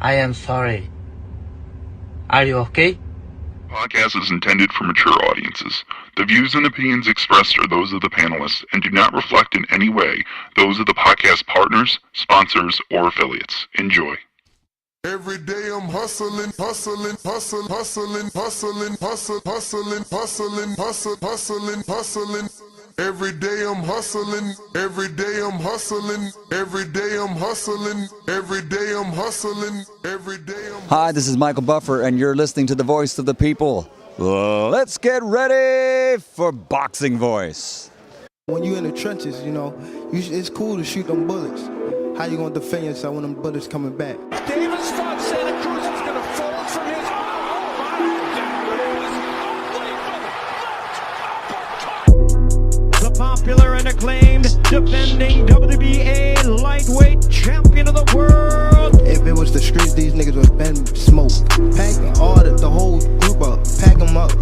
I am sorry. Are you okay? Podcast is intended for mature audiences. The views and opinions expressed are those of the panelists and do not reflect in any way those of the podcast partners, sponsors, or affiliates. Enjoy. Every day I'm hustling, hustling, hustling, hustling, hustling, hustling, hustling, hustling, hustling, hustling, hustling. Every day I'm hustling, every day I'm hustling, every day I'm hustling, every day I'm hustling, every day I'm Hi, this is Michael Buffer, and you're listening to the Voice of the People. Let's get ready for Boxing Voice. When you're in the trenches, you know, it's cool to shoot them bullets. How you gonna defend yourself when them bullets coming back? Davis thought Santa Cruz was gonna fold from his the popular and acclaimed defending WBA lightweight champion of the world. If it was the streets, these niggas would have been smoked. Pack the whole group up. Pack them up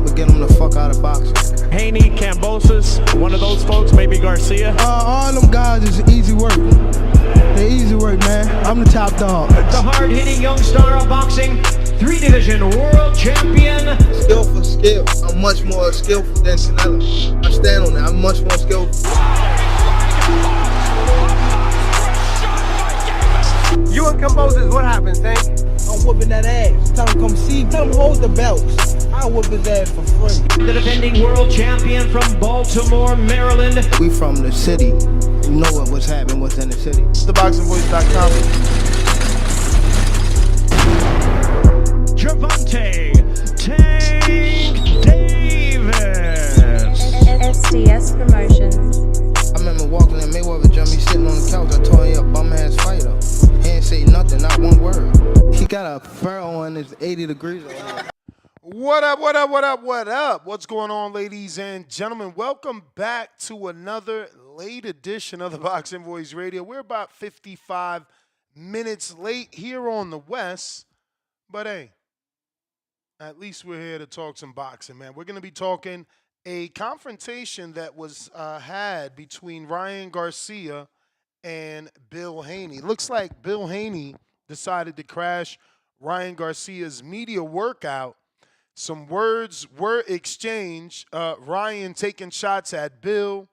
and get them the fuck out of boxing. Haney, Kambosos, one of those folks, maybe Garcia. All them guys is easy work. They're easy work, man. I'm the top dog. The hard-hitting young star of boxing, 3-division world champion. Skill for skill. I'm much more skillful than Canelo. I stand on that. I'm much more skillful. You and Kambosos, what happens, Tank? I'm whooping that ass. Tell him come see me. Tell him hold the belts. I'll whoop his ass for free. The defending world champion from Baltimore, Maryland. We from the city. You know what's happening, what's in the city. TheBoxingVoice.com. Javante Tank Davis. SDS Promotions. I remember walking in Mayweather gym, he sitting on the couch. I told him he a bum ass fighter. He ain't say nothing, not one word. He got a fur on his 80 degrees on him. What up, what up, what up, what up? What's going on, ladies and gentlemen? Welcome back to another late edition of the Boxing Voice Radio. We're about 55 minutes late here on the West, but hey, at least we're here to talk some boxing, man. We're going to be talking a confrontation that was had between Ryan Garcia and Bill Haney. Looks like Bill Haney decided to crash Ryan Garcia's media workout. Some words were exchanged. Ryan taking shots at Bill,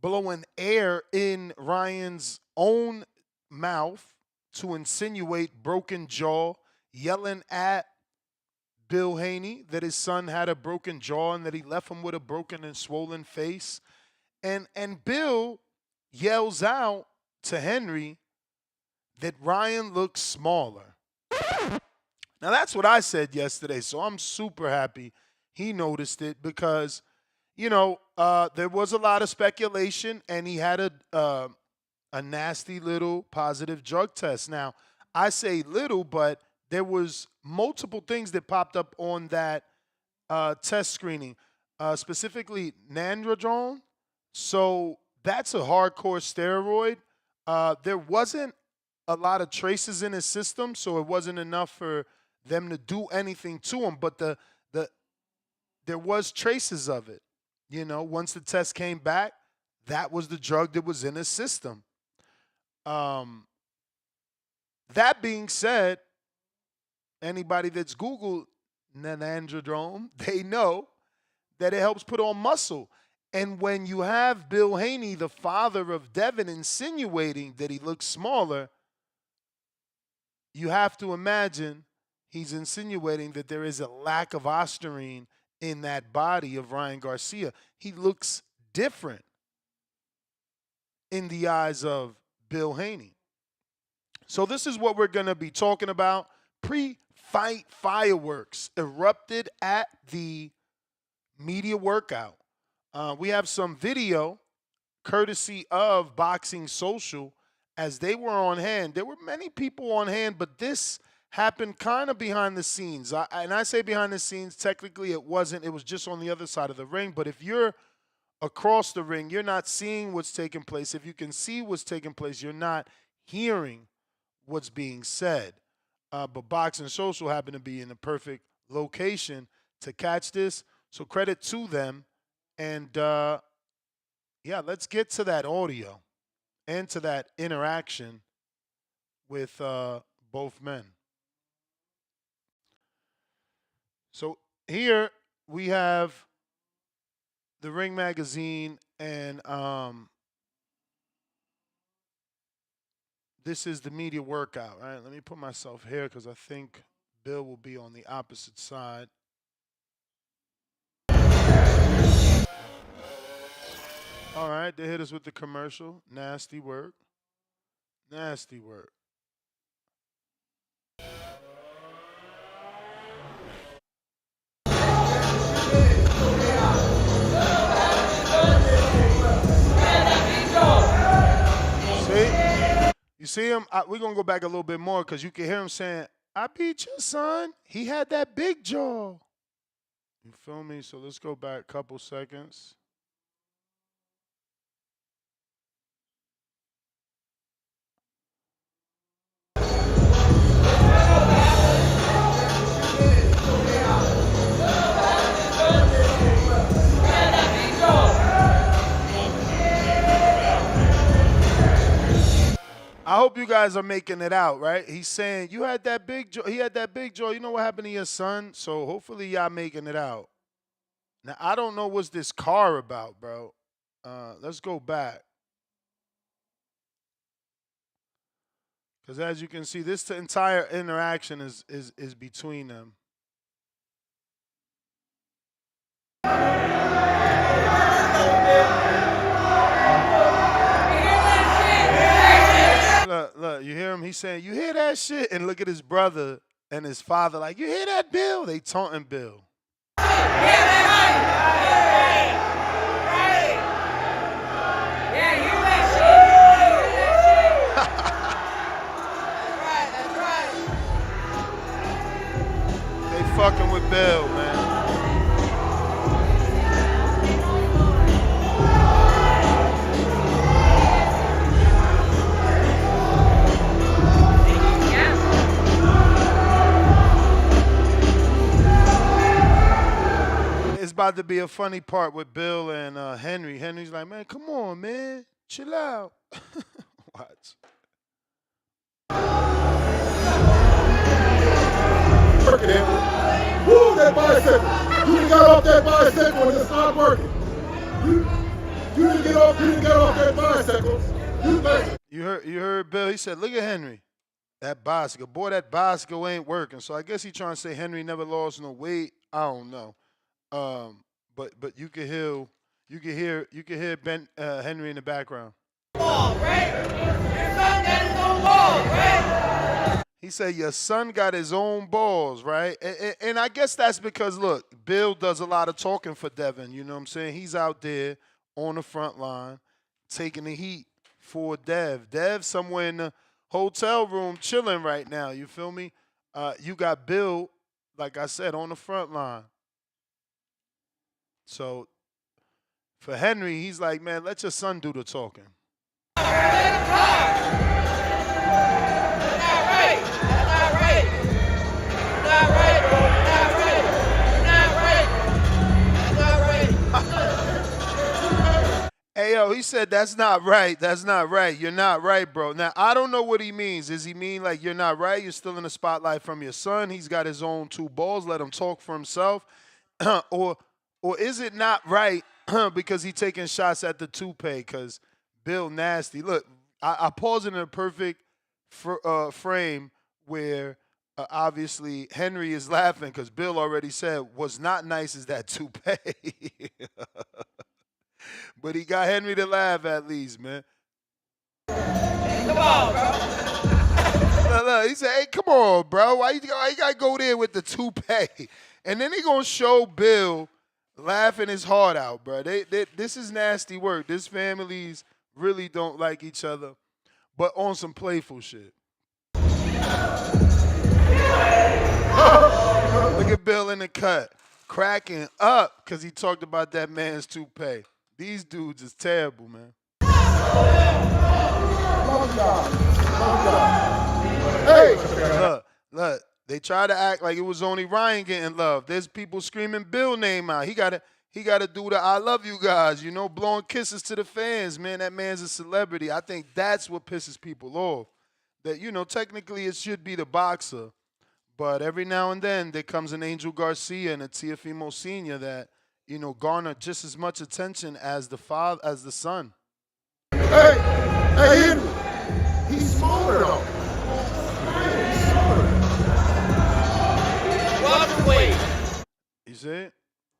blowing air in Ryan's own mouth to insinuate broken jaw, yelling at Bill Haney that his son had a broken jaw and that he left him with a broken and swollen face. And Bill yells out to Henry that Ryan looks smaller. Now, that's what I said yesterday, so I'm super happy he noticed it because, you know, there was a lot of speculation, and he had a nasty little positive drug test. Now, I say little, but there was multiple things that popped up on that test screening, specifically nandrolone. So that's a hardcore steroid. There wasn't a lot of traces in his system, so it wasn't enough for them to do anything to him, but there was traces of it. You know, once the test came back, that was the drug that was in his system. That being said, anybody that's Googled nandrolone, they know that it helps put on muscle. And when you have Bill Haney, the father of Devin, insinuating that he looks smaller, you have to imagine he's insinuating that there is a lack of Ostarine in that body of Ryan Garcia. He looks different in the eyes of Bill Haney. So this is what we're going to be talking about. Pre-fight fireworks erupted at the media workout. We have some video courtesy of Boxing Social as they were on hand. There were many people on hand, but this happened kind of behind the scenes. And I say behind the scenes, technically it wasn't. It was just on the other side of the ring. But if you're across the ring, you're not seeing what's taking place. If you can see what's taking place, you're not hearing what's being said. But Boxing Social happened to be in the perfect location to catch this. So credit to them. And, yeah, let's get to that audio and to that interaction with both men. So here we have the Ring magazine, and this is the media workout. All right, let me put myself here because I think Bill will be on the opposite side. All right, they hit us with the commercial. Nasty work. Nasty work. You see him? We're going to go back a little bit more because you can hear him saying, I beat your son. He had that big jaw. You feel me? So let's go back a couple seconds. I hope you guys are making it out, right? He's saying, you had that big jaw. He had that big jaw. You know what happened to your son? So hopefully y'all making it out. Now, I don't know what's this car about, bro. Let's go back. Because as you can see, this entire interaction is between them. Look, you hear him? He's saying, you hear that shit? And look at his brother and his father like, you hear that, Bill? They taunting Bill. They fucking with Bill, man. It's about to be a funny part with Bill and Henry. Henry's like, man, come on, man. Chill out. Watch. Working it. Woo, that bicycle. You done got off that bicycle and it stopped working. You didn't get off that bicycle. You heard Bill. He said, look at Henry. That bicycle. Boy, that bicycle ain't working. So I guess he trying to say Henry never lost no weight. I don't know. But you can hear Ben Henry in the background. Ball, right? Your son got his own balls, right? He said your son got his own balls, right? And I guess that's because look, Bill does a lot of talking for Devin. You know what I'm saying? He's out there on the front line taking the heat for Dev. Dev somewhere in the hotel room chilling right now. You feel me? You got Bill, like I said, on the front line. So for Henry, he's like, man, let your son do the talking. Hey, yo, he said, that's not right. That's not right. You're not right, bro. Now, I don't know what he means. Does he mean like you're not right? You're still in the spotlight from your son. He's got his own two balls. Let him talk for himself. Or is it not right because he taking shots at the toupee because Bill nasty? Look, I paused it in a perfect frame where obviously Henry is laughing because Bill already said what's not nice is that toupee. But he got Henry to laugh at least, man. Come on, bro. Look, he said, hey, come on, bro. Why you got to go there with the toupee? And then he going to show Bill laughing his heart out, bro. This is nasty work. This families really don't like each other, but on some playful shit. Look at Bill in the cut, cracking up because he talked about that man's toupee. These dudes is terrible, man. Hey! Look. They try to act like it was only Ryan getting love. There's people screaming Bill name out. He gotta do the I love you guys, you know, blowing kisses to the fans, man. That man's a celebrity. I think that's what pisses people off. that, you know, technically it should be the boxer. But every now and then there comes an Angel Garcia and a Teofimo Sr. that, you know, garner just as much attention as the father, as the son. Hey, Henry, he's smaller though. Welterweight. You see?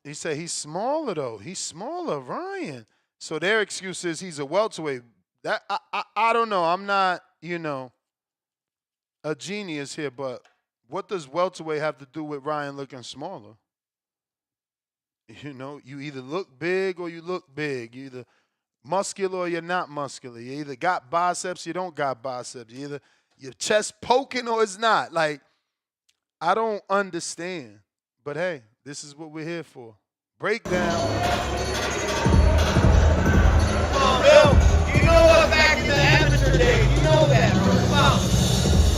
He said he's smaller though. He's smaller, Ryan. So their excuse is he's a welterweight. That I don't know. I'm not, you know, a genius here, but what does welterweight have to do with Ryan looking smaller? You know, you either look big or you look big. You either muscular or you're not muscular. You either got biceps, you don't got biceps. You either your chest poking or it's not. Like, I don't understand. But hey, this is what we're here for. Breakdown. Come on, Bill. You know what back in the amateur days. You know that, bro.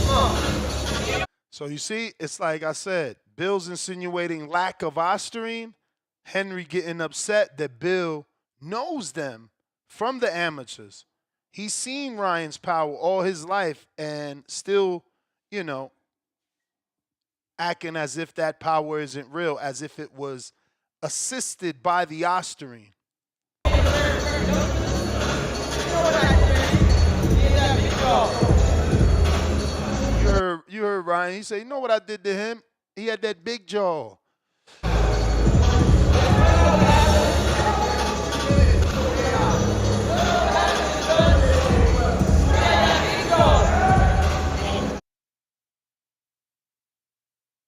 Come on. So you see, it's like I said, Bill's insinuating lack of Ostarine. Henry getting upset that Bill knows them from the amateurs. He's seen Ryan's power all his life and still, you know, acting as if that power isn't real, as if it was assisted by the Ostarine. You heard Ryan. He said, you know what I did to him? He had that big jaw.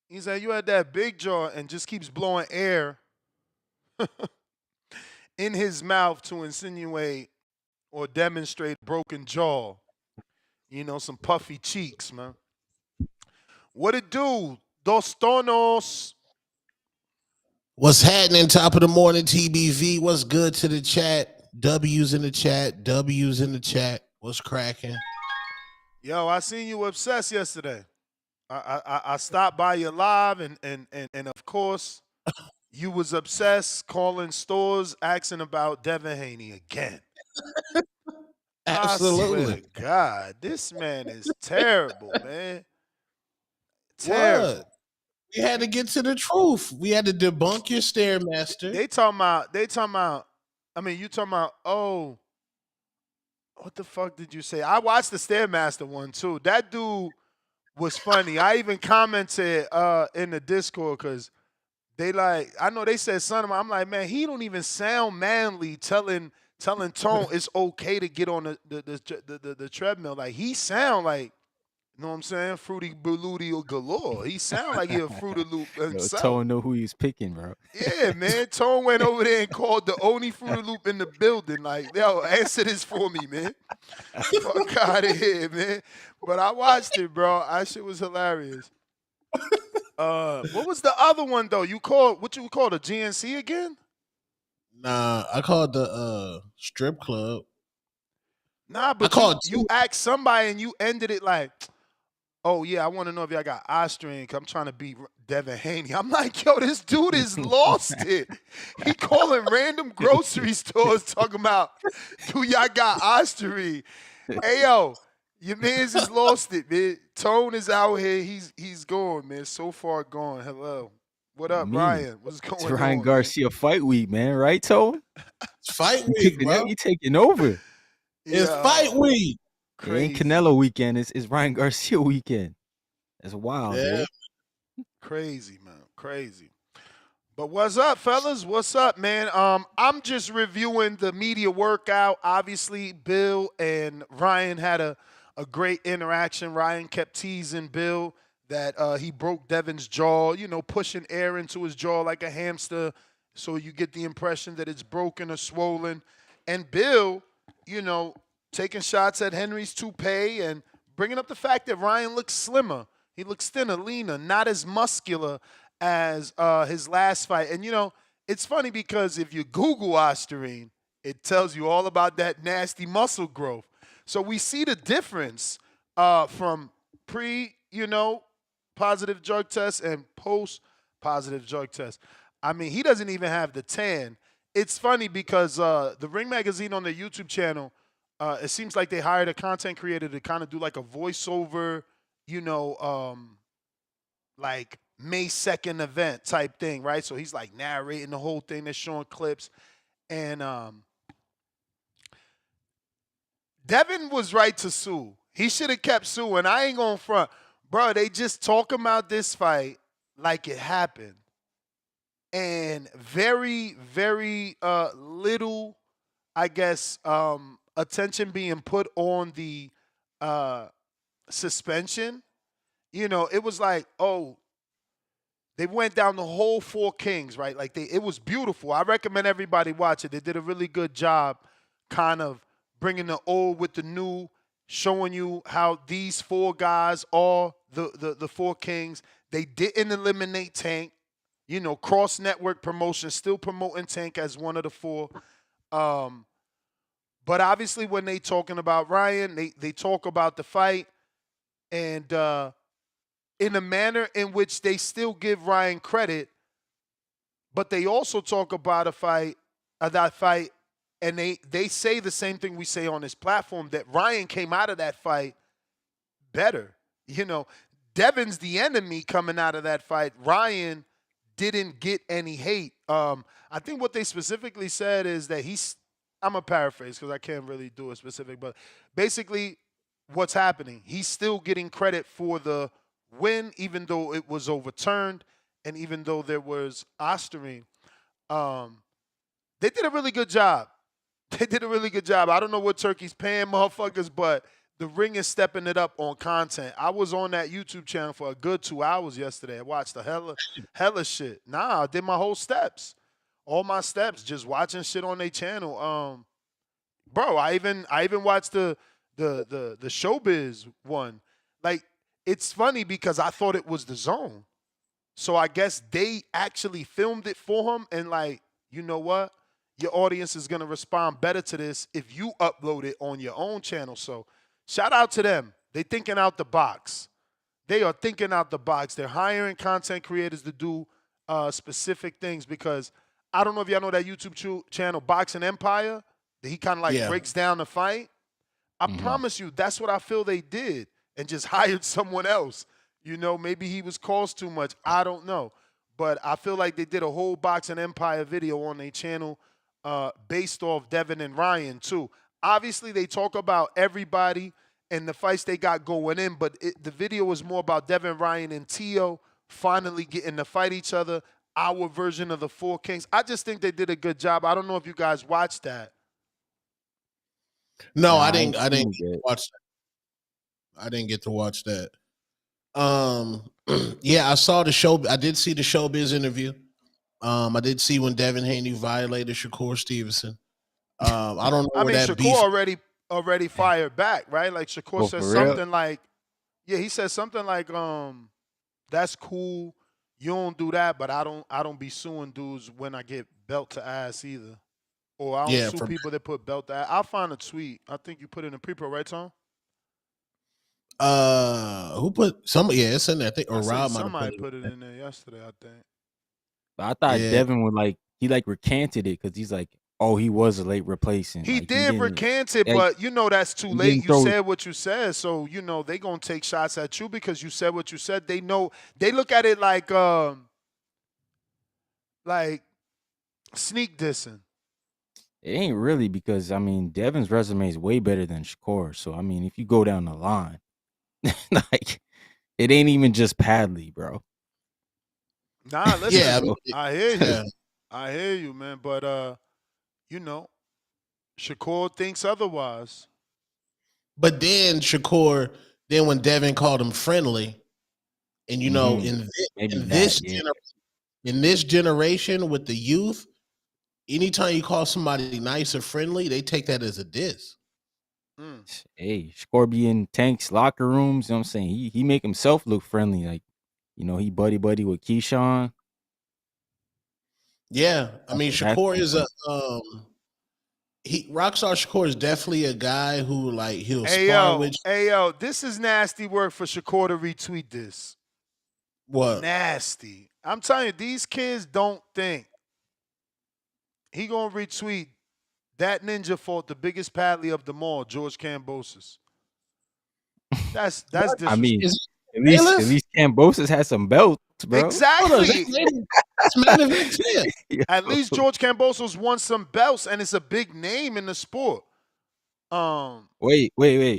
He said, you had that big jaw, and just keeps blowing air in his mouth to insinuate or demonstrate broken jaw. You know, some puffy cheeks, man. What it do? Dos Tonos. What's happening? Top of the morning, TBV. What's good to the chat? W's in the chat. W's in the chat. What's cracking? Yo, I seen you obsessed yesterday. I stopped by you live, and of course, you was obsessed calling stores asking about Devin Haney again. Absolutely. I swear to God, this man is terrible, man. Terrible. What? We had to get to the truth. We had to debunk your Stairmaster. They talking about, I mean, you talking about, oh, what the fuck did you say? I watched the Stairmaster one too. That dude was funny. I even commented in the Discord because they like, I know they said something. I'm like, man, he don't even sound manly telling Tone it's okay to get on the treadmill. Like, he sound like, you know what I'm saying? Fruity Balooty galore. He sound like he a Fruity Loop himself. Tone know who he's picking, bro. Yeah, man. Tone went over there and called the only Fruity Loop in the building. Like, yo, answer this for me, man. Fuck out of here, man. But I watched it, bro. That shit was hilarious. What was the other one though? What you call the GNC again? Nah, I called the strip club. Nah, but you asked somebody and you ended it like, oh yeah, I want to know if y'all got Ostarine. I'm trying to beat Devin Haney. I'm like, yo, this dude is lost it. He calling random grocery stores talking about, do y'all got Ostarine? Hey yo, your man's just lost it, man. Tone is out here. He's gone, man. So far gone. Hello. What up, Ryan? What's going on? It's Ryan Garcia fight week, man. Right, Tone? It's fight week, bro. You taking over. It's fight week. It ain't Canelo weekend. It's Ryan Garcia weekend. That's wild, man. Crazy, man. Crazy. But what's up, fellas? What's up, man? I'm just reviewing the media workout. Obviously, Bill and Ryan had a great interaction. Ryan kept teasing Bill that he broke Devin's jaw, you know, pushing air into his jaw like a hamster, so you get the impression that it's broken or swollen. And Bill, you know, taking shots at Henry's toupee and bringing up the fact that Ryan looks slimmer. He looks thinner, leaner, not as muscular as his last fight. And, you know, it's funny because if you Google Ostarine, it tells you all about that nasty muscle growth. So we see the difference from positive drug test and post-positive drug test. I mean, he doesn't even have the tan. It's funny because the Ring Magazine on their YouTube channel It seems like they hired a content creator to kind of do like a voiceover, like May 2nd event type thing, right? So he's like narrating the whole thing. They're showing clips. And Devin was right to sue. He should have kept suing. I ain't going front. Bro, they just talk about this fight like it happened. And very, very little, I guess, attention being put on the suspension. It was like, oh, they went down the whole Four Kings, right? Like it was beautiful. I recommend everybody watch it. They did a really good job kind of bringing the old with the new, showing you how these four guys are the Four Kings. They didn't eliminate Tank. Cross-network promotion, still promoting Tank as one of the four. But obviously when they talking about Ryan, they talk about the fight and in a manner in which they still give Ryan credit, but they also talk about that fight, and they say the same thing we say on this platform, that Ryan came out of that fight better. Devin's the enemy coming out of that fight. Ryan didn't get any hate. I think what they specifically said is that I'm going to paraphrase because I can't really do it specific, but basically what's happening, he's still getting credit for the win, even though it was overturned and even though there was Ostarine. They did a really good job. They did a really good job. I don't know what Turkey's paying motherfuckers, but the ring is stepping it up on content. I was on that YouTube channel for a good 2 hours yesterday. I watched the hella shit. Nah, I did my whole steps. All my steps, just watching shit on their channel. Bro, I even watched the Showbiz one. Like, it's funny because I thought it was The Zone. So I guess they actually filmed it for him and like, you know what? Your audience is going to respond better to this if you upload it on your own channel. So shout out to them. They thinking out the box. They are thinking out the box. They're hiring content creators to do specific things because I don't know if y'all know that YouTube channel, Boxing Empire, that he kind of like breaks down the fight. I promise you, that's what I feel they did and just hired someone else. Maybe he was cost too much. I don't know. But I feel like they did a whole Boxing Empire video on their channel based off Devin and Ryan, too. Obviously, they talk about everybody and the fights they got going in, but the video was more about Devin, Ryan, and Tio finally getting to fight each other, our version of the Four Kings. I just think they did a good job. I don't know if you guys watched that. No, I didn't watch that. I didn't get to watch that. Yeah, I saw the show. I did see the Showbiz interview. I did see when Devin Haney violated Shakur Stevenson. I don't know. I mean, Shakur already fired back, right? Like Shakur said something like, he said something like, that's cool. You don't do that, but I don't be suing dudes when I get belt to ass either. Or I don't sue people that put belt to ass. I'll find a tweet. I think you put it in pre-pro, right, Tom? Who put somebody? Yeah, it's in there. I think or Rob somebody put it in there yesterday. I think. But I thought Devin would he recanted it because he's like, oh, he was a late replacement. He did recant it, but that's too late. You said what you said, so they gonna take shots at you because you said what you said. They know they look at it like sneak dissing. It ain't really because Devin's resume is way better than Shakur. So if you go down the line, like it ain't even just Padley, bro. Nah, listen. I hear you. I hear you, man. But Shakur thinks otherwise. But then when Devin called him friendly, and in this generation with the youth, anytime you call somebody nice or friendly, they take that as a diss. Hey, Shakur be in Tank's locker rooms. You know what I'm saying? He make himself look friendly. Like, he buddy with Keyshawn. Yeah. I mean, Shakur is Rockstar Shakur is definitely a guy who he'll spar with you. Hey, yo, this is nasty work for Shakur to retweet this. What? Nasty. I'm telling you, these kids don't think. He gonna retweet that ninja fought the biggest paddler of them all, George Kambosos. That's I mean, disrespectful. at least Cambosos had some belts, bro. Exactly. That's main event. Yeah. At least George Kambosos won some belts, and it's a big name in the sport. Wait.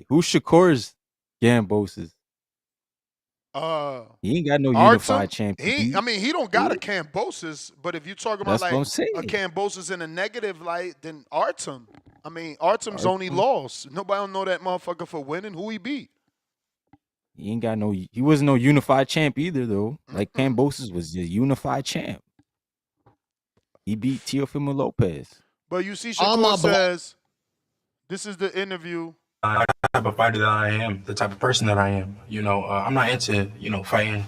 Who's Shakur's Cambosos? He ain't got no unified champion. He don't got a Kambosos, but if you're talking about That's what I'm like saying. a Kambosos in a negative light, then Artem. Artem's only loss. Nobody don't know that motherfucker for winning. Who he beat? He ain't got he wasn't no unified champ either, though. Like Kambosos was the unified champ. He beat Teofimo Lopez. But you see, Shakur says, this is the interview. The type of fighter that I am, the type of person that I am. I'm not into, fighting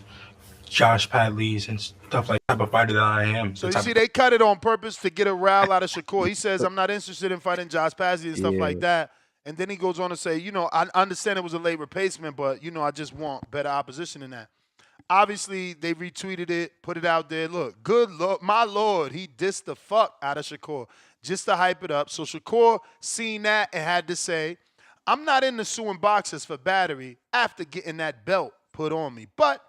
Josh Padleys and stuff like that. Type of fighter that I am. So you see, they cut it on purpose to get a rile out of Shakur. He says, I'm not interested in fighting Josh Padley and stuff like that. And then he goes on to say, I understand it was a late replacement, but, I just want better opposition than that. Obviously, they retweeted it, put it out there. Look, good Lord, my Lord, he dissed the fuck out of Shakur just to hype it up. So Shakur seen that and had to say, I'm not into suing boxers for battery after getting that belt put on me. But,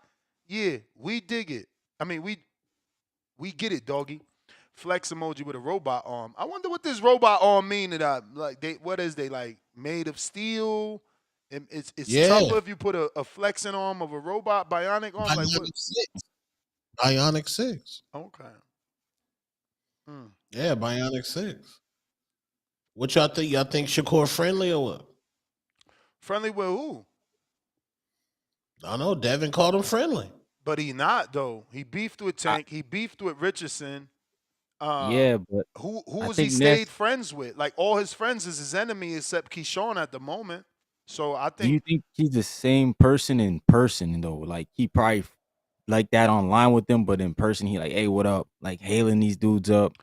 yeah, we dig it. We get it, doggy. Flex emoji with a robot arm. I wonder what this robot arm mean. What is they like made of steel? It's tougher if you put a flexing arm of a robot, bionic arm. Bionic 6. Okay. Yeah, Bionic 6. What y'all think? Y'all think Shakur friendly or what? Friendly with who? I don't know. Devin called him friendly. But he not, though. He beefed with Tank. He beefed with Richardson. But who was he stayed friends with? Like, all his friends is his enemy except Keyshawn at the moment. So I think. Do you think he's the same person in person, though? Like, he probably like that online with them, but in person, he like, hey, what up? Like, hailing these dudes up.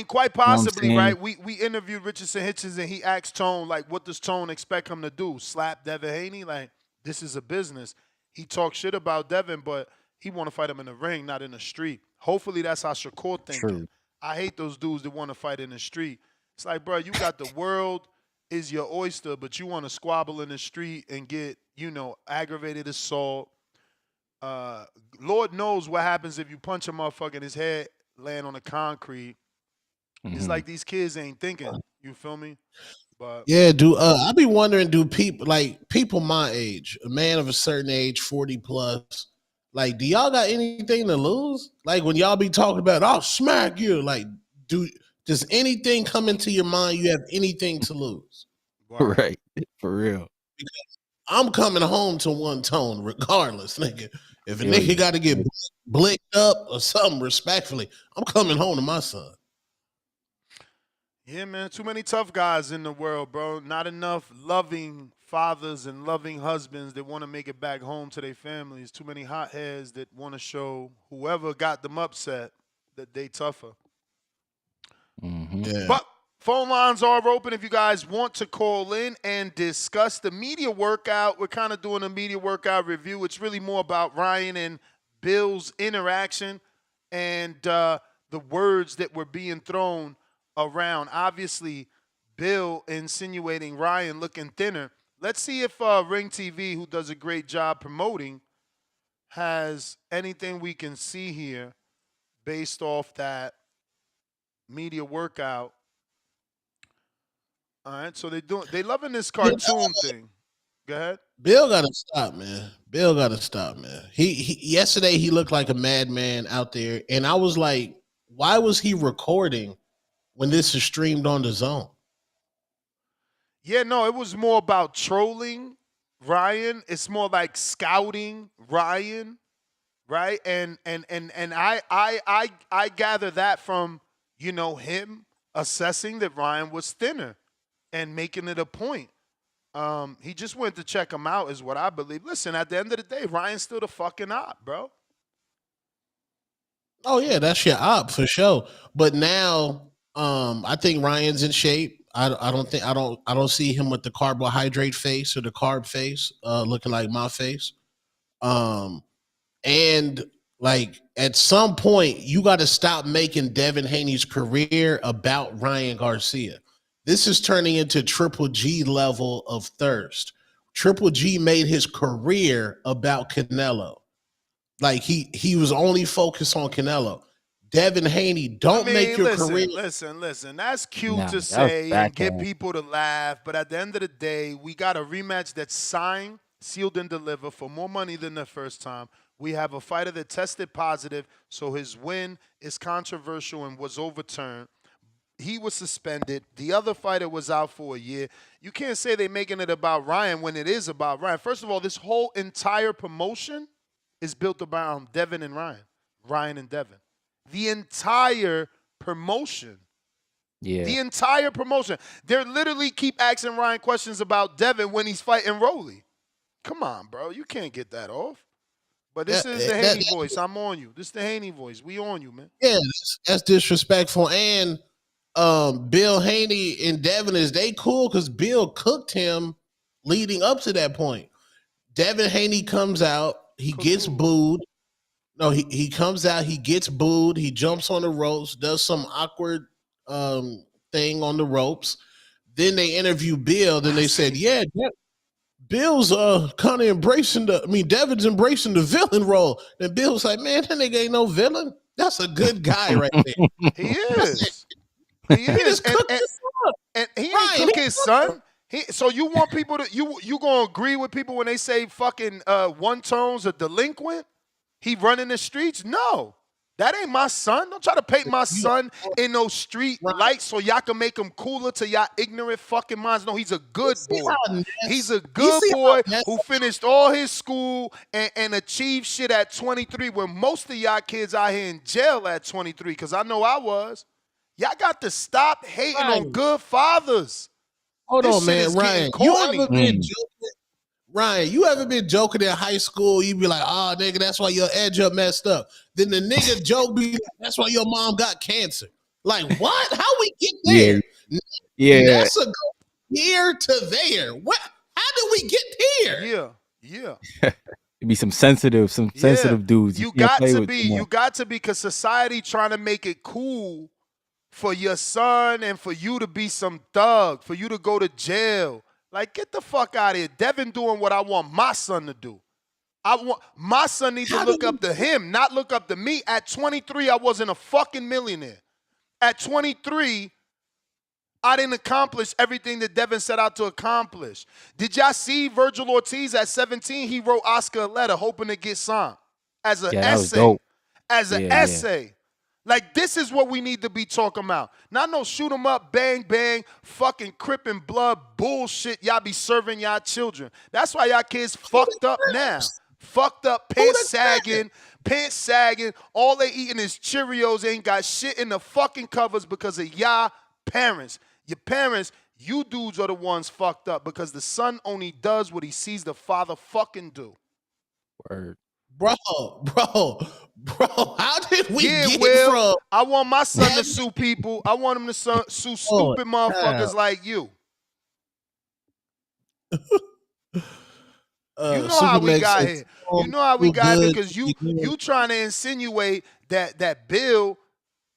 Quite possibly, right? We interviewed Richardson Hitchens, and he asked Tone, like, what does Tone expect him to do? Slap Devin Haney? Like, this is a business. He talks shit about Devin, but he want to fight him in the ring, not in the street. Hopefully that's how Shakur thinking. True. I hate those dudes that want to fight in the street. It's like, bro, you got the world is your oyster, but you want to squabble in the street and get, aggravated assault. Lord knows what happens if you punch a motherfucker and his head land on the concrete. It's like these kids ain't thinking. You feel me? But yeah, I be wondering, do people my age, a man of a certain age, 40 plus, like, do y'all got anything to lose? Like, when y'all be talking about, I'll smack you, like, does anything come into your mind? You have anything to lose? Right. For real. Because I'm coming home to one Tone, regardless, nigga. If a nigga got to get blicked up or something, respectfully, I'm coming home to my son. Yeah, man, too many tough guys in the world, bro. Not enough loving fathers and loving husbands that want to make it back home to their families. Too many hotheads that want to show whoever got them upset that they tougher. Yeah. But phone lines are open if you guys want to call in and discuss the media workout. We're kind of doing a media workout review. It's really more about Ryan and Bill's interaction and the words that were being thrown around. Obviously, Bill insinuating Ryan looking thinner. Let's see if Ring TV, who does a great job promoting, has anything we can see here based off that media workout. All right, so they loving this cartoon thing. Go ahead. Bill gotta stop, man. He yesterday he looked like a madman out there, and I was like, why was he recording when this is streamed on the Zone? Yeah, no, it was more about trolling Ryan. It's more like scouting Ryan, right? And I gather that from, him assessing that Ryan was thinner and making it a point. He just went to check him out is what I believe. Listen, at the end of the day, Ryan's still the fucking op, bro. Oh yeah, that's your op for sure. But now I think Ryan's in shape. I don't see him with the carbohydrate face or the carb face, looking like my face. And like at some point, you got to stop making Devin Haney's career about Ryan Garcia. This is turning into Triple G level of thirst. Triple G made his career about Canelo. Like he was only focused on Canelo. Devin Haney, don't make your career. Listen. That's cute to say and get people to laugh, but at the end of the day, we got a rematch that's signed, sealed, and delivered for more money than the first time. We have a fighter that tested positive, so his win is controversial and was overturned. He was suspended. The other fighter was out for a year. You can't say they're making it about Ryan when it is about Ryan. First of all, this whole entire promotion is built around Devin and Ryan. Ryan and Devin. The entire promotion. Yeah. The entire promotion. They literally keep asking Ryan questions about Devin when he's fighting Rolly. Come on, bro. You can't get that off. But this is the Haney voice. I'm on you. This is the Haney voice. We on you, man. Yeah, that's disrespectful. And Bill Haney and Devin, is they cool because Bill cooked him leading up to that point. Devin Haney comes out. He gets booed. No, he comes out. He gets booed. He jumps on the ropes, does some awkward thing on the ropes. Then they interview Bill. Then they said, yeah, Bill's kind of Devin's embracing the villain role. And Bill's like, man, that nigga ain't no villain. That's a good guy right there. He is. He is. And he ain't cook his son. So you want people to you gonna agree with people when they say fucking one tone's a delinquent? He running the streets? No. That ain't my son. Don't try to paint my son in those street lights so y'all can make him cooler to y'all ignorant fucking minds. No, he's a good boy. He's a good boy who finished all his school and achieved shit at 23 when most of y'all kids out here in jail at 23, because I know I was. Y'all got to stop hating on good fathers. Hold on, man. Ryan, you ever been joking in high school? You be like, oh, nigga, that's why your edge up messed up. Then the nigga joke be like, that's why your mom got cancer. Like, what? How we get there? Yeah. That's a go here to there. What? How did we get here? Yeah. It'd be some sensitive dudes. You got to be, because society trying to make it cool for your son and for you to be some thug, for you to go to jail. Like, get the fuck out of here. Devin doing what I want my son to do. My son needs to look up to him, not look up to me. At 23, I wasn't a fucking millionaire. At 23, I didn't accomplish everything that Devin set out to accomplish. Did y'all see Virgil Ortiz at 17? He wrote Oscar a letter hoping to get signed as an essay. As an essay. Like, this is what we need to be talking about. Not no shoot 'em up, bang, bang, fucking Crip and blood bullshit y'all be serving y'all children. That's why y'all kids fucked up now. Fucked up, pants sagging. All they eating is Cheerios. Ain't got shit in the fucking covers because of y'all parents. Your parents, you dudes are the ones fucked up because the son only does what he sees the father fucking do. Word. Bro, how did we get from? I want my son to sue people. I want him to sue stupid motherfuckers like you. You know how we got here. You know how we got here because you trying to insinuate that Bill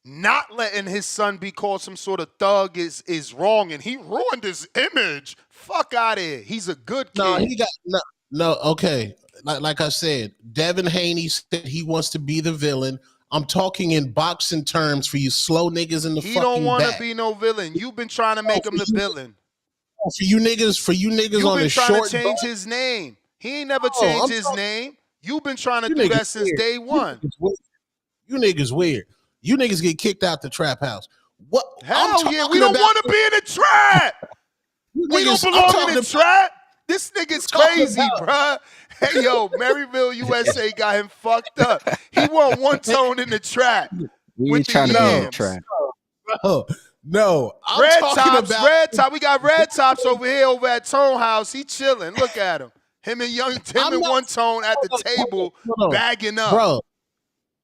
not letting his son be called some sort of thug is wrong, and he ruined his image. Fuck out of here. He's a good kid. Okay. Like I said, Devin Haney said he wants to be the villain. I'm talking in boxing terms for you slow niggas in the fucking back. He don't want to be no villain. You've been trying to make him the villain. For you niggas on the short. You've been trying to change his name. He ain't never changed his name. You've been trying to do that since day one. You niggas weird. You niggas get kicked out the trap house. What? Hell yeah, we don't want to be in the trap. We don't belong in the trap. This nigga's crazy, bruh. Hey, yo, Maryville, USA got him fucked up. He want one tone in the trap. We ain't trying to be in the trap. No. Red Tops. We got Red Tops over here over at Tone House. He chilling. Look at him. Him and One Tone at the table bagging up. Bro.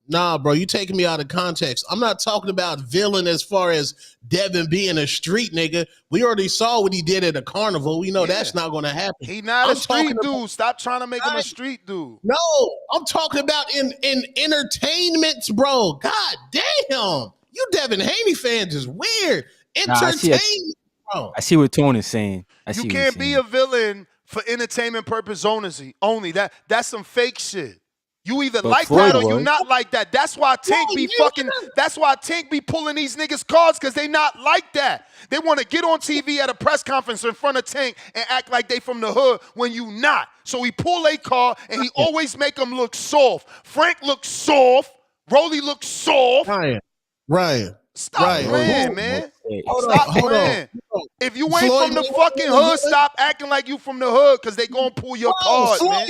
Nah, bro, you taking me out of context. I'm not talking about villain as far as Devin being a street nigga. We already saw what he did at a carnival. We know that's not going to happen. He not a street dude. Stop trying to make him a street dude. No, I'm talking about in entertainments, bro. God damn. You Devin Haney fans is weird. Entertainment. I see what Tone is saying. You can't be a villain for entertainment purpose only. That's some fake shit. You either like Floyd that or you was. not like that. That's why Tink be fucking. That's why Tink be pulling these niggas cards because they not like that. They want to get on TV at a press conference in front of Tink and act like they from the hood when you not. So he pull a card and he always make them look soft. Frank looks soft. Rolly looks soft. Ryan. Stop playing, man. Stop Hold playing. on. If you ain't from the fucking hood, stop acting like you from the hood because they gonna pull your card, man.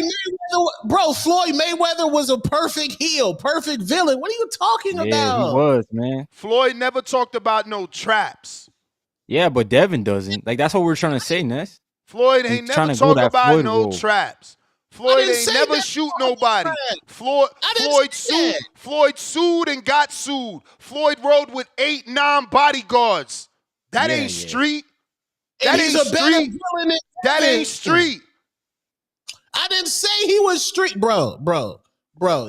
Floyd Mayweather was a perfect heel, perfect villain. What are you talking about? Yeah, he was, man. Floyd never talked about no traps. Yeah, but Devin doesn't. Like, that's what we're trying to say, Ness. Floyd ain't never talk about no traps. Floyd ain't never shoot nobody. Floyd sued and got sued. Floyd rode with 8-9 bodyguards. That ain't street. That ain't street. That ain't street. I didn't say he was street, bro.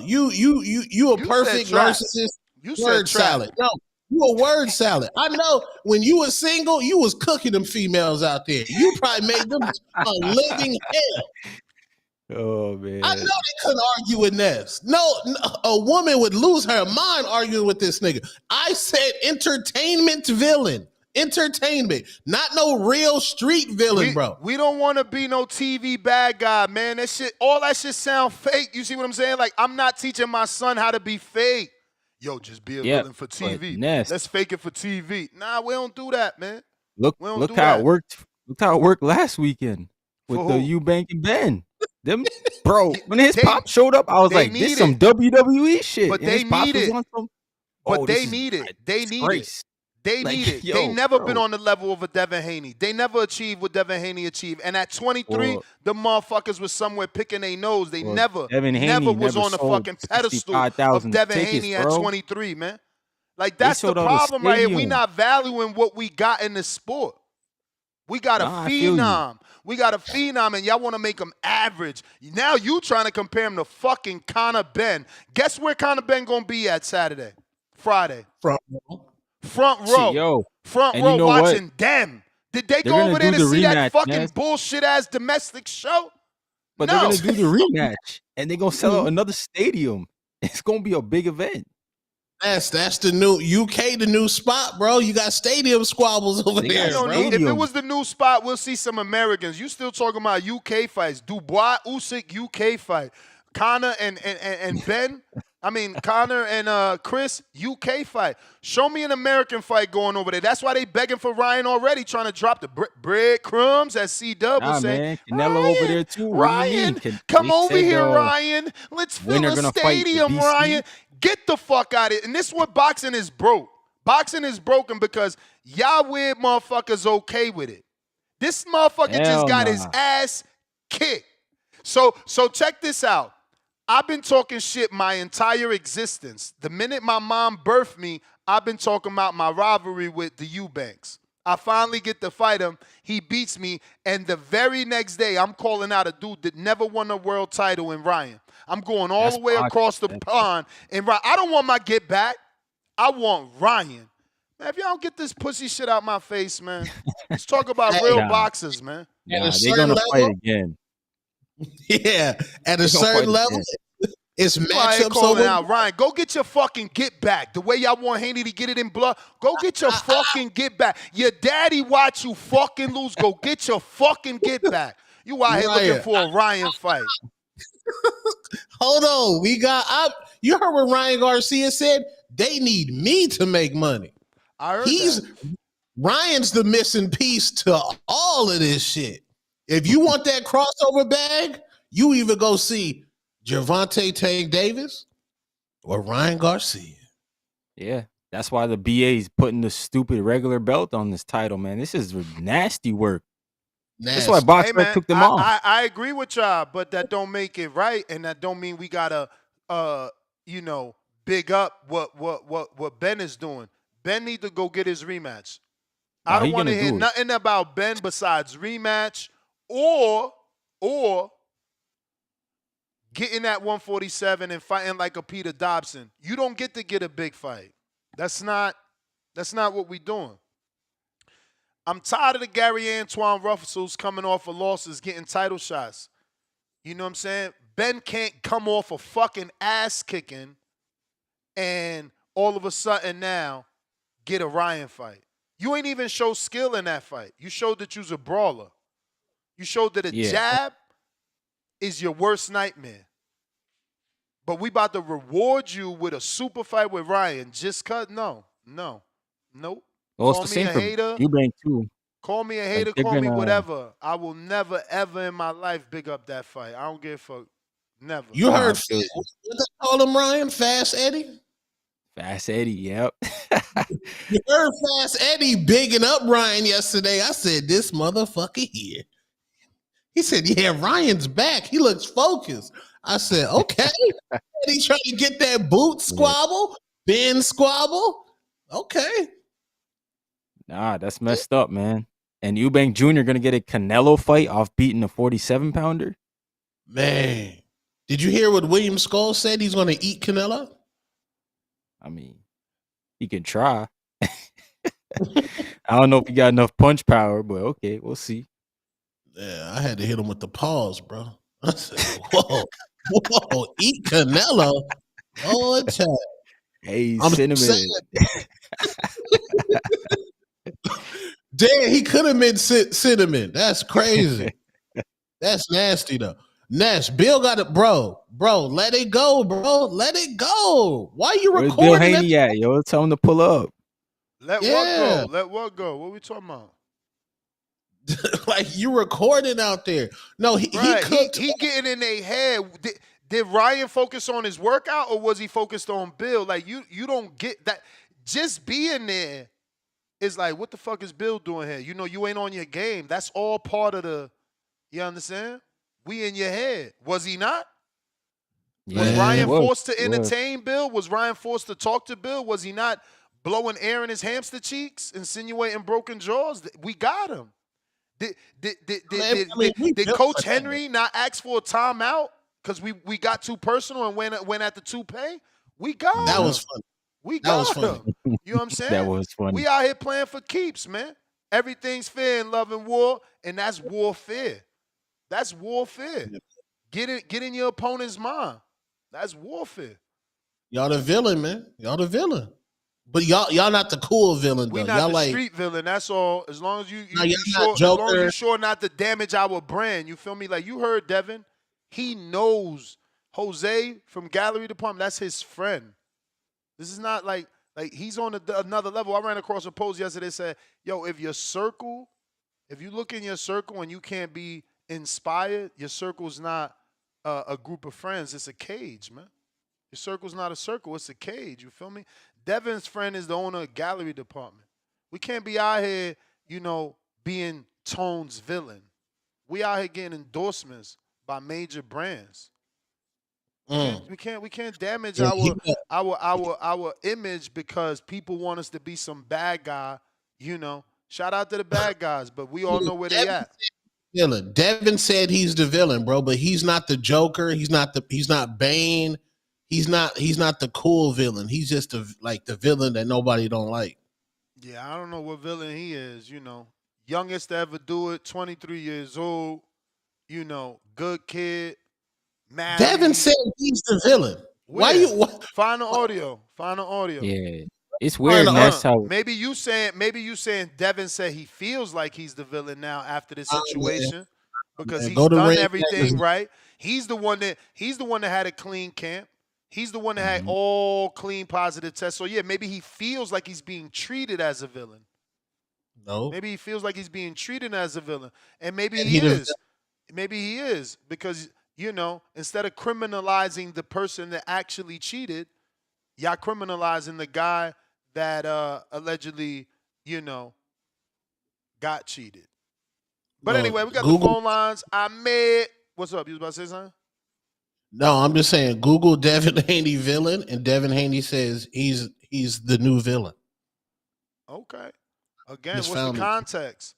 You a perfect narcissist. You said word salad. No, you a word salad. I know when you was single, you was cooking them females out there. You probably made them a living hell. Oh, man. I know they couldn't argue with Ness. No, a woman would lose her mind arguing with this nigga. I said entertainment villain. Entertainment, not no real street villain, bro. We don't want to be no TV bad guy, man. All that shit sound fake. You see what I'm saying? Like, I'm not teaching my son how to be fake. Yo, just be a villain for TV. Let's fake it for TV. Nah, we don't do that, man. Look how it worked. Look how it worked last weekend with the Eubank and Ben. Them, bro, when his pop showed up, I was like, this is some WWE shit. But they need it. They need it. They need it. They need it. They never been on the level of a Devin Haney. They never achieved what Devin Haney achieved. And at 23, the motherfuckers was somewhere picking their nose. They never was on the fucking pedestal of Devin Haney at 23, man. Like, that's the problem right here. We not valuing what we got in the sport. We got a phenom. We got a phenom, and y'all want to make him average. Now you trying to compare him to fucking Conor Ben. Guess where Conor Ben going to be at Friday? Front row. Front row watching them. Did they go over there to see that fucking bullshit-ass domestic show? But they're going to do the rematch, and they're going to sell out another stadium. It's going to be a big event. That's the new UK, the new spot, bro. You got stadium squabbles over there. If it was the new spot, we'll see some Americans. You still talking about UK fights. Dubois, Usyk, UK fight. Conor and Ben. I mean, Conor and Chris, UK fight. Show me an American fight going over there. That's why they begging for Ryan already, trying to drop the breadcrumbs, as C-Dub was saying. Canelo over there too. Ryan, come over here, Ryan. Let's fill a stadium, Ryan. Get the fuck out of it. And this is what boxing is broke. Boxing is broken because y'all weird motherfuckers okay with it. This motherfucker just got his ass kicked. So check this out. I've been talking shit my entire existence. The minute my mom birthed me, I've been talking about my rivalry with the Eubanks. I finally get to fight him. He beats me. And the very next day, I'm calling out a dude that never won a world title in Ryan. I'm going all the way across the pond. And I don't want my get back. I want Ryan. Man, if y'all don't get this pussy shit out my face, man, let's talk about real boxers, man. They're going to fight again. Yeah, at a certain level, it's matchups over. Out. Ryan, go get your fucking get back. The way y'all want Haney to get it in blood, go get your fucking get back. Your daddy watch you fucking lose. Go get your fucking get back. You out here looking for a Ryan fight. Hold on, you heard what Ryan Garcia said? They need me to make money. I heard that. Ryan's the missing piece to all of this shit. If you want that crossover bag, you either go see Gervonta Tank Davis or Ryan Garcia. Yeah, that's why the BA is putting the stupid regular belt on this title, man. This is nasty work. That's why Boxer took them off. I agree with y'all, but that don't make it right, and that don't mean we gotta, big up what Ben is doing. Ben need to go get his rematch. I don't want to hear nothing about Ben besides rematch or getting at 147 and fighting like a Peter Dobson. You don't get to get a big fight. That's not what we doing. I'm tired of the Gary Antoine Russells coming off of losses, getting title shots. You know what I'm saying? Ben can't come off a fucking ass kicking and all of a sudden now get a Ryan fight. You ain't even show skill in that fight. You showed that you was a brawler. You showed that a jab is your worst nightmare. But we about to reward you with a super fight with Ryan. Just cut? Nope. Well, it's the same for Eubank too. Call me a hater, call me whatever. I will never, ever in my life big up that fight. I don't give a fuck. Never. You heard what they call him, Ryan? Fast Eddie? Fast Eddie, yep. You heard Fast Eddie bigging up Ryan yesterday. I said, this motherfucker here. He said, yeah, Ryan's back. He looks focused. I said, okay. Eddie trying to get that boot squabble, Ben squabble. Okay. Nah, that's messed up, man. And Eubank Jr. gonna get a Canelo fight off beating a 47-pounder? Man. Did you hear what William Skull said? He's gonna eat Canelo? I mean, he can try. I don't know if he got enough punch power, but okay, we'll see. Yeah, I had to hit him with the pause, bro. I said, whoa, eat Canelo? Oh, child. Hey, cinnamon. Damn, he could have been cinnamon. That's crazy. That's nasty, though. Ness, Bill got it, bro. Let it go, bro. Let it go. Why you Where's recording? Bill Haney at, yo? Tell him to pull up. Let what go? Let what go? What we talking about? Like you recording out there? No, he getting in their head. Did Ryan focus on his workout or was he focused on Bill? Like you don't get that. Just being there is like, what the fuck is Bill doing here? You know, you ain't on your game. That's all part of the. You understand? We in your head. Was he not? Yeah, was Ryan forced to entertain Bill? Was Ryan forced to talk to Bill? Was he not blowing air in his hamster cheeks, insinuating broken jaws? We got him. Did Coach Henry not ask for a timeout because we got too personal and went at the toupee? We got him. That was funny. We got him. You know what I'm saying? That was funny. We out here playing for keeps, man. Everything's fair in love and war, and that's warfare. That's warfare. Get in your opponent's mind. That's warfare. Y'all the villain, man. Y'all the villain. But y'all not the cool villain, though. We not y'all the like street villain. That's all. As long as you sure, as long as you sure not to damage our brand. You feel me? Like you heard Devin. He knows Jose from Gallery Department. That's his friend. This is not like he's on another level. I ran across a post yesterday that said, yo, if you look in your circle and you can't be inspired, your circle's not a group of friends. It's a cage, man. Your circle's not a circle. It's a cage. You feel me? Devin's friend is the owner of Gallery Department. We can't be out here, being Tone's villain. We out here getting endorsements by major brands. We can't damage our image because people want us to be some bad guy. Shout out to the bad guys, but we all know where they at. Villain. Devin said he's the villain, bro, but he's not the Joker. He's not Bane. He's not the cool villain. He's just the villain that nobody don't like. Yeah, I don't know what villain he is. Youngest to ever do it, 23 years old. Good kid. Married. Devin said he's the villain. Why you find the audio? Find the audio. Yeah, it's weird. That's how. Maybe you saying Devin said he feels like he's the villain now after this situation because he's done everything right. He's the one that had a clean camp. He's the one that had all clean positive tests. So yeah, maybe he feels like he's being treated as a villain. No. Maybe he feels like he's being treated as a villain, and maybe he is. Maybe he is because. Instead of criminalizing the person that actually cheated, y'all criminalizing the guy that allegedly, got cheated. But anyway, we got the phone lines. Ahmed, what's up? You was about to say something? No, I'm just saying Google Devin Haney villain, and Devin Haney says he's the new villain. Okay. Again, what's the context?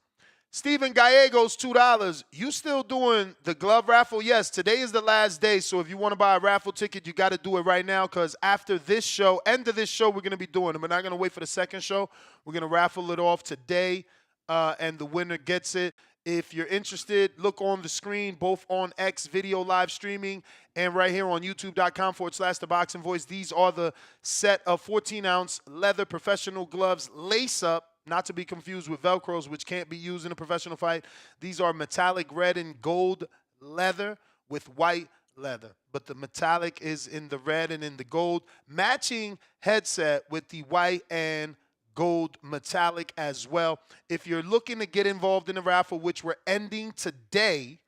Steven Gallegos, $2. You still doing the glove raffle? Yes, today is the last day. So if you want to buy a raffle ticket, you got to do it right now because after this show, end of this show, we're going to be doing it. We're not going to wait for the second show. We're going to raffle it off today. and the winner gets it. If you're interested, look on the screen, both on X video live streaming and right here on youtube.com/The Boxing Voice. These are the set of 14-ounce leather professional gloves, lace up, not to be confused with Velcros, which can't be used in a professional fight. These are metallic red and gold leather with white leather, but the metallic is in the red and in the gold. Matching headset with the white and gold metallic as well. If you're looking to get involved in the raffle, which we're ending today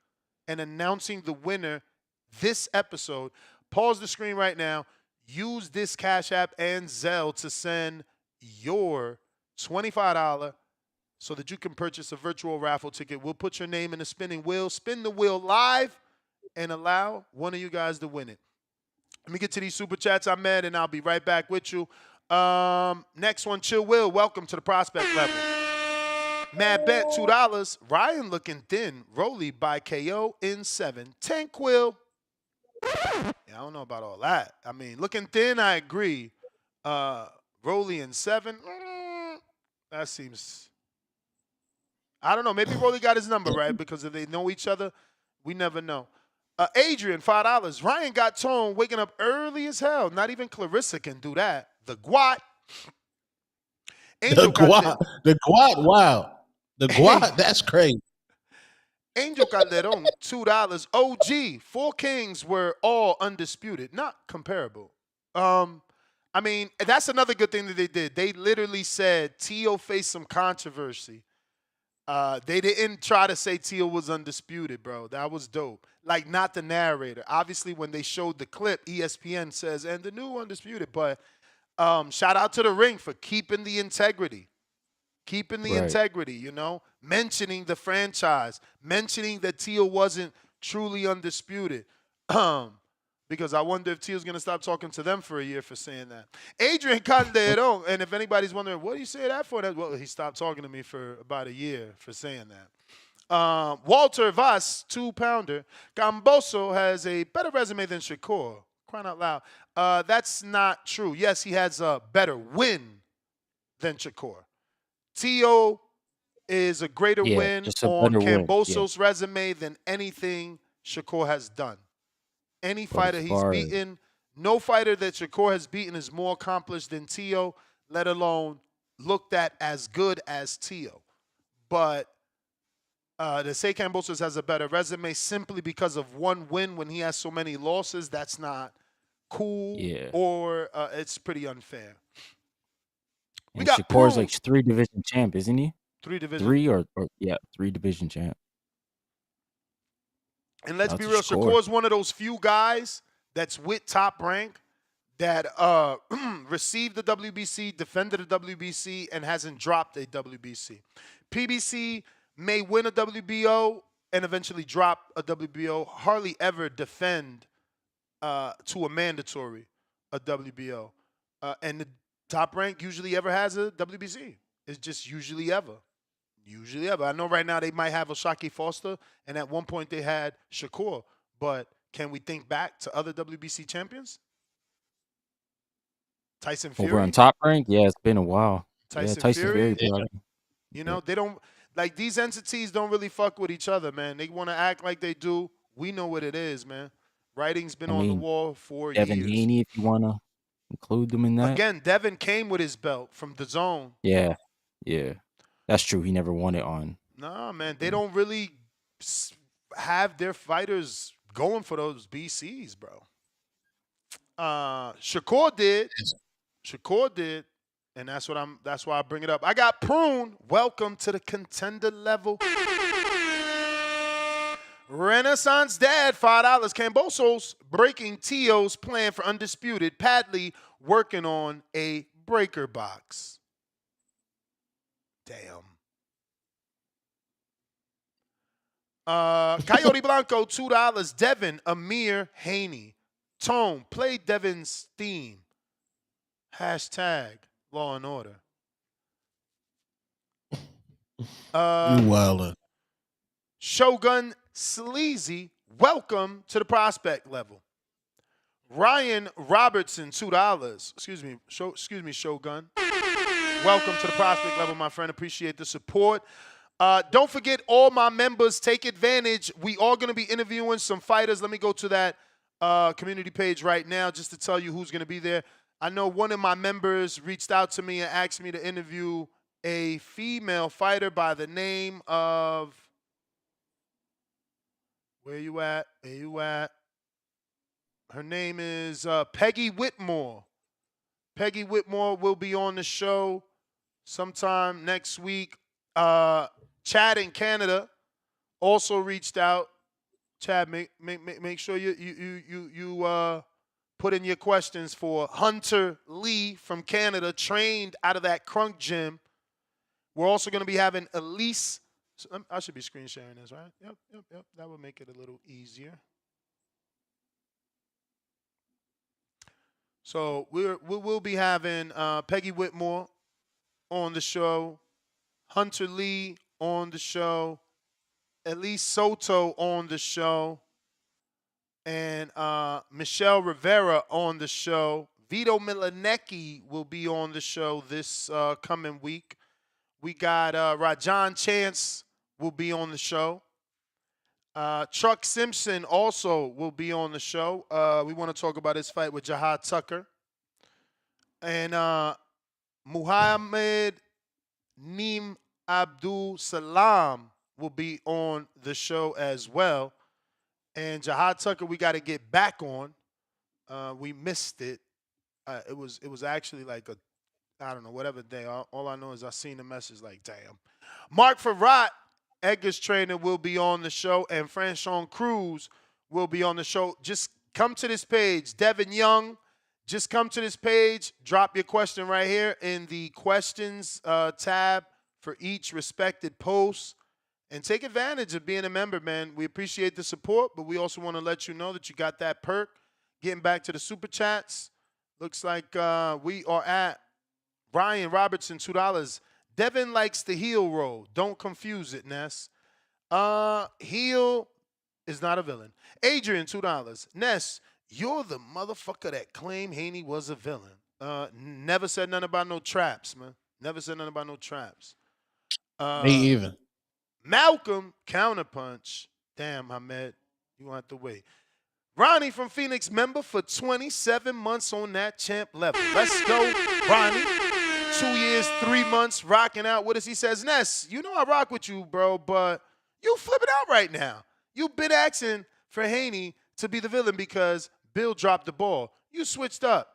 and announcing the winner this episode, pause the screen right now. Use this Cash App and Zelle to send your $25 so that you can purchase a virtual raffle ticket. We'll put your name in the spinning wheel, spin the wheel live, and allow one of you guys to win it. Let me get to these super chats, Ahmed, and I'll be right back with you. Next one, Chill Will. Welcome to the prospect level. Mad Bet, $2. Ryan looking thin. Rolly by KO in 7. Tank Will. Yeah, I don't know about all that. I mean, looking thin, I agree. Rolly in 7. That seems, I don't know. Maybe Rolly got his number right because if they know each other, we never know. Adrian, $5. Ryan got toned waking up early as hell. Not even Clarissa can do that. The Guat. The Guat, wow. The Guat, that's crazy. Angel Calderon, $2. OG, 4 Kings were all undisputed, not comparable. I mean, that's another good thing that they did. They literally said Tio faced some controversy. They didn't try to say Tio was undisputed, bro. That was dope. Like, not the narrator. Obviously, when they showed the clip, ESPN says, and the new undisputed. But shout out to the ring for keeping the integrity. Keeping the integrity, you know. Mentioning the franchise. Mentioning that Tio wasn't truly undisputed. Because I wonder if Tio's going to stop talking to them for a year for saying that. Adrian Calderon, and if anybody's wondering, what do you say that for? Well, he stopped talking to me for about a year for saying that. Walter Voss, 2-pounder. Kambosos has a better resume than Shakur. Crying out loud. That's not true. Yes, he has a better win than Shakur. Tio is a greater win on Kambosos' resume than anything Shakur has done. Any fighter he's beaten, no fighter that Shakur has beaten is more accomplished than Tio, let alone looked at as good as Tio. But to say Kambosos has a better resume simply because of one win when he has so many losses, that's not cool or it's pretty unfair. We got Shakur's like 3-division champ, isn't he? 3 division. 3-division champ. And let's be real, Shakur's one of those few guys that's with Top Rank that received the WBC, defended the WBC, and hasn't dropped a WBC. PBC may win a WBO and eventually drop a WBO, hardly ever defend to a mandatory a WBO. And the Top Rank usually ever has a WBC. It's just usually ever. Usually ever. I know right now they might have Oshaki Foster, and at one point they had Shakur. But can we think back to other WBC champions? Tyson Fury. Over on Top Rank? Yeah, it's been a while. Tyson Fury. Fury. You know, they don't, like, these entities don't really fuck with each other, man. They want to act like they do. We know what it is, man. Writing's been on the wall for Devin years. Haney, if you want to include them in that. Again, Devin came with his belt from the zone. Yeah. That's true. He never won it on. Nah, man. They don't really have their fighters going for those BCs, bro. Shakur did. And that's why I bring it up. I got Prune. Welcome to the contender level. Renaissance Dad, $5. Kambosos breaking Tio's plan for undisputed. Padley working on a breaker box. Damn. Coyote Blanco, $2. Devin, Amir, Haney. Tone, play Devin's theme. Hashtag Law and Order. You wildin'. Shogun Sleazy, welcome to the prospect level. Ryan Robertson, $2. Excuse me, Shogun. Welcome to the prospect level, my friend. Appreciate the support. Don't forget, all my members, take advantage. We are going to be interviewing some fighters. Let me go to that community page right now just to tell you who's going to be there. I know one of my members reached out to me and asked me to interview a female fighter by the name of, where you at? Where you at? Her name is Peggy Whitmore. Peggy Whitmore will be on the show sometime next week. Chad in Canada also reached out. Chad, make sure you put in your questions for Hunter Lee from Canada, trained out of that Crunk gym. We're also going to be having Elise. I should be screen sharing this, right? Yep. That would make it a little easier. So we will be having Peggy Whitmore on the show, Hunter Lee on the show, Elise Soto on the show, and Michelle Rivera on the show. Vito Milanecki will be on the show this coming week. We got Rajan Chance will be on the show. Chuck Simpson also will be on the show. We want to talk about his fight with Jahad Tucker. And Muhammad Neem Abdul Salam will be on the show as well. And Jahad Tucker, we got to get back on. We missed it. It was actually like I don't know, whatever day. All I know is I seen the message like, damn. Mark Farrat, Edgar's trainer, will be on the show, and Franchon Cruz will be on the show. Just come to this page. Devin Young, just come to this page. Drop your question right here in the questions tab for each respected post. And take advantage of being a member, man. We appreciate the support, but we also want to let you know that you got that perk. Getting back to the super chats. Looks like we are at Brian Robertson, $2. Devin likes the heel roll. Don't confuse it, Ness. Heel is not a villain. Adrian, $2. Ness, you're the motherfucker that claimed Haney was a villain. Never said nothing about no traps, man. Never said nothing about no traps. Me either. Malcolm, counterpunch. Damn, Ahmed, you gonna have to wait. Ronnie from Phoenix, member for 27 months on that champ level. Let's go, Ronnie. 2 years, 3 months, rocking out with us. He says, Ness, you know I rock with you, bro, but you flipping out right now. You've been asking for Haney to be the villain because Bill dropped the ball. You switched up.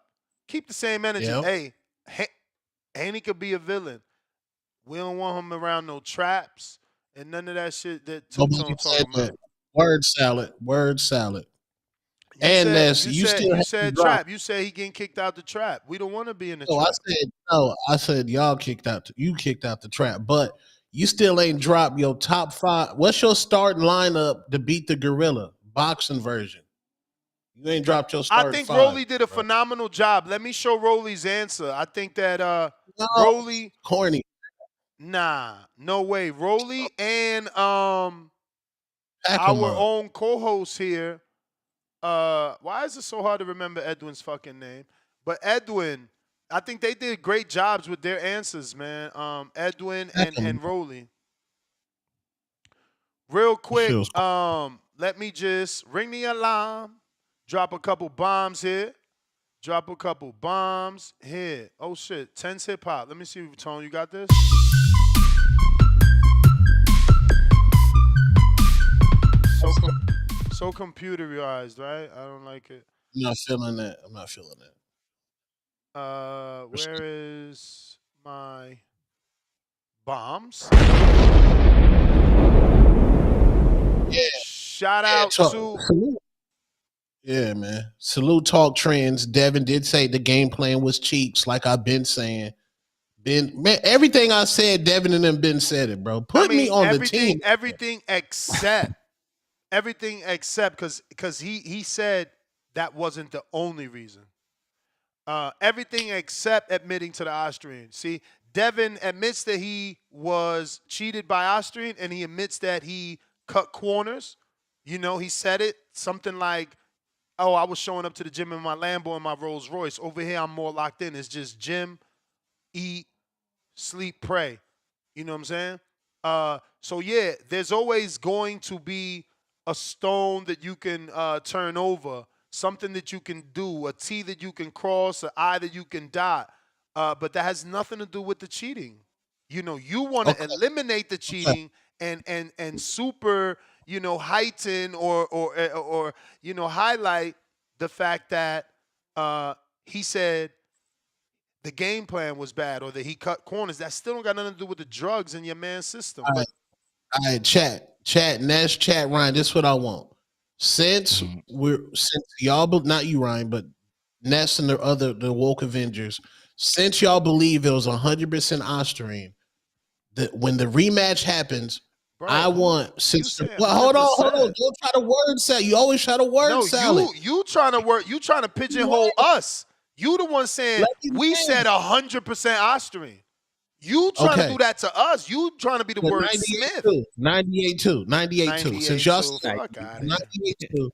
Keep the same energy. Yep. Hey, Haney could be a villain. We don't want him around no traps and none of that shit that Two-Tone talking about. Word salad. Word salad. You said trap. You said he getting kicked out the trap. We don't want to be in the trap. I said y'all kicked out. You kicked out the trap, but you still ain't dropped your top 5. What's your starting lineup to beat the gorilla boxing version? You ain't dropped your starting. I think 5, Rolly did a phenomenal job. Let me show Rolly's answer. I think that Rolly corny. Nah, no way. Rolly and our own co-host here. Why is it so hard to remember Edwin's fucking name? But Edwin, I think they did great jobs with their answers, man. Edwin and Rolly. Real quick, let me just ring the alarm. Drop a couple bombs here. Drop a couple bombs here. Oh shit, Tense Hip Hop. Let me see, Tone, you got this? So computerized, right? I don't like it. I'm not feeling that. Where is my bombs? Yeah. Shout out to. Yeah, man. Salute Talk Trends. Devin did say the game plan was cheeks, like I've been saying. Man, everything I said, Devin and them been said it, bro. Put me on the team. Everything except because he said that wasn't the only reason. Everything except admitting to the Ostarine. See, Devin admits that he was cheated by Ostarine, and he admits that he cut corners. You know, he said it something like, oh, I was showing up to the gym in my Lambo and my Rolls Royce. Over here, I'm more locked in. It's just gym, eat, sleep, pray. You know what I'm saying? So yeah, there's always going to be a stone that you can turn over, something that you can do, a T that you can cross, an I that you can dot. But that has nothing to do with the cheating. You know, you want to eliminate the cheating and super, you know, heighten or you know, highlight the fact that he said the game plan was bad or that he cut corners. That still don't got nothing to do with the drugs in your man's system. All right, chat, Ness, chat, Ryan. This is what I want. Since y'all, not you, Ryan, but Ness and the woke Avengers, since y'all believe it was 100% Ostarine, that when the rematch happens, bro, I want hold on. Don't try to word salad. You always try to word salad. You trying to pigeonhole us. You the one saying we said 100% Ostarine. You trying to do that to us. You trying to be the word Smith. 98-2. Since y'all said 98-2.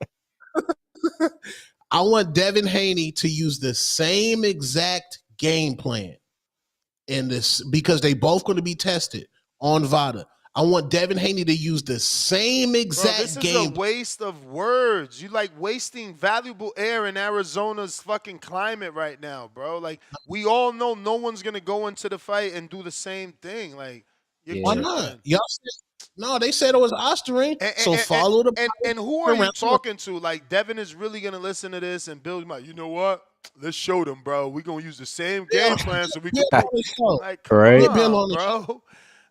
I want Devin Haney to use the same exact game plan in this because they both going to be tested on VADA. I want Devin Haney to use the same exact game. This is a waste of words. You like wasting valuable air in Arizona's fucking climate right now, bro. Like, we all know no one's going to go into the fight and do the same thing. Like, why not? Y'all said, no, they said it was Ostarine. So follow the and who are you talking to? Like, Devin is really going to listen to this and Bill's like, you know what? Let's show them, bro. We're going to use the same game plan so we can like, come on, bro.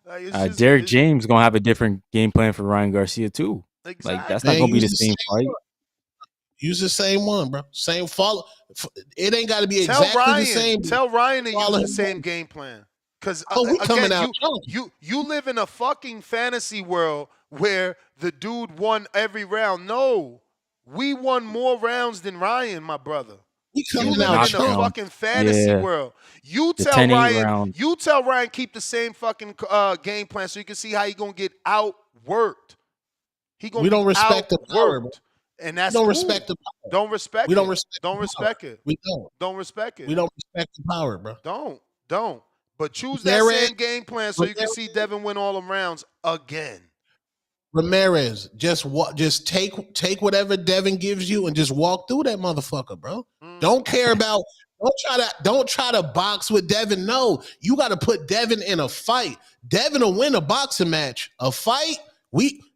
Like, Derek James gonna have a different game plan for Ryan Garcia too. Exactly. Like that's not gonna be the same fight. Use the same one, bro. Same follow. It ain't got to be exactly the same. Tell Ryan to use the same game plan. Because you live in a fucking fantasy world where the dude won every round. No, we won more rounds than Ryan, my brother. You live in a fucking fantasy world. You tell Ryan keep the same fucking game plan so you can see how he gonna get outworked. We don't respect the power, and that's don't respect the power. Don't respect. We it. don't respect. Don't respect it. We don't. Don't respect it. We don't respect the power, bro. Don't. But choose that same game plan so you can see Devin win all them rounds again. Ramirez, just take whatever Devin gives you and just walk through that motherfucker, bro. Don't care about. Don't try to box with Devin. No, you got to put Devin in a fight. Devin will win a boxing match. A fight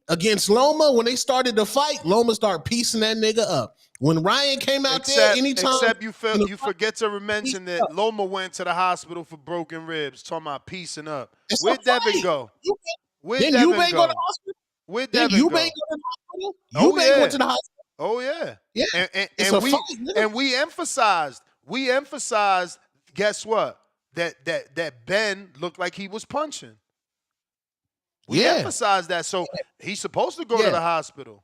against Loma, when they started the fight, Loma started piecing that nigga up. When Ryan came out there, anytime. Except you forget to mention that Loma went to the hospital for broken ribs, talking about piecing up. Where'd Devin go? Where'd Devin go? Go to the hospital? Where'd Devin go? Go to the hospital? Went to the hospital? Oh, yeah. Yeah. And we emphasized, guess what? That Ben looked like he was punching. We emphasized that. So he's supposed to go to the hospital.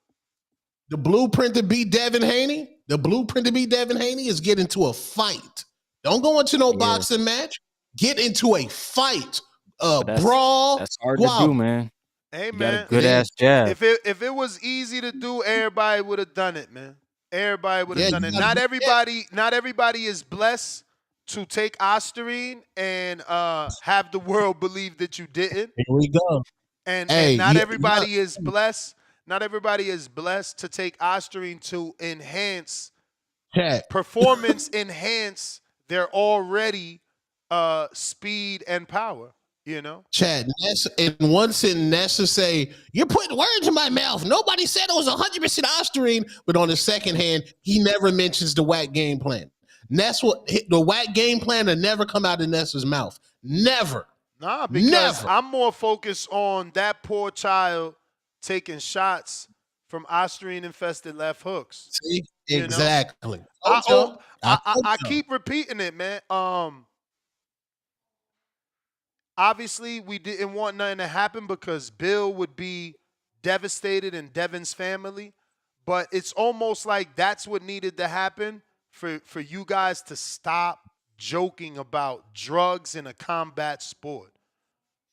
The blueprint to beat Devin Haney? The blueprint to beat Devin Haney is get into a fight. Don't go into no boxing match. Get into a fight. Brawl. That's hard to do, man. Hey, you man. Got a good ass jab. If it was easy to do, everybody would have done it, man. Everybody would have done it. Not everybody is blessed to take Ostarine and have the world believe that you didn't. Here we go. And not everybody is blessed. Not everybody is blessed to take Ostarine to enhance performance, enhance their already speed and power. You know, Chad, in one sentence, Nessa say, you're putting words in my mouth. Nobody said it was 100% Ostarine, but on the second hand, he never mentions the whack game plan. The whack game plan will never come out of Nessa's mouth. Never. Nah, because I'm more focused on that poor child taking shots from Ostarine-infested left hooks. See? Exactly. I keep repeating it, man. Obviously, we didn't want nothing to happen because Bill would be devastated and Devin's family. But it's almost like that's what needed to happen for you guys to stop joking about drugs in a combat sport.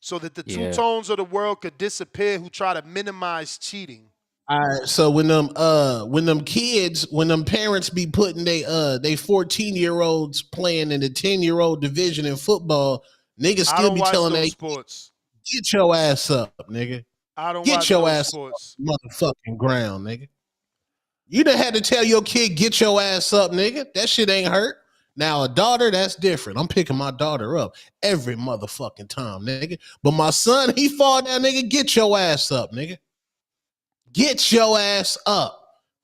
So that the two tones of the world could disappear who try to minimize cheating. All right, so when them parents be putting they 14-year-olds playing in the 10-year-old division in football, niggas still be telling they sports. Get your ass up, nigga. I don't Get watch your those ass sports. off the motherfucking ground, nigga. You done had to tell your kid, get your ass up, nigga. That shit ain't hurt. Now, a daughter, that's different. I'm picking my daughter up every motherfucking time, nigga. But my son, he fall down, nigga. Get your ass up, nigga. Get your ass up.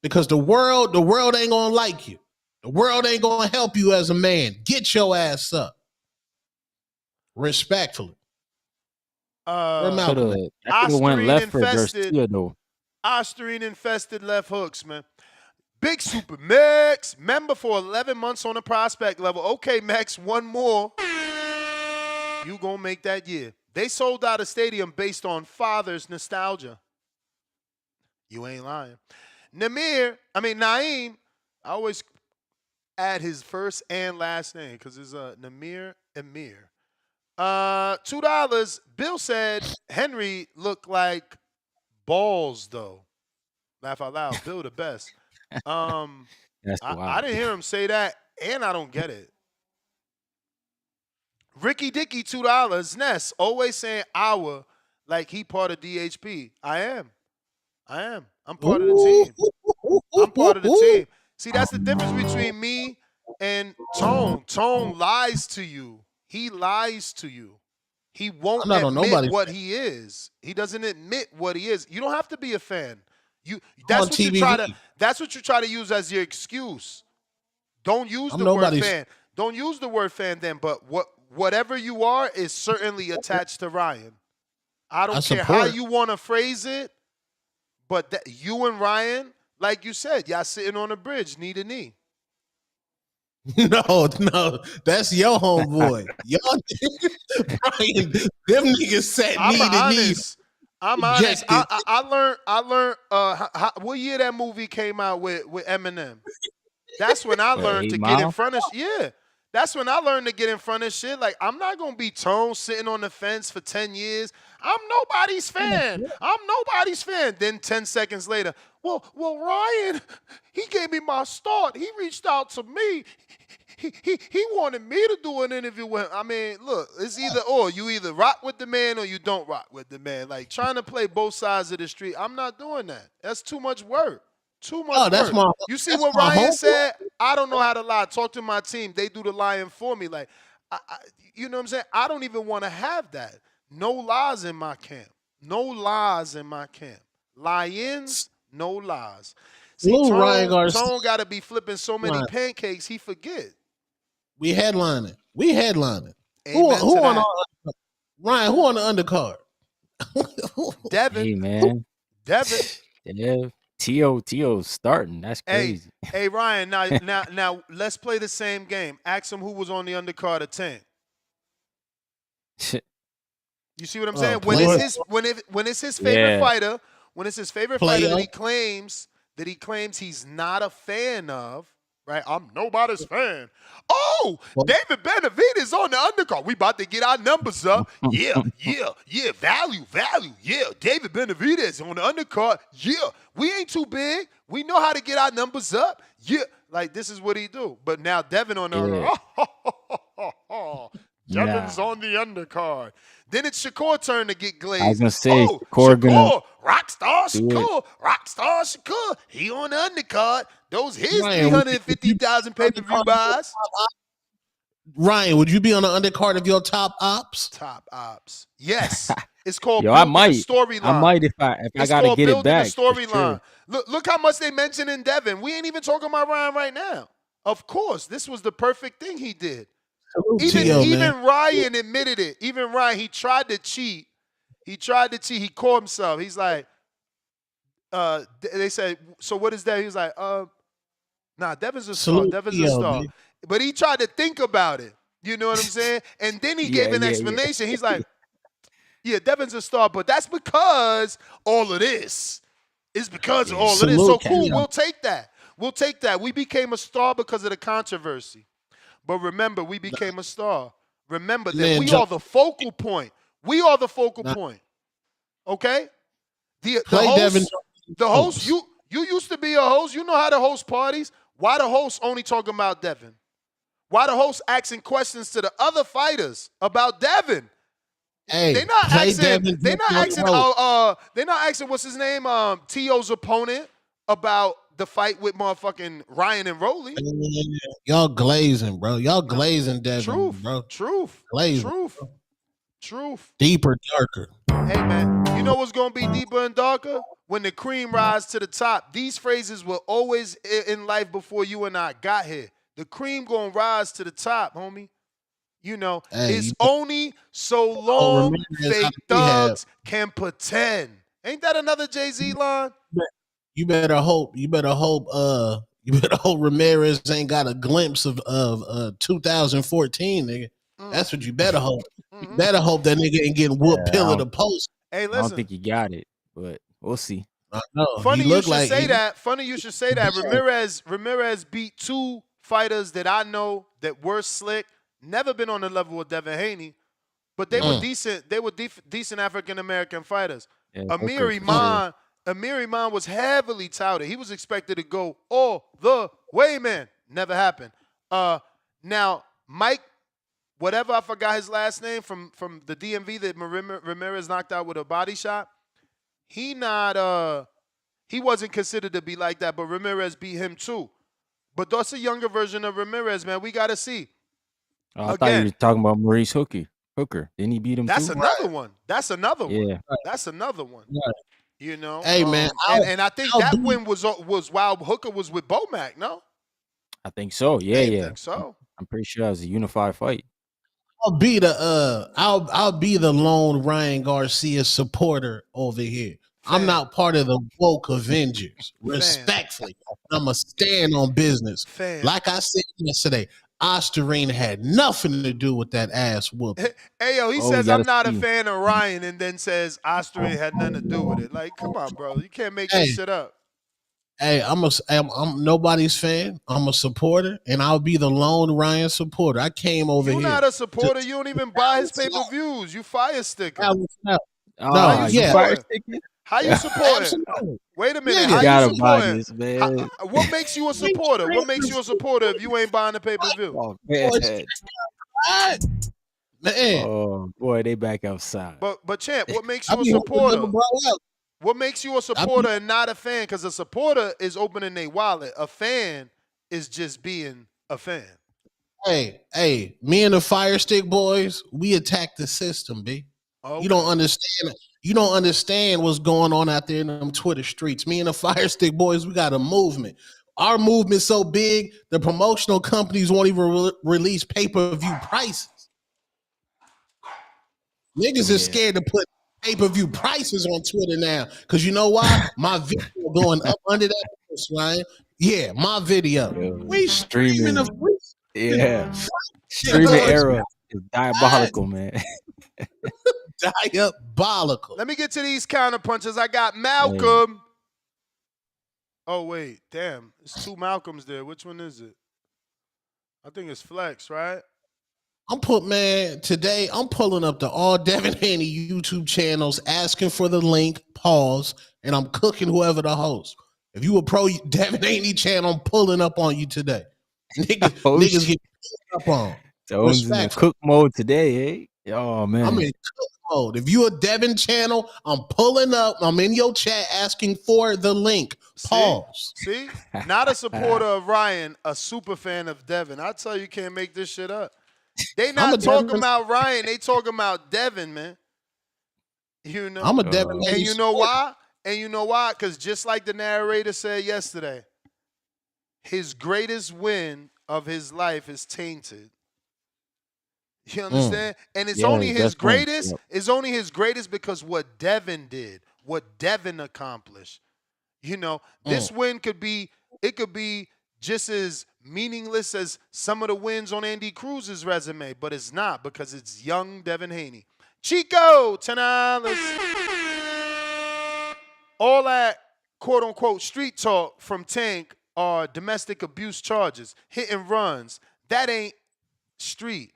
Because the world ain't gonna like you. The world ain't gonna help you as a man. Get your ass up. Respectfully. That could have went left for Garcia, though. Ostarine infested left hooks, man. Big Super Max, member for 11 months on the prospect level. Okay, Max, one more. You gonna make that year. They sold out a stadium based on father's nostalgia. You ain't lying. Naeem, I always add his first and last name because it's Namir Emir. $2. Bill said Henry looked like balls, though. Laugh out loud. Bill the best. That's wild. I didn't hear him say that, and I don't get it. Ricky Dicky, $2. Ness, always saying our like he part of DHP. I am. I'm part of the team. I'm part of the team. See, that's the difference between me and Tone. Tone lies to you. He lies to you. He won't admit what he is. He doesn't admit what he is. You don't have to be a fan. That's what you try to use as your excuse. Don't use the word fan. Don't use the word fan then, but whatever you are is certainly attached to Ryan. I don't care how you want to phrase it, but you and Ryan, like you said, y'all sitting on a bridge, knee to knee. No, that's your homeboy. Ryan, them niggas sat knee to knee. I'm honest. I learned what year that movie came out with Eminem. That's when I learned to get in front of that's when I learned to get in front of shit. Like, I'm not gonna be Tone sitting on the fence for 10 years. I'm nobody's fan. Then 10 seconds later, well, Ryan, he gave me my start. He reached out to me. He wanted me to do an interview with him. I mean, look, it's either or. You either rock with the man or you don't rock with the man. Like, trying to play both sides of the street, I'm not doing that. That's too much work. Work. You see what Ryan said? I don't know how to lie. Talk to my team. They do the lying for me. Like, you know what I'm saying? I don't even want to have that. No lies in my camp. Lions, no lies. See, Tone got to be flipping so many pancakes, he forget. We headlining. Who on Ryan? Who on the undercard? Devin. Hey, man. Devin. Yeah. T.O.'s starting. That's crazy. Hey, Ryan. Now, let's play the same game. Ask him who was on the undercard of 10. You see what I'm saying? When it's his favorite fighter, that he claims he's not a fan of, right? I'm nobody's fan. Oh, David Benavidez on the undercard. We about to get our numbers up. Yeah. Value. Yeah, David Benavidez on the undercard. Yeah, we ain't too big. We know how to get our numbers up. Yeah, like this is what he do. But now Devin on the undercard. Devin's on the undercard. Then it's Shakur's turn to get glazed. I was gonna say Shakur, Rockstar Shakur. He on the undercard. Those his 350,000 pay-per-view buys. Ryan, would you be on the undercard of your top ops? Top ops. Yes. It's called I might. Storyline. I might if I gotta get it back. Storyline. Look how much they mentioned in Devin. We ain't even talking about Ryan right now. Of course, this was the perfect thing he did. Even Ryan admitted it. Even Ryan, he tried to cheat. He caught himself. He's like, they said, so what is that? He was like, nah, Devin's a star. Man. But he tried to think about it. You know what I'm saying? And then he gave an explanation. He's like, yeah, Devin's a star, but that's because all of this. It's because of all of this. So cool, we'll take that. We became a star because of the controversy. But remember, we became a star. Remember that we are the focal point. Okay? The host, you used to be a host. You know how to host parties. Why the host only talking about Devin? Why the host asking questions to the other fighters about Devin? Hey, They not play asking. Devin. They not asking. They not asking. What's his name? T.O.'s opponent about the fight with motherfucking Ryan and Rolly. Y'all glazing, bro. Y'all glazing Devin, bro. Glazing. Truth. Deeper, darker. Hey man, you know what's gonna be deeper and darker? When the cream rise to the top. These phrases were always in life before you and I got here. The cream gonna rise to the top, homie. You know, it's only so long fake thugs can pretend. Ain't that another Jay-Z line? You better hope Ramirez ain't got a glimpse of 2014, nigga. That's what you better hope. You better hope that nigga ain't getting whooped pillar to post. Hey, listen. I don't think he got it, but we'll see. Funny you should say that. Funny you should say that. Ramirez beat two fighters that I know that were slick. Never been on the level of Devin Haney, but they were decent. They were decent African American fighters. Yeah, Amir Iman was heavily touted. He was expected to go all the way, man. Never happened. Now Mike, whatever, I forgot his last name from the DMV that Ramirez knocked out with a body shot. He wasn't considered to be like that, but Ramirez beat him too. But that's a younger version of Ramirez, man. We gotta see. I thought you were talking about Maurice Hooker. Didn't he beat him That's too? another one. That's another one. Yeah. That's another one. Right. You know? Hey, man. And I think that win was while Hooker was with Bomac, no? I think so. Yeah, I think so. I'm pretty sure it was a unified fight. I'll be the lone Ryan Garcia supporter over here. I'm not part of the woke Avengers. Respectfully, I'm a stand on business. Like I said yesterday, Ostarine had nothing to do with that ass whooping. Hey, yo, he says I'm not a fan of Ryan and then says Ostarine had nothing to do with it. Like, come on, bro. You can't make this shit up. Hey, I'm nobody's fan. I'm a supporter, and I'll be the lone Ryan supporter. I came over here. You're not a supporter. You don't even buy his pay-per-views. You fire sticker. How you supporting? Wait a minute. You How gotta you buy supporting? this, man. What makes you a supporter? What makes you a supporter if you ain't buying the pay-per-view? Oh, man. Man. Oh boy, they back outside. But champ, what makes you a supporter? What makes you a supporter and not a fan? Because a supporter is opening their wallet. A fan is just being a fan. Hey, me and the Fire Stick boys, we attack the system, B. Okay. You don't understand. You don't understand what's going on out there in them Twitter streets. Me and the Fire Stick boys, we got a movement. Our movement's so big, the promotional companies won't even release pay-per-view prices. Niggas is scared to put pay-per-view prices on Twitter now. Because you know why? My video going up under that post, Ryan. Yeah, my video. We streaming. Streaming era is diabolical, man. Diabolical. Let me get to these counter punches. I got Malcolm. Oh, wait. Damn. There's two Malcolms there. Which one is it? I think it's Flex, right? Today I'm pulling up the all Devin Haney YouTube channels, asking for the link, pause, and I'm cooking whoever the host. If you a pro Devin Haney channel, I'm pulling up on you today. Niggas get up on. Tones in the cook mode today, eh? Oh man. I'm in cook mode. If you a Devin channel, I'm pulling up. I'm in your chat asking for the link. Pause. See? Not a supporter of Ryan, a super fan of Devin. I tell you can't make this shit up. They not talking about Ryan. They talking about Devin, man. You know? I'm a Devin. And you know why? And you know why? Because just like the narrator said yesterday, his greatest win of his life is tainted. You understand? And it's only his greatest. It's only his greatest because what Devin did, what Devin accomplished. You know, this win could be just as meaningless as some of the wins on Andy Cruz's resume, but it's not because it's young Devin Haney. Chico, $10. All that quote-unquote street talk from Tank are domestic abuse charges, hit and runs. That ain't street.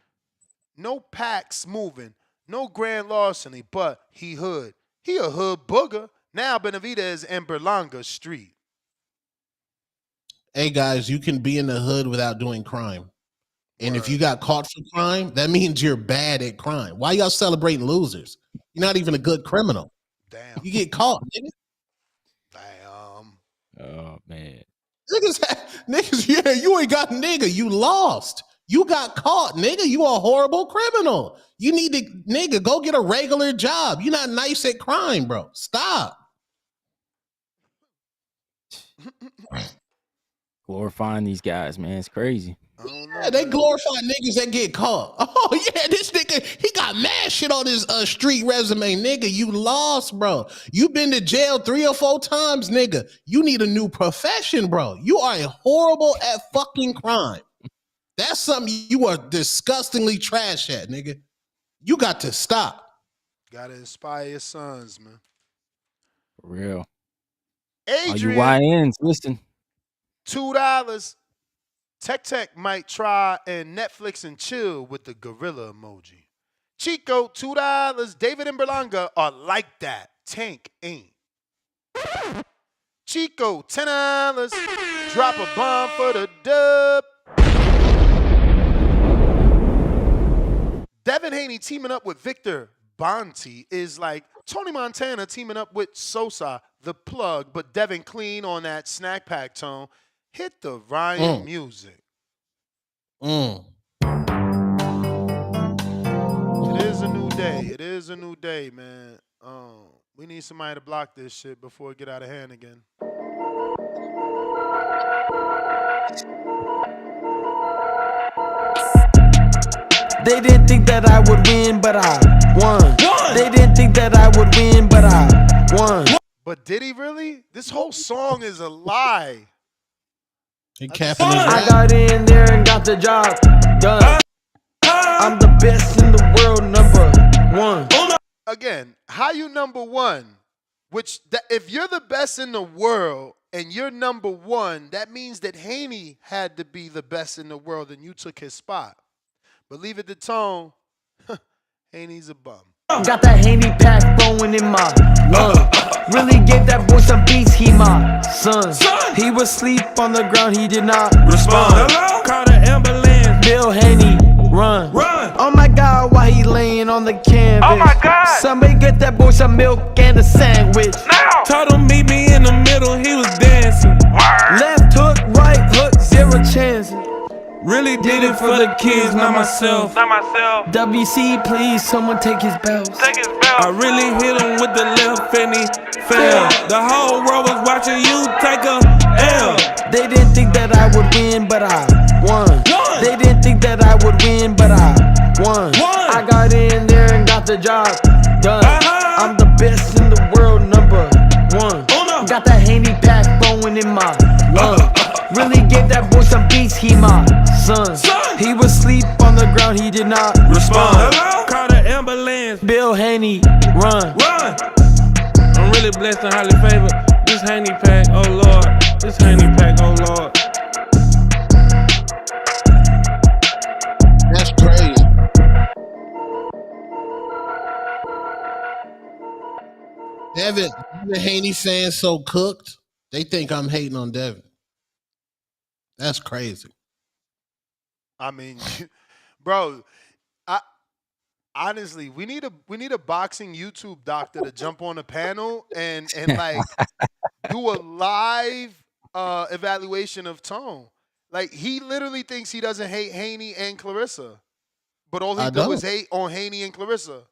No packs moving, no grand larceny, but he hood. He a hood booger. Now Benavidez and Berlanga street. Hey guys, you can be in the hood without doing crime. And if you got caught for crime, that means you're bad at crime. Why y'all celebrating losers? You're not even a good criminal. Damn. You get caught, nigga. Damn. Oh man. Niggas, yeah, you ain't got nigga. You lost. You got caught, nigga. You a horrible criminal. You need to, nigga, go get a regular job. You're not nice at crime, bro. Stop. Glorifying these guys, man. It's crazy. Yeah, they glorify niggas that get caught. Oh yeah, this nigga, he got mad shit on his street resume, nigga. You lost, bro. You been to jail 3 or 4 times, nigga. You need a new profession, bro. You are horrible at fucking crime. That's something you are disgustingly trash at, nigga. You got to stop. Gotta inspire your sons, man. For real. Adrian, all you YNs, listen. $2. Tech might try and Netflix and chill with the gorilla emoji. Chico, $2. David and Berlanga are like that. Tank ain't. Chico, $10. Drop a bomb for the dub. Devin Haney teaming up with Victor Bonti is like Tony Montana teaming up with Sosa, the plug, but Devin clean on that snack pack tone. Hit the Ryan music. It is a new day. It is a new day, man. We need somebody to block this shit before it get out of hand again. They didn't think that I would win, but I won. They didn't think that I would win, but I won. But did he really? This whole song is a lie. I got in there and got the job done. I'm the best in the world, #1. Again, how you #1? If you're the best in the world and you're #1, that means that Haney had to be the best in the world and you took his spot. But leave it to Tone. Haney's a bum. Got that Haney pack flowing in my lungs. Really gave that boy some beats, he my son. He was asleep on the ground, he did not respond. Call the ambulance. Bill Haney, run. Oh my God, why he laying on the canvas? Oh my God. Somebody get that boy some milk and a sandwich. Now. Told him meet me in the middle, he was dancing. Left hook, right hook, 0 chances. Really did it for the kids, not myself. WC, please, someone take his bells. I really hit him with the left and he fell. The whole world was watching you take a L. They didn't think that I would win, but I won. They didn't think that I would win, but I won. I got in there and got the job done. I'm the best in the world, #1. Got that Haney pack flowing in my lungs. Really gave that boy some beats, he my son. He was asleep on the ground, he did not respond. Call the ambulance. Bill Haney, run. I'm really blessed and highly favored. This Haney pack, oh Lord. This Haney pack, oh Lord. That's crazy. Devin, the Haney fans so cooked, they think I'm hating on Devin. That's crazy. I mean, bro, honestly, we need a boxing YouTube doctor to jump on the panel and like do a live evaluation of Tone. Like he literally thinks he doesn't hate Haney and Clarissa, but all he do is hate on Haney and Clarissa.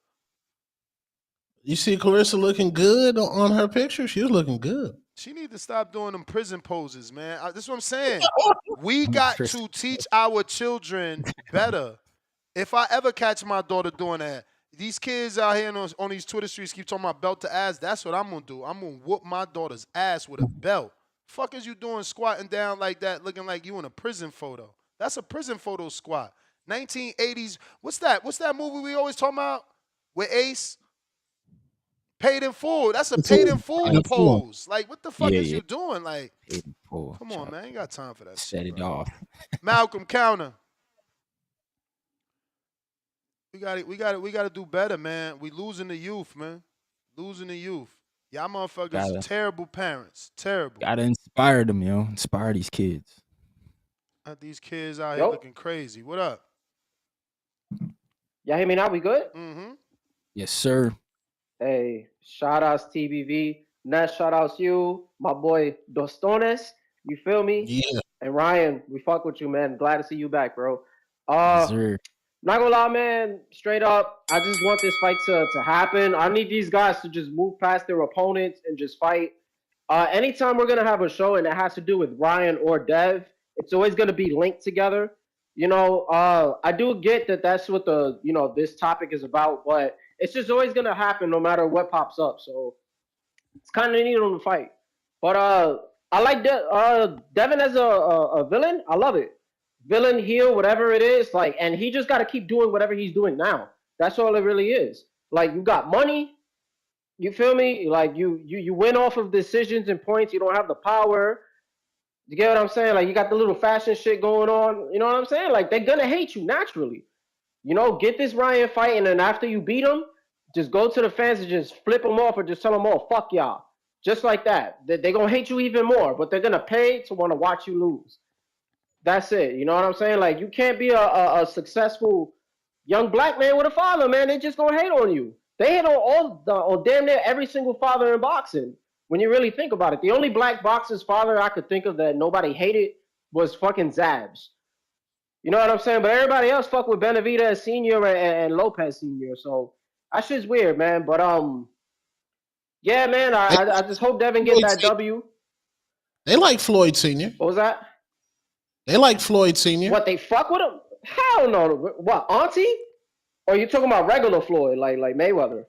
You see Clarissa looking good on her picture? She was looking good. She need to stop doing them prison poses, man. This is what I'm saying. We got to teach our children better. If I ever catch my daughter doing that, these kids out here on these Twitter streets keep talking about belt to ass. That's what I'm going to do. I'm going to whoop my daughter's ass with a belt. Fuck is you doing squatting down like that looking like you in a prison photo? That's a prison photo squat. 1980s. What's that? What's that movie we always talking about with Ace? Paid in full. That's a paid in full pose. Like, what the fuck is you doing? Like, come on, man. I ain't got time for that Set shit, it bro. off. Malcolm Counter. We got to do better, man. We losing the youth, man. Losing the youth. Y'all motherfuckers terrible parents. Terrible. Gotta inspire them, yo. Inspire these kids. These kids out here looking crazy. What up? Y'all hear me now? We good? Mm-hmm. Yes, sir. Hey, shout outs TBV. Ness, shout outs you. My boy Dostones. You feel me? Yeah. And Ryan, we fuck with you, man. Glad to see you back, bro. Yes, sir. Not gonna lie, man. Straight up, I just want this fight to happen. I need these guys to just move past their opponents and just fight. Anytime we're gonna have a show and it has to do with Ryan or Dev, it's always gonna be linked together. You know, I do get that that's what the this topic is about, but it's just always gonna happen no matter what pops up. So it's kind of neat on the fight. But I like Devin as a villain. I love it. Villain, heel, whatever it is, like, and he just got to keep doing whatever he's doing now. That's all it really is. Like, you got money. You feel me? Like, you win off of decisions and points. You don't have the power. You get what I'm saying? Like, you got the little fashion shit going on. You know what I'm saying? Like, they're gonna hate you naturally. You know, get this Ryan fight, and then after you beat him, just go to the fans and just flip them off or just tell them, oh, fuck y'all. Just like that. They're going to hate you even more, but they're going to pay to want to watch you lose. That's it. You know what I'm saying? Like, you can't be a successful young black man with a father, man. They just going to hate on you. They hate on damn near every single father in boxing. When you really think about it, the only black boxer's father I could think of that nobody hated was fucking Zabs. You know what I'm saying? But everybody else fuck with Benavidez Sr. and Lopez Sr. So that shit's weird, man. But yeah, man. I just hope Devin get that W. They like Floyd Sr. What was that? They like Floyd Sr. What, they fuck with him? Hell no. What, Auntie? Or are you talking about regular Floyd, like Mayweather?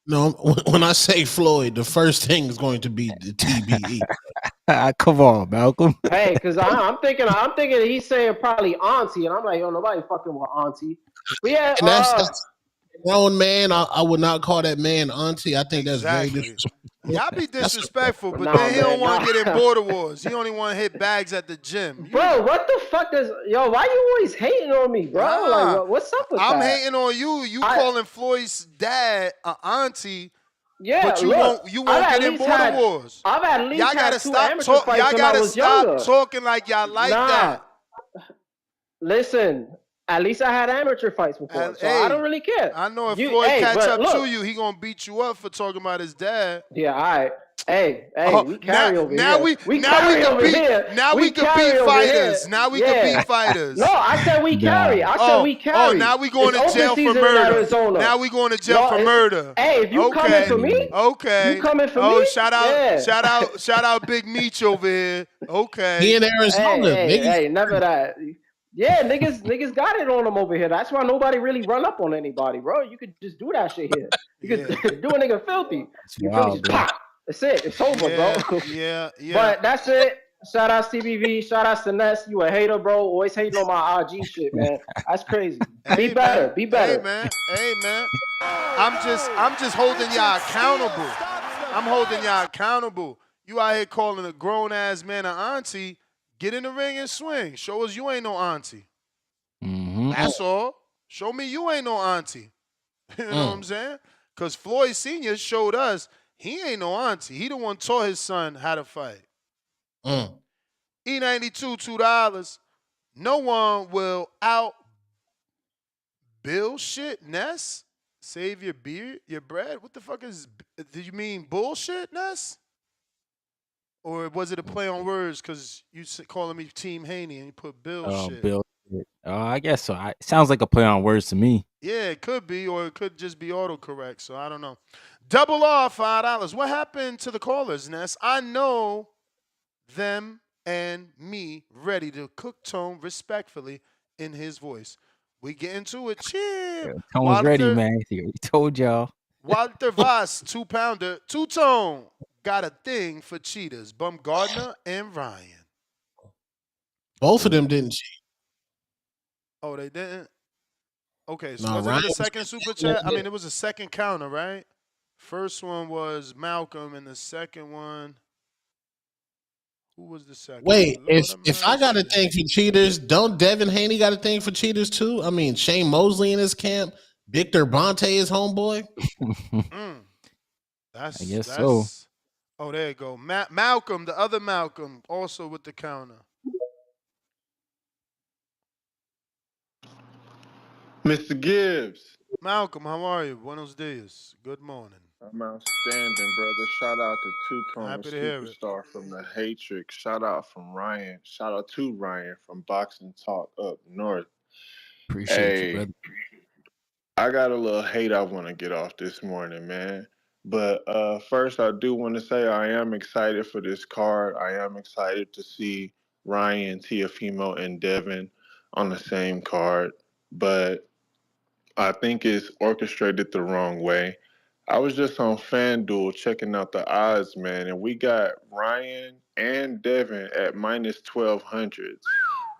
No, when I say Floyd, the first thing is going to be the TBE. Come on, Malcolm. Hey, because I'm thinking he's saying probably Auntie, and I'm like, yo, nobody fucking with Auntie. But yeah, and that's grown man. I would not call that man Auntie. I think that's very disrespectful. Y'all be disrespectful, but then he don't want to get in border wars. He only want to hit bags at the gym. Bro, what the fuck why you always hating on me, bro? Nah, like, what's up with that? I'm hating on you. You calling Floyd's dad an auntie. Yeah, but you won't get in border wars. I've at least y'all gotta had two amateur fights y'all when I gotta was stop younger. talking like y'all like that. Listen, at least I had amateur fights before, so I don't really care. I know if Floyd catch up to you, he gonna beat you up for talking about his dad. Yeah, all right. Hey, we carry over now here. Now we can beat fighters. Now we can beat fighters. No, I said we carry. I said we carry. Oh, now we going to jail for murder. Now we going to jail for murder. Hey, if you coming for me, you coming for me. Oh, shout out Big Meech over here. Okay. He in Arizona. Hey, never that. Yeah, niggas got it on them over here. That's why nobody really run up on anybody, bro. You could just do that shit here. You could do a nigga filthy. You feel me? Just pop. That's it. It's over, bro. Yeah. But that's it. Shout out TBV. Shout out to Ness. You a hater, bro. Always hating on my IG shit, man. That's crazy. Be better. Be better. Hey, man. I'm just holding y'all accountable. I'm holding y'all accountable. You out here calling a grown ass man an auntie. Get in the ring and swing. Show us you ain't no auntie. Mm-hmm. That's all. Show me you ain't no auntie. You know what I'm saying? Because Floyd Sr. showed us he ain't no auntie. He the one taught his son how to fight. E92, $2. No one will out bullshit Ness. Save your beard, your bread. What the fuck is? Did you mean bullshit Ness? Or was it a play on words because you calling me Team Haney and you put Bill shit? Bill shit. I guess so. It sounds like a play on words to me. Yeah, it could be, or it could just be autocorrect. So I don't know. Double R, $5. What happened to the callers, Ness? I know them and me ready to cook Tone respectfully in his voice. We get into it. Cheer. Tone's ready, man. He told y'all. Walter Voss, 2-pounder. Two-Tone got a thing for cheaters. Bumgardner and Ryan. Both of them didn't cheat. Oh, they didn't? Okay, so was it the second super chat? I mean, it was a second counter, right? First one was Malcolm, and the second one, who was the second? Wait, if I got a thing for cheaters, don't Devin Haney got a thing for cheaters too? I mean, Shane Mosley in his camp, Victor Bonte is homeboy. I guess so. Oh, there you go. Malcolm, the other Malcolm, also with the counter. Mr. Gibbs. Malcolm, how are you? Buenos dias. Good morning. I'm outstanding, brother. Shout out to Two-Tone Happy to hear it. Superstar from the Hatrix. Shout out from Ryan. Shout out to Ryan from Boxing Talk up north. Appreciate you, Hey, brother. I got a little hate I want to get off this morning, man. But first, I do want to say I am excited for this card. I am excited to see Ryan, Teofimo, and Devin on the same card. But I think it's orchestrated the wrong way. I was just on FanDuel checking out the odds, man, and we got Ryan and Devin at minus 1200s,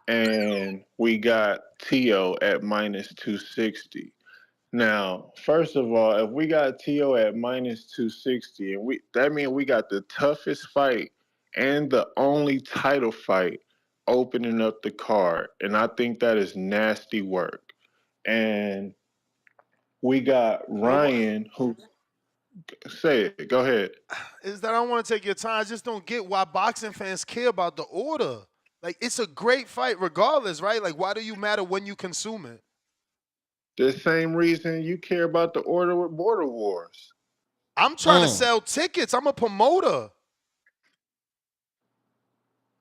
and we got Tio at minus 260. Now, first of all, if we got Tio at minus 260, and that means we got the toughest fight and the only title fight opening up the card, and I think that is nasty work. And we got Ryan who say it. Go ahead. Is that I don't want to take your time. I just don't get why boxing fans care about the order. Like, it's a great fight regardless, right? Like, why do you matter when you consume it? The same reason you care about the order with Border Wars. I'm trying to sell tickets. I'm a promoter.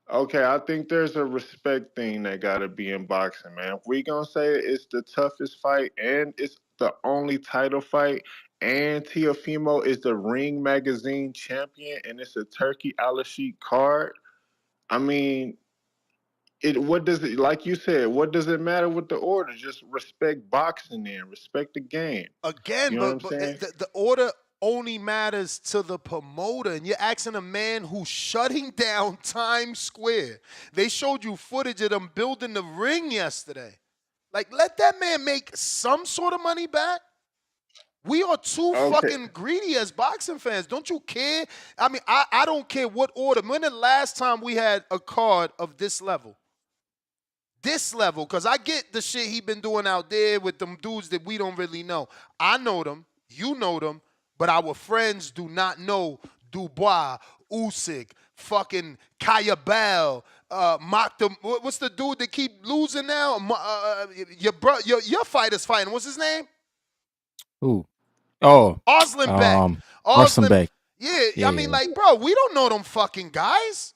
Okay, I think there's a respect thing that got to be in boxing, man. If we gonna say it's the toughest fight and it's the only title fight, and Teofimo is the Ring Magazine champion, and it's a Turkey Al-Sheikh card. I mean, what does it, like you said, what does it matter with the order? Just respect boxing, then respect the game. Again, You know what but I'm saying? the order only matters to the promoter, and you're asking a man who's shutting down Times Square. They showed you footage of them building the ring yesterday. Like, let that man make some sort of money back. We are too fucking greedy as boxing fans. Don't you care? I mean, I don't care what order. When the last time we had a card of this level? This level, because I get the shit he been doing out there with them dudes that we don't really know. I know them, you know them, but our friends do not know Dubois, Usyk, fucking Kaya Bell, what's the dude that keep losing now? Your fighter's fighting. What's his name? Who? Oh, Oslenbeck. Oslenbeck. Yeah, I mean, like, bro, we don't know them fucking guys.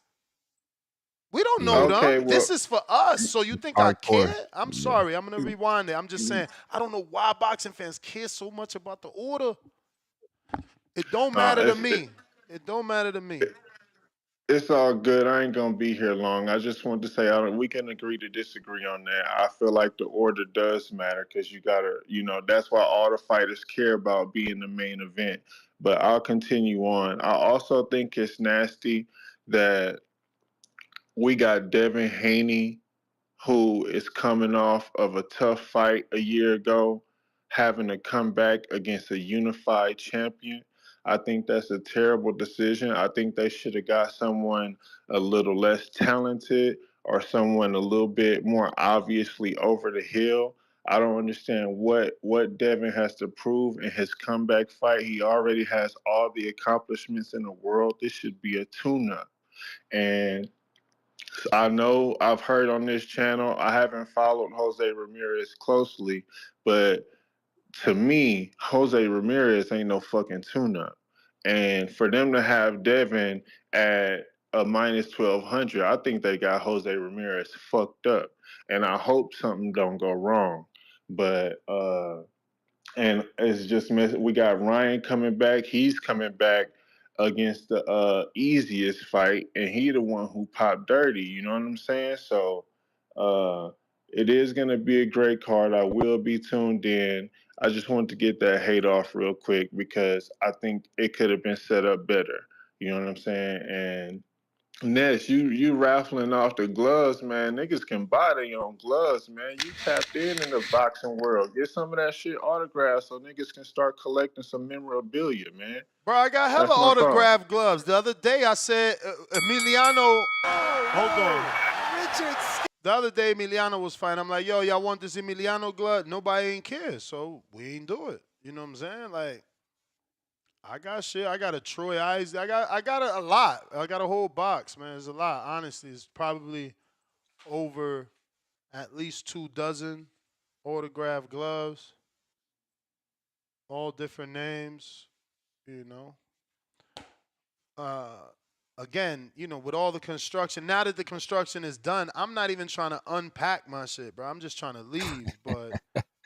We don't know them. Okay, well, this is for us. So you think I hardcore. care? I'm sorry. I'm going to rewind it. I'm just saying, I don't know why boxing fans care so much about the order. It don't matter to me. It don't matter to me. It's all good. I ain't gonna be here long. I just want to say we can agree to disagree on that. I feel like the order does matter because you gotta, that's why all the fighters care about being the main event. But I'll continue on. I also think it's nasty that we got Devin Haney, who is coming off of a tough fight a year ago, having to come back against a unified champion. I think that's a terrible decision. I think they should have got someone a little less talented or someone a little bit more obviously over the hill. I don't understand what Devin has to prove in his comeback fight. He already has all the accomplishments in the world. This should be a tune-up. And I know I've heard on this channel, I haven't followed Jose Ramirez closely, but to me, Jose Ramirez ain't no fucking tune-up. And for them to have Devin at a minus 1200, I think they got Jose Ramirez fucked up. And I hope something don't go wrong. But and it's just we got Ryan coming back. He's coming back against the easiest fight, and he the one who popped dirty. You know what I'm saying? So it is gonna be a great card. I will be tuned in. I just wanted to get that hate off real quick because I think it could have been set up better. You know what I'm saying? And Ness, you raffling off the gloves, man. Niggas can buy their own gloves, man. You tapped in the boxing world. Get some of that shit autographed so niggas can start collecting some memorabilia, man. Bro, I got hella autographed gloves. The other day I said Emiliano. Hold on. The other day Emiliano was fighting. I'm like, yo, y'all want this Emiliano glove? Nobody ain't care, so we ain't do it. You know what I'm saying? Like, I got shit. I got a Troy Eyes. I got a lot. I got a whole box, man. It's a lot. Honestly, it's probably over at least 2 dozen autographed gloves, all different names, you know. Uh, Again, with all the construction, now that the construction is done, I'm not even trying to unpack my shit, bro. I'm just trying to leave, but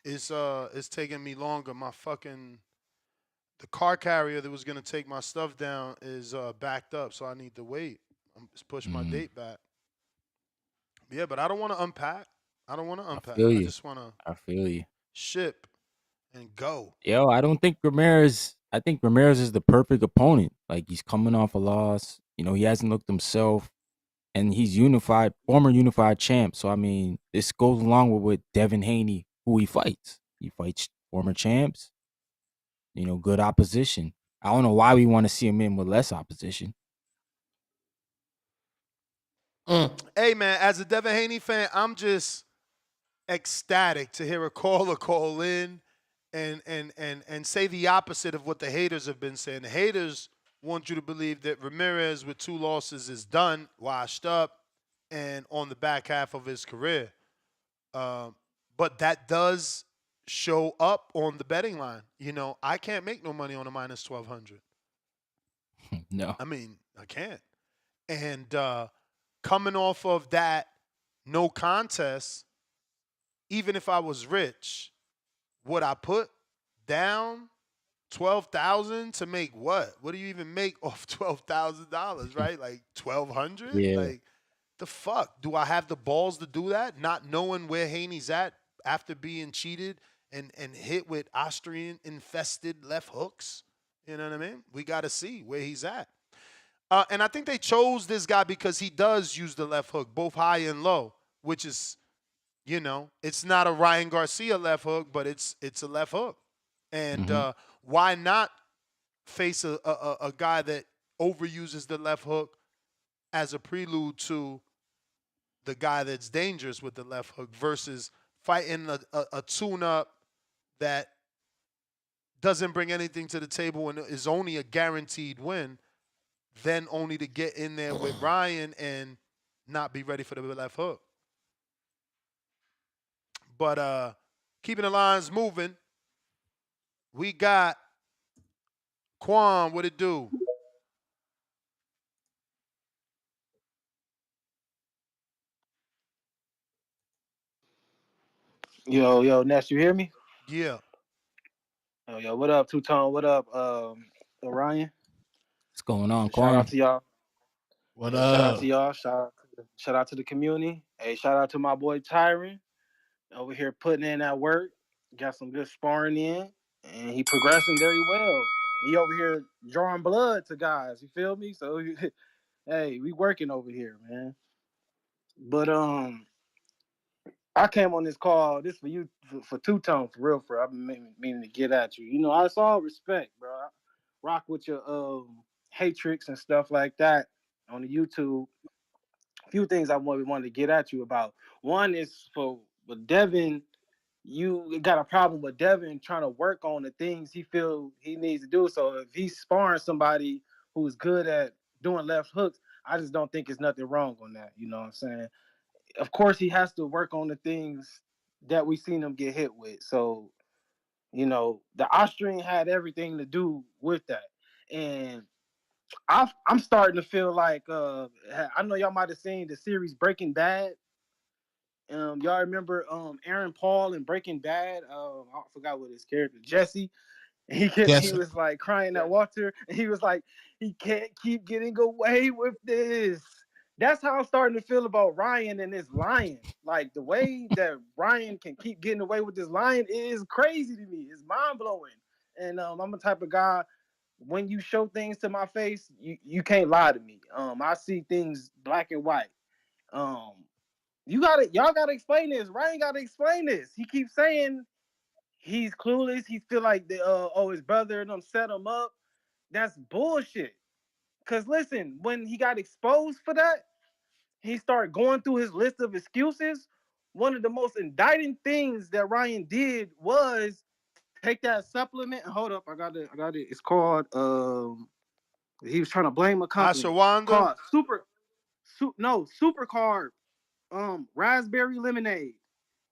it's taking me longer. The car carrier that was gonna take my stuff down is backed up, so I need to wait. I'm just push my date back. Yeah, but I don't want to unpack. I don't want to I unpack. feel I you. just want to I feel you. ship and go. Yo, I don't think Ramirez. I think Ramirez is the perfect opponent. Like he's coming off a loss. He hasn't looked himself, and he's unified, former unified champ. So I mean, this goes along with Devin Haney, who he fights. He fights former champs. Good opposition. I don't know why we want to see him in with less opposition. Hey man, as a Devin Haney fan, I'm just ecstatic to hear a caller call in and say the opposite of what the haters have been saying. The haters want you to believe that Ramirez with 2 losses is done, washed up, and on the back half of his career. But that does show up on the betting line. I can't make no money on a minus 1,200. No. I mean, I can't. And coming off of that no contest, even if I was rich, would I put down 12,000 to make what? What do you even make off $12,000, right? Like 1,200? Yeah. Like the fuck? Do I have the balls to do that? Not knowing where Haney's at after being cheated and hit with Ostarine infested left hooks? You know what I mean? We got to see where he's at. And I think they chose this guy because he does use the left hook, both high and low, which is, it's not a Ryan Garcia left hook, but it's a left hook. And why not face a guy that overuses the left hook as a prelude to the guy that's dangerous with the left hook versus fighting a tune-up that doesn't bring anything to the table and is only a guaranteed win, then only to get in there with Ryan and not be ready for the left hook. But keeping the lines moving, we got Quan. What it do? Yo, Ness, you hear me? Yeah. Yo, what up, Two Tone? What up, Orion? What's going on, Shout out Quan? to y'all. What Shout out up? to y'all. Shout out to the community. Hey, shout out to my boy Tyron over here putting in that work. Got some good sparring in, and he progressing very well. He over here drawing blood to guys. You feel me? So, hey, we working over here, man. But I came on this call. This for you, for Two Tone, for real. I've been meaning to get at you. I saw respect, bro. I rock with your hatrix and stuff like that on the YouTube. A few things I wanted to get at you about. One is for Devin. You got a problem with Devin trying to work on the things he feel he needs to do. So if he's sparring somebody who's good at doing left hooks, I just don't think there's nothing wrong on that. You know what I'm saying? Of course, he has to work on the things that we seen him get hit with. So, the Austrian had everything to do with that. And I'm starting to feel like I know y'all might have seen the series Breaking Bad. Y'all remember Aaron Paul in Breaking Bad? I forgot what his character, Jesse. He was like crying at Walter, and he was like, he can't keep getting away with this. That's how I'm starting to feel about Ryan and this lion. Like the way that Ryan can keep getting away with this lion is crazy to me. It's mind blowing. And I'm the type of guy, when you show things to my face, you can't lie to me. I see things black and white. Y'all gotta explain this. Ryan gotta explain this. He keeps saying he's clueless. He feel like his brother and them set him up. That's bullshit. Cause listen, when he got exposed for that, he started going through his list of excuses. One of the most indicting things that Ryan did was take that supplement. Hold up, I got it. It's called he was trying to blame a company. Ashwanda? Called Super Carb raspberry lemonade.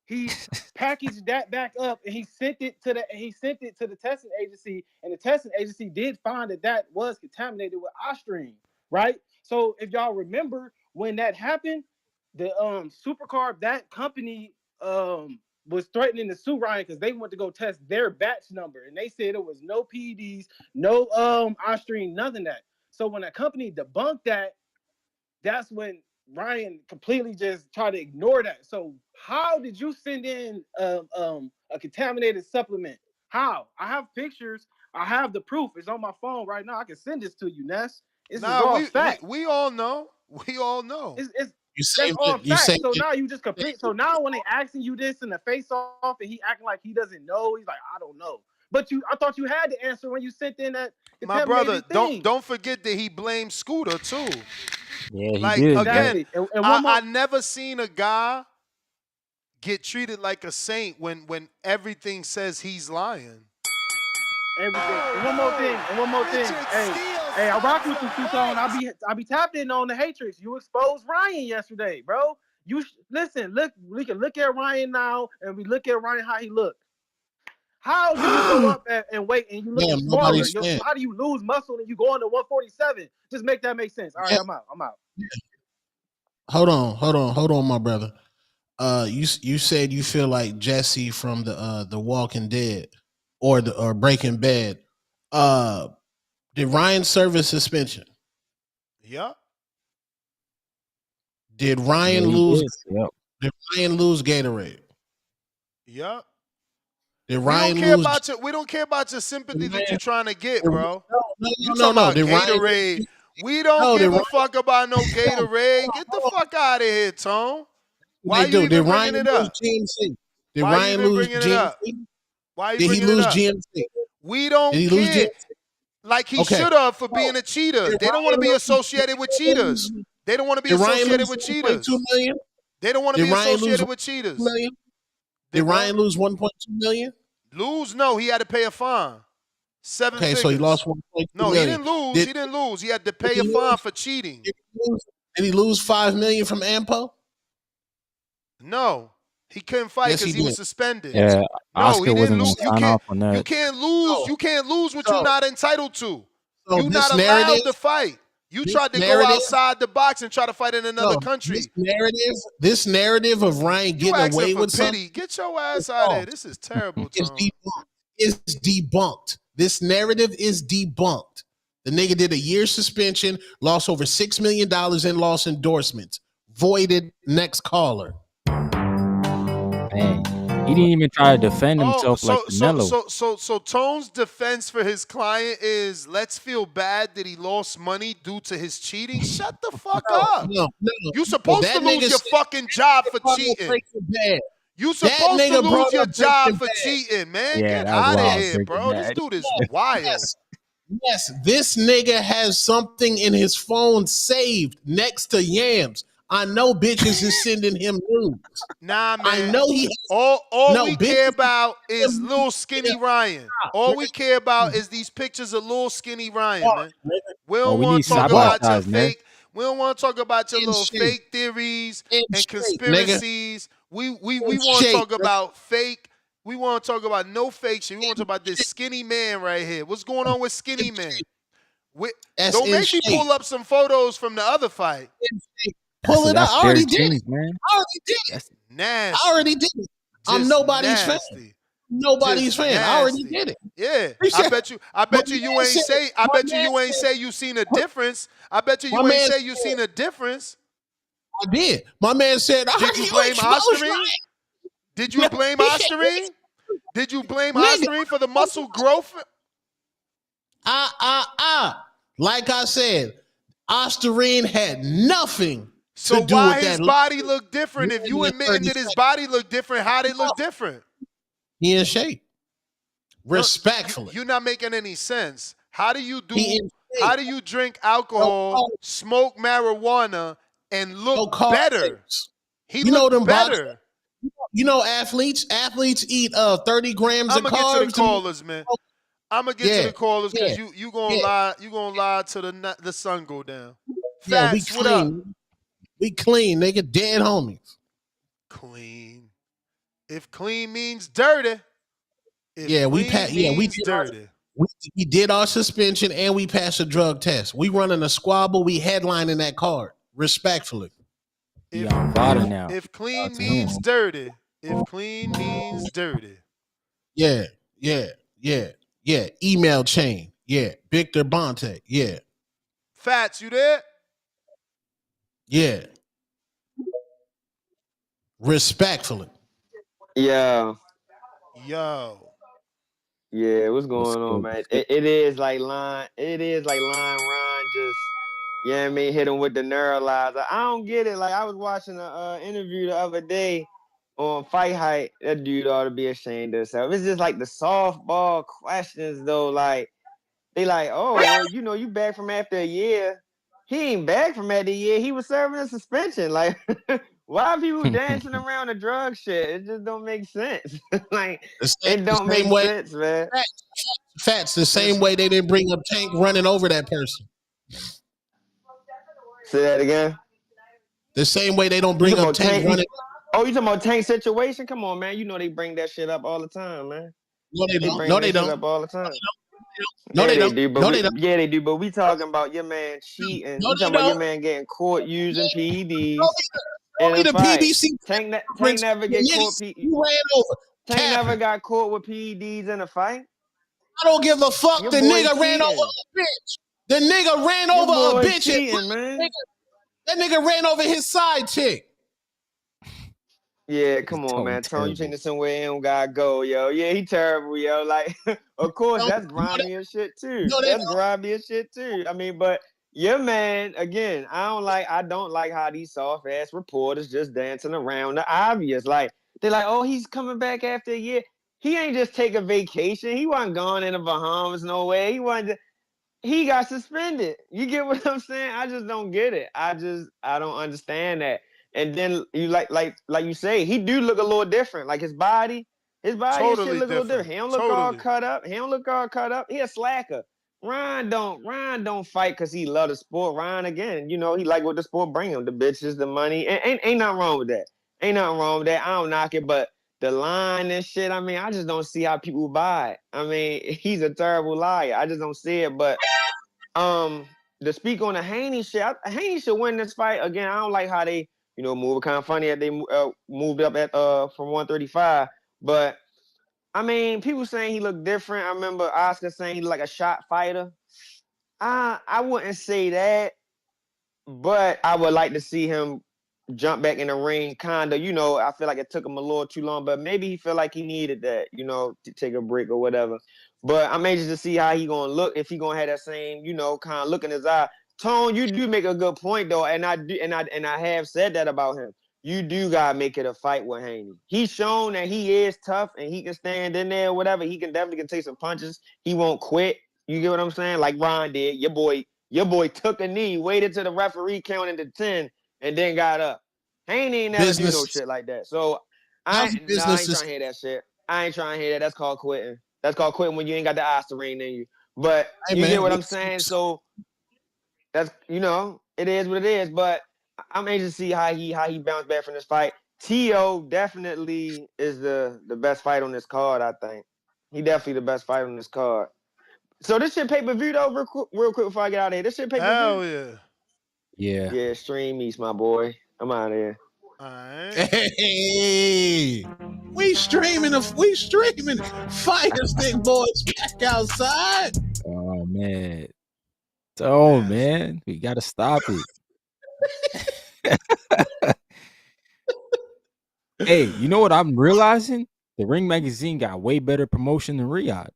He packaged that back up and he sent it to the testing agency, and the testing agency did find that was contaminated with Ostarine, right? So if y'all remember when that happened, the Supercarb, that company was threatening to sue Ryan because they went to go test their batch number, and they said it was no PEDs, no Ostarine, nothing of that. So when a company debunked that, that's when Ryan completely just tried to ignore that. So how did you send in a contaminated supplement? How? I have pictures. I have the proof. It's on my phone right now. I can send this to you, Ness. This is all fact. We all know. We all know. That's all fact. So now you just complete. So now when they asking you this in the face off and he acting like he doesn't know, he's like, I don't know. But I thought you had the answer when you sent in that. My brother, don't forget that he blamed Scooter too. Yeah, like he did. again, and I never seen a guy get treated like a saint when everything says he's lying. Everything. And one more thing. Hey, I rock with you, Two-Tone. I be tapped in on the Hatrix. You exposed Ryan yesterday, bro. Listen, we can look at Ryan now and we look at Ryan how he looked. How do you go up and wait and you look smaller? How do you lose muscle and you go on to 147? Just make that make sense. All right, I'm out. Hold on, my brother. You said you feel like Jesse from the Walking Dead or Breaking Bad. Did Ryan serve his suspension? Yep. Did Ryan lose? Yep. Did Ryan lose Gatorade? Yep. Did Ryan lose? We don't care about your sympathy that you're trying to get, bro. No. Did Gatorade? We don't give a fuck about no Gatorade. Get the fuck out of here, Tone. Why you even bringing it up? Did Ryan lose GMC? Why Did he lose GMC? We don't care. Like he should have for being a cheater. They don't want to be associated with cheaters. They don't want to be associated with cheaters. They don't want to be associated with cheaters. Did Ryan lose 1.2 million? Lose? No, he had to pay a fine. 7 figures. So he lost 1.2 No, million. he didn't lose. He didn't lose. He had to pay a fine for cheating. Did he lose 5 million from AMPO? No. He couldn't fight because he was suspended. Yeah, no, Oscar he didn't wasn't lose. sign off on that. You can't lose. You can't lose what you're not entitled to. So You're not allowed to fight. You tried to go outside the box and try to fight in another country. This narrative of Ryan getting away with something. Get your ass out of here. This is terrible, Tom. It's debunked. This narrative is debunked. The nigga did a year suspension, lost over $6 million in lost endorsements. Voided. Next caller. Man, he didn't even try to defend himself like Canelo. So Tone's defense for his client is, let's feel bad that he lost money due to his cheating. Shut the fuck up. No. You supposed to lose your fucking job for cheating. You supposed to lose your job for cheating, man. Get out of here, bro. This dude is wild. Yes, this nigga has something in his phone saved next to Yams. I know bitches is sending him news. Nah, man. I know he. All we care about is little skinny Ryan. All we care about is these pictures of little skinny Ryan, man. We don't want to talk about your fake. We don't want to talk about your little fake theories and conspiracies. We want to talk about fake. We want to talk about no fake shit. We want to talk about this skinny man right here. What's going on with skinny man? Don't make me pull up some photos from the other fight. Pull it up. I already did it. Man. I already did it. That's nasty. I already did it. I'm nobody's fan. Nobody's fan. I already did it. Yeah. I bet you ain't say. I bet you ain't say you seen a difference. I bet you ain't say you seen a difference. I did. My man said, did you blame Ostarine? Did you blame Ostarine? Did you blame Ostarine for the muscle growth? Like I said, Ostarine had nothing. So why his body look different? If you admitting that his body look different, how they look different? He in shape. Respectfully. You're not making any sense. How do you drink alcohol, smoke marijuana, and look better? He look better. You know athletes eat 30 grams of carbs. I'm gonna get to the callers, man. I'm gonna get to the callers because you gonna lie till the sun go down. Facts, we clean. We clean, nigga. Dead homies. Clean. If clean means dirty. If clean means dirty. We did our suspension and we passed a drug test. We running a squabble. We headlining that card respectfully. He on Vada now. If clean means dirty. If clean means dirty. Yeah. Email chain. Yeah. Victor Bonte. Yeah. Fats, you there? Yeah. Respectfully. Yeah. Yo. Yeah, what's going on, man? It is like line Ron just, you know what I mean, hit him with the neuralizer. I don't get it. Like, I was watching an interview the other day on Fight Hype. That dude ought to be ashamed of himself. It's just like the softball questions, though. Like, they like, oh, well, you know, you back from after a year. He ain't back from after a year. He was serving a suspension. Like, why are people dancing around the drug shit? It just don't make sense. Like, it don't make sense, man. Fats, the same way they didn't bring up Tank running over that person. Say that again. The same way they don't bring up Tank running. Oh, you talking about Tank situation? Come on, man. You know they bring that shit up all the time, man. No, they don't. Bring No, that they shit don't. up all the time. No, they don't. Do, No, they don't. Yeah, they do. But we talking about your man cheating. No, We talking about your man getting caught using PEDs. Only the PBC. Tank never get caught. You ran over. Tank never got caught with PEDs in a fight. I don't give a fuck. Your The boy nigga ran over a bitch. The nigga ran over a bitch. Cheating, man. That nigga ran over his side chick. Yeah, come on, man. Tone, you taking it somewhere he don't gotta go, yo. Yeah, he terrible, yo. Like, of course, that's grimy as shit too. That's grimy as shit too. I mean, but your man, again, I don't like how these soft ass reporters just dancing around the obvious. Like, they're like, oh, he's coming back after a year. He ain't just take a vacation. He wasn't gone in the Bahamas, no way. He got suspended. You get what I'm saying? I just don't get it. I don't understand that. And then you like you say, he do look a little different. Like his body Totally and shit look a little different. He don't look all Totally. cut up. He a slacker. Ron don't fight because he love the sport. Ron, again, you know, he like what the sport bring him. The bitches, the money. And ain't nothing wrong with that. I don't knock it, but the line and shit, I mean, I just don't see how people buy it. I mean, he's a terrible liar. I just don't see it. But to speak on the Haney shit, Haney should win this fight. Again, I don't like how they, you know, move. Kind of funny that they moved up at from 135. But I mean, people saying he looked different. I remember Oscar saying he looked like a shot fighter. I wouldn't say that, but I would like to see him jump back in the ring. Kinda, you know, I feel like it took him a little too long, but maybe he felt like he needed that, you know, to take a break or whatever. But I'm anxious to see how he gonna look, if he gonna have that same, you know, kind of look in his eye. Tone, you do make a good point though, and I have said that about him. You do gotta make it a fight with Haney. He's shown that he is tough and he can stand in there or whatever. He can definitely take some punches. He won't quit. You get what I'm saying? Like Ron did. Your boy took a knee, waited till the referee counted to 10, and then got up. Haney ain't never do no shit like that. So I ain't trying to hear that shit. I ain't trying to hear that. That's called quitting. That's called quitting when you ain't got the Ostarine in you. But you get what I'm saying? So that's, you know, it is what it is. But I'm anxious to see how he bounced back from this fight. T.O. definitely is the best fight on this card, I think. He definitely the best fight on this card. So this shit pay-per-view though, real quick before I get out of here. This shit pay-per-view? Hell yeah. Yeah. Yeah, stream East, my boy. I'm out of here. All right. Hey, we streaming. Fire stick boys back outside. Oh man. Oh man, we gotta stop it. Hey, you know what I'm realizing? The Ring Magazine got way better promotion than Riad.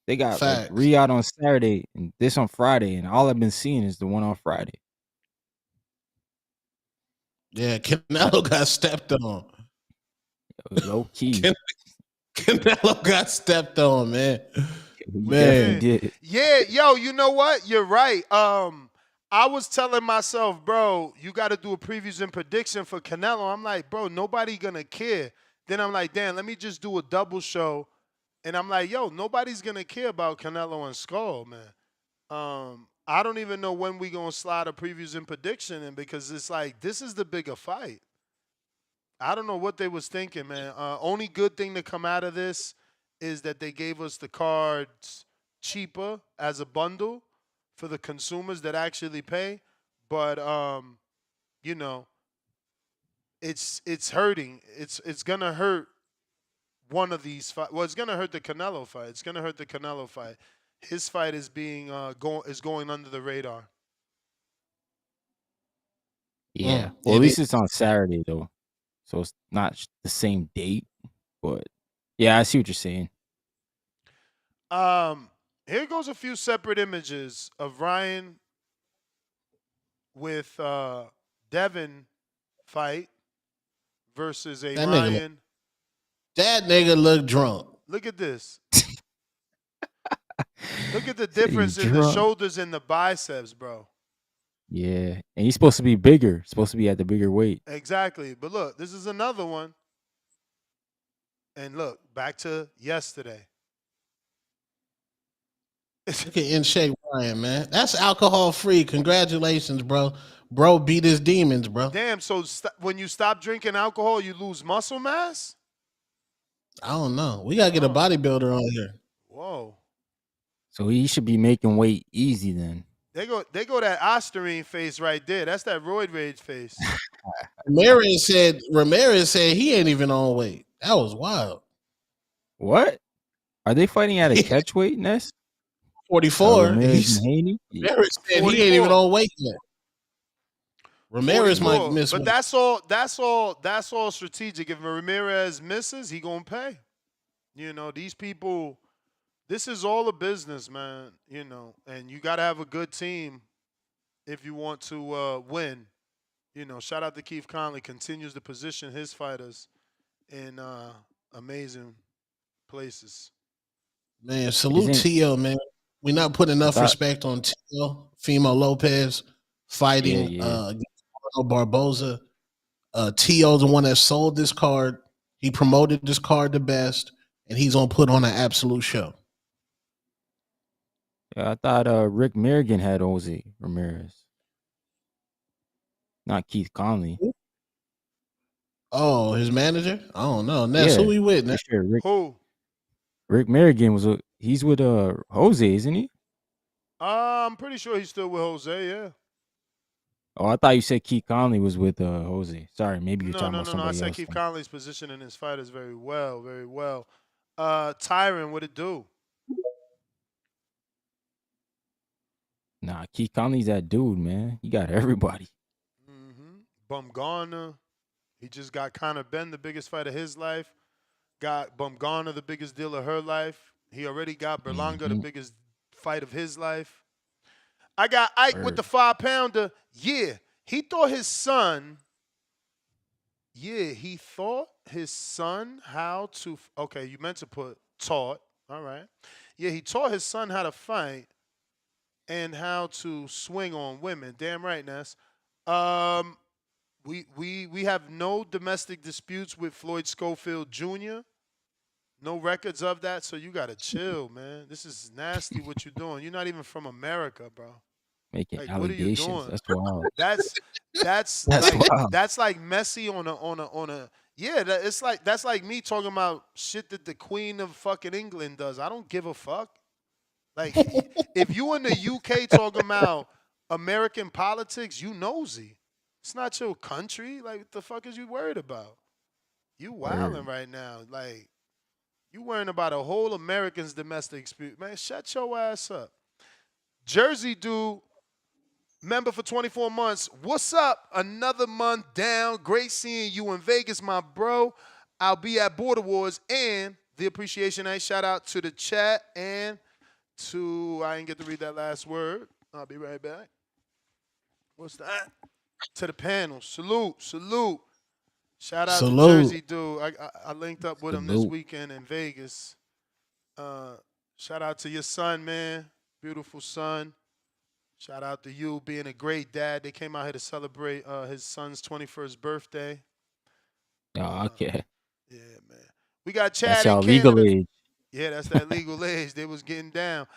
They got like, Riad on Saturday and this on Friday, and all I've been seeing is the one on Friday. Yeah, Canelo got stepped on. Low key. Canelo got stepped on, man. Man. Yeah, yo, you know what? You're right. I was telling myself, bro, you got to do a previews and prediction for Canelo. I'm like, bro, nobody gonna care. Then I'm like, damn, let me just do a double show. And I'm like, yo, nobody's gonna care about Canelo and Skull, man. I don't even know when we gonna slide a previews and prediction in, because it's like, this is the bigger fight. I don't know what they was thinking, man. Only good thing to come out of this is that they gave us the cards cheaper as a bundle for the consumers that actually pay. But you know, it's hurting. It's gonna hurt one of these fight. Well, it's gonna hurt the Canelo fight. It's gonna hurt the Canelo fight. His fight is being going under the radar. Yeah. Well, at least it's on Saturday though, so it's not the same date. But yeah, I see what you're saying. Here goes a few separate images of Ryan with Devin fight versus a Ryan. That nigga look drunk. Look at this. Look at the difference in the shoulders and the biceps, bro. Yeah, and he's supposed to be bigger. Supposed to be at the bigger weight. Exactly. But look, this is another one. And look, back to yesterday. Look at In Shape Ryan, man. That's alcohol free. Congratulations, bro. Bro beat his demons, bro. Damn, so when you stop drinking alcohol, you lose muscle mass? I don't know. We gotta get a bodybuilder on here. Whoa. So he should be making weight easy then. They go that Ostarine face right there. That's that roid rage face. Ramirez said he ain't even on weight. That was wild. What? Are they fighting at a catch weight, Ness? 44. Ramirez and Haney? Ramirez said he ain't even on weight yet. Ramirez 44. might miss but one. that's all strategic. If Ramirez misses, he gonna pay. You know, these people, this is all a business, man. You know, and you gotta have a good team if you want to win. You know, shout out to Keith Conley, continues to position his fighters in amazing places. Man, salute Tio, man. We're not putting enough respect on Tio, Fimo Lopez fighting Barboza. Tio's the one that sold this card. He promoted this card the best, and he's gonna put on an absolute show. Yeah, I thought Rick Merrigan had Jose Ramirez. Not Keith Conley. Oh, his manager? I don't know. Ness, who he with? Ness? Sure, Who? Rick Merrigan he's with Jose, isn't he? I'm pretty sure he's still with Jose, yeah. Oh, I thought you said Keith Conley was with Jose. Sorry, maybe you're talking about somebody else. I said Keith Conley's positioning his fighters very well, very well. Tyron, what it do? Nah, Keith Conley's that dude, man. He got everybody. Bumgarner, he just got Conor Ben, the biggest fight of his life. Got Bumgarner, the biggest deal of her life. He already got Berlanga, the biggest fight of his life. I got Ike with the 5-pounder. Yeah, he thought his son. Yeah, he taught his son how to. Okay, you meant to put taught. All right. Yeah, he taught his son how to fight and how to swing on women. Damn right, Ness. We have no domestic disputes with Floyd Schofield Jr. No records of that, so you gotta chill, man. This is nasty what you're doing. You're not even from America, bro. Making like, allegations. What are you doing? That's wild. That's like Messi on a. Yeah, that's like me talking about shit that the Queen of fucking England does. I don't give a fuck. Like, if you in the UK talking about American politics, you nosy. It's not your country. Like, what the fuck is you worried about? You wilding right now. Like, you worrying about a whole American's domestic experience. Man, shut your ass up. Jersey dude, member for 24 months. What's up? Another month down. Great seeing you in Vegas, my bro. I'll be at Border Wars and the Appreciation Night. Shout out to the chat and to, I didn't get to read that last word. I'll be right back. What's that? To the panel. Salute. Shout out to Jersey dude. I linked up with him this weekend in Vegas. Shout out to your son, man. Beautiful son. Shout out to you being a great dad. They came out here to celebrate his son's 21st birthday. Oh, okay. Yeah, man. We got Chad That's in y'all Canada. legal age. Yeah, that's that legal age. They was getting down.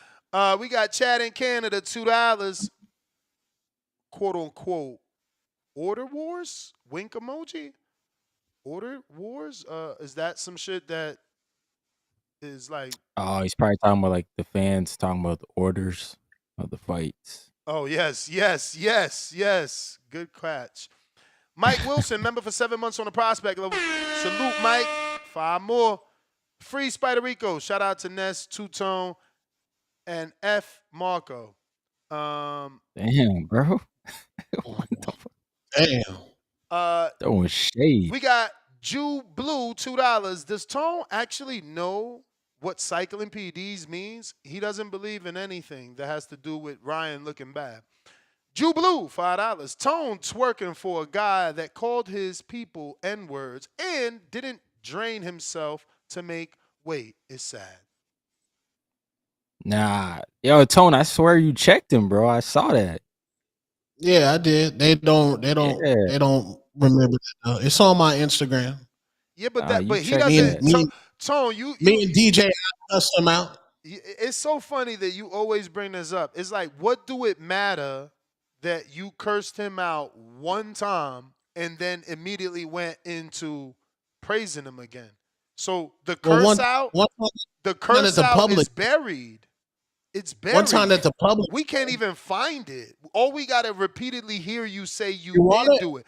We got Chad in Canada, $2. Quote unquote. Order wars? Wink emoji? Order wars? Is that some shit that is like? Oh, he's probably talking about like the fans talking about the orders of the fights. Oh yes, yes, yes, yes. Good catch. Mike Wilson, member for 7 months on the prospect level. Salute, Mike. 5 more. Free Spider Rico. Shout out to Ness, Two Tone, and F Marco. Damn, bro. What the fuck? Damn. Throwing shade. We got Jew Blue, $2. Does Tone actually know what cycling PDs means? He doesn't believe in anything that has to do with Ryan looking bad. Jew Blue, $5. Tone twerking for a guy that called his people N-words and didn't drain himself to make weight. It's sad. Nah. Yo, Tone, I swear you checked him, bro. I saw that. Yeah, I did. They don't remember that. It's on my Instagram. Yeah, but he checked doesn't. Tone, you me and DJ cussed him out. It's so funny that you always bring this up. It's like, what do it matter that you cursed him out one time and then immediately went into praising him again? So the curse is buried. It's buried. One time at the public, we can't even find it. All we gotta repeatedly hear you say you did do it.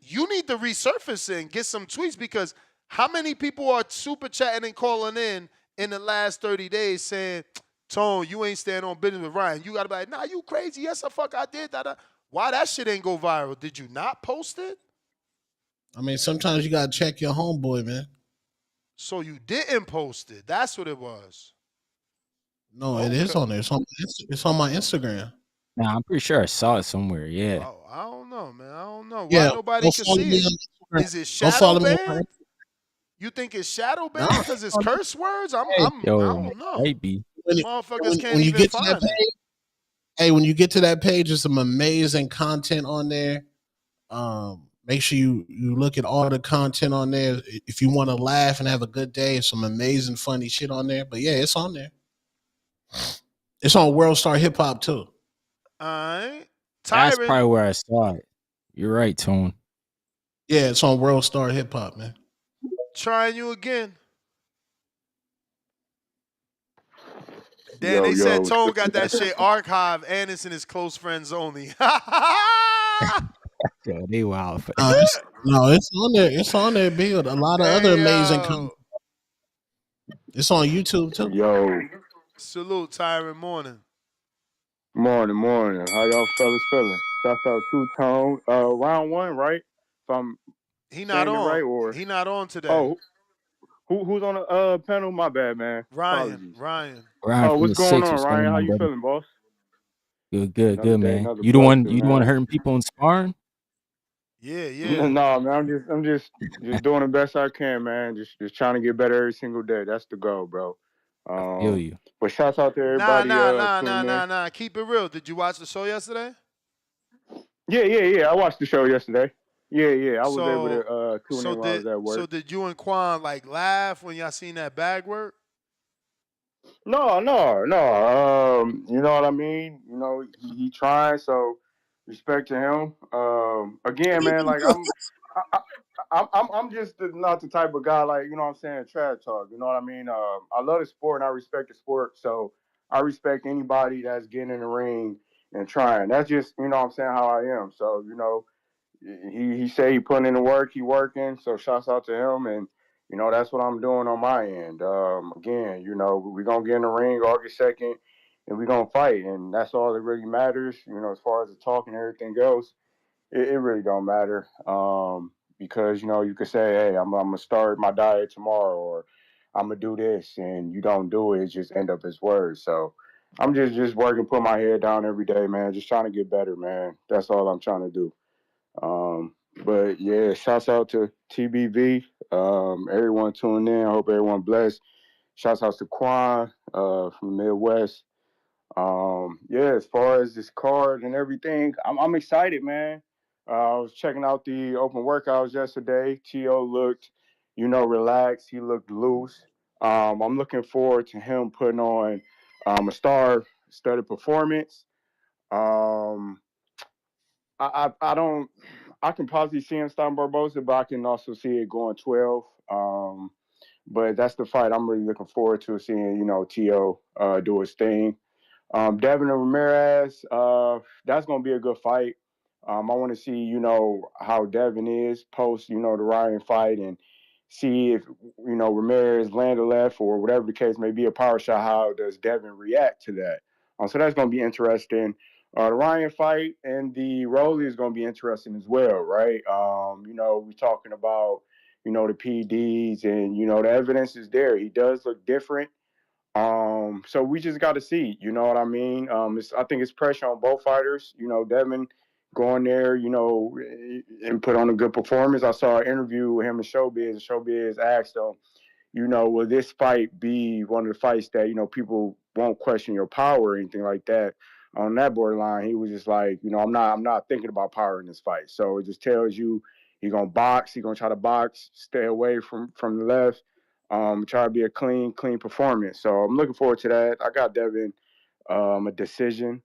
You need to resurface it and get some tweets, because how many people are super chatting and calling in the last 30 days saying, Tone, you ain't staying on business with Ryan. You gotta be like, nah, you crazy. Yes, the fuck I did that. Why that shit ain't go viral? Did you not post it? I mean, sometimes you gotta check your homeboy, man. So you didn't post it. That's what it was. No, it is on there. It's on my Instagram. Nah, I'm pretty sure I saw it somewhere. Yeah. Oh, I don't know, man. I don't know. Why Yeah, nobody can see it? Is it shadow banned? You think it's shadow banned because it's curse words? I don't know. Might be. Motherfuckers can't even find it. Hey, when you get to that page, there's some amazing content on there. Make sure you look at all the content on there. If you want to laugh and have a good day, there's some amazing funny shit on there. But yeah, it's on there. It's on World Star Hip Hop too. All right. That's probably where I saw it. You're right, Tone. Yeah, it's on World Star Hip Hop, man. Trying you again. Then they said Tone got that shit archived and it's in his close friends only. Yo, they wild. No, it's on there. It's on there, Bill. A lot of other amazing content. It's on YouTube too. Yo. Salute, Tyron. Morning. Morning. How y'all fellas feeling? Shout out to Tone. Round one, right? If I'm he not on. Right, or he not on today. Oh, who's on the panel? My bad, man. Ryan. Oh, what's going on, Ryan? How you feeling, boss? Good, man. You the one hurting people in sparring? Yeah. No, man. I'm just doing the best I can, man. Just trying to get better every single day. That's the goal, bro. I feel you. But shouts out to everybody. Nah. Keep it real. Did you watch the show yesterday? Yeah. I watched the show yesterday. Yeah. I was able to tune in while I was at work. So did you and Quan laugh when y'all seen that bag work? No. You know what I mean? You know, he trying, so respect to him. Again, man, like I'm just not the type of guy, like, you know what I'm saying, trash talk. You know what I mean? I love the sport and I respect the sport, so I respect anybody that's getting in the ring and trying. That's just, you know what I'm saying, how I am. So, you know, he say he putting in the work, he working, so shouts out to him, and you know, that's what I'm doing on my end. Again, you know, we're going to get in the ring August 2nd, and we're going to fight. And that's all that really matters. You know, as far as the talk and everything goes, it really don't matter. Because, you know, you could say, hey, I'm going to start my diet tomorrow, or I'm going to do this, and you don't do it, it just end up as words. So I'm just working, put my head down every day, man, just trying to get better, man. That's all I'm trying to do. But yeah, shouts out to TBV. Everyone tuning in. I hope everyone blessed. Shouts out to Quan from the Midwest. Yeah, as far as this card and everything, I'm excited, man. I was checking out the open workouts yesterday. T.O. looked, you know, relaxed. He looked loose. I'm looking forward to him putting on a star-studded performance. I don't I can possibly see him stopping Barbosa, but I can also see it going 12. But that's the fight I'm really looking forward to seeing, T.O. Do his thing. Devin and Ramirez, that's going to be a good fight. I want to see, how Devin is post, the Ryan fight and see if, Ramirez land a left or whatever the case may be, a power shot. How does Devin react to that? So that's going to be interesting. The Ryan fight and the Rolly is going to be interesting as well, right? We're talking about, the PDs and, the evidence is there. He does look different. So we just got to see, you know what I mean? I think it's pressure on both fighters. Devin going there, and put on a good performance. I saw an interview with him and Showbiz. Showbiz asked him, will this fight be one of the fights that, people won't question your power or anything like that? On that borderline, he was just like, I'm not thinking about power in this fight. So it just tells you he's gonna box, he's gonna try to box, stay away from the left, try to be a clean performance. So I'm looking forward to that. I got Devin a decision.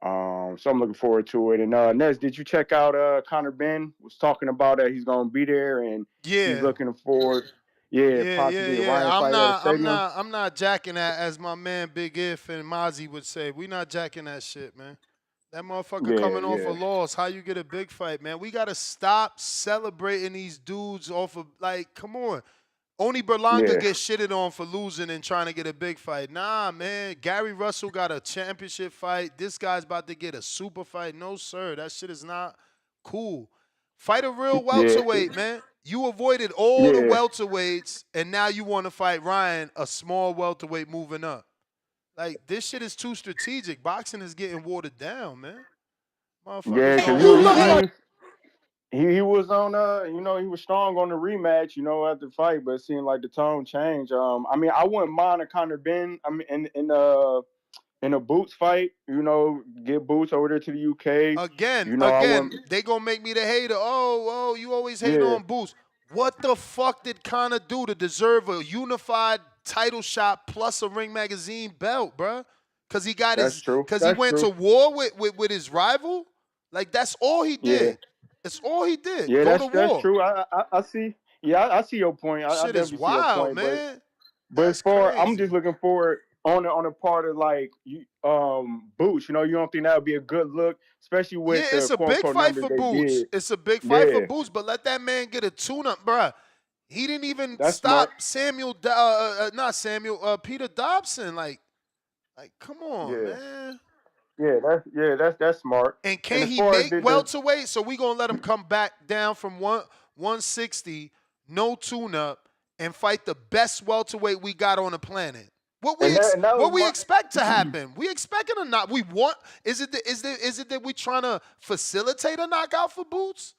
So I'm looking forward to it. And Nez, did you check out Conor Ben was talking about that he's gonna be there and he's looking forward. Possibly a Ryan fight at the stadium. I'm not jacking that, as my man Big If and Mozzie would say. We not jacking that shit, man. That motherfucker coming off a loss. How you get a big fight, man? We gotta stop celebrating these dudes off of, like, come on. Only Berlanga gets shitted on for losing and trying to get a big fight. Nah, man. Gary Russell got a championship fight. This guy's about to get a super fight. No, sir. That shit is not cool. Fight a real welterweight, man. You avoided all the welterweights, and now you want to fight Ryan, a small welterweight moving up. Like, this shit is too strategic. Boxing is getting watered down, man. Yeah, because he was on, he was strong on the rematch, after the fight, but it seemed like the tone changed. I wouldn't mind a Conor Ben. In a Boots fight, get Boots over there to the UK. Again, they gonna make me the hater. Oh, you always hate on Boots. What the fuck did Conor do to deserve a unified title shot plus a Ring Magazine belt, bruh? Because he got he went to war with his rival. Like, that's all he did. Yeah. That's all he did. Yeah, Go to war. That's true. I see. Yeah, I see your point. Shit is wild, man. But as far, I'm just looking forward on a part of like Boots. You don't think that would be a good look, especially with it's a big fight for Boots. It's a big fight for Boots, but let that man get a tune-up, bruh. He didn't even stop Peter Dobson. Like, come on, man. Yeah, that's smart. And can he make welterweight? So we gonna let him come back down from 160, no tune-up, and fight the best welterweight we got on the planet. What we expect to happen? We expecting a knock. We want. Is it that we trying to facilitate a knockout for Boots?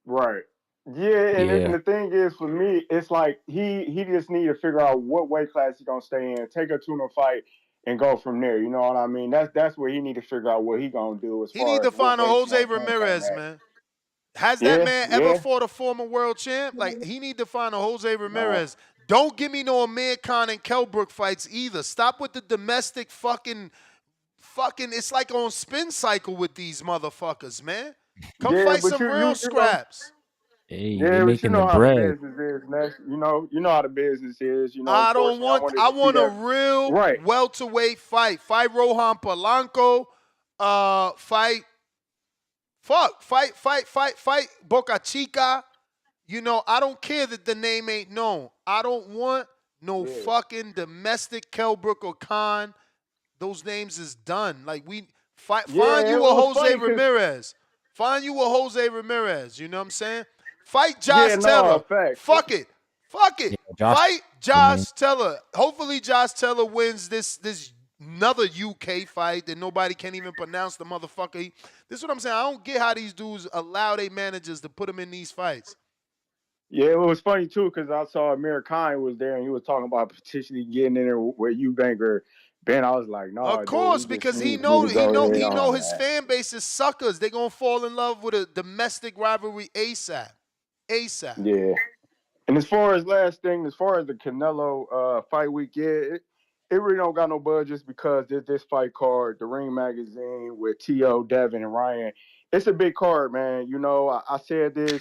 Right. Yeah, and the thing is, for me, it's like he just need to figure out what weight class he's gonna stay in, take a tuna fight, and go from there. You know what I mean? That's where he need to figure out what he gonna do. He need to find a Jose Ramirez, man. Has that man ever fought a former world champ? Like, he need to find a Jose Ramirez. Don't give me no Amir Khan and Kellbrook fights either. Stop with the domestic fucking. It's like on spin cycle with these motherfuckers, man. Come fight some real scraps. Hey, they're making the bread. How the business is, Ness. You know how the business is. I want a real welterweight fight. Fight Rohan Polanco. Fight Boca Chica. I don't care that the name ain't known. I don't want no fucking domestic Kellbrook or Khan. Those names is done. Like, find you a Jose Ramirez. Find you a Jose Ramirez. You know what I'm saying? Fight Josh Taylor. Fuck it. Yeah, fight Josh Taylor. Hopefully Josh Taylor wins this another UK fight that nobody can even pronounce the motherfucker. This is what I'm saying. I don't get how these dudes allow their managers to put them in these fights. Yeah, it was funny too because I saw Amir Khan was there and he was talking about potentially getting in there with Eubanker. Ben, I was like, no. Of course, because he know his fan base is suckers. They gonna fall in love with a domestic rivalry ASAP. Yeah. And as far as the Canelo fight week, it really don't got no buzz just because this fight card, the Ring Magazine with T.O., Devin, and Ryan, it's a big card, man. You know, I said this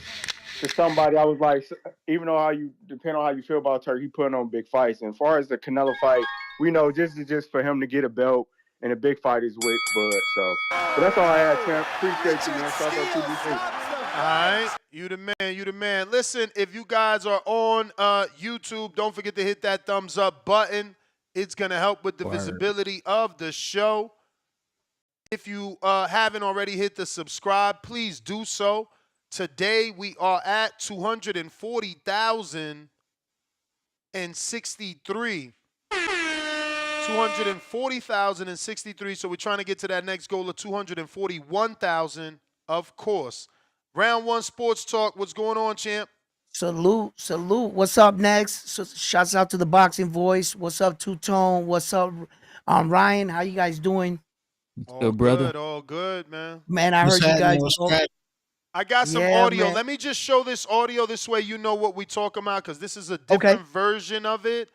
to somebody. I was like, even though depend on how you feel about Turk, he putting on big fights. And as far as the Canelo fight, we know just for him to get a belt and a big fight is with Bud. So, but that's all I had, champ. Appreciate you, man. Shout out to TBC. All right, you the man, you the man. Listen, if you guys are on YouTube, don't forget to hit that thumbs up button. It's going to help with the visibility of the show. If you haven't already hit the subscribe, please do so. Today we are at 240,063. 240,063. So we're trying to get to that next goal of 241,000, of course. Round one sports talk. What's going on, champ? Salute. What's up next? So, shouts out to the Boxing Voice. What's up, Two Tone? What's up, Ryan? How you guys doing? All brother. good, all good, man. Man, I heard you guys. I got some audio. Man. Let me just show this audio. This way you know what we talking about, because this is a different version of it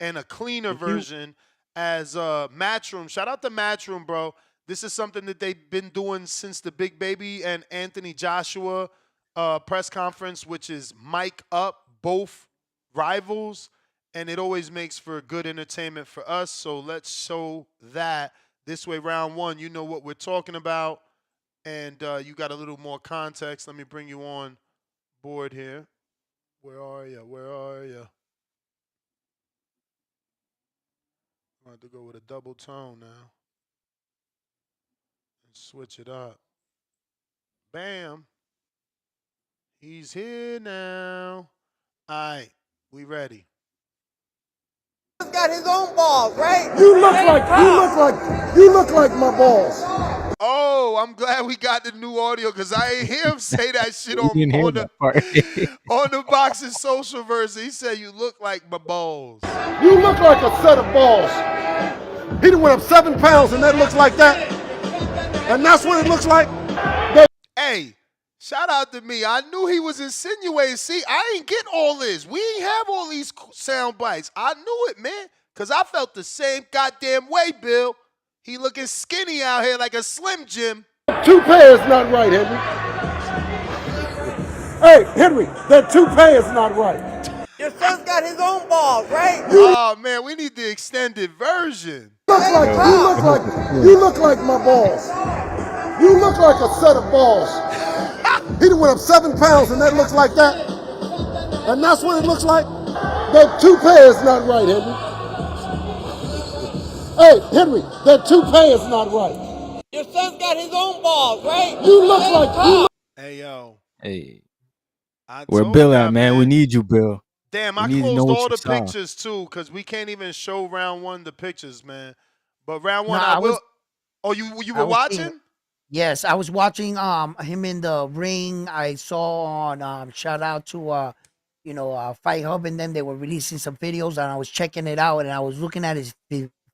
and a cleaner version as Matchroom. Shout out to Matchroom, bro. This is something that they've been doing since the Big Baby and Anthony Joshua press conference, which is mic up both rivals, and it always makes for good entertainment for us. So let's show that. This way, round one, you know what we're talking about, and you got a little more context. Let me bring you on board here. Where are you? Where are you? I'm going to go with a double tone now. Switch it up. Bam. He's here now. All right, we ready. He's got his own balls, right? You look like my balls. Oh, I'm glad we got the new audio, because I ain't hear him say that shit on the Boxing Social version. He said, you look like my balls. You look like a set of balls. He done went up 7 pounds and that looks like that. And that's what it looks like. Hey, shout out to me. I knew he was insinuating. See, I ain't get all this. We ain't have all these sound bites. I knew it, man, because I felt the same goddamn way, Bill. He looking skinny out here like a Slim Jim. Toupee is not right, Henry. Hey, Henry, that toupee is not right. Your son's got his own balls, right? Oh, man, we need the extended version. You look like my balls. You look like a set of balls. He done went up 7 pounds and that looks like that. And that's what it looks like. That toupee is not right, Henry. Hey, Henry, that toupee is not right. Your son's got his own balls, right? You look like. Hey, yo. Hey. Where Bill at, man? We need you, Bill. Damn, I closed all the pictures, too, because we can't even show round one the pictures, man. But round one, I will. Oh, you were watching? Yes, I was watching him in the ring. I saw on shout out to Fight Hub and them. They were releasing some videos, and I was checking it out, and I was looking at his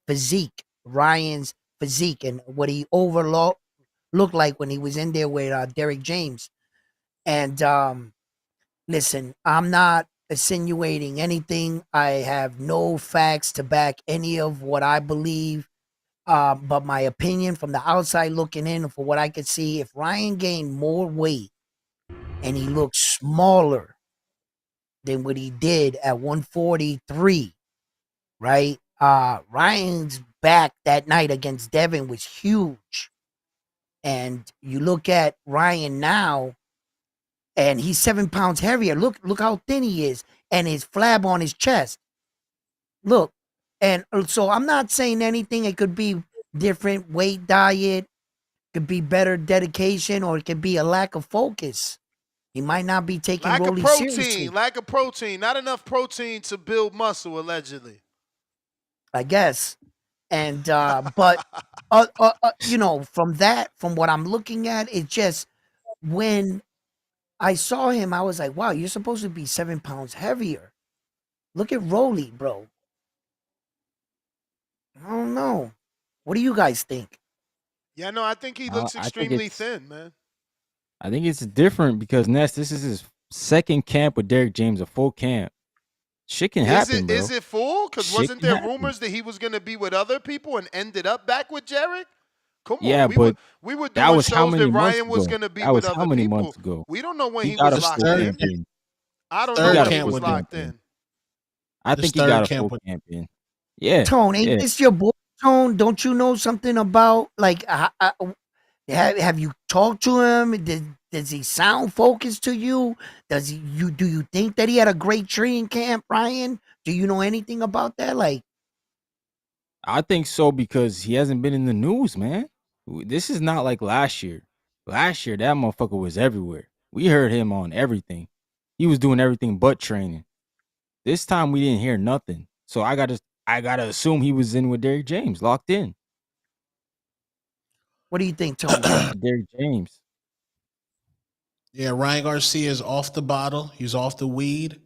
physique, Ryan's physique, and what he looked like when he was in there with Derek James. And listen, I'm not insinuating anything. I have no facts to back any of what I believe. But my opinion from the outside looking in, for what I could see, if Ryan gained more weight and he looked smaller than what he did at 143, right? Ryan's back that night against Devin was huge. And you look at Ryan now, and he's 7 pounds heavier. Look how thin he is, and his flab on his chest. Look. And so I'm not saying anything. It could be different weight diet, could be better dedication, or it could be a lack of focus. He might not be taking Rolly seriously. Lack of protein. Not enough protein to build muscle, allegedly. I guess. And but from what I'm looking at, it's just when I saw him, I was like, wow, you're supposed to be 7 pounds heavier. Look at Rolly, bro. I don't know. What do you guys think? Yeah, no, I think he looks extremely thin, man. I think it's different because Ness, this is his second camp with Derek James, a full camp. Shit can happen, bro. Is it full? Because wasn't there rumors that he was going to be with other people and ended up back with Derek? Come Yeah, on, but we were that doing was how shows that many months Ryan was ago? gonna be That with was how other many people. months ago? We don't know when He he got was a locked full in. camp in. I don't He know got when a he full was camp locked in. in. I This think he third got a camp full with camp in. Yeah, Tone, ain't yeah. this your boy, Tone? Don't you know something about like? Have you talked to him? Does he sound focused to you? Do you think that he had a great training camp, Ryan? Do you know anything about that? Like, I think so because he hasn't been in the news, man. This is not like last year. Last year, that motherfucker was everywhere. We heard him on everything. He was doing everything but training. This time we didn't hear nothing. So I gotta assume he was in with Derrick James, locked in. what do you think, Tone? Derrick James. Yeah, Ryan Garcia is off the bottle. He's off the weed.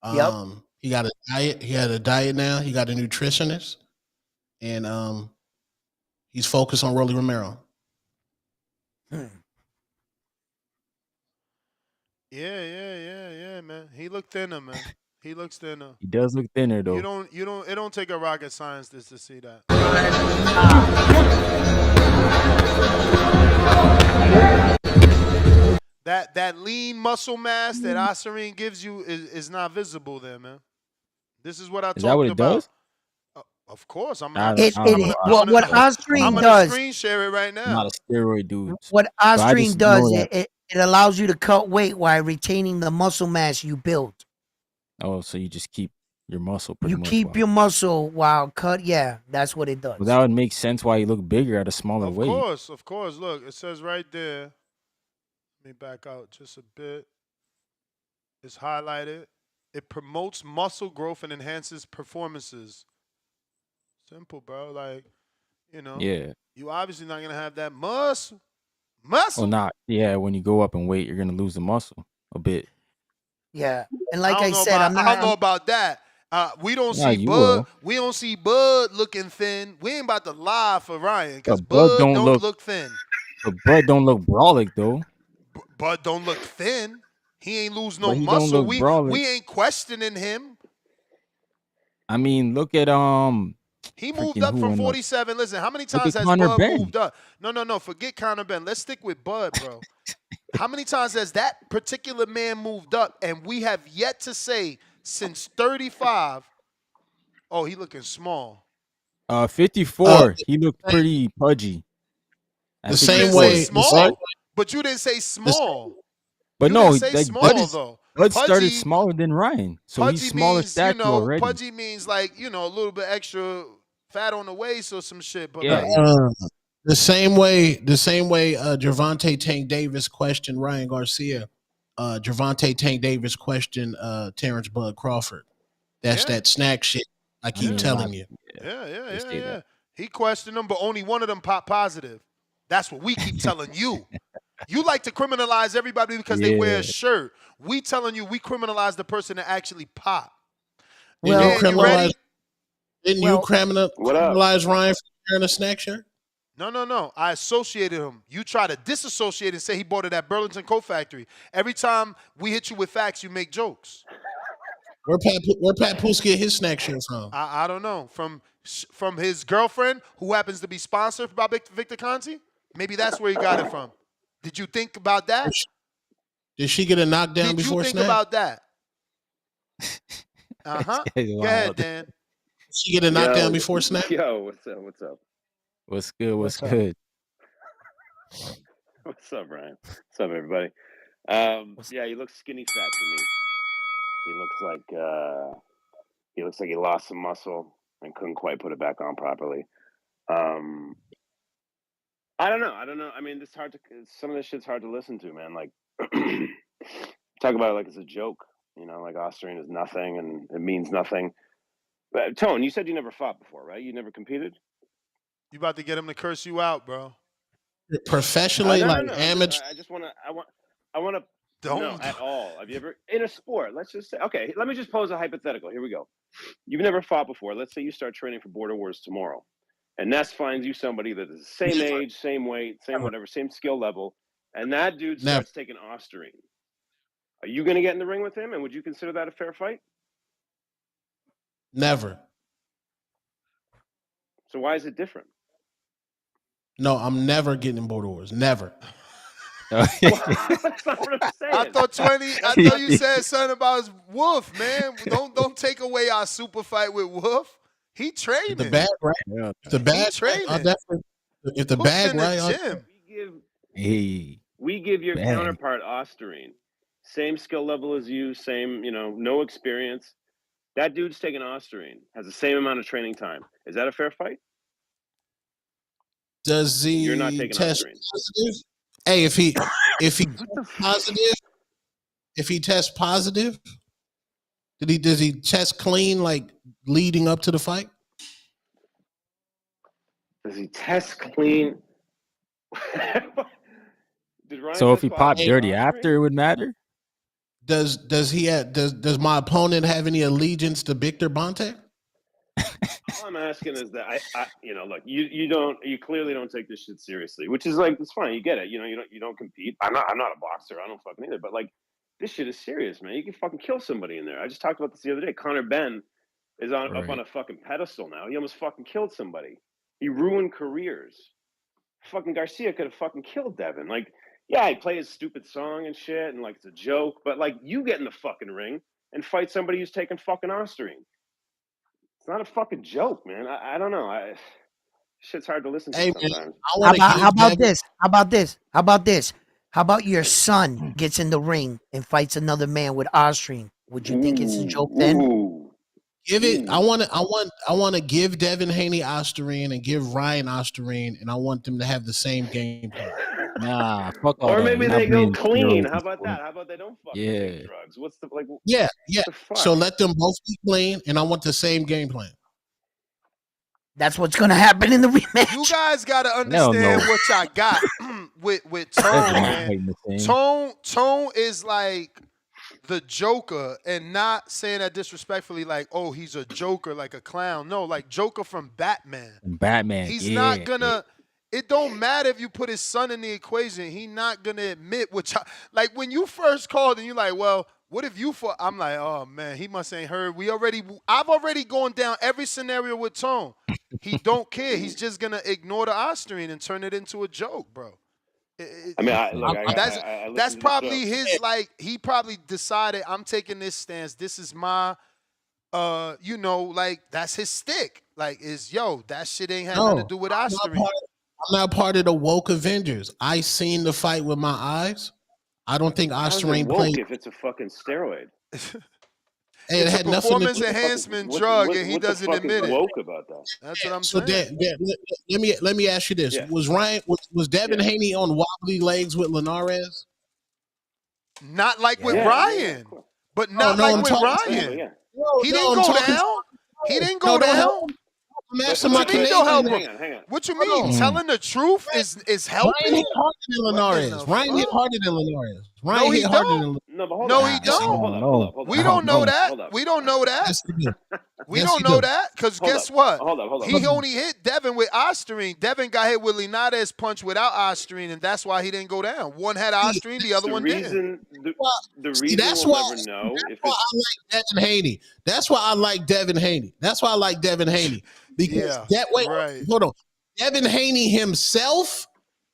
Yep. He got a diet. He had a diet now. He got a nutritionist, and he's focused on Rolly Romero. Yeah, man. He looked thinner, man. He looks thinner. He does look thinner though. It don't take a rocket scientist to see that. That lean muscle mass that Ostarine gives you is not visible there, man. This is what I Is that what talked it about. does? Of course, I'm I gonna don't, I don't know. What I'm Ostarine gonna does, screen share it right I'm not now. a steroid dude. what So I Ostarine just does, know that. it allows you to cut weight while retaining the muscle mass you built. Oh, so you just keep your muscle pretty You much. keep your muscle while cut. Yeah, that's what it does. Well, that would make sense why you look bigger at a smaller weight. Of course. Look, it says right there. Let me back out just a bit. It's highlighted. It promotes muscle growth and enhances performances. Simple, bro. Like, Yeah. you obviously not gonna have that muscle. Or not. Yeah, when you go up in weight, you're gonna lose the muscle a bit. Yeah, and like I I don't know said, about. I'm I don't know not. about that. We don't Nah, see you Bud. will. We don't see Bud looking thin. We ain't about to lie for Ryan because But Bud Bud don't look thin. But Bud don't look brolic though. Bud don't look thin. He ain't lose no But he don't muscle. look brolic. We ain't questioning him. I mean, look at He moved freaking up who from went up. 47. Listen, how many Look times at has Conor Bud Ben. moved up? No. Forget Conor Ben. Let's stick with Bud, bro. How many times has that particular man moved up? And we have yet to say since 35, oh, he looking small. 54. He looked pretty pudgy. The You same didn't say way, small, but you didn't say small. But You no, didn't say like small, though. Bud started Pudgy, smaller than Ryan, so he's pudgy smaller means, stature already. pudgy means like, a little bit extra fat on the waist or some shit. But Yeah, like, the same way, Gervonta Tank Davis questioned Ryan Garcia. Gervonta Tank Davis questioned Terrence Bud Crawford. That's that snack shit I keep telling you. Yeah. He questioned them, but only one of them popped positive. That's what we keep telling you. You like to criminalize everybody because they wear a shirt. We telling you we criminalize the person that actually pop. Didn't Dan, you ready? you criminalize Ryan for wearing a snack shirt? No. I associated him. You try to disassociate and say he bought it at Burlington Coat Factory. Every time we hit you with facts, you make jokes. Where Pat Poose get his snack shirt from? I don't know. From his girlfriend, who happens to be sponsored by Victor Conti? Maybe that's where he got it from. Did you think about that? Did she get a knockdown Did you before think snap? about that? Uh-huh. Go ahead, Dan. Did she get a knockdown before snap? Yo, what's up? What's up? What's good? What's up? good? What's up, Ryan? What's up, everybody? Yeah, he looks skinny fat to me. He looks like he lost some muscle and couldn't quite put it back on properly. I don't know. I mean, some of this shit's hard to listen to, man. Like, talk about it like it's a joke. Like Ostarine is nothing and it means nothing. But Tone, you said you never fought before, right? You never competed? You about to get him to curse you out, bro. Professionally, No. amateur. I want to. Don't. No, at all. Have you ever in a sport? Let's just say. Okay, let me just pose a hypothetical. Here we go. You've never fought before. Let's say you start training for Border Wars tomorrow, and Ness finds you somebody that is the same age, same weight, same whatever, same skill level, and that dude starts taking Ostarine. Are you going to get in the ring with him, and would you consider that a fair fight? Never. So why is it different? No, I'm never getting in Bordeaux. Never. That's not what I'm saying. I thought you said something about his Wolf, man. Don't take away our super fight with Wolf. He training. The bag right. Yeah. The bag training. I'll definitely. If the Hook's bag in the right, gym. We give your Bang. counterpart Ostarine same skill level as you, same no experience. That dude's taking Ostarine, has the same amount of training time. Is that a fair fight? does he You're not taking test Ostarine. positive? Hey, if he tests positive, does he test clean like leading up to the fight? Does he test clean? Did Ryan So if test he popped positive dirty for after, it would matter? Does my opponent have any allegiance to Victor Bonte? All I'm asking is that I look, you clearly don't take this shit seriously, which is like, it's fine, you get it. You don't compete. I'm not a boxer. I don't fucking either. But like, this shit is serious, man. You can fucking kill somebody in there. I just talked about this the other day. Connor Ben is up on a fucking pedestal now. He almost fucking killed somebody. He ruined careers. Fucking Garcia could have fucking killed Devin. Like, yeah, he play his stupid song and shit, and like it's a joke. But like, you get in the fucking ring and fight somebody who's taking fucking Ostarine. It's not a fucking joke, man. I don't know. Shit's hard to listen to sometimes. How about this? How about this? How about your son gets in the ring and fights another man with Ostarine? Would you think it's a joke then? Give it. I want to give Devin Haney Ostarine and give Ryan Ostarine, and I want them to have the same game plan. Nah, fuck all Or that. maybe You're they not go bringing clean. steroids How about to that? sport. How about they don't fucking Yeah. take drugs? What's the like? Yeah. What the fuck? So let them both be clean, and I want the same game plan. That's what's gonna happen in the rematch. You guys gotta understand what y'all got with Tone, man. Tone is like the Joker, and not saying that disrespectfully, like, oh, he's a Joker, like a clown. No, like Joker from Batman. Batman. He's not gonna. It don't matter if you put his son in the equation. He not gonna admit what y'all like when you first called and you like, well, what if you fought? I'm like, oh man, he must ain't heard. I've already gone down every scenario with Tone. He don't care. He's just gonna ignore the Ostarine and turn it into a joke, bro. That's probably his like. He probably decided I'm taking this stance. This is my, like that's his stick. Like that shit ain't had nothing to do with Ostarine. I'm not part of the woke Avengers. I seen the fight with my eyes. I don't think Ostarine played. If it's a fucking steroid. It's had a nothing to performance do. enhancement drug, and he doesn't admit it. Woke about that. That's what I'm So saying. let me ask you this: was Devin Haney on wobbly legs with Linares? Not like with Ryan, but not like with Ryan. He didn't go down. He didn't go down. What you mean don't help him? What you mean? Telling the truth is helping? Ryan hit harder than Linares. Ryan hit harder than Linares. Ryan hit harder than Linares. No, he don't. We don't know that. We don't know that. We don't know that because guess what? He only hit Devin with Ostarine. Devin got hit with Linares punch without Ostarine, and that's why he didn't go down. One had Ostarine, the other one didn't. The reason that's we'll why, never know. That's why I like Devin Haney. That's why I like Devin Haney. That's why I like Devin Haney. Because hold on. Devin Haney himself,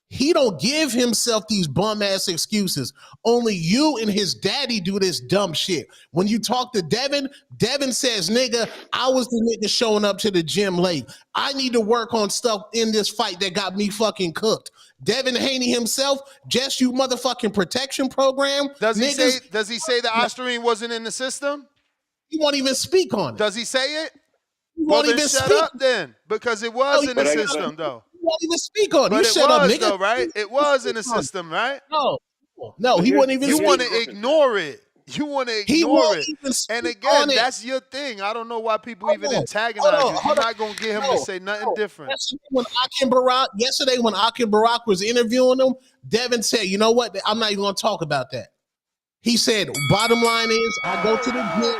he don't give himself these bum ass excuses. Only you and his daddy do this dumb shit. When you talk to Devin, Devin says, nigga, I was the nigga showing up to the gym late. I need to work on stuff in this fight that got me fucking cooked. Devin Haney himself, just you motherfucking protection program. Does he say the Ostarine wasn't in the system? He won't even speak on it. Does he say it? Well, then shut up then, because it was in the system, though. He won't even speak on it. But You it shut up, was, nigga. though, right? It was in the system, right? No, he wouldn't even You speak. want to ignore it. You want to ignore it. And again, that's your thing. I don't know why people even antagonize you. You're not going to get him to say nothing different. Yesterday when Akin Barak was interviewing him, Devin said, you know what? I'm not even going to talk about that. He said, bottom line is, I go to the gym.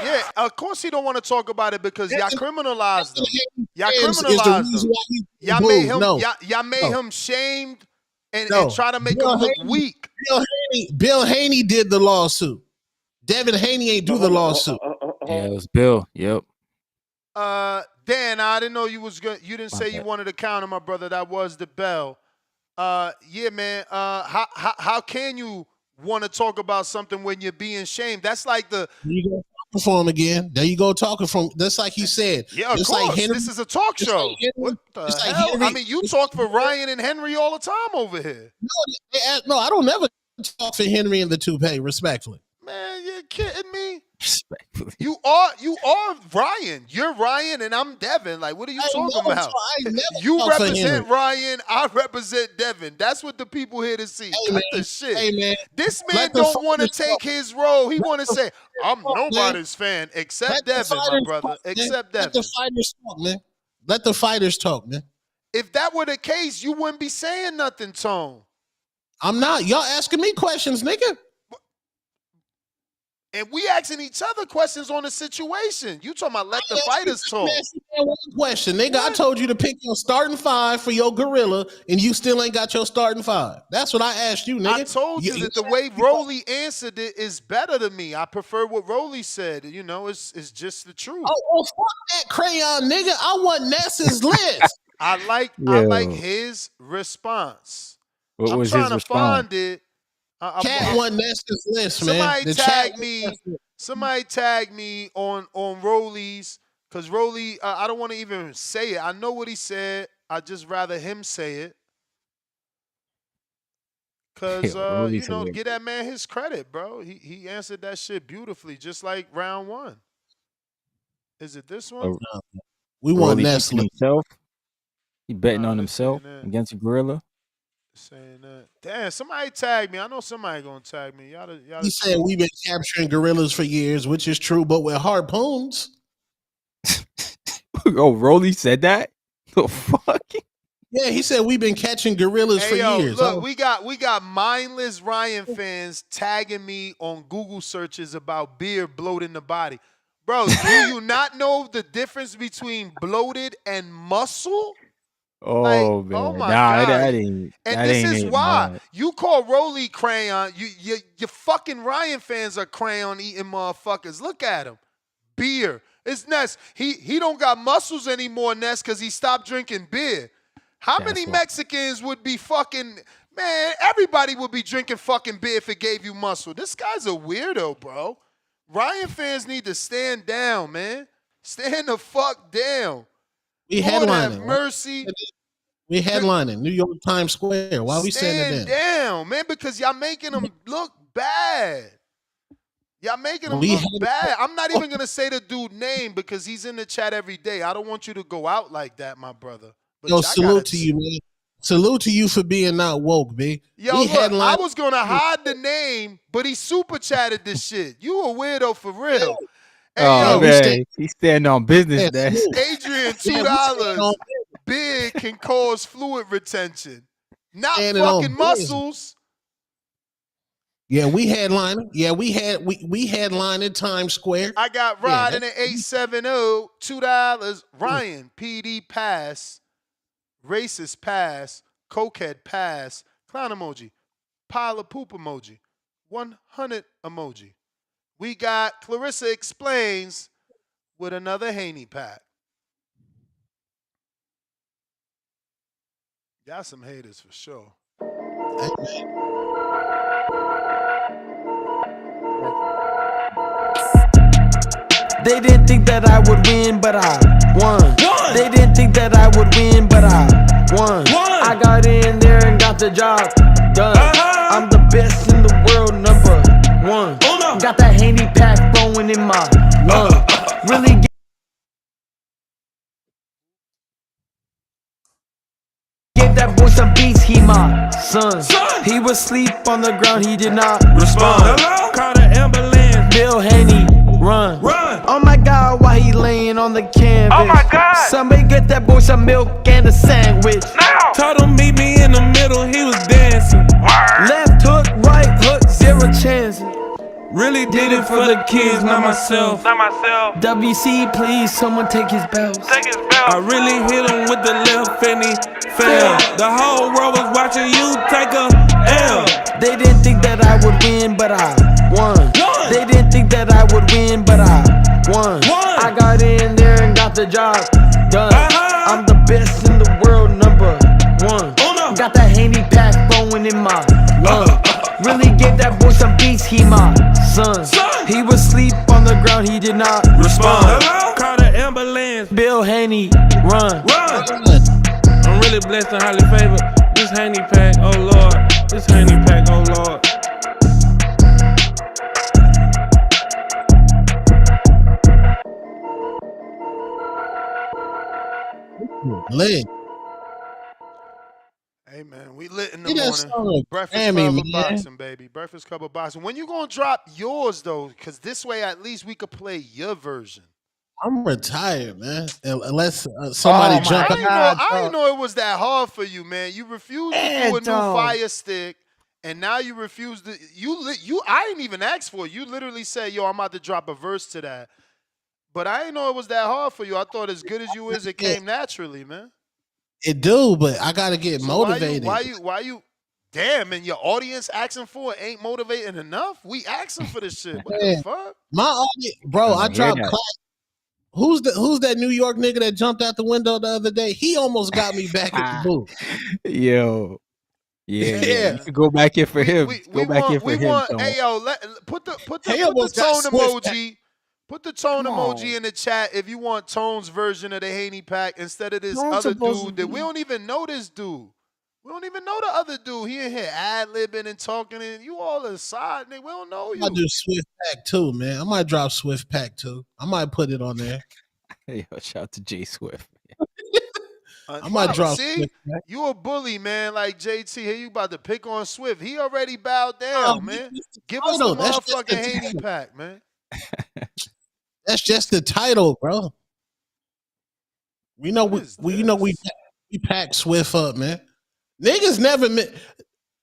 Yeah, of course he don't want to talk about it because y'all criminalized him. Y'all criminalized him. Y'all made him shamed and try to make him look weak. Bill Haney did the lawsuit. Devin Haney ain't do the lawsuit. Yeah, it was Bill. Yep. Dan, I didn't know you was good. You didn't say you wanted to counter, my brother. That was the bell. Yeah, man. How can you want to talk about something when you're being shamed? That's like the. You go talking for him again. There you go talking from. That's like he said. Yeah, of just course. Like Henry, this is a talk show. Like Henry, what the just hell? Like Henry, I mean, you talk for Ryan and Henry all the time over here. No, I don't never talk for Henry and the Toupee, respectfully. Man, you're kidding me? Respectfully. You are Ryan. You're Ryan and I'm Devin. Like, what are you talking about? You represent Ryan, I represent Devin. That's what the people here to see. Cut the shit. Hey, man. This man don't want to take his role. He want to say, I'm nobody's fan except Devin, my brother. Except Devin. Let the fighters talk, man. Let the fighters talk, man. If that were the case, you wouldn't be saying nothing, Tone. I'm not. Y'all asking me questions, nigga. And we asking each other questions on the situation. You talking about let the fighters talk. One question, nigga. What? I told you to pick your starting five for your gorilla, and you still ain't got your starting five. That's what I asked you, nigga. I told you that the way Rolly answered it is better to me. I prefer what Rolly said. You know, it's just the truth. Oh, fuck that crayon, nigga. I want Ness's list. I like his response. What was his response? Find it. Cat won Ness's list, man. Somebody tag me on Rolly's, because Rolly, I don't want to even say it. I know what he said. I'd just rather him say it. Because, give that man his credit, bro. He answered that shit beautifully, just like round one. Is it this one? We want Ness himself. He betting on himself against a gorilla. Saying that. Damn, somebody tag me. I know somebody gonna tag me. Y'all he said we've been capturing gorillas for years, which is true, but with harpoons. Oh, Rolly said that? The fuck? Yeah, he said we've been catching gorillas for years. Look, we got mindless Ryan fans tagging me on Google searches about beer bloating the body. Bro, do you not know the difference between bloated and muscle? Oh, man. Oh my God. That ain't. And that this ain't is it, why man. you call Rolly crayon. You fucking Ryan fans are crayon eating motherfuckers. Look at him. Beer. It's Ness. He don't got muscles anymore, Ness, because he stopped drinking beer. How many Mexicans would be fucking, man, everybody would be drinking fucking beer if it gave you muscle. This guy's a weirdo, bro. Ryan fans need to stand down, man. Stand the fuck down. We Lord headlining. have mercy. We headlining New York Times Square. Why we standing down, man? Because y'all making them look bad. Y'all making them look bad. I'm not even gonna say the dude name because he's in the chat every day. I don't want you to go out like that, my brother. But Yo, salute to you, man. Salute to you for being not woke, B. Yo, look, I was gonna hide the name, but he super chatted this shit. You a weirdo for real. Hey, man, he's standing on business. Adrian, $2. Big can cause fluid retention, not fucking muscles. Yeah, we headlining. Yeah, we headlining Times Square. I got Rod in an 870, $2. Ryan, PD pass, racist pass, cokehead pass, clown emoji, pile of poop emoji, 100 emoji. We got Clarissa Explains with another Haney pack. Y'all some haters for sure. They didn't think that I would win, but I won. They didn't think that I would win, but I won. I got in there and got the job done. I'm the best in the world, #1. Got that Haney pack flowing in my lungs. Really gave that boy some beats, he my son. He was asleep on the ground, he did not respond. Call the ambulance, Bill Haney, run. Oh my God, why he laying on the canvas? Oh my God. Somebody get that boy some milk and a sandwich. Now. Told him meet me in the middle, he was dancing. Left hook, right hook, 0 chances. Really did it for the kids, not myself. WC, please, someone take his belt. I really hit him with the left and he fell. The whole world was watching you take a L. They didn't think that I would win, but I won. They didn't think that I would win, but I won. I got in there and got the job he my son. He was asleep on the ground, he did not respond. Call the ambulance. Bill Haney, run. I'm really blessed and highly favored. This Haney pack, oh Lord. This Haney pack, oh Lord. Lit. Hey man, we lit in the Get that morning. song, Breakfast Grammy, Club of man. Boxing, baby. Breakfast Club of Boxing. When you gonna drop yours though? Because this way at least we could play your version. I'm retired, man. Unless somebody jump out. I didn't know it was that hard for you, man. You refused to do a new Fire Stick, and now you refuse to. I didn't even ask for it. You literally said, "Yo, I'm about to drop a verse to that." But I didn't know it was that hard for you. I thought as good as you is, it came naturally, man. It do, but I gotta get motivated. Why you? Damn, and your audience asking for it ain't motivating enough. We asking for this shit. What the fuck? My audience, bro, I dropped class. Who's that New York nigga that jumped out the window the other day? He almost got me back at the booth. Yo. Yeah. You could go back here for him. Go back here for him. Hey yo, put the tone emoji. Put the tone emoji in the chat if you want Tone's version of the Haney pack instead of this other dude that we don't even know this dude. We don't even know the other dude. He in here ad-libbing and talking, and you all aside, nigga. We don't know you. I do Swift Pack too, man. I might drop Swift Pack too. I might put it on there. Hey, yo, shout out to J Swift. I might drop. See, you a bully, man. Like JT, here you about to pick on Swift. He already bowed down, man. Give us the motherfucking Haney pack, man. That's just the title, bro. We know we pack Swift up, man. Niggas never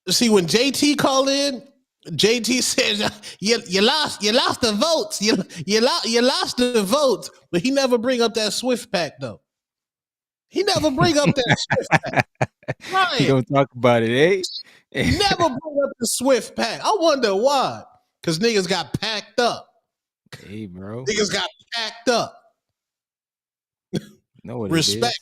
see when JT call in. JT says you lost the votes. You lost the votes, but he never bring up that Swift pack though. He never bring up that Swift pack. Right. He don't talk about it, eh? Never bring up the Swift pack. I wonder why. Because niggas got packed up. Hey, bro. Niggas got packed up. Know what Respect.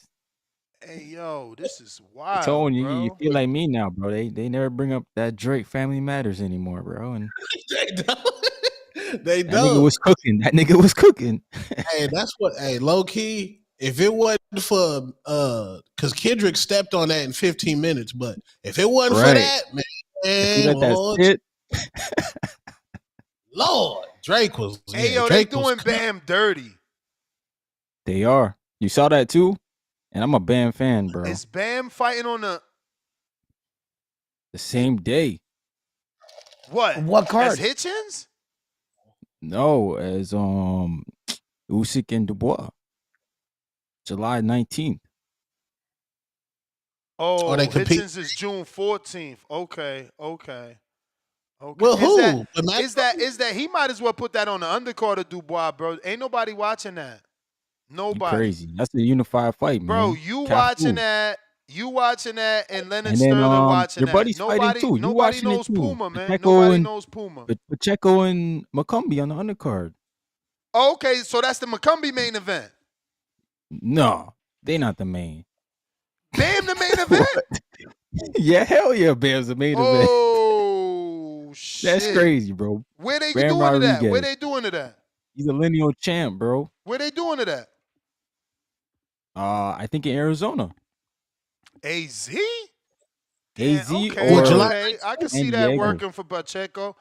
Hey, yo, this is wild, Tone, bro. you feel like me now, bro. They never bring up that Drake Family Matters anymore, bro. And They that don't. nigga was cooking. Hey, that's what. Hey, low key. If it wasn't for because Kendrick stepped on that in 15 minutes, but if it wasn't for that, man, Lord, Drake was. Hey, yo, Drake they doing Bam dirty. They are. You saw that too? And I'm a Bam fan, bro. Is Bam fighting on the same day? What card? As Hitchens? No, as Usyk and Dubois. July 19th. Oh, they compete. Hitchens is June 14th. Okay. Well, who? Is that he might as well put that on the undercard of Dubois, bro. Ain't nobody watching that. Nobody. Crazy. That's a unified fight, man. Bro, you watching that, and Leonard and then, Sterling watching your that. buddy's fighting too. Nobody knows Puma, man. Pacheco Nobody and, knows Puma. Pacheco and McCombie on the undercard. Oh, okay, so that's the McCombie main event. No, they not the main. Bam the main event? Yeah, hell yeah, Bam's the main event. Oh, shit. That's crazy, bro. Where they Bam doing to that? Rodriguez. Where they doing to that? He's a lineal champ, bro. Where they doing to that? I think in Arizona. AZ? AZ Okay, or okay. I can see that Diego. working for Pacheco.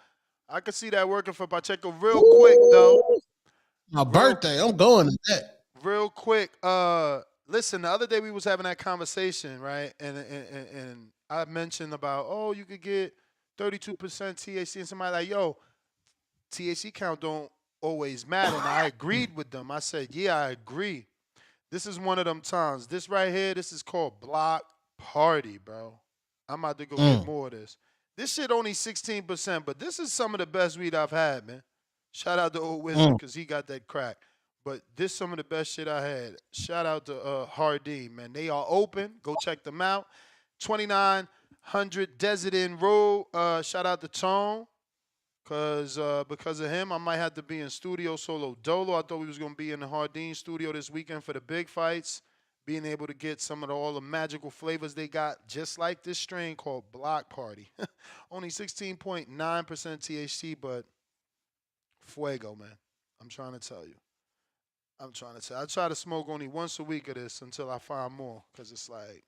Real quick, though. My birthday. I'm going to that. Real quick. Listen, the other day we was having that conversation, right? And I mentioned about, oh, you could get 32% THC, and somebody like, yo, THC count don't always matter. And I agreed with them. I said, yeah, I agree. This is one of them times. This right here, this is called Block Party, bro. I'm about to go get more of this. This shit only 16%, but this is some of the best weed I've had, man. Shout out to Old Wizard because he got that crack. But this some of the best shit I had. Shout out to Hardin, man. They are open. Go check them out. 2900 Desert Inn Road. Shout out to Tone. Because of him, I might have to be in studio solo dolo. I thought we was going to be in the Hardin studio this weekend for the big fights. being able to get some of all the magical flavors they got, just like this strain called Block Party. Only 16.9% THC, but fuego, man. I'm trying to tell you. I try to smoke only once a week of this until I find more, because it's like,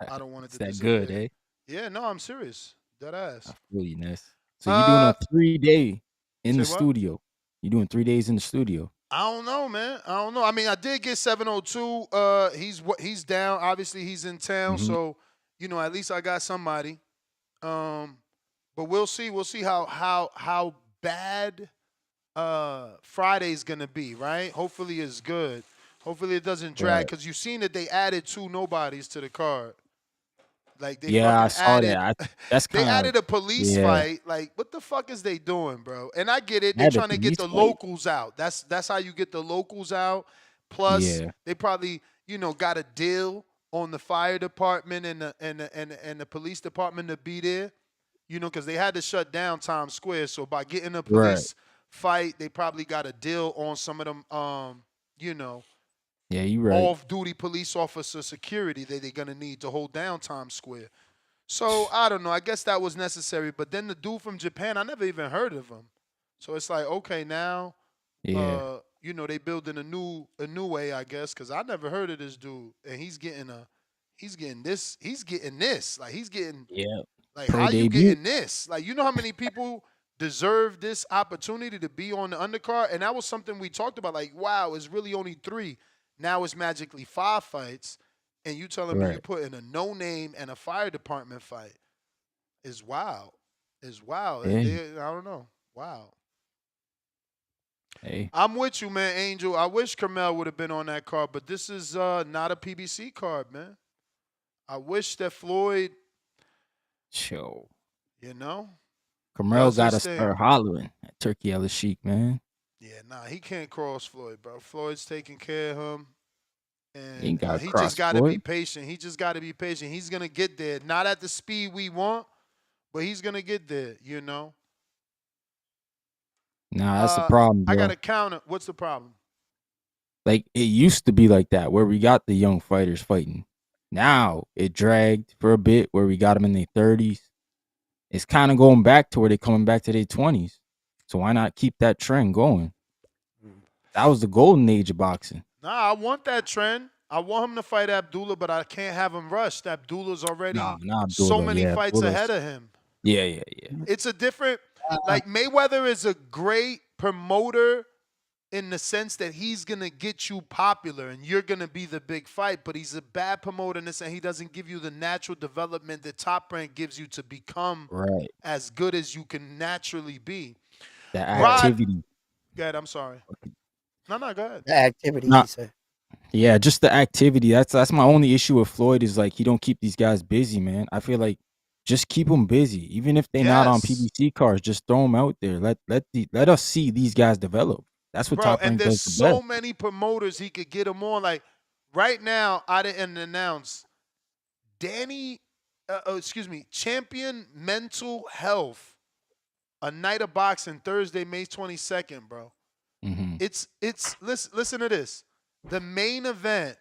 I don't want it It's to that disappear. good, eh? Yeah, no, I'm serious. Dead ass. Really nice. So you're doing a 3-day in say the what? studio. You're doing 3 days in the studio. I don't know, man. I don't know. I mean, I did get 702. He's down. Obviously, he's in town, so at least I got somebody. But we'll see. We'll see how bad Friday's gonna be. Right? Hopefully, it's good. Hopefully, it doesn't drag, Right. because you've seen that they added 2 nobodies to the card. Like they Yeah, I fucking saw added. that. That's They kind of added a police yeah. fight. Like, what the fuck is they doing, bro? And I get it. They're Added trying to get police the fight? locals out. That's how you get the locals out. Plus, Yeah. they probably got a deal on the fire department and the police department to be there. Because they had to shut down Times Square. So by getting a police fight, they probably got a deal on some of them. Yeah, you right. Off-duty police officer security that they're gonna need to hold down Times Square. So I don't know. I guess that was necessary. But then the dude from Japan, I never even heard of him. So it's like, okay, now, Yeah. they building a new way, I guess, because I never heard of this dude, and he's getting this. Like he's getting Yeah. like Pro how you debut. getting this? Like how many people deserve this opportunity to be on the undercard? And that was something we talked about. Like, wow, it's really only 3. Now it's magically 5 fights, and you telling me you put in a no name and a fire department fight is wild. It's wild. Hey. I don't know. Wow. Hey. I'm with you, man, Angel. I wish Carmel would have been on that card, but this is not a PBC card, man. I wish that Floyd, Chill. Camaro does got to his thing. start hollering at Turkey El Sheik, man. Yeah, nah, he can't cross Floyd, bro. Floyd's taking care of him. And He ain't gotta he cross just got to be Floyd. patient. He just got to be patient. He's going to get there. Not at the speed we want, but he's going to get there, Nah, that's the problem, bro. I got to counter. What's the problem? Like, it used to be like that, where we got the young fighters fighting. Now, it dragged for a bit, where we got them in their 30s. It's kind of going back to where they're coming back to their 20s. So why not keep that trend going? That was the golden age of boxing. Nah, I want that trend. I want him to fight Abdullah, but I can't have him rushed. Abdullah's already Nah, so Abdullah, many yeah, fights Abdullah's- ahead of him. Yeah. It's a different, like Mayweather is a great promoter in the sense that he's going to get you popular and you're going to be the big fight, but he's a bad promoter in the sense he doesn't give you the natural development that Top Rank gives you to become as good as you can naturally be. The activity. Go ahead, I'm sorry. No, go ahead. The activity, Nah. he said. Yeah, just the activity. That's my only issue with Floyd is like he don't keep these guys busy, man. I feel like just keep them busy, even if they're not on PBC cards. Just throw them out there. Let us see these guys develop. That's what Bro, Top and Rank there's does the best. so many promoters he could get them on. Like right now, I didn't announce Champion Mental Health, a night of boxing Thursday, May 22nd, bro. Mm-hmm. It's listen to this. The main event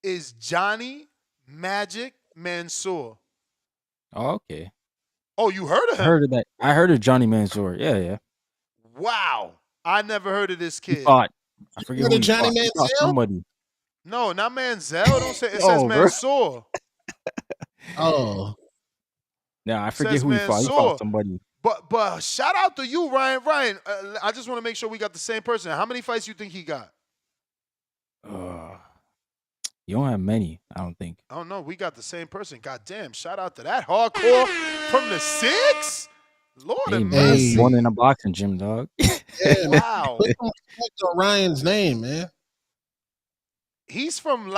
is Johnny Magic Mansour. Oh, okay. Oh, you heard of I him? heard of that. I heard of Johnny Mansour. Yeah. Wow. I never heard of this He kid. fought. I forget heard who of he Johnny fought. He fought Manziel? somebody. No, not Manziel. Don't say it No, says bro. Mansour. Oh. Nah, I forget Says who he fought. He Mansour. fought somebody. But shout out to you, Ryan. Ryan, I just want to make sure we got the same person. How many fights you think he got? You don't have many, I don't think. I don't know. We got the same person. God damn. Shout out to that hardcore from the 6. Lord Hey, have man, mercy. born in a boxing gym, dog. Yeah, man. Wow. Put some respect on Ryan's name, man. He's from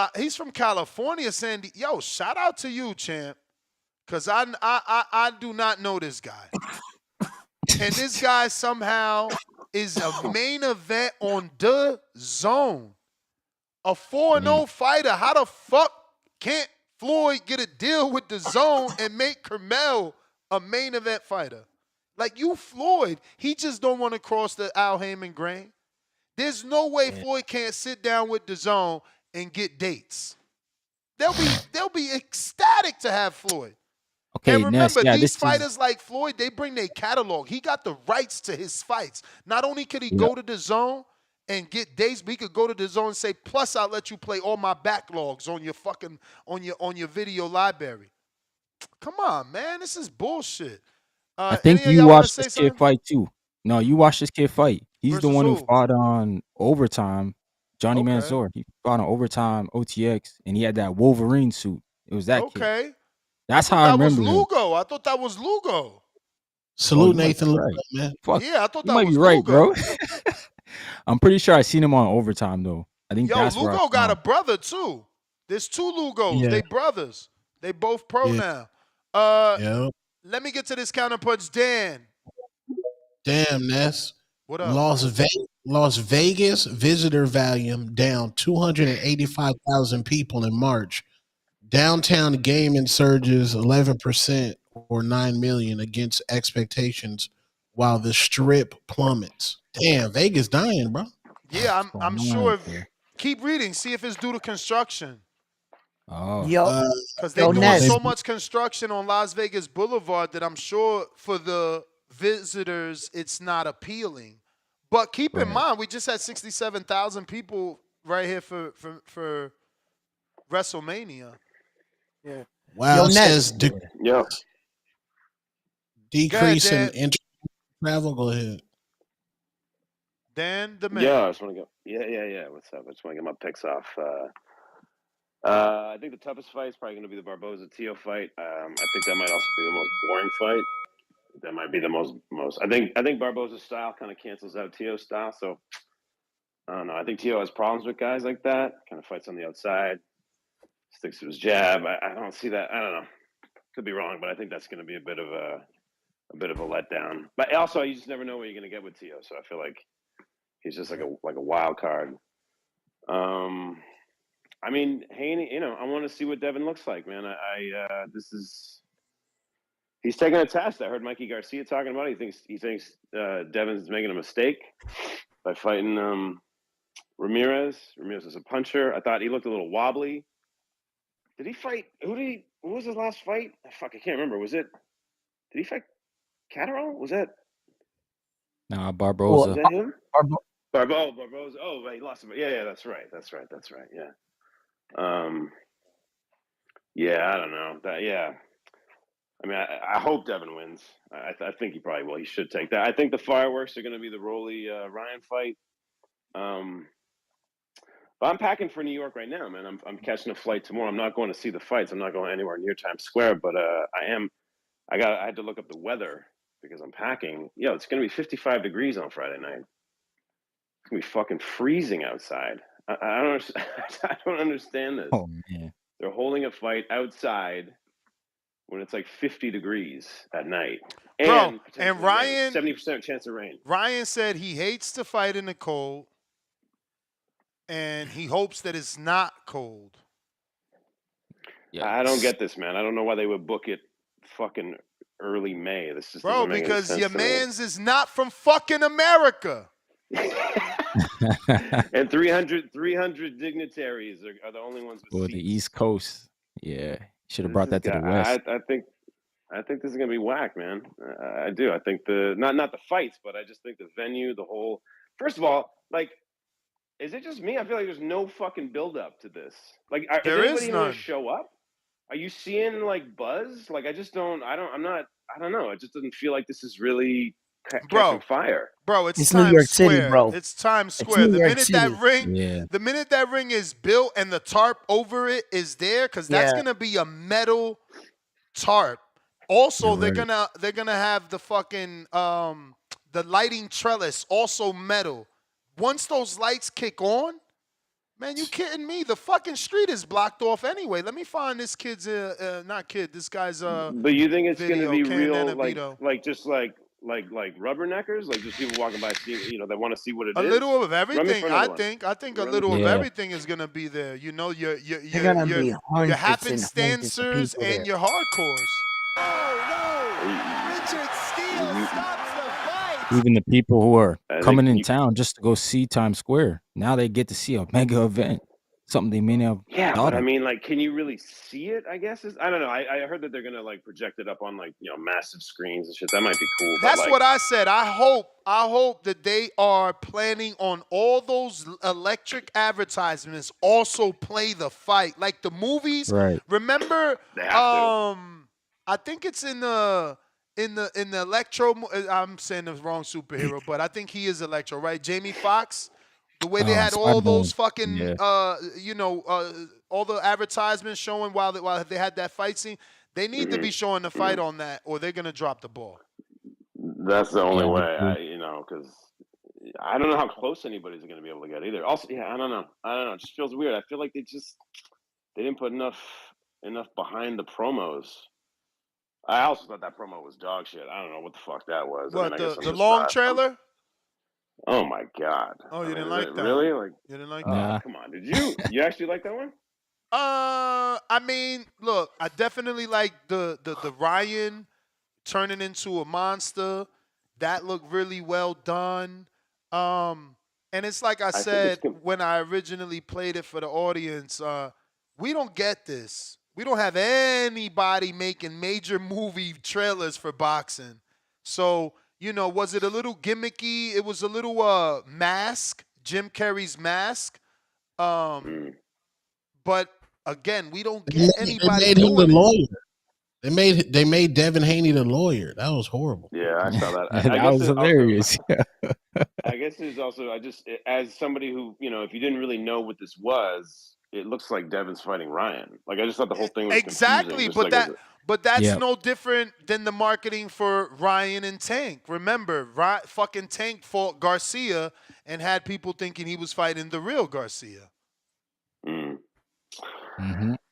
California, Sandy. Yo, shout out to you, champ. Cause I do not know this guy. And this guy somehow is a main event on the zone. A 4-0 fighter. How the fuck can't Floyd get a deal with the zone and make Carmel a main event fighter? Like you, Floyd, he just don't want to cross the Al Heyman grain. There's no way Floyd can't sit down with the zone and get dates. They'll be ecstatic to have Floyd. Okay, And remember, Ness, these fighters like Floyd, they bring their catalog. He got the rights to his fights. Not only could he go to the zone and get dates, but he could go to the zone and say, plus I'll let you play all my backlogs on your fucking on your video library. Come on, man. This is bullshit. I think Any of you y'all want to watched say this something? kid fight too. No, you watched this kid fight. He's the Versus one who who? fought on Overtime, Johnny Okay. Mansour. He fought on Overtime OTX, and he had that Wolverine suit. It was that kid. Okay. That's I how I thought that was remember him. Lugo. I thought that was Lugo. Salute you might Nathan be Lugo, right. man. Fuck, Yeah, I thought you that might was be right, Lugo. bro. I'm pretty sure I seen him on Overtime though. I think Yo, that's where I Lugo got saw a him. brother too. There's two Lugos. Yeah. They brothers. They both pro Yeah. now. Yeah. Let me get to this counterpunch. Dan, Damn, Ness. what up? Las Vegas visitor volume down 285,000 people in March. Downtown gaming surges 11% or 9 million against expectations, while the Strip plummets. Damn, Vegas dying, bro. Yeah, What's I'm going on sure. out there? Keep reading. See if it's due to construction. Oh, Yo, Because they're yo, doing Ness. so much construction on Las Vegas Boulevard that I'm sure for the visitors it's not appealing. But keep in Right. mind, we just had 67,000 people right here for WrestleMania. Yeah. Wow, Yo, it Ness. says Yo. decrease in Dan. inter travel. Go ahead. Dan the man. Yeah, I just want to go. Yeah. What's up? I just want to get my picks off. I think the toughest fight is probably going to be the Barboza-Tio fight. I think that might also be the most boring fight. That might be the most. I think Barboza's style kind of cancels out Tio's style. So I don't know. I think Tio has problems with guys like that. Kind of fights on the outside, sticks to his jab. I don't see that. I don't know. Could be wrong, but I think that's going to be a bit of a letdown. But also, you just never know what you're going to get with Tio. So I feel like he's just like a wild card. I mean, Haney, I want to see what Devin looks like, man. He's taking a test. I heard Mikey Garcia talking about it. He thinks Devin's making a mistake by fighting Ramirez. Ramirez is a puncher. I thought he looked a little wobbly. Did he fight? What was his last fight? Fuck, I can't remember. Did he fight Catterall? Was that? Nah, Barboza. Was that him? Barboza. Oh, right, he lost him. Yeah, that's right. Yeah. Yeah, I don't know. I mean, I hope Devin wins. I think he probably will. He should take that. I think the fireworks are going to be the Rolly Ryan fight. But I'm packing for New York right now, man. I'm catching a flight tomorrow. I'm not going to see the fights. I'm not going anywhere near Times Square, but I had to look up the weather because I'm packing. Yo, it's going to be 55 degrees on Friday night. It's going to be fucking freezing outside. I don't understand this. Oh man, they're holding a fight outside when it's like 50 degrees at night. Bro, and Ryan 70% chance of rain. Ryan said he hates to fight in the cold, and he hopes that it's not cold. I don't get this, man. I don't know why they would book it fucking early May. This just Bro, doesn't make any because sense your to me. man's is not from fucking America. And 300 dignitaries are the only ones with Or seats. the East Coast. Yeah, should have brought that to the West. I think this is gonna be whack, man. I do. I think not the fights, but I just think the venue, the whole. First of all, like, is it just me? I feel like there's no fucking build up to this. Like, There is is anybody gonna none. show up? Are you seeing like buzz? Like, I don't know. It just doesn't feel like this is really catching fire. Bro, it's It's New Times York City, Square. bro. It's Times It's Square. New The York minute City. the minute that ring is built and the tarp over it is there, because that's Yeah. gonna be a metal tarp. Also, You're they're right. gonna have the fucking the lighting trellis also metal. Once those lights kick on, man, you kidding me? The fucking street is blocked off anyway. Let me find this kid's this guy's But you think it's video, gonna be Ken real, Nanabito. like just like rubberneckers, like just people walking by, seeing, that want to see what it A is. little of Run me everything. for I another one. think a Run me little for of Yeah. everything is gonna be there. You know, your They're gonna be hundreds and hundreds of happenstancers people and there. your hardcores. Even the people who are I think coming in you- town just to go see Times Square, now they get to see a mega event. something they may not have Yeah, thought but I of. mean, like, can you really see it? I guess I don't know. I heard that they're gonna like project it up on like massive screens and shit. That might be cool. But That's like, what I said. I hope that they are planning on all those electric advertisements also play the fight. Like the movies. Right. Remember, they have to. I think it's in the Electro. I'm saying the wrong superhero, but I think he is Electro, right? Jamie Foxx. The way they had all those Spider-Man. fucking, Yeah. all the advertisements showing while they had that fight scene. They need to be showing the fight on that, or they're gonna drop the ball. That's the only Yeah, I way, agree. because I don't know how close anybody's going to be able to get either. Also, yeah, I don't know. It just feels weird. I feel like they didn't put enough behind the promos. I also thought that promo was dog shit. I don't know what the fuck that was. What I guess I'm the just long not. trailer? Oh my god. Oh, you didn't is like it that? really? Like, You didn't like Nah. that? come on. Did you? You actually like that one? I mean, look, I definitely like the Ryan turning into a monster. That looked really well done. And it's like I I think it's said when I originally played it for the audience, we don't get this. We don't have anybody making major movie trailers for boxing. So, was it a little gimmicky? It was a little Mask, Jim Carrey's Mask. But again, we don't get They anybody made him the doing it. lawyer. They made Devin Haney the lawyer. That was horrible. Yeah, I saw that. I That guess was it hilarious. I guess it's also as somebody who if you didn't really know what this was, it looks like Devin's fighting Ryan. Like I just thought the whole thing was Exactly, confusing. but that's Yep. no different than the marketing for Ryan and Tank. Remember, fucking Tank fought Garcia and had people thinking he was fighting the real Garcia. Mm-hmm.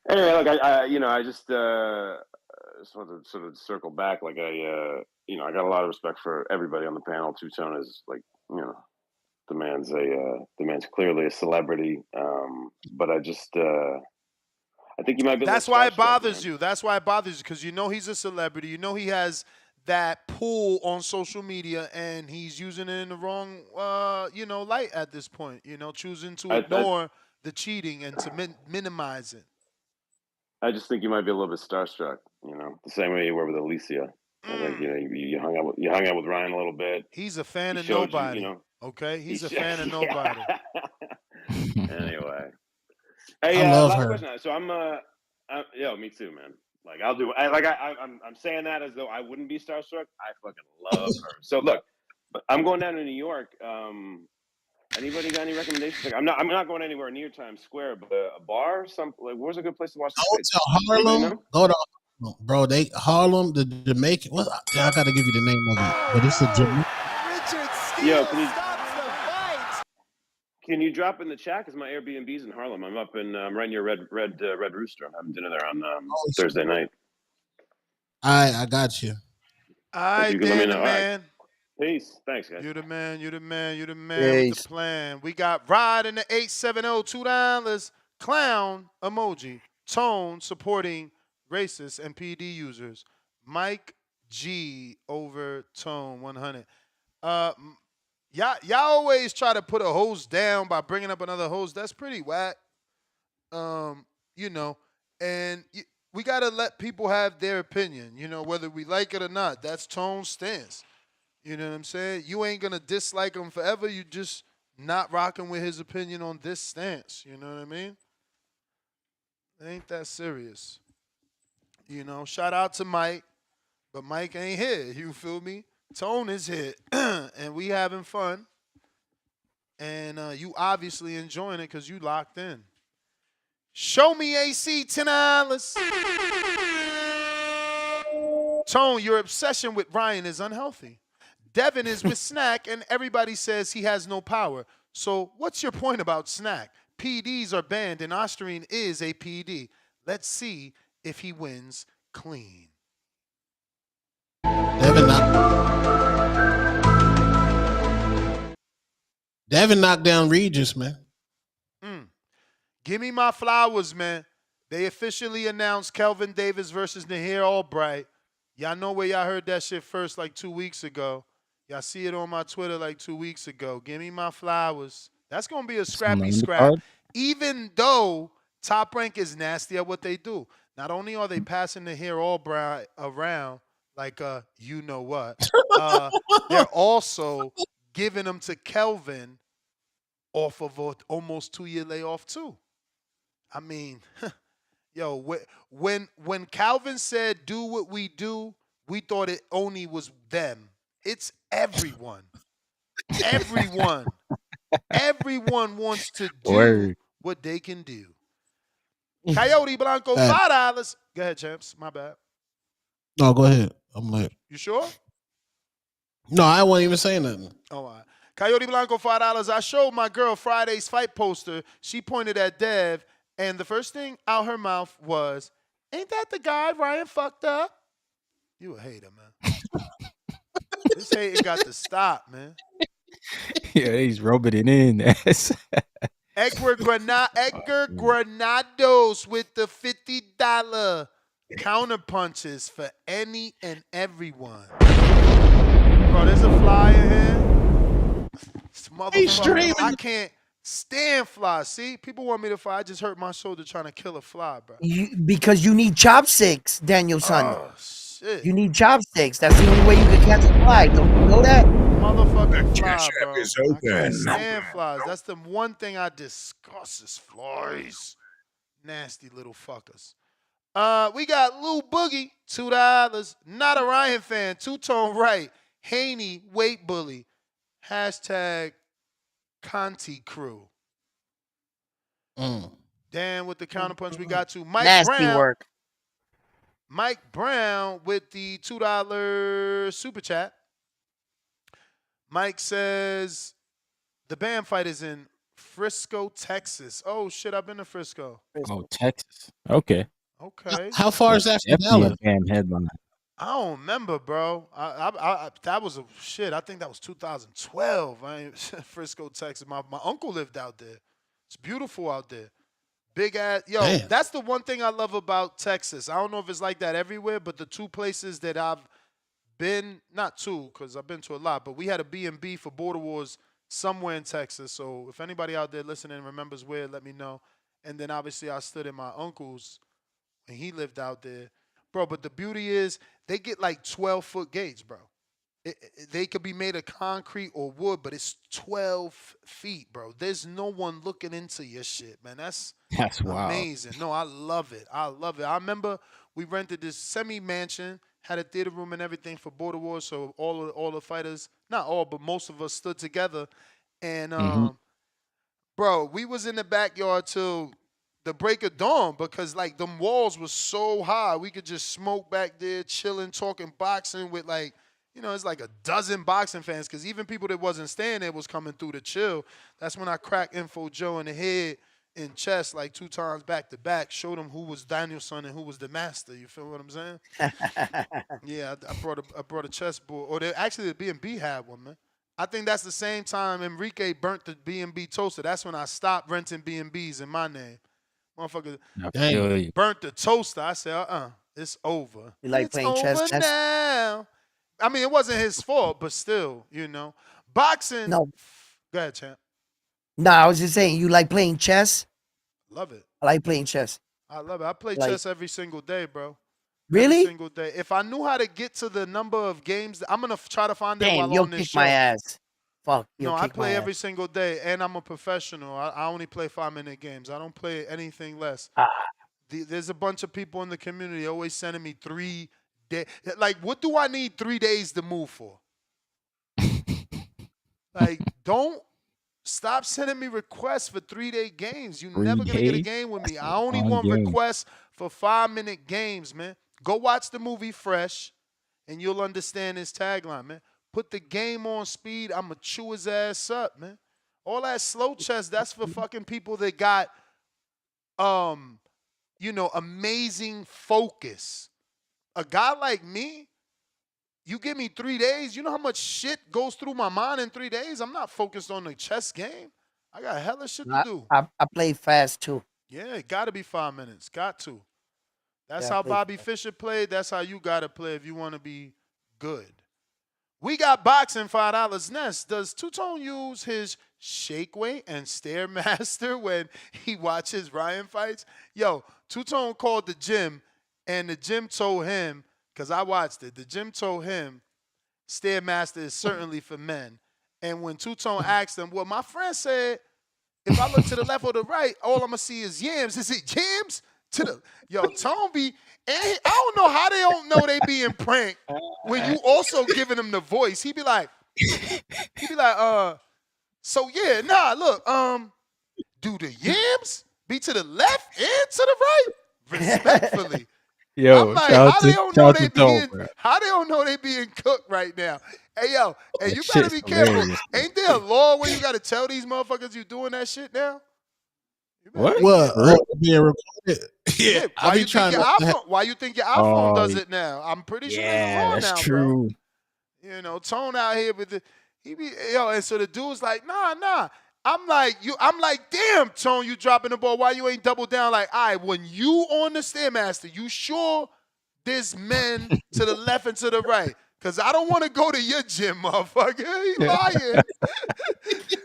Anyway, like I just wanted to sort of circle back. Like I got a lot of respect for everybody on the panel. Two-Tone is like the man's clearly a celebrity. But I think you might be. That's why it bothers you. That's why it bothers you because he's a celebrity. He has that pull on social media, and he's using it in the wrong, light at this point. Choosing to ignore the cheating and to minimize it. I just think you might be a little bit starstruck. The same way you were with Alicia. I think you hung out with Ryan a little bit. He's a fan of nobody. Okay, he's a fan of nobody. Anyway, hey, I love last her. question. So me too, man. Like I'm saying that as though I wouldn't be starstruck. I fucking love her. So look, I'm going down to New York. Anybody got any recommendations? Like, I'm not going anywhere near Times Square, but a bar, where's a good place to watch the Go fights? to Harlem. Go to Harlem, bro. Harlem, the Jamaican. What? I gotta give you the name of it, but it's a Jamaican. Richard Yo, Steele stops the fight. can you drop in the chat? Because my Airbnb's in Harlem. I'm up in right near Red Rooster. I'm having dinner there on Thursday night. I got you. All right, you can let me Dan, know. man. Peace. Thanks, guys. You're the man with the plan. We got Riad in the 870, $2. Clown emoji. Tone supporting racist and PD users. Mike G over Tone 100. Y'all always try to put a host down by bringing up another host. That's pretty whack. And we got to let people have their opinion, whether we like it or not. That's Tone's stance. You know what I'm saying? You ain't going to dislike him forever. You just not rocking with his opinion on this stance. You know what I mean? It ain't that serious. Shout out to Mike, but Mike ain't here. You feel me? Tone is here, and we having fun. And you obviously enjoying it because you locked in. Show me AC $10. Tone, your obsession with Ryan is unhealthy. Devin is with Snack, and everybody says he has no power. So what's your point about Snack? PDs are banned, and Ostarine is a PD. Let's see if he wins clean. Devin knocked down Regis, man. Give me my flowers, man. They officially announced Kelvin Davis versus Nahir Albright. Y'all know where y'all heard that shit first like 2 weeks ago. Y'all see it on my Twitter like 2 weeks ago. Give me my flowers. That's going to be a Someone scrappy on the scrap, card? even though Top Rank is nasty at what they do. Not only are they passing the hair all around like you know what, they're also giving them to Kelvin off of a almost 2-year layoff too. I mean, yo, when Calvin said do what we do, we thought it only was them. It's everyone. Everyone. Everyone wants to do Word. what they can do. Coyote Blanco, $5. Go ahead, champs. My bad. No, go ahead. I'm like, You sure? no, I wasn't even saying nothing. Oh, all right. Coyote Blanco, $5. I showed my girl Friday's fight poster. She pointed at Dev, and the first thing out her mouth was, "Ain't that the guy Ryan fucked up?" You a hater, man. This hating got to stop, man. Yeah, he's rubbing it in. Edgar Granados with the $50 counter punches for any and everyone. Bro, there's a fly in here. This motherfucker, I can't stand flies. See, people want me to fly. I just hurt my shoulder trying to kill a fly, bro. Because you need chopsticks, Danielson. Oh, shit. You need chopsticks. That's the only way you can catch a fly. Don't you know that? Motherfucking fly, bro. I can't stand flies. That's the one thing I discuss is flies. Nasty little fuckers. We got Lou Boogie, $2. Not a Ryan fan. Two-tone right. Haney, weight bully. Hashtag Conti crew. Dan with the counterpunch. We got to Mike Nasty Brown. work. Mike Brown with the $2 super chat. Mike says the band fight is in Frisco, Texas. Oh shit, I've been to Frisco. Oh, Texas. Okay. Okay. How far is that from Definitely Dallas? a damn headline. I don't remember, bro. That was a shit. I think that was 2012. Frisco, Texas. My uncle lived out there. It's beautiful out there. Big ass. Yo, Damn. That's the one thing I love about Texas. I don't know if it's like that everywhere, but the two places that I've been, not two, because I've been to a lot, but we had a B&B for Border Wars somewhere in Texas. So if anybody out there listening remembers where, let me know. And then obviously I stood in my uncle's when he lived out there. Bro, but the beauty is they get like 12-foot gates, bro. They could be made of concrete or wood, but it's 12 feet, bro. There's no one looking into your shit, man. That's wild. amazing. No, I love it. I love it. I remember we rented this semi-mansion, had a theater room and everything for Border Wars, so all the fighters, not all, but most of us stood together. And, bro, we was in the backyard till the break of dawn because, like, them walls were so high. We could just smoke back there, chilling, talking boxing with, like, you know, it's like a dozen boxing fans because even people that wasn't staying there was coming through to chill. That's when I cracked Info Joe in the head and chest like 2 times back to back, showed him who was Danielson and who was the master. You feel what I'm saying? Yeah, I brought a chessboard. Or the B&B had one, man. I think that's the same time Enrique burnt the B&B toaster. That's when I stopped renting B&Bs in my name. Motherfucker burnt the toaster. I said, it's over. You like it's playing over chess? now. I mean, it wasn't his fault, but still, you know. Boxing. No. Go ahead, champ. No, I was just saying, you like playing chess? Love it. I like playing chess. I love it. I play Like- chess every single day, bro. Really? Every single day. If I knew how to get to the number of games, I'm going to try to find it Damn, while you'll on this kick show. my ass. Fuck, No, you'll I kick my play ass. every single day, and I'm a professional. I only play 5-minute games. I don't play anything less. There's a bunch of people in the community always sending me 3 days. Like, what do I need 3 days to move for? Like, don't stop sending me requests for 3-day games. You're never going to get a game with me. I only want requests for 5-minute games, man. Go watch the movie Fresh, and you'll understand his tagline, man. Put the game on speed. I'm going to chew his ass up, man. All that slow chess, that's for fucking people that got, you know, amazing focus. A guy like me, you give me 3 days, you know how much shit goes through my mind in 3 days? I'm not focused on the chess game. I got hella shit to do. I play fast too. Yeah, it got to be 5 minutes. Got to. That's Yeah, I how play Bobby Fischer played. That's how you got to play if you want to be good. We got boxing $5 next. Does Two-Tone use his shake weight and Stairmaster when he watches Ryan fights? Yo, Two-Tone called the gym, and the gym told him, because I watched it, the gym told him Stairmaster is certainly for men. And when Two-Tone asked him, well, my friend said, if I look to the left or the right, all I'm going to see is yams. Is it yams? Yo, Tone be, and I don't know how they don't know they being pranked when you also giving them the voice. He be like, so yeah, nah, look, do the yams be to the left and to the right? Respectfully. Yo, I'm like, shout how they out don't to know Tone, bro. how they don't know they being cooked right now? Hey yo, hey, That you better shit's be careful. hilarious. Ain't there a law where you gotta tell these motherfuckers you doing that shit now? What? What? For real? Being recorded? Yeah. I be trying to. Why you think your iPhone Oh, does it now? I'm pretty sure there's a yeah, law that's now, true. bro. You know, Tone out here with the and so the dude's like, nah. I'm like, damn, Tone, you dropping the ball. Why you ain't double down? Like, all right, when you on the Stairmaster, you sure there's men to the left and to the right? Because I don't want to go to your gym, motherfucker. He lying.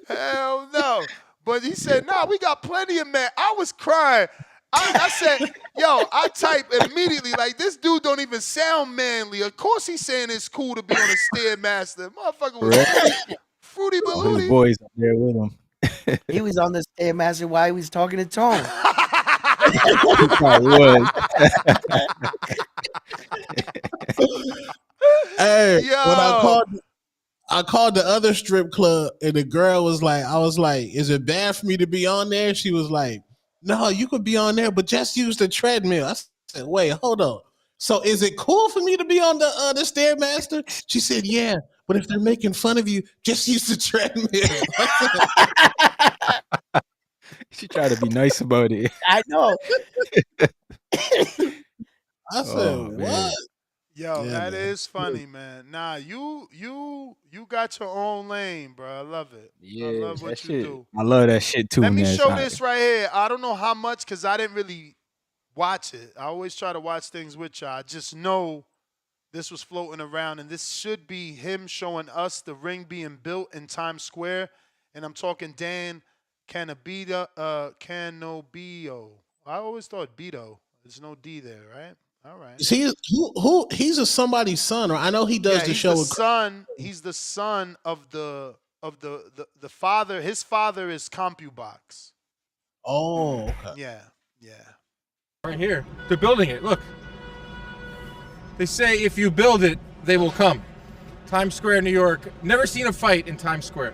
Hell no. But he said, nah, we got plenty of men. I was crying. I said, yo, I typed immediately, like, this dude don't even sound manly. Of course he's saying it's cool to be on a Stairmaster. Motherfucker was fruity All his balooty. boys up there with him. He was on the Stairmaster while he was talking to Tone. He probably was. Hey, Yo. when I called the other strip club, and the girl was like, I was like, is it bad for me to be on there? She was like, no, you could be on there, but just use the treadmill. I said, wait, hold on. So is it cool for me to be on the Stairmaster? She said, yeah, but if they're making fun of you, just use the treadmill. She tried to be nice about it. I know. I said, Oh, what? man. Yo, Yeah, that man. is funny, man. Nah, you got your own lane, bro. I love it. Yeah, I love that what you shit. do. I love that shit too, Let me man. show It's this right here. I don't know how much because I didn't really watch it. I always try to watch things with y'all. I just know this was floating around, and this should be him showing us the ring being built in Times Square. And I'm talking Dan Canobio. I always thought Beto. There's no D there, right? All right. Is he he's a somebody's son, or I know he does Yeah, the he's show. the with- son. He's the son of the father. His father is CompuBox. Oh, okay. Yeah. Right here. They're building it. Look. They say if you build it, they will come. Times Square, New York. Never seen a fight in Times Square.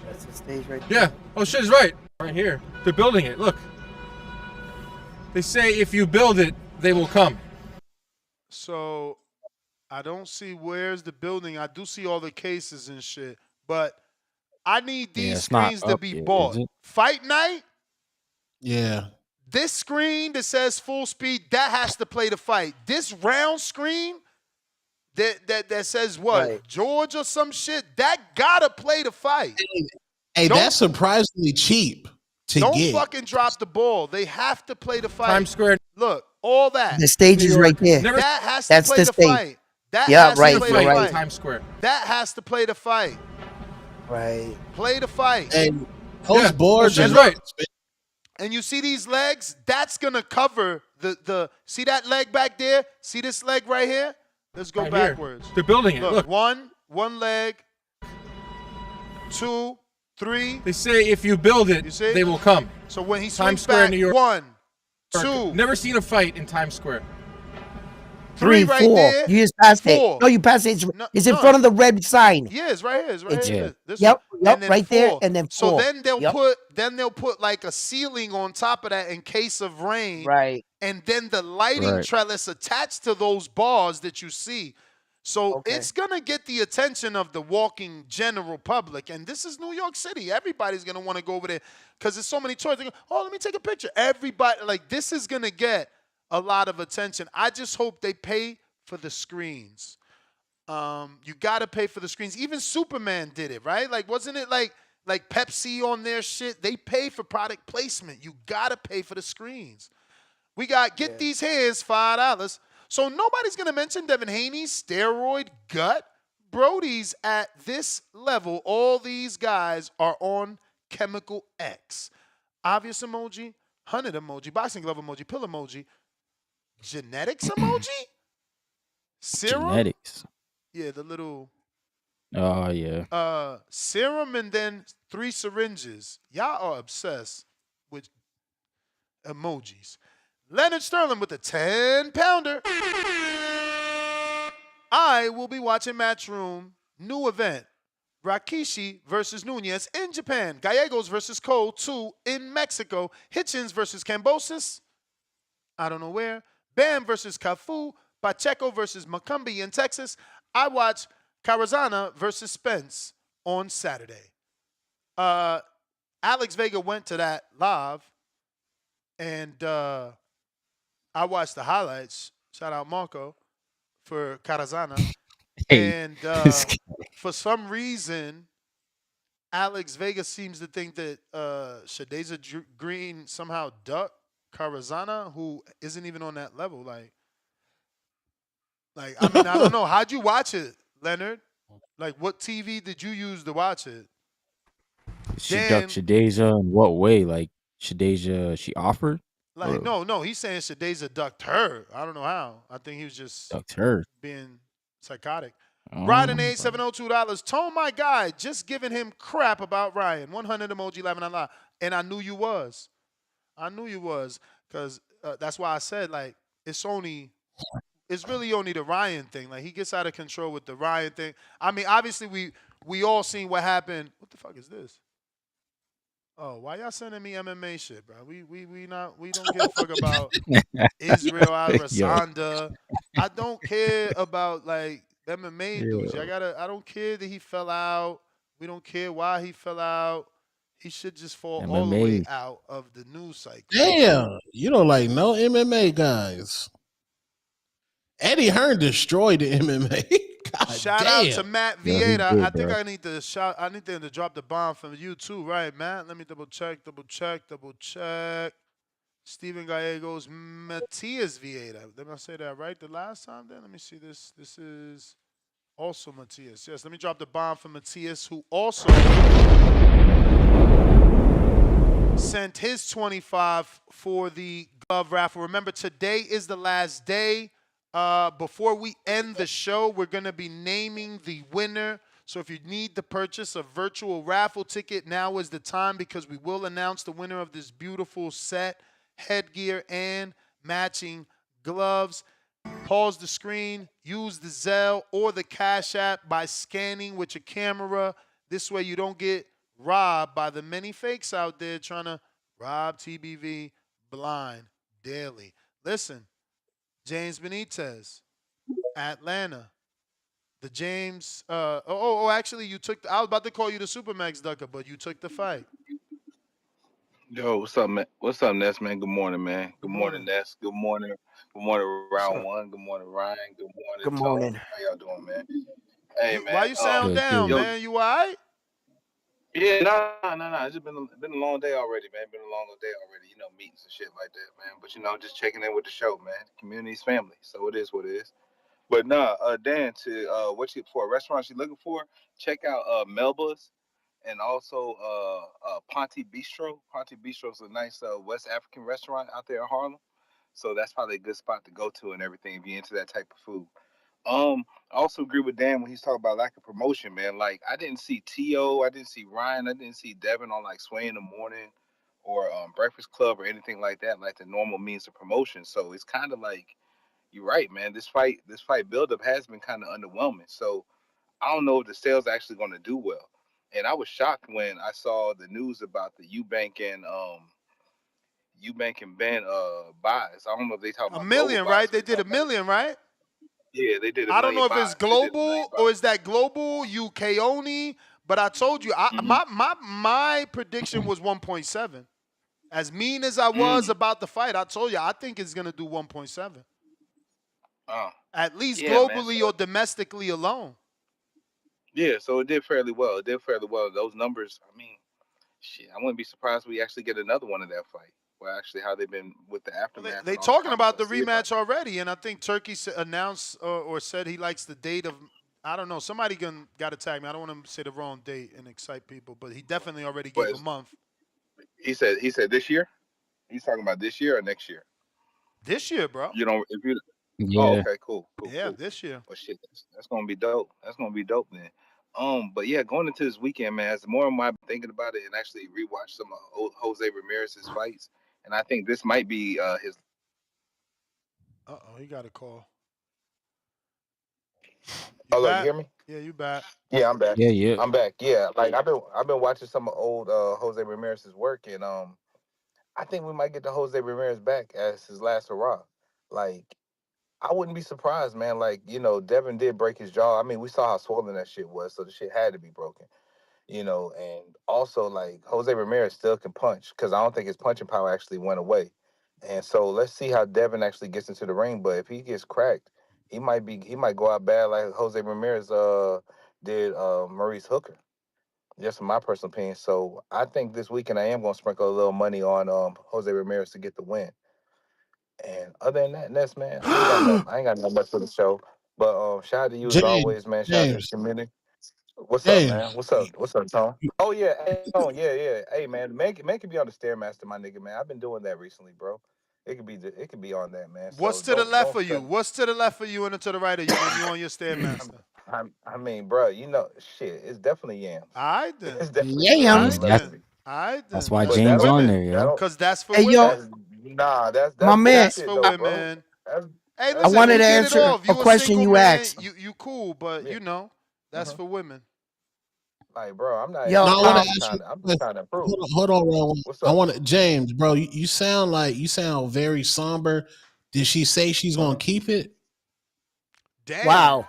That's the stage right there. Yeah. Oh, shit is right. Right here. They're building it. Look. They say if you build it, they will come. So I don't see where's the building. I do see all the cases and shit, but I need these it's not screens to up be yet, bought. is it? Fight night. Yeah. This screen that says full speed, that has to play the fight. This round screen that says what? Right. George or some shit, that gotta play the fight. Hey, Don't- that's surprisingly cheap to Don't get. fucking drop the ball. They have to play the fight. Times Square. Look, all that. The stage is right there. Never That has That's to play the the stage. fight. That Yeah, has right, to play you're the right. fight. Times Square. That has to play the fight. Right. Play the fight. And those Yeah, boards that's are right. And you see these legs? That's gonna cover the see that leg back there? See this leg right here? Let's go Right here. backwards. They're building it. Look, Look. one leg, 2, 3. They say if you build it, You see? they will come. So when he Times swings Square, back, New York. 1, 2, Never seen a fight in Times Square. 3 right 4. there. You just passed 4. it. No, you passed it. It's in No. front of the red sign. Yeah, it's right here. It's right It's- here. This Yep, one. yep, And then right there, 4. and then So 4. then they'll Yep. put like a ceiling on top of that in case of rain. Right. And then the lighting Right. trellis attached to those bars that you see. So Okay. it's gonna get the attention of the walking general public. And this is New York City. Everybody's gonna want to go over there because there's so many toys. They go, oh, let me take a picture. Everybody, like, this is gonna get a lot of attention. I just hope they pay for the screens. You gotta pay for the screens. Even Superman did it, right? Like, wasn't it like Pepsi on their shit? They pay for product placement. You gotta pay for the screens. We got get these hands $5. So nobody's gonna mention Devin Haney's steroid gut. Brodies at this level, all these guys are on Chemical X. Obvious emoji, hunted emoji, boxing glove emoji, pill emoji, genetics emoji, serum. Genetics. Yeah, the little Oh yeah. serum and then 3 syringes. Y'all are obsessed with emojis. Leonard Sterling with a 10-pounder. I will be watching Matchroom new event. Rakishi versus Nunez in Japan. Gallegos versus Cole 2 in Mexico. Hitchens versus Kambosos. I don't know where. Bam versus Cafu. Pacheco versus Macumbi in Texas. I watch Carazana versus Spence on Saturday. Alex Vega went to that live, and I watched the highlights. Shout out Marco for Carazana. Hey, And for some reason, Alex Vega seems to think that Shadaza Green somehow ducked Carazana, who isn't even on that level. Like I mean, I don't know. How'd you watch it, Leonard? Like, what TV did you use to watch it? She Dan, ducked Shadeja in what way? Like Shadeja, she offered? like, Or no, he's saying Shadaza ducked her. I don't know how. I think he was just ducked her. being psychotic. Oh, Ryan $702. Told my guy, just giving him crap about Ryan. 100 emoji laughing out loud. And I knew you was. Because that's why I said, like, it's really only the Ryan thing. Like, he gets out of control with the Ryan thing. I mean, obviously, we all seen what happened. What the fuck is this? Oh, why y'all sending me MMA shit, bro? We don't give a fuck about Israel Adesanya. I don't care about like MMA dudes. I don't care that he fell out. We don't care why he fell out. He should just fall all the way MMA. out of the news cycle. Damn, you don't like no MMA guys. Eddie Hearn destroyed the MMA. God Shout damn. out to Matt Yeah, he Vieira. did, I think bro. I need them to drop the bomb from you too, right, Matt? Let me double check. Steven Gallegos, Matias Vieira. Did I say that right the last time? Then let me see this. This is also Matias. Yes, let me drop the bomb for Matias, who also sent his 25 for the glove raffle. Remember, today is the last day. Before we end the show, we're going to be naming the winner. So if you need to purchase a virtual raffle ticket, now is the time, because we will announce the winner of this beautiful set, headgear, and matching gloves. Pause the screen, use the Zelle or the Cash App by scanning with your camera. This way you don't get robbed by the many fakes out there trying to rob TBV blind daily. Listen, James Benitez, Atlanta. The James, actually, you took, I was about to call you the Supermax Ducker, but you took the fight. Yo, what's up, man? What's up, Ness, man? Good morning, man. Good morning, Ness. Good morning. Good morning, round one. Good morning, Ryan. Good morning, Good morning. Tone. How y'all doing, man? Hey, man. Why you sound down, yo, man? You all right? Yeah, no. It's just been a long day already, man. Been a long day already. You know, meetings and shit like that, man. But just checking in with the show, man. Community's family, so it is what it is. But Dan, to for a restaurant you're looking for, check out Melba's and also Ponte Bistro. Ponte Bistro is a nice West African restaurant out there in Harlem. So that's probably a good spot to go to and everything if you're into that type of food. I also agree with Dan when he's talking about lack of promotion, man. Like, I didn't see T.O., I didn't see Ryan, I didn't see Devin on like Sway in the Morning or Breakfast Club or anything like that, like the normal means of promotion. So it's kind of like, you're right, man. This fight buildup has been kind of underwhelming. So I don't know if the sales are actually going to do well. And I was shocked when I saw the news about the Eubank and Ben buys. I don't know if they talking $1 about million, global right? buys. They did $1 million, right? Yeah, they did $1 I don't million know if buys. it's global or is that global UK only, but I told you, my prediction was 1.7. As mean as I was about the fight, I told you I think it's gonna do 1.7. At least globally or domestically alone. Yeah, so it did fairly well. Those numbers, I mean, shit, I wouldn't be surprised if we actually get another one of that fight. Well, actually, how they've been with the aftermath. They and all talking the about the comments I see rematch already, and I think Turkey announced or said he likes the date of, I don't know. Somebody got to tag me. I don't want to say the wrong date and excite people, but he definitely already But gave a month. he said this year. He's talking about this year or next year. This year, bro. You know, if you. Oh, Yeah. okay, cool. Yeah, this year. Well, shit, that's gonna be dope. That's gonna be dope then. But yeah, going into this weekend, man, as more and more I'm thinking about it and actually rewatch some of Jose Ramirez's fights, and I think this might be his. He got a call. Oh, look, you hear me? Yeah, you back. Yeah, I'm back. Yeah. I'm back. Yeah, like I've been watching some of old Jose Ramirez's work, and I think we might get the Jose Ramirez back as his last hurrah. Like, I wouldn't be surprised, man. Like, Devin did break his jaw. I mean, we saw how swollen that shit was, so the shit had to be broken. And also like Jose Ramirez still can punch because I don't think his punching power actually went away. And so let's see how Devin actually gets into the ring. But if he gets cracked, he might go out bad like Jose Ramirez did Maurice Hooker. Just in my personal opinion. So I think this weekend I am gonna sprinkle a little money on Jose Ramirez to get the win. And other than that, Ness, man, I ain't got nothing much for the show. But shout out to you as always, man. Shout out to the community. What's up, man? What's up? What's up, Tone? Oh yeah, yeah. Hey, man, make it be on the Stairmaster, my nigga, man. I've been doing that recently, bro. It could be on that, man. What's So to the left don't of you? What's to the left of you and to the right of you when you on your Stairmaster? I mean, bro, shit, it's definitely yams. All right then. It's definitely Yams. yams. All right then. That's why But James on there, yo. Because that's for Hey, women. yo, That's my man. That's for though, bro. women. That's, Hey, I listen, wanted you to get answer it off. a You question single you man, asked. You cool, but that's for women. Like, bro, I'm not. Yo, No, I want to I'm ask you. just trying to improve. Hold on, Ron. What's I up? want to, James, bro. You sound very somber. Did she say she's gonna keep it? Damn. Wow.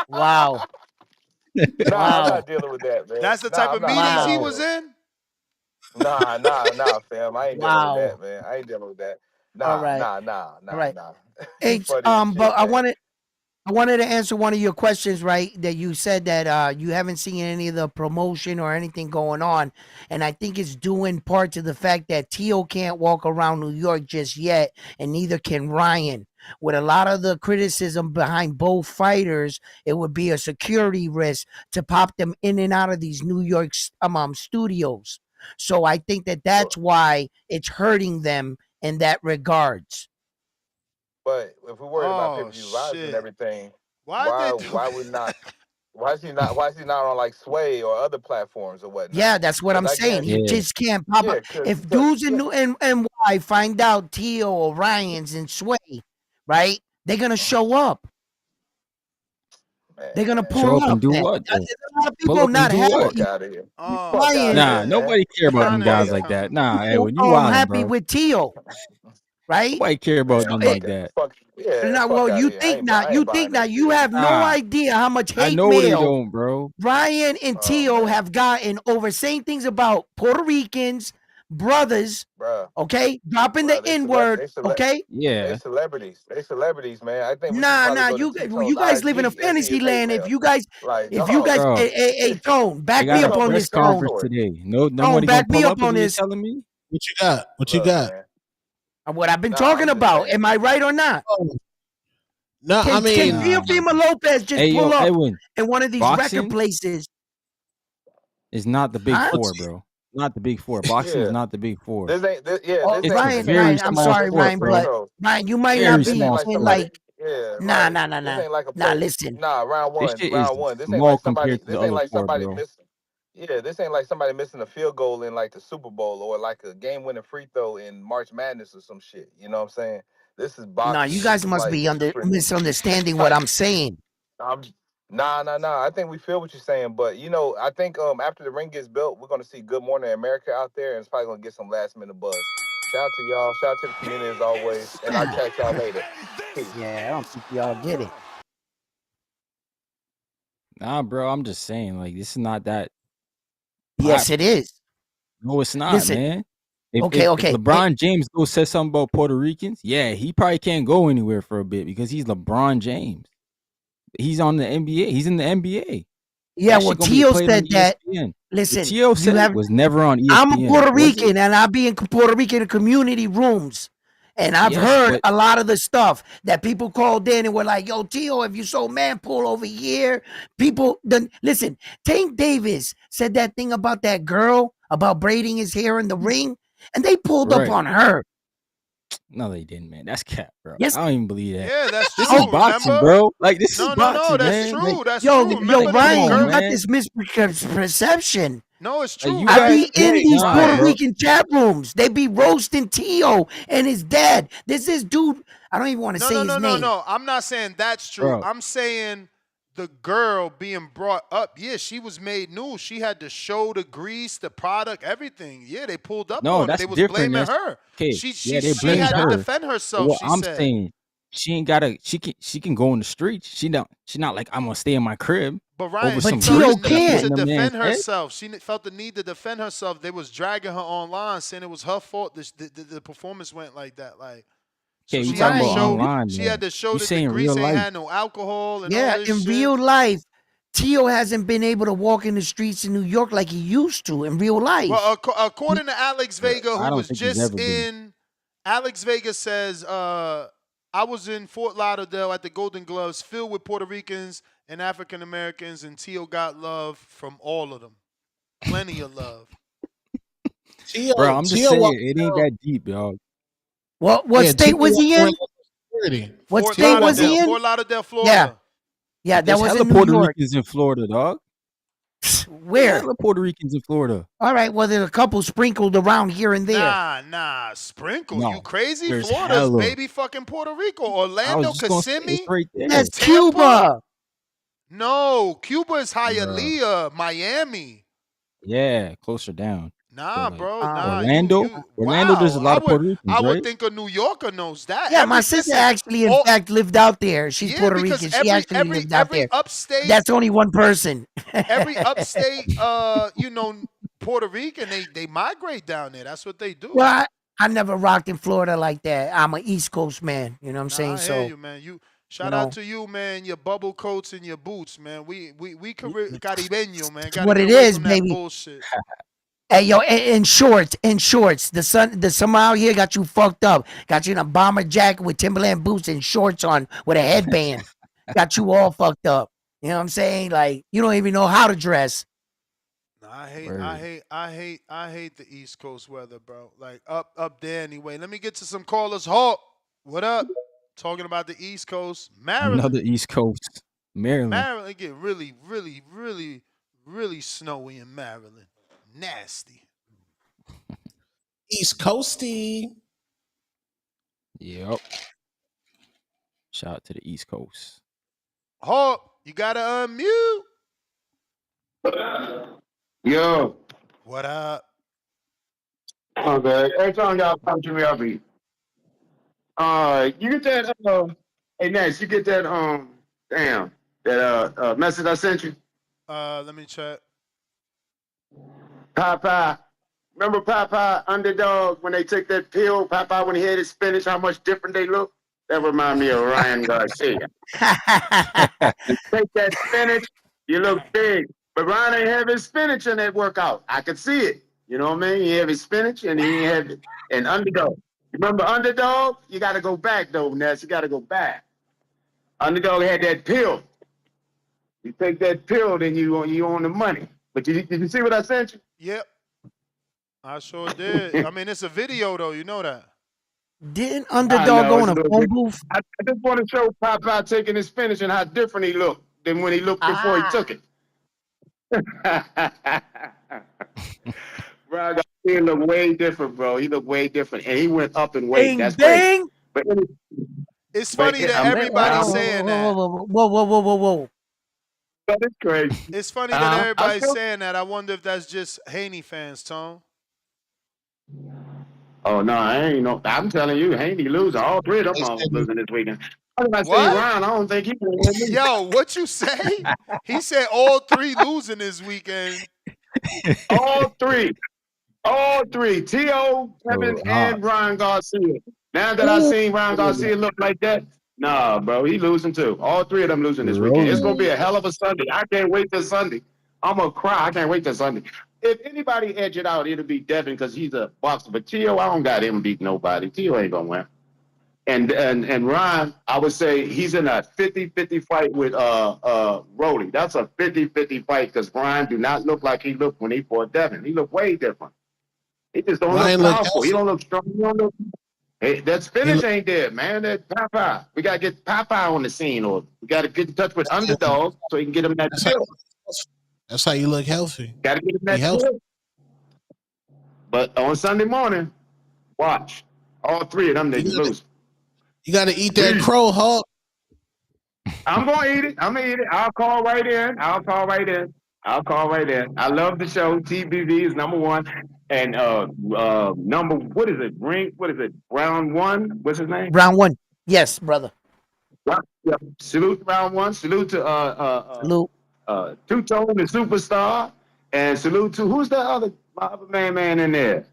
Wow. Nah, I'm Wow. not dealing with that, man. That's the type of I'm meetings not he dealing was with- in? Nah, fam. I ain't dealing Wow. with that, man. I ain't dealing with that. All right. Nah. All right. You Hey, funny as shit, but I man. wanted to answer one of your questions, right? That you said that you haven't seen any of the promotion or anything going on, and I think it's due in part to the fact that Tio can't walk around New York just yet, and neither can Ryan. With a lot of the criticism behind both fighters, it would be a security risk to pop them in and out of these New York studios. So I think that's why it's hurting them in that regards. But if we're worried about pay-per-view vibes and everything, why we not? Why is he not on like Sway or other platforms or whatnot? Yeah, that's what I'm saying. He just can't pop up. If dudes in NY find out Tio or Ryan's in Sway, right? They're gonna show up. They're gonna pull Show up up. and do man. what? There's a lot of Pull people up and not do what? happy. Fuck out of here. Ryan, Nah, nobody care about them guys like that. Nah, hey, when you wildin', happy bro. with Tio, right? Nobody care about them like that. Now, well, you think not. You think not. You have no Nah. idea how much I hate know they mail don't, bro. Ryan and Tio have gotten over saying things about Puerto Ricans, brothers, Bruh. okay? Dropping the N-word, okay? They celebrities. They celebrities, man. I think we should Nah, probably go you to T-Tone's guys live in a IG and see fantasy his hate land. mail. If you guys, Bro. hey, Tone, They back me got up a on press this, Tone. conference today. Nobody Tone, gonna back me pull up up is on what you this. telling me? What you got? What you got? What I've been talking about. Am I right or not? No, I mean, can Teofimo Lopez just Hey, pull yo, up Edwin, in one of these boxing record places? is not the big Huh? four, bro. Not the big four. Boxing is Yeah. not the big four. This ain't. This It's ain't. a very I'm small sorry, sport, Ryan, bro. but Ryan, you might Very not This be ain't small like in sport. somebody. Yeah, nah. This ain't like a Nah, play. listen. Nah, round This one. shit Round is one. This ain't small like somebody. compared to the This ain't other like four, somebody bro. missing. Yeah, this ain't like somebody missing a field goal in like the Super Bowl or like a game-winning free throw in March Madness or some shit. You know what I'm saying? This is Nah, boxing. you This guys is must like be super. misunderstanding what I'm saying. Nah. I think we feel what you're saying, but I think after the ring gets built, we're gonna see Good Morning America out there, and it's probably gonna get some last minute buzz. Shout out to y'all. Shout out to the community as always, and I'll catch y'all later. Peace. Yeah, I don't think y'all get it. Nah, bro, I'm just saying, like, this is not that. Yes, it is. No, it's not, Listen, man. If okay. LeBron James goes says something about Puerto Ricans, yeah, he probably can't go anywhere for a bit because he's LeBron James. He's on the NBA. He's in the NBA. Yeah, That well, shit gonna be Tio played on said that. ESPN. Listen, What Tio said was never on ESPN. I'm a Puerto was it? Rican, and I be in Puerto Rican community rooms, And I've Yes, heard but a lot of the stuff that people called in and were like, yo, Tio, if you so man pull over here, people then listen, Tank Davis said that thing about that girl about braiding his hair in the ring, and they pulled up right. on her. No, they didn't, man. That's cap, bro. Yes. I don't even believe that. Yeah, that's This true. is boxing, Remember? bro. Like this is No, boxing, that's man. true. Like, That's Yo, true. yo, Remember the Ryan, girl? you got this misperception. No, it's like true. you I guys, be in these nah, Puerto bro. Rican chat rooms. They be roasting Tio and his dad. This is dude. I don't even want to say his name. No. I'm not saying that's true. Bro. I'm saying the girl being brought up. Yeah, she was made new. She had to show the grease, the product, everything. Yeah, they pulled up No, on her. that's They was different. blaming That's her. okay. She They blamed had her. to defend But herself. what She I'm said. saying, she ain't gotta. She can go in the streets. She not like I'm gonna stay in my crib. But Ryan, over she some felt grease the that I need put to in the man's defend head. herself. She felt the need to defend herself. They was dragging her online, saying it was her fault. The performance went like that. Like, Okay, so we she had talking to about show. online. She Man. had to show You that the saying grease real ain't life? had no alcohol and all Yeah, this in shit. real life, Tio hasn't been able to walk in the streets in New York like he used to in real life. Well, according to Alex Vega, I who don't was think he's just ever been. in, Alex Vega says, I was in Fort Lauderdale at the Golden Gloves, filled with Puerto Ricans and African Americans, and Tio got love from all of them. Plenty of love. Bro, I'm just Tio saying walked it ain't around- that deep, dog. What Yeah, state Tio was he walked in? around with security. What Fort state was he Lauderdale, in? Fort Lauderdale, Yeah, Florida. yeah, that There's was hella in New Puerto York. Ricans in Florida, dog. There's Where? hella Puerto Ricans in Florida. All right, well, there's a couple sprinkled around here and there. Nah, sprinkle. No, You crazy? there's Florida's hella. baby fucking Puerto Rico. I Orlando, was just gonna say it's Kissimmee, right there. That's Tampa? Cuba. No, Cuba is Bruh. Hialeah, Miami. Yeah, closer down. Nah, But, like, bro, nah. Orlando, Orlando, there's a lot of Puerto Ricans, I would right? think a New Yorker knows that. Yeah, my sister actually, in fact, lived out there. She's Puerto because Rican. She actually lived out there. upstate, That's only one person. every upstate, Puerto Rican, they migrate down there. That's what they do. Well, I never rocked in Florida like that. I'm an East Coast man. You know what I'm saying? I So hear you, man. Shout out to you, man. Your bubble coats and your boots, man. We caribeño, man. Gotta what get it away is, from that baby. bullshit. Hey, yo, in shorts. The summer out here got you fucked up. Got you in a bomber jacket with Timberland boots and shorts on with a headband. Got you all fucked up. You know what I'm saying? Like, you don't even know how to dress. I hate the East Coast weather, bro. Like up there anyway. Let me get to some callers. Halt. What up? Talking about the East Coast, Maryland. Another East Coast, Maryland. Maryland get really, really, really, really snowy in Maryland. Nasty. East Coasty. Yep. Shout out to the East Coast. Halt. You gotta unmute. Yo. What up? Okay. Every time y'all come to me, I'll be. You get that? Hey, Nash, you get that? Damn, that message I sent you. Let me check. Popeye. Remember Popeye Underdog when they took that pill? Popeye when he had his spinach, how much different they look? That remind me of Ryan Garcia. You take that spinach, you look big. But Ryan ain't have his spinach in that workout. I could see it. You know what I mean? He have his spinach and he have an Underdog. Remember Underdog? You got to go back though, Ness. You got to go back. Underdog had that pill. You take that pill, then you own the money. But did you see what I sent you? Yep. I sure did. I mean, it's a video though. You know that. Didn't Underdog go in a phone booth? I just want to show Popeye taking his spinach and how different he looked than when he looked before he took it. Bro, he looked way different, bro. He looked way different, and he went up in weight. That's crazy. But it's funny that everybody's saying that. Whoa. That is crazy. It's funny that everybody's saying that. I wonder if that's just Haney fans, Tone. Oh no, I ain't no. I'm telling you, Haney losing. All three of them are losing this weekend. I see Ryan. I don't think he can win. Yo, what you say? He said all three losing this weekend. All three. T.O., Devin, and Ryan Garcia. Now that I seen Ryan Garcia look like that, nah, bro, he losing too. All three of them losing this weekend. It's gonna be a hell of a Sunday. I can't wait till Sunday. I'm gonna cry. I can't wait till Sunday. If anybody edge it out, it'll be Devin because he's a boxer. But T.O., I don't got him beat nobody. T.O. ain't gonna win. And Ryan, I would say he's in a 50-50 fight with Rolly. That's a 50-50 fight because Ryan do not look like he looked when he fought Devin. He looked way different. He just don't Ryan look look powerful. He healthy. don't look strong. He don't look. Hey, that finish ain't there, man. That Popeye. We gotta get Popeye on the scene, or we gotta get in touch with Underdog so he can get him that deal. That's how you look healthy. Gotta get him Be that healthy. deal. But on Sunday morning, watch. All three of them niggas lose. You got to eat that crow, Hawk. I'm gonna eat it. I'm gonna eat it. I'll call right in. I'll call right in. I love the show. TBV is number one. And number, what is it? Round one? What's his name? Round one. Yes, brother. Yeah. Salute round one. Salute to Salute. Two-Tone, the superstar. And salute to who's the other man in there?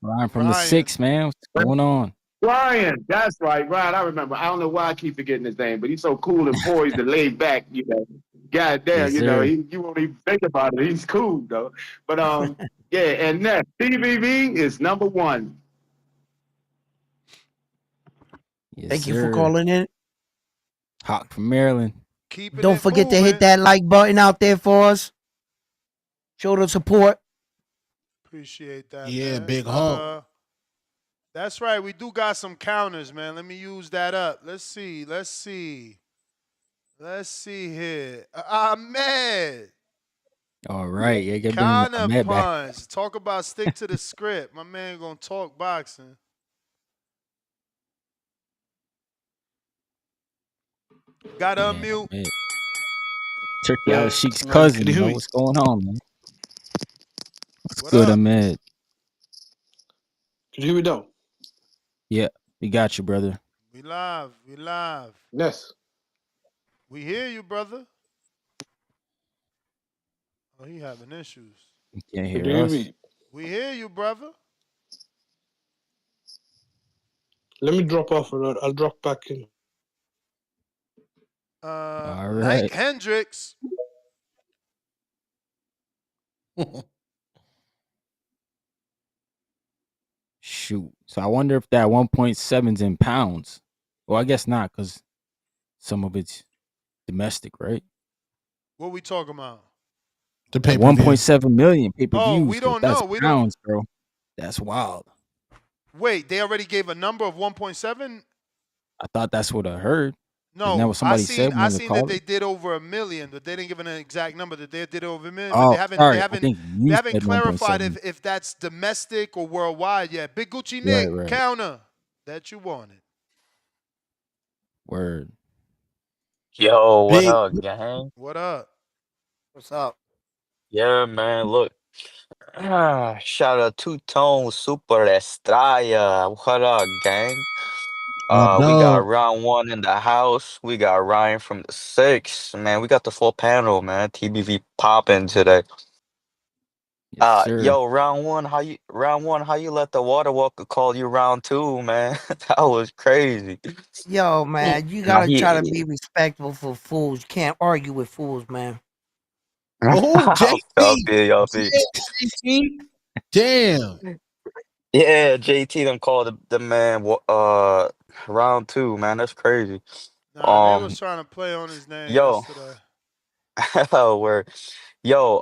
Ryan from the 6, man. What's going on? Ryan, that's right, Ryan. I remember. I don't know why I keep forgetting his name, but he's so cool and poised and laid back. You know, goddamn, Yes, you know, sir. you won't even think about it. He's cool though. But yeah, and next TVV is number one. Yes, Thank you for sir. calling in. Hawk from Maryland. Don't forget to hit that like button out there for us. Show the support. Appreciate that. Yeah, man. big Hawk. That's right. We do got some counters, man. Let me use that up. Let's see here. Ahmed. All right. Yeah, get Counter back. punch. Talk about stick to the script. My man gonna talk boxing. Got to unmute. Man. Turkey out Sheik's cousin. You know what's going on, man? What's good, Ahmed? Can you hear me though? Yeah, we got you, brother. We live. Yes. We hear you, brother. Oh, he having issues. You can't Can hear you us. hear me? We hear you, brother. Let me drop off and I'll drop back in. All Like right. Hendricks. Shoot. So I wonder if that 1.7's in pounds. Well, I guess not, because some of it's domestic, right? What we talking about? The Like pay-per-view. 1.7 million pay-per-views. Oh, we so don't that's know. We pounds, bro. That's wild. Wait, they already gave a number of 1.7? I thought that's what I heard. Isn't that No, what somebody said when I they seen that called they it? did over 1 million, but they didn't give an exact number that they did over 1 million. But Oh, they haven't sorry. I think you they haven't said clarified 1.7. if that's domestic or worldwide yet. Big Gucci Right, Nick right. counter that you wanted. Word. Yo, what Big. up, gang? What up? What's up? Yeah, man, look. Shout out Two-Tone Super Estrella. What up, gang? My We got dog. round one in the house. We got Ryan from the 6. Man, we got the full panel, man. TBV popping today. Yes, sir. Yo, round one, how you let the water walker call you round two, man? That was crazy. Yo, man, you Nah, gotta try to be respectful for fools. You can't argue with fools, man. Oh, Y'all JT. feel. JT. Damn. Yeah, JT done called the man round two, man. That's crazy. Nah, they was trying to play on his name Yo, yesterday. where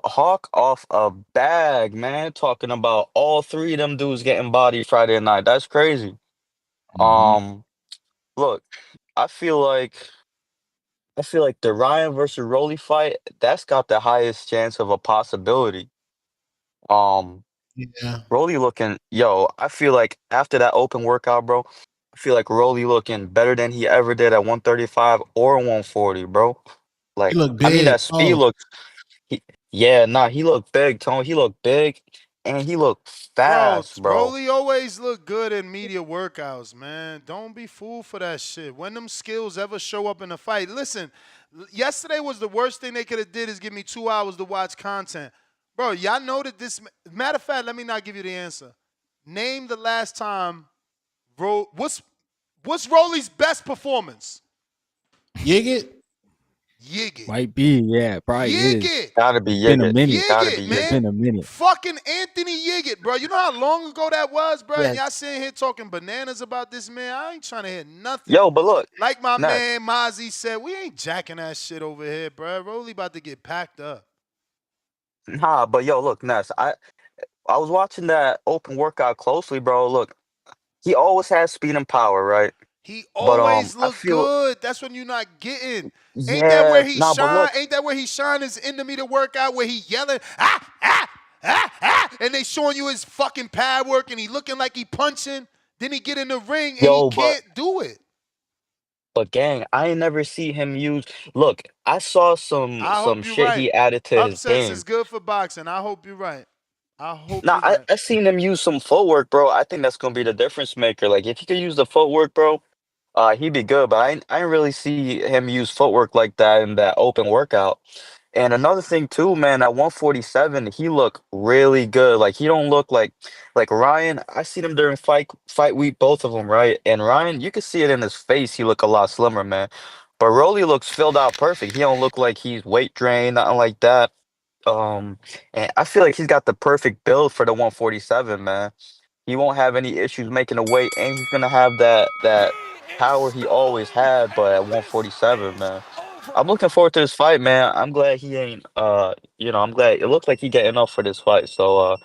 Hawk off a bag, man. Talking about all three of them dudes getting bodied Friday night. That's crazy. Look, I feel like the Ryan versus Rolly fight, that's got the highest chance of a possibility. Yeah. Rolly looking, I feel like after that open workout, bro, I feel like Rolly looking better than he ever did at 135 or 140, bro. He Like, look I mean, big. that speed Oh, looks, he looked big, Tone. He looked big and he looked Bro, fast, bro. Rolly always look good in media workouts, man. Don't be fooled for that shit. When them skills ever show up in a fight, listen. Yesterday was the worst thing they could have did is give me 2 hours to watch content, bro. Y'all know that this. Matter of fact, let me not give you the answer. Name the last time. What's Rolly's best performance? Yigit. Yigit. Might be, yeah, probably is. Yigit. Gotta be Been a Yigit. minute. Gotta be Yigit, It's man. Yigit. been a minute. Fucking Anthony Yigit, bro. You know how long ago that was, bro? And Yes. y'all sitting here talking bananas about this man. I ain't trying to hear nothing. Yo, but look, Like my Ness. man Mozzie said, we ain't jacking that shit over here, bro. Rolly about to get packed up. Nah, but yo, look, Ness. I was watching that open workout closely, bro. Look, he always has speed and power, right? He But always I look feel good. That's when you're not getting. Ain't that yeah, where he nah, but shine? look, Ain't that where he shine his end of me to workout where he yelling, and they showing you his fucking pad work and he looking like he punching. Then he get in the ring and he yo, can't do it. but gang, I ain't never see him use. Look, I saw I some hope you're shit right. he added to his Upsets is game. good for boxing. I hope you're right. I hope Nah, you're right. I seen him use some footwork, bro. I think that's gonna be the difference maker. Like if he could use the footwork, bro, he'd be good. But I ain't really see him use footwork like that in that open workout. And another thing too, man, at 147, he looked really good. Like he don't look like Ryan. I seen him during fight week, both of them, right? And Ryan, you can see it in his face. He look a lot slimmer, man. But Rolly looks filled out perfect. He don't look like he's weight drained, nothing like that. And I feel like he's got the perfect build for the 147, man. He won't have any issues making a weight, and he's gonna have that power he always had, but at 147, man. I'm looking forward to this fight, man. I'm glad he ain't I'm glad it looks like he getting up for this fight. So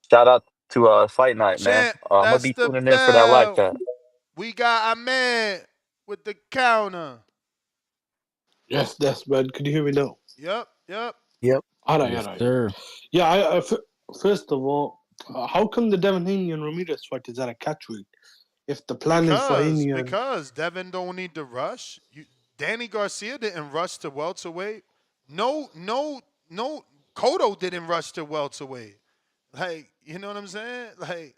shout out to fight night, man. Champ, I'm gonna that's be the tuning in for that live bell. chat. We got Ahmed with the counter. Yes, that's bad. Could you hear me now? Yep. Yep. All right, Yes, all right. sir. Yeah, first of all, how come the Devin Haney and Ramirez fight is at a catch weight? If the plan is for Haney and Because Devin don't need to rush. Danny Garcia didn't rush to welterweight. No, Cotto didn't rush to welterweight. Like, you know what I'm saying? Like,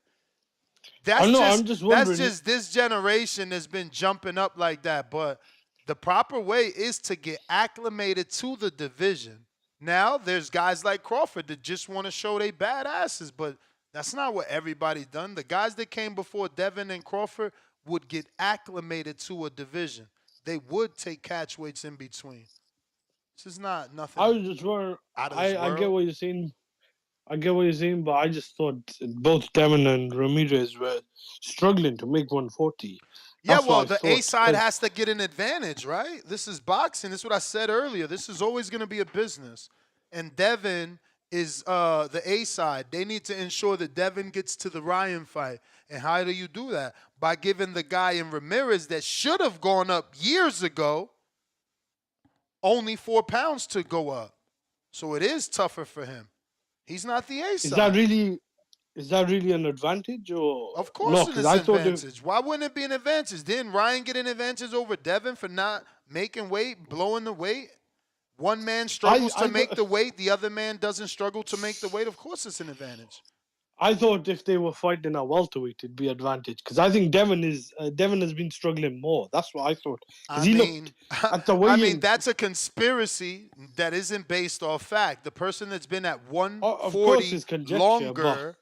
I know, that's I'm just just wondering. this generation has been jumping up like that. But the proper way is to get acclimated to the division. Now there's guys like Crawford that just want to show they badasses, but that's not what everybody done. The guys that came before Devin and Crawford would get acclimated to a division. They would take catch weights in between. This is not I nothing was just wondering. out of this I get world. what you're saying. I get what you're saying, but I just thought both Devin and Ramirez were struggling to make 140. Yeah, That's what well, I the A thought. side has to get an advantage, right? This is boxing. This is what I said earlier. This is always going to be a business. And Devin is the A side. They need to ensure that Devin gets to the Ryan fight. And how do you do that? By giving the guy in Ramirez that should have gone up years ago only 4 pounds to go up. So it is tougher for him. He's not the A Is that side. really? Is that really an advantage or Of no? course it Because is I an thought advantage. Why wouldn't it be an advantage? Didn't Ryan get an advantage over Devin for not making weight, blowing the weight? One man struggles to make the weight, the other man doesn't struggle to make the weight. Of course it's an advantage. I thought if they were fighting a welterweight, it'd be advantage. Because I think Devin has been struggling more. That's what I thought. Because he looked at the I weigh-in. mean, that's a conspiracy that isn't based off fact. The person that's been at Of course, 140 it's conjecture, longer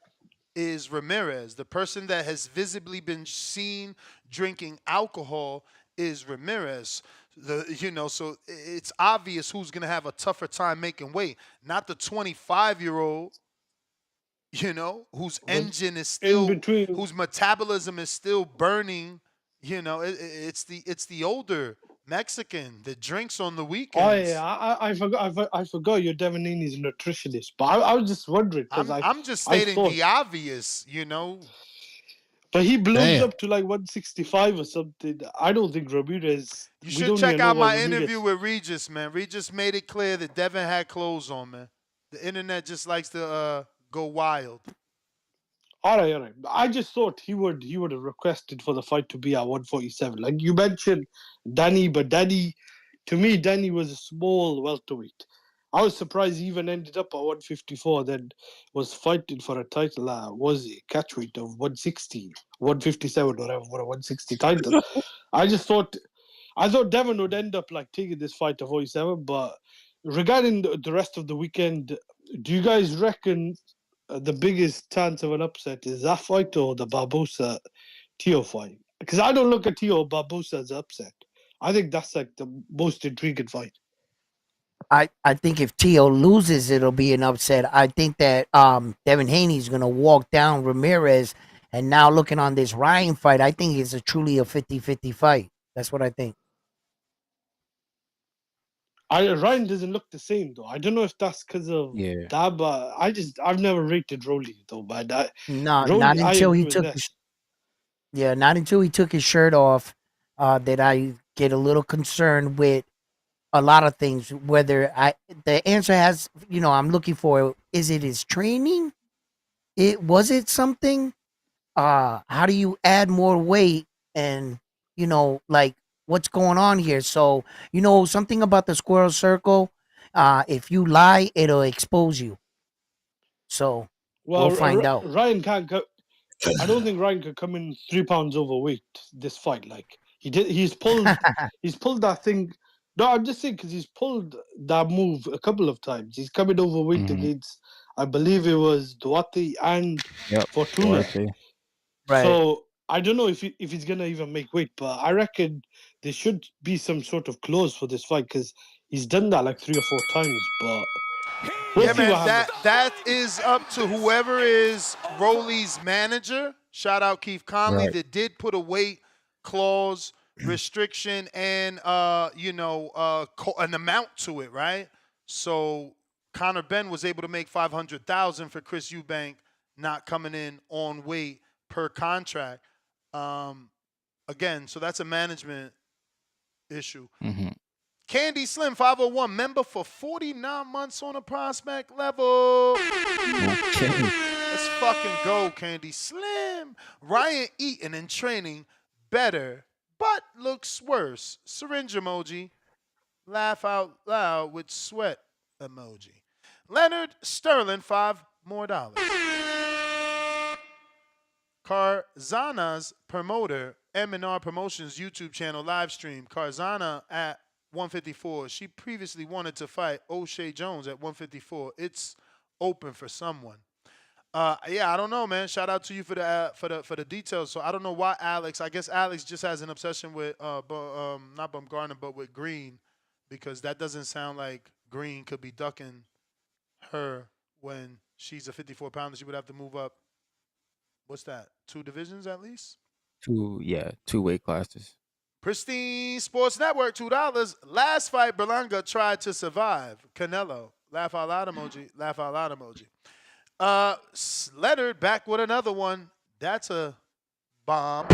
is Ramirez. The person that has visibly been seen drinking alcohol is Ramirez. So it's obvious who's going to have a tougher time making weight. Not the 25-year-old, whose engine is still, whose metabolism is still burning. It's the older Mexican that drinks on the weekends. Oh yeah, I forgot your Devin Haney's a nutritionist. But I was just wondering because I'm just stating the obvious, But he blows Damn. up to like 165 or something. I don't think Ramirez. You should check out my interview with Regis, man. Regis made it clear that Devin had clothes on, man. The internet just likes to go wild. All right. I just thought he would have requested for the fight to be at 147. Like you mentioned, Danny, but to me, Danny was a small welterweight. I was surprised he even ended up at 154, then was fighting for a title, was a catchweight of 160, 157, whatever, for a 160 title. I thought Devin would end up like taking this fight to 47, but regarding the rest of the weekend, do you guys reckon the biggest chance of an upset is that fight or the Barbosa Tio fight? Because I don't look at Tio Barbosa as an upset. I think that's like the most intriguing fight. I think if Tio loses, it'll be an upset. I think that Devin Haney's gonna walk down Ramirez, and now looking on this Ryan fight, I think it's truly a 50-50 fight. That's what I think. Ryan doesn't look the same though. I don't know if that's because of Yeah. that, but I've never rated Rolly though. But No, not Rolly, I until agree he with took that. not until he took his shirt off, that I get a little concerned with a lot of things. Whether the answer has, I'm looking for, is it his training? Was it something? How do you add more weight, and like, what's going on here? So something about the squirrel circle. If you lie, it'll expose you. So we'll Well, find out. Ryan can't go. I don't think Ryan could come in 3 pounds overweight this fight. Like he did, he's pulled that thing. No, I'm just saying because he's pulled that move a couple of times. He's coming overweight against, I believe it was Duarte and Yep. Fortuna. Duarte. Right. So I don't know if he's gonna even make weight, but I reckon there should be some sort of clause for this fight because he's done that like 3 or 4 times. But we'll Yeah, see man, what happens. that is up to whoever is Rolly's manager. Shout out Keith Conley Right. that did put a weight clause restriction and an amount to it, right? So Conor Ben was able to make $500,000 for Chris Eubank not coming in on weight per contract. Again, so that's a management issue. Mm-hmm. Candy Slim 501, member for 49 months on a prospect level. Okay. Let's fucking go, Candy Slim. Ryan eating and training better, but looks worse. Syringe emoji. Laugh out loud with sweat emoji. Leonard Sterling, $5 more. Carzana's promoter, M&R Promotions YouTube channel live stream. Carzana at 154. She previously wanted to fight O'Shea Jones at 154. It's open for someone. Yeah, I don't know, man. Shout out to you for the details. So I don't know why Alex. I guess Alex just has an obsession with not Bumgarner, but with Green, because that doesn't sound like Green could be ducking her when she's a 54-pounder. She would have to move up. What's that? 2 divisions at least? 2 weight classes. Pristine Sports Network, $2. Last fight, Berlanga tried to survive. Canelo. Laugh out loud emoji. Laugh out loud emoji. Leonard back with another one. That's a bomb.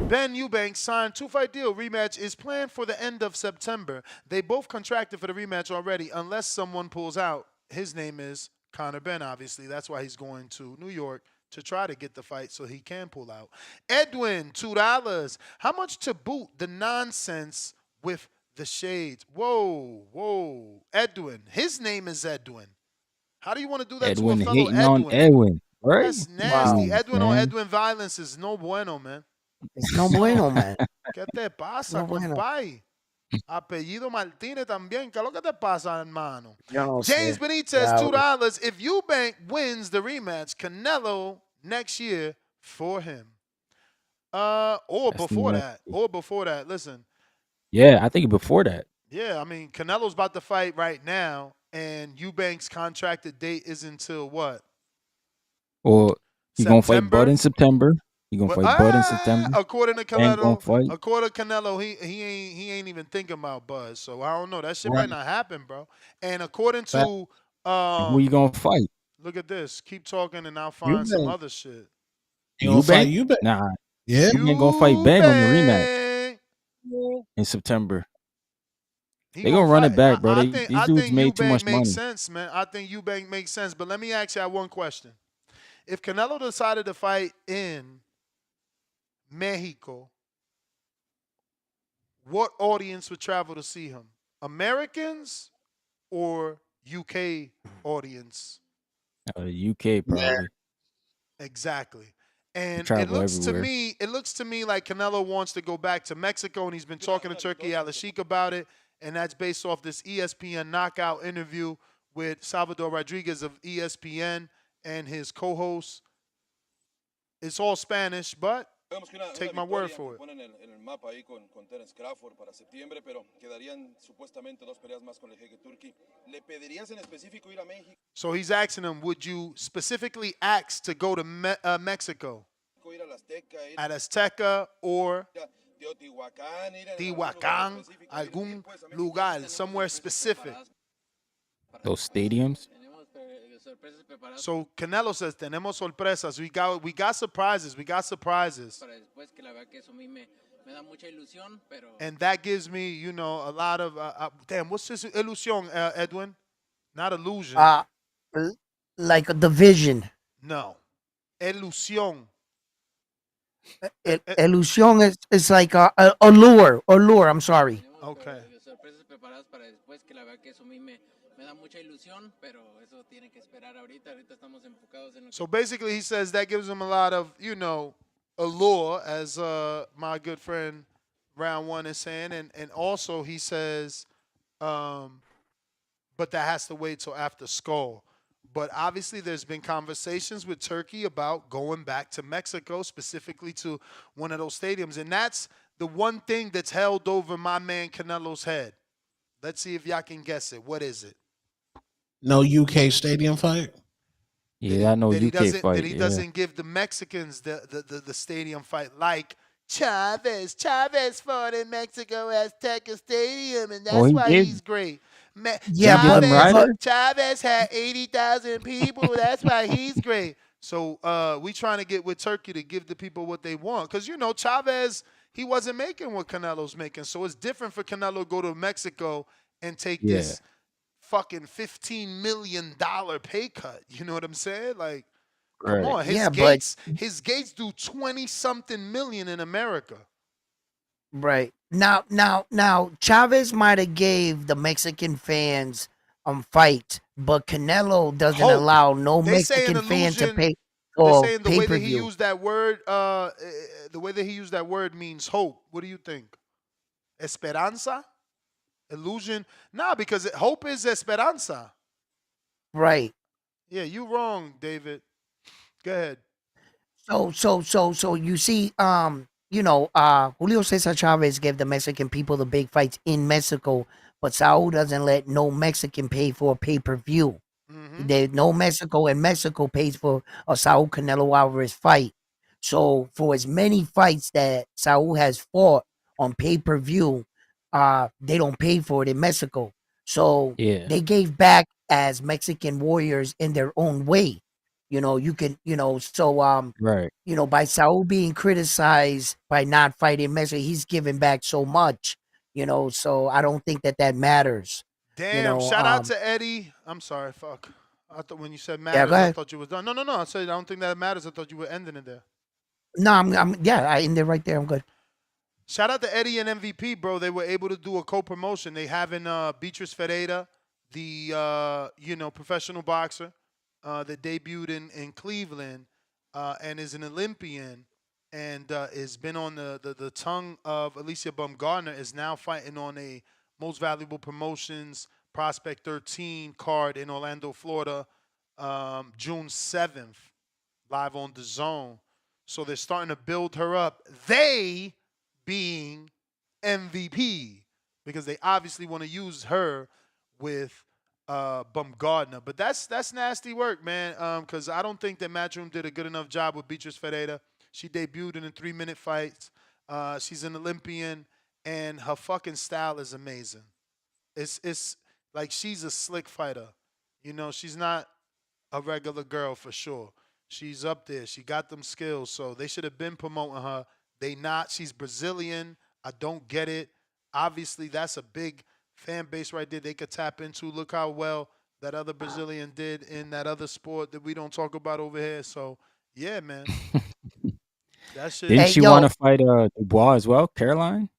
Ben Eubanks signed 2-fight deal. Rematch is planned for the end of September. They both contracted for the rematch already unless someone pulls out. His name is Conor Ben, obviously. That's why he's going to New York to try to get the fight so he can pull out. Edwin, $2. How much to boot the nonsense with the shades? Whoa. Edwin. His name is Edwin. How do you want to do that Edwin to a fellow hating on Edwin, right? That's nasty. Wow, Edwin on man. Edwin violence is no bueno, man. It's no bueno, man. ¿Qué te pasa, No bueno. compadre? Apellido Martínez también. ¿Qué es lo que te pasa, hermano? Yo no James sé. Benitez, Yeah. $2. If Eubank wins the rematch, Canelo next year for him. Or That's before nasty. that. Listen. Yeah, I think before that. Yeah, I mean, Canelo's about to fight right now, and Eubank's contracted date is until what? Or he gonna fight September? Bud in September. He gonna fight Bud in September. According to Ben gonna Canelo, fight. he ain't even thinking about Buzz. So I don't know. That shit Right. might not happen, bro. And according to Who you gonna fight? look at this. Keep talking and I'll find some other shit. You gonna fight Eubank? Nah. Yeah. Eubank gonna fight Ben on the rematch in September. They gonna run it back, bro. These dudes made too Eubank much makes money. sense, man. I think Eubank makes sense. But let me ask you one question. If Canelo decided to fight in Mexico, what audience would travel to see him? Americans or UK audience? UK probably. Exactly. And travel it looks everywhere. to me like Canelo wants to go back to Mexico, and he's been talking to Turkey Al-Sheikh about it, and that's based off this ESPN knockout interview with Salvador Rodriguez of ESPN and his co-host. It's all Spanish, but Take my word for it. Ponen en el mapa ahí con Terence Crawford para septiembre, pero quedarían supuestamente 2 peleas más con el jeque Turki. ¿Le pedirías en específico ir a México? So he's asking him, would you specifically ask to go to Mexico? Ir al Azteca, ir At Azteca or a Teotihuacán, ir a Tehuacán, algún lugar, somewhere specific. Those stadiums. So Canelo says, tenemos sorpresas. We got surprises. We got surprises. And that gives me, you know, a lot of, damn, what's this illusion, Edwin? Not illusion. Like a division. No. Ilusión. Ilusión is like a lure. I'm sorry. Okay. So basically he says that gives him a lot of, you know, allure, as my good friend Round One is saying. And also he says, but that has to wait till after Skull. But obviously there's been conversations with Turkey about going back to Mexico, specifically to one of those stadiums. And that's the one thing that's held over my man Canelo's head. Let's see if y'all can guess it. What is it? No UK stadium fight? Yeah, I know UK fight. That he doesn't give the Mexicans the stadium fight like Chavez. Chavez fought in Mexico Azteca Stadium, and that's why he's great. Chavez had 80,000 people. That's why he's great. So we trying to get with Turkey to give the people what they want. Because, you know, Chavez, he wasn't making what Canelo's making. So it's different for Canelo to go to Mexico and take this fucking $15 million pay cut. You know what I'm saying? Like, come on. His gates do 20-something million in America. Right. Now, Chavez might have gave the Mexican fans fight, but Canelo doesn't allow no Mexican fan to pay for the way that he pay-per-view. used that word, the way that he used that word means hope. What do you think? Esperanza? Illusion? Nah, because hope is esperanza. Right. Yeah, you wrong, David. Go ahead. So you see, you know, Julio Cesar Chavez gave the Mexican people the big fights in Mexico, but Saul doesn't let no Mexican pay for a pay-per-view. No Mexico, and Mexico pays for a Saul Canelo Alvarez fight. So for as many fights that Saul has fought on pay-per-view, they don't pay for it in Mexico. So they gave back as Mexican warriors in their own way. You know, you can, you know, so, right. You know, by Saul being criticized by not fighting Mexico, he's giving back so much, you know, so I don't think that matters. Damn, you know, shout out to Eddie. I'm sorry, fuck. I thought when you said matters, go I ahead. thought you was done. No. I said I don't think that matters. I thought you were ending it there. No, I in there right there. I'm good. Shout out to Eddie and MVP, bro. They were able to do a co-promotion. They having Beatrice Ferreira, the you know, professional boxer that debuted in Cleveland and is an Olympian and has been on the tongue of Alicia Baumgardner, is now fighting on a Most Valuable Promotions Prospect 13 card in Orlando, Florida, June 7th, live on DAZN. So they're starting to build her up. They being MVP, because they obviously want to use her with Baumgardner. But that's nasty work, man, because I don't think that Matchroom did a good enough job with Beatrice Ferreira. She debuted in 3-minute fights. She's an Olympian, and her fucking style is amazing. It's like she's a slick fighter. You know, she's not a regular girl for sure. She's up there. She got them skills, so they should have been promoting her. They not. She's Brazilian. I don't get it. Obviously, that's a big fan base right there they could tap into. Look how well that other Brazilian did in that other sport that we don't talk about over here. So, yeah, man. That shit. Didn't she want to fight Dubois as well, Caroline?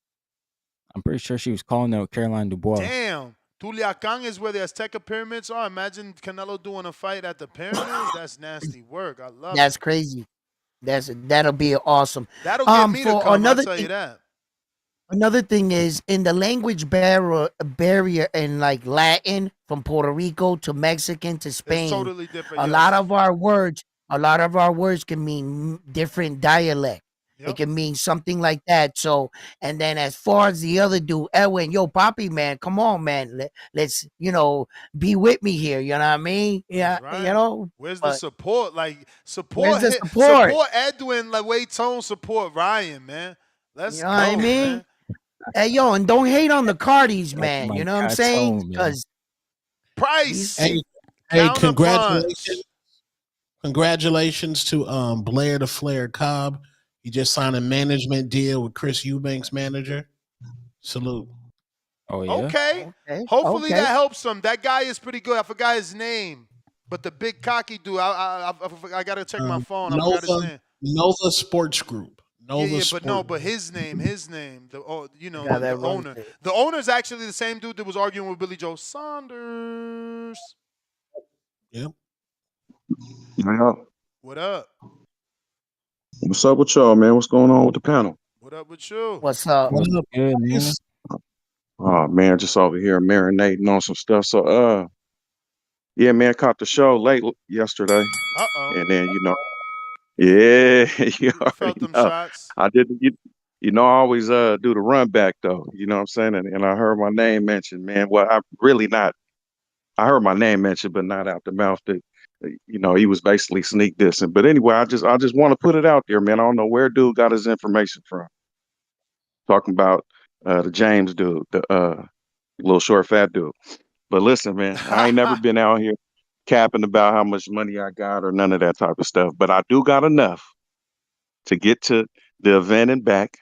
I'm pretty sure she was calling out Caroline Dubois. Damn. Culiacán is where the Azteca pyramids are. Imagine Canelo doing a fight at the pyramids. That's nasty work. I love it. That's crazy. That'll be awesome. That'll get me to come, I'll tell you that. Another thing is, in the language barrier in like Latin, from Puerto Rico to Mexican to Spain, it's totally different. A lot of our words can mean different dialect. It can mean something like that. So, and then as far as the other dude, Edwin, yo, Poppy, man, come on, man. Let's, be with me here. You know what I mean? Yeah, Right. Where's the but support? Like where's support, the support? support Edwin, like way Tone support Ryan, man. Let's You know what I go, mean? man. Hey, yo, and don't hate on the Cardis, Oh man. my You know what I'm God, saying? Tone, man. Because Price. Hey, Counterpunch. congratulations to Blair the Flair Cobb. He just signed a management deal with Chris Eubanks' manager. Salute. Oh yeah. Okay. Okay. Hopefully that helps him. That guy is pretty good. I forgot his name, but the big cocky dude. I gotta check my phone. I forgot his name. Nova Sports Group. Nova But his name. The Guy that the runs owner. it. The owner is actually the same dude that was arguing with Billy Joe Saunders. Yep. Yeah. What up? What's up with y'all, man? What's going on with the panel? What up with you? What's up? What's good, man? Oh man, just over here marinating on some stuff. So yeah, man, caught the show late yesterday. And then yeah, you You felt already them know. shots. I didn't I always do the run back though. You know what I'm saying? And I heard my name mentioned, man. Well, I really not I heard my name mentioned, but not out the mouth that he was basically sneak dissing. But anyway, I just want to put it out there, man. I don't know where dude got his information from. Talking about the James dude, the little short fat dude. But listen, man, I ain't never been out here capping about how much money I got or none of that type of stuff. But I do got enough to get to the event and back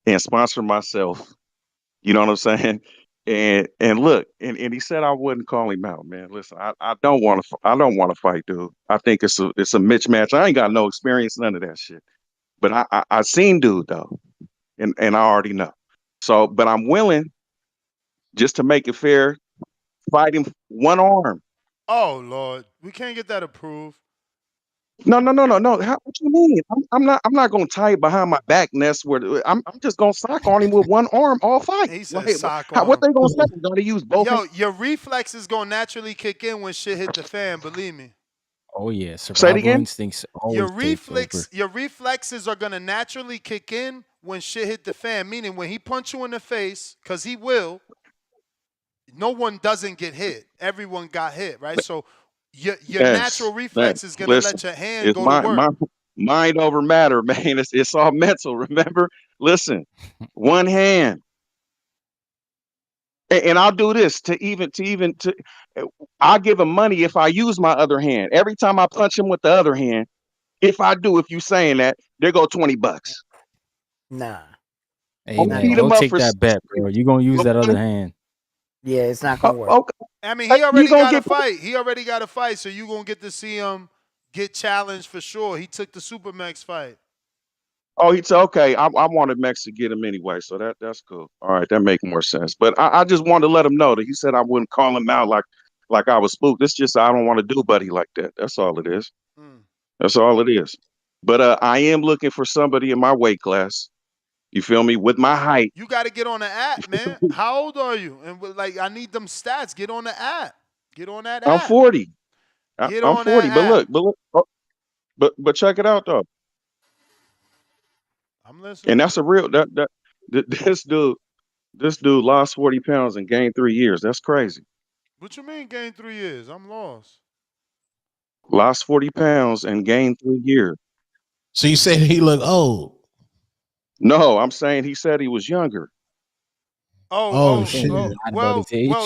and sponsor myself. You know what I'm saying? And look, and he said I wouldn't call him out, man. Listen, I don't want to fight, dude. I think it's a mismatch. I ain't got no experience, none of that shit. But I seen dude though, and I already know. So, but I'm willing just to make it fair, fight him one arm. Oh Lord, we can't get that approved. No. What you mean? I'm not gonna tie it behind my back. And that's where I'm just gonna sock on him with one arm all fight. He said Like, sock on what him. they gonna say? You gotta use both. Yo, your reflexes gonna naturally kick in when shit hit the fan. Believe me. Oh yeah, Say it survival again. instincts always takes over. Your reflexes are gonna naturally kick in when shit hit the fan. Meaning when he punch you in the face, cause he will. No one doesn't get hit. Everyone got hit, right? So your natural reflex is gonna Listen, let your hand it's go to work. my mind over matter, man. It's all mental. Remember? Listen, one hand. And I'll do this to I'll give him money if I use my other hand. Every time I punch him with the other hand, if you saying that, there go $20. Nah. Hey I'm gonna man, beat him don't up take for that bet, bro. You gonna use that other hand. Yeah, it's not gonna work. okay. I mean, You he already gonna got a get fight. He already got a fight, so you gonna get to see him get challenged for sure. He took the Supermax fight. Oh, he said, okay. I wanted Mex to get him anyway, so that's cool. All right, that makes more sense. But I just wanted to let him know that he said I wouldn't call him out like I was spooked. It's just I don't want to do buddy like that. That's all it is. That's all it is. But I am looking for somebody in my weight class. You feel me? With my height. You got to get on the app, man. How old are you? And I need them stats. Get on the app. Get on that I'm app. 40. Get I'm on 40. that But app. look, but check it out though. I'm listening. And that's a real this dude lost 40 pounds and gained 3 years. That's crazy. What you mean gain 3 years? I'm lost. Lost 40 pounds and gained 3 years. So you said he looked old? No, I'm saying he said he was younger. Oh shit! Well,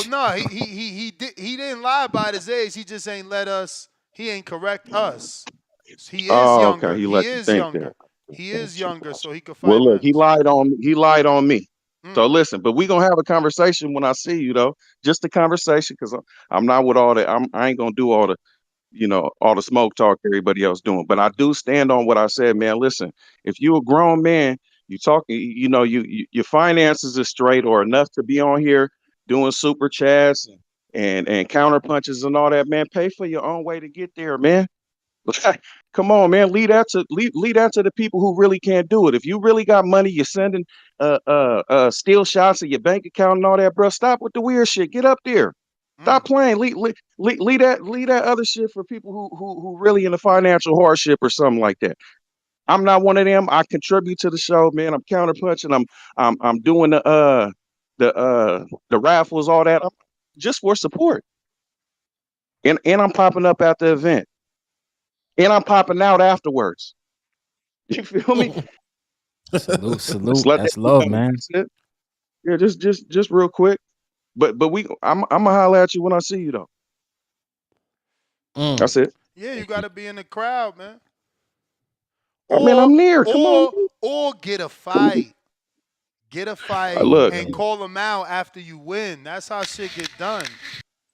no, he didn't lie about his age. He just ain't let us. He ain't correct us. He is Oh, younger. okay. He He let you is think younger. that. He is younger, so he could Well, fight look, he Max. lied on me. He lied on me. So listen, but we gonna have a conversation when I see you though. Just a conversation, because I'm not with all that. I ain't gonna do all the all the smoke talk everybody else doing. But I do stand on what I said, man. Listen, if you a grown man, you talking, your finances is straight or enough to be on here doing super chats and counter punches and all that, man. Pay for your own way to get there, man. Come on, man. Leave that to the people who really can't do it. If you really got money, you're sending steal shots of your bank account and all that, bro. Stop with the weird shit. Get up there. Stop playing. Leave that other shit for people who really in a financial hardship or something like that. I'm not one of them. I contribute to the show, man. I'm counterpunching. I'm doing the raffles, all that. Just for support. And I'm popping up at the event. And I'm popping out afterwards. You feel me? Salute, Just salute. let that That's be love, known. man. That's it. Yeah, just real quick. But I'm gonna holler at you when I see you though. That's it. Yeah, you got to be in the crowd, man. I mean, Or I'm near. Come on. or get a Come on. fight. Get a fight Look, and call them out after you win. That's how shit get done.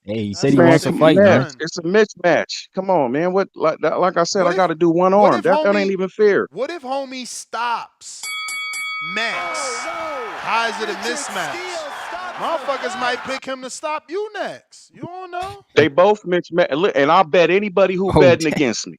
Hey, he said That's he how man, wants to shit come get fight, man. match. done. It's a mismatch. Come on, man. What like I said, What I if gotta do one what arm. if That ain't homie even fair. what if homie stops next? How is it a mismatch? Motherfuckers might pick him to stop you next. You don't know. They both mismatch. Look, and I bet anybody who Oh, betting damn. against me.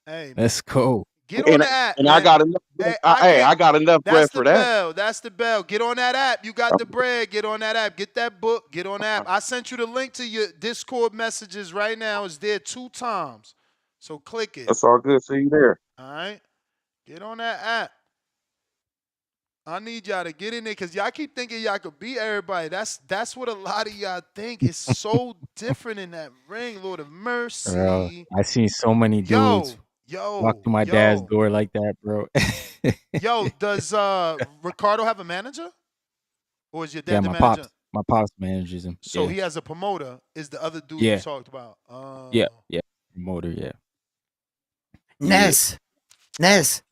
Hey man, Let's go. get on And the app, I man. got enough bread. Hey, I can. I got enough That's bread the for that. bell. That's the bell. Get on that app. You got the bread. Get on that app. Get that book. Get on that app. I sent you the link to your Discord messages right now. It's there 2 times. So click it. That's all good. See you there. All right. Get on that app. I need y'all to get in there because y'all keep thinking y'all could beat everybody. That's what a lot of y'all think. It's so different in that ring, Lord of Bro, mercy. I seen so many dudes Yo, walk yo, through my dad's yo, door like that, bro. yo. Does Ricardo have a manager? Or is your Yeah, dad the manager? my pops manages him. So Yeah, he has a promoter, is the other dude you yeah, talked about. yeah. Promoter, yeah, yeah. Ness, Ness,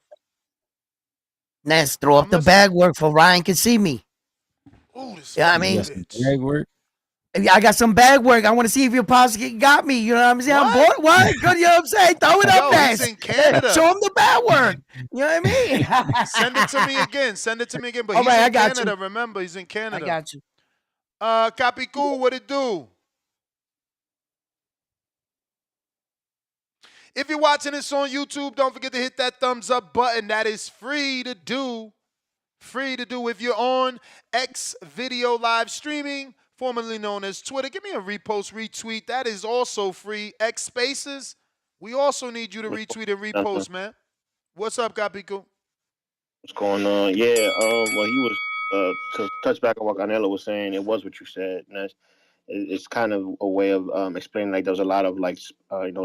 Ness, throw I'm up the listening. bag work for Ryan can see me. Ooh, this Yeah, I fucking You got mean, some bitch. bag work? I got some bag work. I want to see if your pops got me. You know what I'm saying? I'm What? bored. What? Good, you know what I'm saying? Throw it up, Yo, he's Ness. in Canada. Show him the bag work. You know what I mean? Send it to me again. Send it to me again. But All he's right, I in got you. Canada. Remember, he's in I Canada. got you. Capicu, what it do? If you're watching this on YouTube, don't forget to hit that thumbs up button. That is free to do. Free to do if you're on X video live streaming, formerly known as Twitter. Give me a repost, retweet. That is also free. X Spaces. We also need you to retweet and Nothing. repost, man. What's up, Capicu? What's going on? Yeah. Well, he was to touch back on what Canelo was saying. It was what you said, and it's kind of a way of explaining. Like there's a lot of like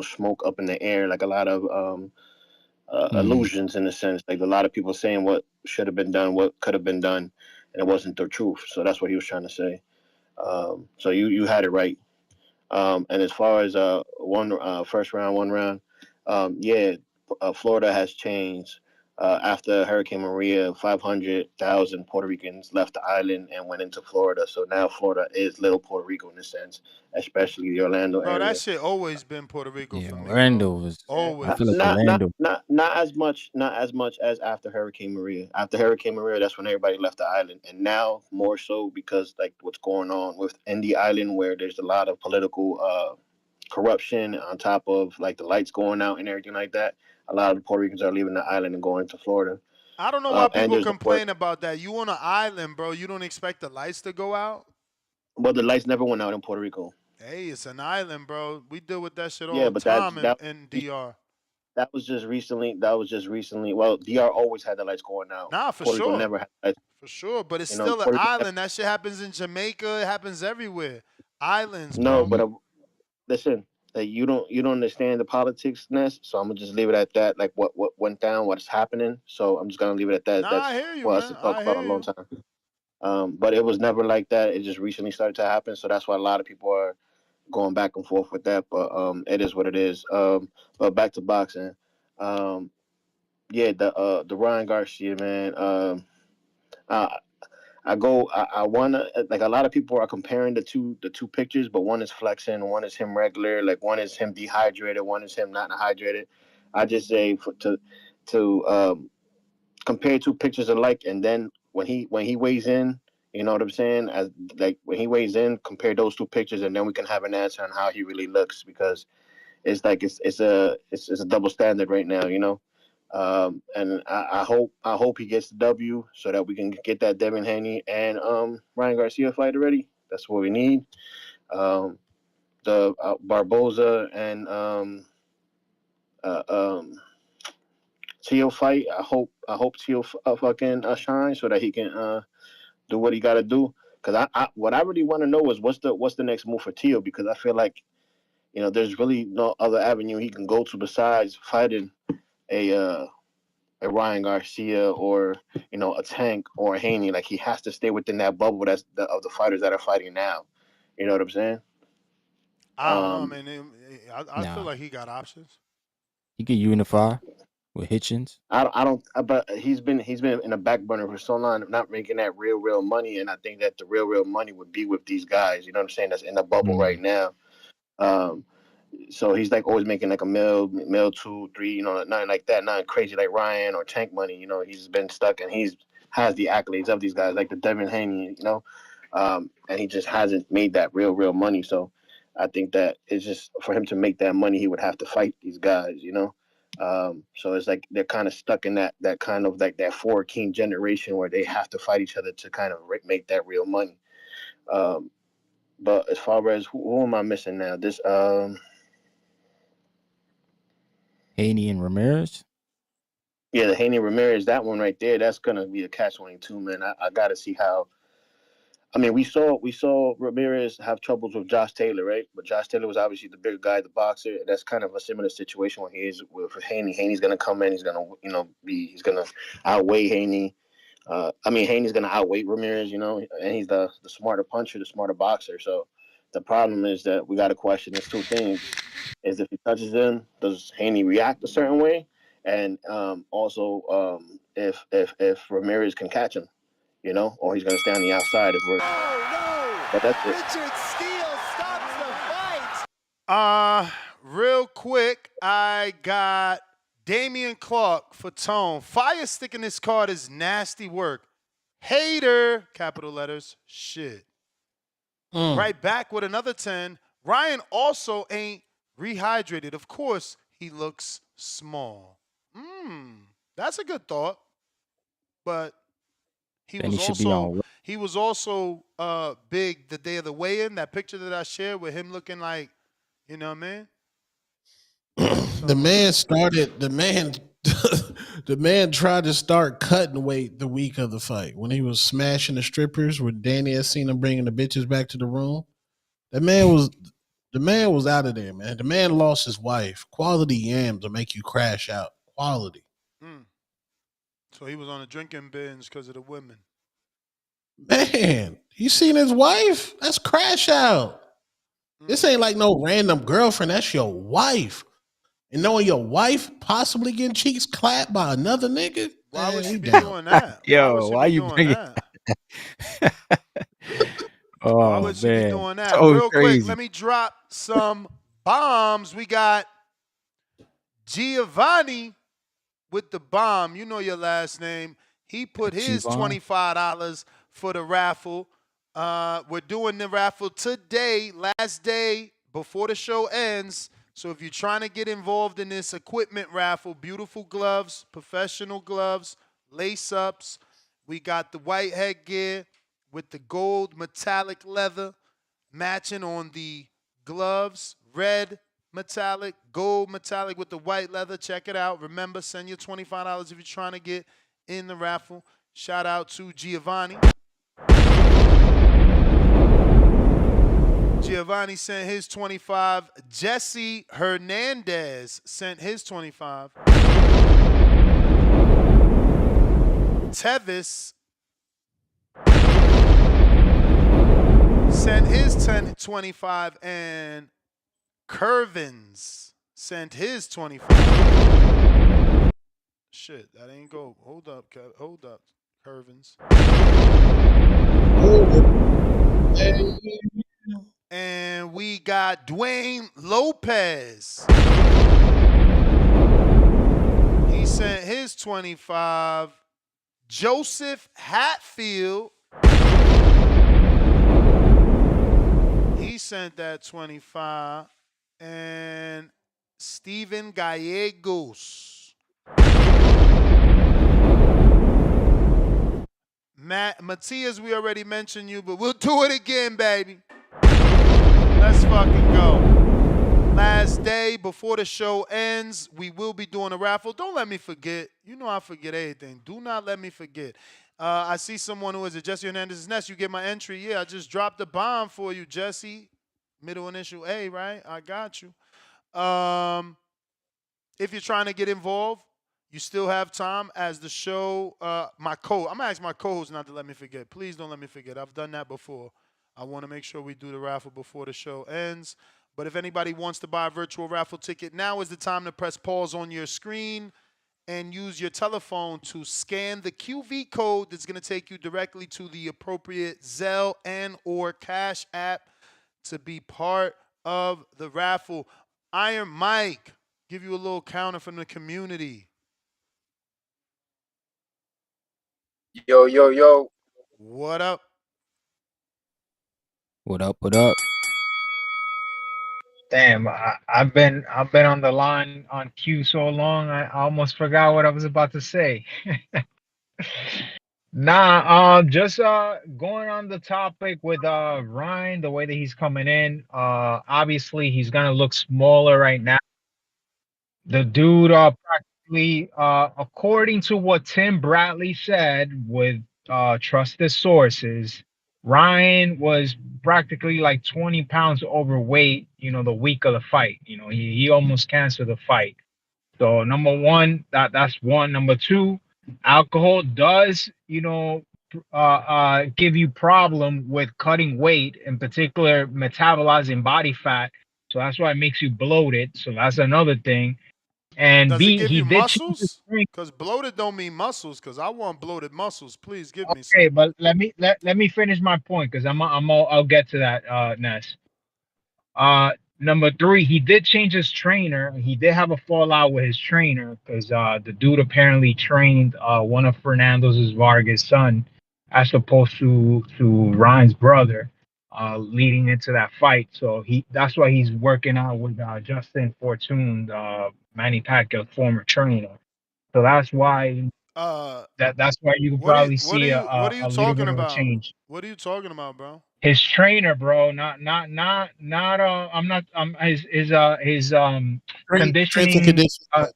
smoke up in the air, like a lot of Mhm. illusions in a sense. Like a lot of people saying what should have been done, what could have been done, and it wasn't the truth. So that's what he was trying to say. So you had it right. And as far as first round, 1 round, yeah, Florida has changed. After Hurricane Maria, 500,000 Puerto Ricans left the island and went into Florida. So now Florida is little Puerto Rico in a sense, especially the Orlando Bro, that area. shit always been Puerto Rico Yeah, for me, bro. Orlando was. I feel like Always. Orlando. Not as much as after Hurricane Maria. After Hurricane Maria, that's when everybody left the island, and now more so because like what's going on within the island, where there's a lot of political corruption on top of like the lights going out and everything like that. A lot of the Puerto Ricans are leaving the island and going to Florida. I don't know why And people there's complain about that. You on an island, bro. You don't expect the lights to go out? but the lights never went out in Puerto Rico. Hey, it's an island, bro. We deal with that shit all Yeah, the but time in DR. that was just recently. That was just recently. Well, DR always had the lights going out. Nah, for Puerto Rico sure. never had lights. For sure. But it's You know, still an Puerto Rico never, island. That shit happens in Jamaica. It happens everywhere. Islands, no, bro. but listen. That you don't understand the politics, Ness. So I'm gonna just leave it at that. Like what went down, what's happening. So I'm just gonna leave it at that. Nah, I That's hear you, for us to man. talk I about hear a long you. time. But it was never like that. It just recently started to happen. So that's why a lot of people are going back and forth with that. But it is what it is. But back to boxing. Um, yeah, the Ryan Garcia man. I I wanna like a lot of people are comparing the two pictures, but one is flexing, one is him regular, like one is him dehydrated, one is him not hydrated. I just say to compare two pictures alike, and then when he weighs in, you know what I'm saying? As like when he weighs in, compare those two pictures, and then we can have an answer on how he really looks because it's like it's a double standard right now, you know. And I hope he gets the W so that we can get that Devin Haney and Ryan Garcia fight already. That's what we need. Um, the Barboza and uh, um, Tio fight, I hope Tio fucking shines so that he can do what he got to do. Because what I really want to know is what's the next move for Tio, because I feel like, you know, there's really no other avenue he can go to besides fighting a Ryan Garcia or, you know, a Tank or a Haney. Like, he has to stay within that bubble of the fighters that are fighting now. You know what I'm saying? I don't know. I mean, I feel Nah. like he got options. He could unify with Hitchens. I don't. But he's been in the back burner for so long, not making that real money. And I think that the real money would be with these guys. You know what I'm saying? That's in the bubble right now. So he's like always making like a mil 2, 3, you know, nothing like that, nothing crazy like Ryan or Tank money. You know, he's been stuck and has the accolades of these guys like the Devin Haney, you know, and he just hasn't made that real money. So I think that it's just for him to make that money, he would have to fight these guys, you know. So it's like they're kind of stuck in that kind of like that 4 king generation where they have to fight each other to kind of make that real money. But as far as who am I missing now? This Haney and Ramirez. Yeah, the Haney Ramirez, that one right there, that's gonna be a catch-22, man. I gotta see how. I mean, we saw Ramirez have troubles with Josh Taylor, right? But Josh Taylor was obviously the bigger guy, the boxer. That's kind of a similar situation when he is with Haney. Haney's gonna come in, he's gonna outweigh Haney. I mean, Haney's gonna outweigh Ramirez, you know, and he's the smarter puncher, the smarter boxer. So the problem is that we got to question these two things: is if he touches him, does Haney react a certain way, and also if Ramirez can catch him, you know, or he's gonna stay on the outside. But that's it. Richard Steele stops the fight. Real quick, I got Damian Clark for Tone. Fire sticking this card is nasty work. Hater, capital letters, shit. Right back with another 10. Ryan also ain't rehydrated. Of course, he looks small. That's a good thought. But he was also big the day of the weigh-in. That picture that I shared with him looking like, you know what I mean? The man tried to start cutting weight the week of the fight when he was smashing the strippers. When Danny had seen him bringing the bitches back to the room, the man was out of there, man. The man lost his wife. Quality yams will make you crash out. Quality. So he was on a drinking binge because of the women. Man, you seen his wife? That's crash out. This ain't like no random girlfriend. That's your wife. And knowing your wife possibly getting cheeks clapped by another nigga? Why would she be doing that? Yo, why you bringing that? Oh, Why would she be man. doing that? So Real crazy. quick, let me drop some bombs. We got Giovanni with the bomb. You know your last name. He put his $25 for the raffle. We're doing the raffle today, last day before the show ends. So if you're trying to get involved in this equipment raffle, beautiful gloves, professional gloves, lace-ups. We got the white headgear with the gold metallic leather matching on the gloves. Red metallic, gold metallic with the white leather. Check it out. Remember, send your $25 if you're trying to get in the raffle. Shout out to Giovanni. Giovanni sent his 25. Jesse Hernandez sent his 25. Tevis sent his 25, and Curvins sent his 25. Shit, that ain't go. Hold up, Curvins. And we got Dwayne Lopez. He sent his 25. Joseph Hatfield. He sent that 25. And Steven Gallegos. Matias, we already mentioned you, but we'll do it again, baby. Let's fucking go. Last day. today before the show ends, we will be doing a raffle. Don't let me forget. You know I forget everything. Do not let me forget. I see someone who is it Jesse Hernandez's Nest. You get my entry. Yeah, I just dropped a bomb for you, Jesse. Middle initial A, right? I got you. If you're trying to get involved, you still have time as the show. I'm gonna ask my co-host not to let me forget. Please don't let me forget. I've done that before. I want to make sure we do the raffle before the show ends. But if anybody wants to buy a virtual raffle ticket, now is the time to press pause on your screen and use your telephone to scan the QV code that's going to take you directly to the appropriate Zelle and or Cash app to be part of the raffle. Iron Mike, give you a little counter from the community. Yo, yo, yo. What up? What up? What up? Damn, I've been on the line on cue so long I almost forgot what I was about to say. Nah, just going on the topic with Ryan, the way that he's coming in. Obviously he's gonna look smaller right now. The dude practically according to what Tim Bradley said with trusted sources, Ryan was practically like 20 pounds overweight, the week of the fight. He almost canceled the fight. So number one, that's one. Number two, alcohol does, give you problem with cutting weight, in particular metabolizing body fat. So that's why it makes you bloated. So that's another thing. And Does it B, give he you did change his muscles? drink. Because bloated don't mean muscles, because I want bloated muscles. Please give me Okay, some. but let me finish my point because I'll get to that, Ness. Number three, he did change his trainer. He did have a fallout with his trainer because the dude apparently trained one of Fernando's Vargas' son as opposed to Ryan's brother, leading into that fight. So that's why he's working out with Justin Fortune, Manny Pacquiao's former trainer. So that's why that's why you can probably see What are you a little talking bit of a about? change. What are you talking about, bro? His trainer, bro, not I'm not his Strength and conditioning conditioning.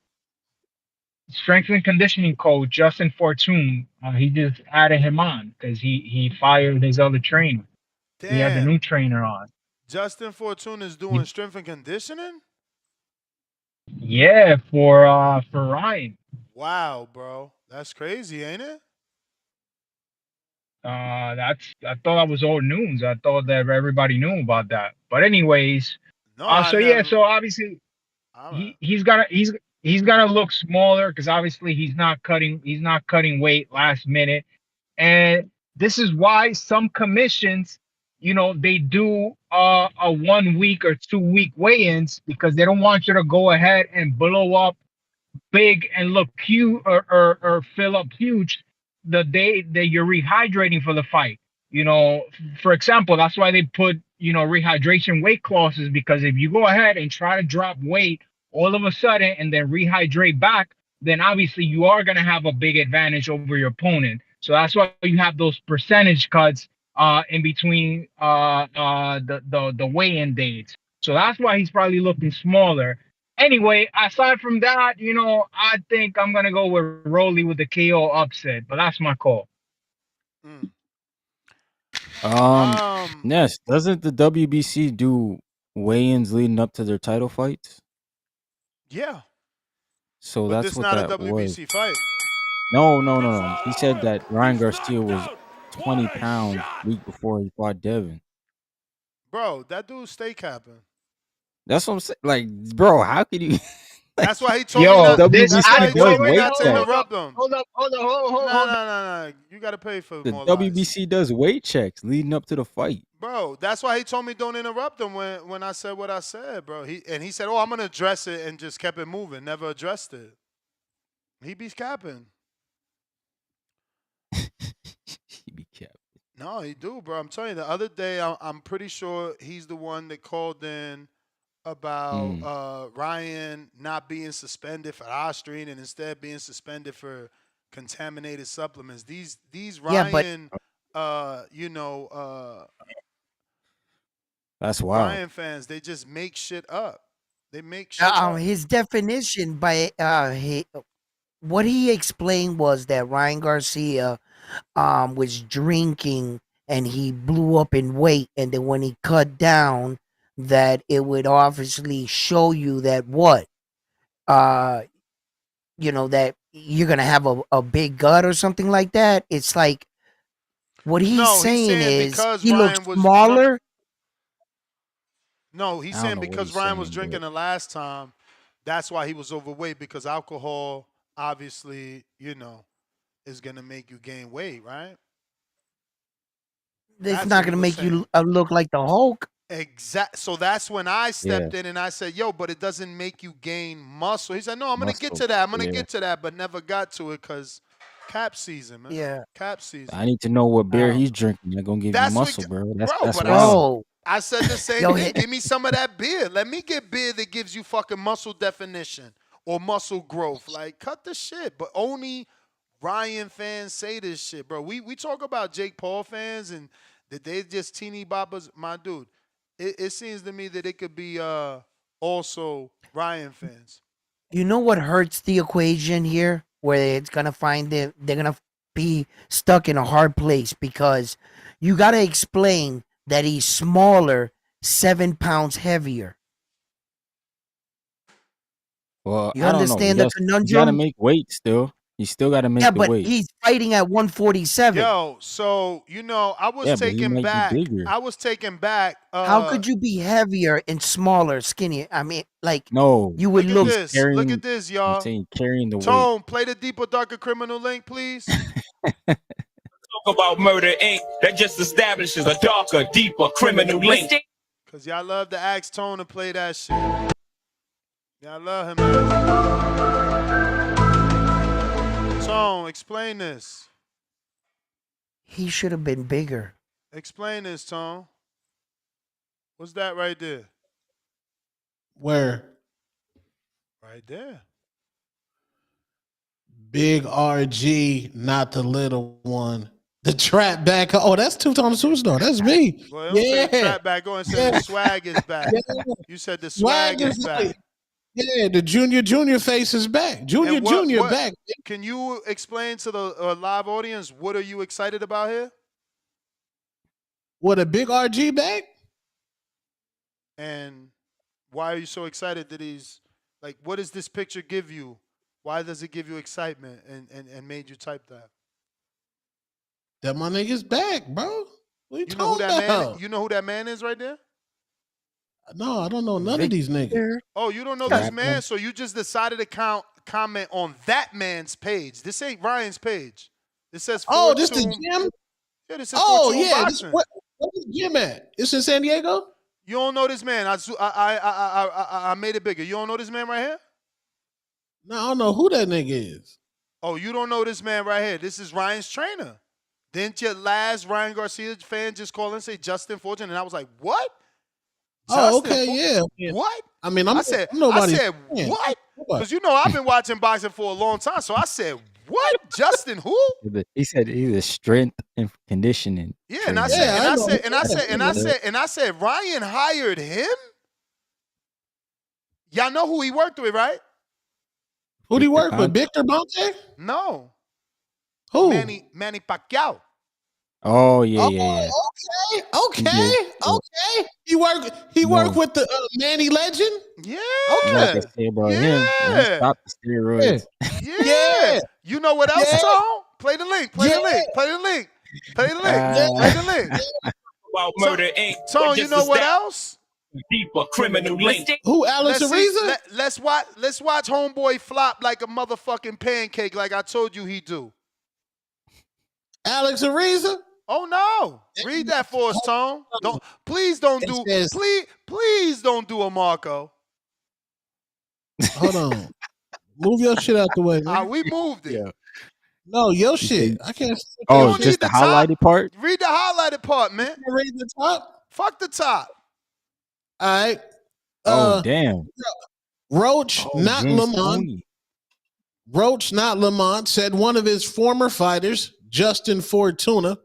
strength and conditioning coach Justin Fortune. He just added him on because he fired his other trainer. He had the Damn. new trainer on. Justin Fortune is doing strength and conditioning? Yeah, for Ryan. Wow, bro. That's crazy, ain't it? I thought that was old news. I thought that everybody knew about that. But anyways, No, I so yeah, never. so obviously All right. he's gonna look smaller because obviously he's not cutting weight last minute, and this is why some commissions, they do a 1 week or 2 week weigh-ins because they don't want you to go ahead and blow up big and look huge or fill up huge the day that you're rehydrating for the fight. For example, that's why they put, rehydration weight clauses because if you go ahead and try to drop weight all of a sudden and then rehydrate back, then obviously you are going to have a big advantage over your opponent. So that's why you have those percentage cuts in between the weigh-in dates. So that's why he's probably looking smaller. Anyway, aside from that, I think I'm gonna go with Rolly with the KO upset, but that's my call. Ness, doesn't the WBC do weigh-ins leading up to their title fights? Yeah. So But that's this what not a that was. WBC fight. No. He said that Ryan Garcia was 20 pounds week before he fought Devin. Bro, that dude stay capping. That's what I'm saying. Like, bro, how could you? That's why he told me Yo, not. this That's why WBC he does told me weight not to checks. interrupt him. hold up, No. You gotta pay for The more lies, WBC does weight checks leading up to the fight. bro. That's why he told me don't interrupt him when I said what I said, bro. He said, "Oh, I'm gonna address it," and just kept it moving. Never addressed it. He be capping. He be kept. No, he do, bro. I'm telling you. The other day, I'm pretty sure he's the one that called in about Ryan not being suspended for Ostarine and instead being suspended for contaminated supplements. These Yeah, but Ryan, That's wild. Ryan fans, they just make shit up. They make shit up. His definition by what he explained was that Ryan Garcia was drinking and he blew up in weight, and then when he cut down, that it would obviously show you that that you're gonna have a big gut or something like that. It's like what he's saying is because he looks Ryan was smaller. No, he's I don't saying know what because he's Ryan was saying, drinking the last time, that's why he was overweight, because alcohol obviously, is gonna make you gain weight, right? It's That's not what he gonna was make saying. you look like the Hulk. So that's when I stepped Yeah. in and I said, yo, but it doesn't make you gain muscle. He said, no, I'm going to get Muscle. to that. I'm going to Yeah. get to that, but never got to it because cap season, man. Yeah. Cap season. I need to know what beer Wow. he's drinking. They're gonna give you That's what- muscle, bro. That's but wild. I said the same Yo, thing. hey- Give me some of that beer. Let me get beer that gives you fucking muscle definition or muscle growth. Like, cut the shit. But only Ryan fans say this shit, bro. We talk about Jake Paul fans and that they just teeny boppers. My dude, it seems to me that it could be also Ryan fans. You know what hurts the equation here? Where it's gonna they're gonna be stuck in a hard place because you gotta explain that he's smaller, 7 pounds heavier. Well, You I don't know. understand the You gotta conundrum? make weight still. You still gotta make Yeah, the but weight. he's fighting at 147. Yo, so I was Yeah, but he taken might be back. bigger. I was taken back. How could you be heavier and smaller, skinnier? I mean, like No, you would Look look. at this. Look carrying- at this, I'm y'all. saying carrying the weight. Tone, play the deeper, darker criminal link, please. Talk about Murder Inc. That just establishes a darker, deeper criminal link. Cause y'all love to ask Tone to play that shit. Y'all love him. Man. Tone, explain this. He should have been bigger. Explain this, Tone. What's that right there? Where? Right there. Big RG, not the little one. The trap back. Oh, that's Two-Tone Superstar. That's me. Well, don't say the trap back. Go and say the Yeah. swag is back. Yeah. You said the swag is back. like, yeah, the junior face is back. Junior what- back. Can you explain to the live audience what are you excited about here? What, a big RG back? And why are you so excited that he's like? What does this picture give you? Why does it give you excitement and made you type that? That my nigga's back, bro. What you You know who talking that about? man? You know who that man is right there? No, I don't know none of these niggas. Oh, you don't know Got this him. man, so you just decided to comment on that man's page. This ain't Ryan's page. This says Oh, this the Fortune- gym? Yeah, this says Oh, Fortune yeah. This, Boxing. what is the gym at? It's in San Diego? You don't know this man. I made it bigger. You don't know this man right here? No, I don't know who that nigga is. Oh, you don't know this man right here. This is Ryan's trainer. Didn't your last Ryan Garcia fan just call and say Justin Fortune? And I was like, what? Oh, Justin okay, Fortune? yeah. What? I mean, I said I'm nobody's fan. what? What? Because I've been watching boxing for a long time. So I said, what? Justin who? He said he's a strength and conditioning. Yeah, and I trainer. said, I said, Ryan hired him? Y'all know who he worked with, right? Who do you work with? Victor Bonte? No. Who? Manny Pacquiao. Oh yeah. Okay. He worked with the Manny Legend? Yeah. You know what they say about him? When he stopped the steroids. Yeah. You know what else, Tone? Play the link. Play the link. Play the link. Play the link. Play the link. About Murder Inc. Tone, you know what else? Deeper criminal link. Who, Alex Ariza? Let's watch Homeboy flop like a motherfucking pancake, like I told you he'd do. Alex Ariza? Oh no! Read that for us, Tone. Please don't do a Marco. Hold on. Move your shit out the way, man. We moved it. No, your shit. I can't. Oh, just the highlighted part? Read the highlighted part, man. Read the top. Fuck the top. All right. Oh damn. Roach, not James Lamont. Toney. Roach, not Lamont, said one of his former fighters, Justin Fortuna,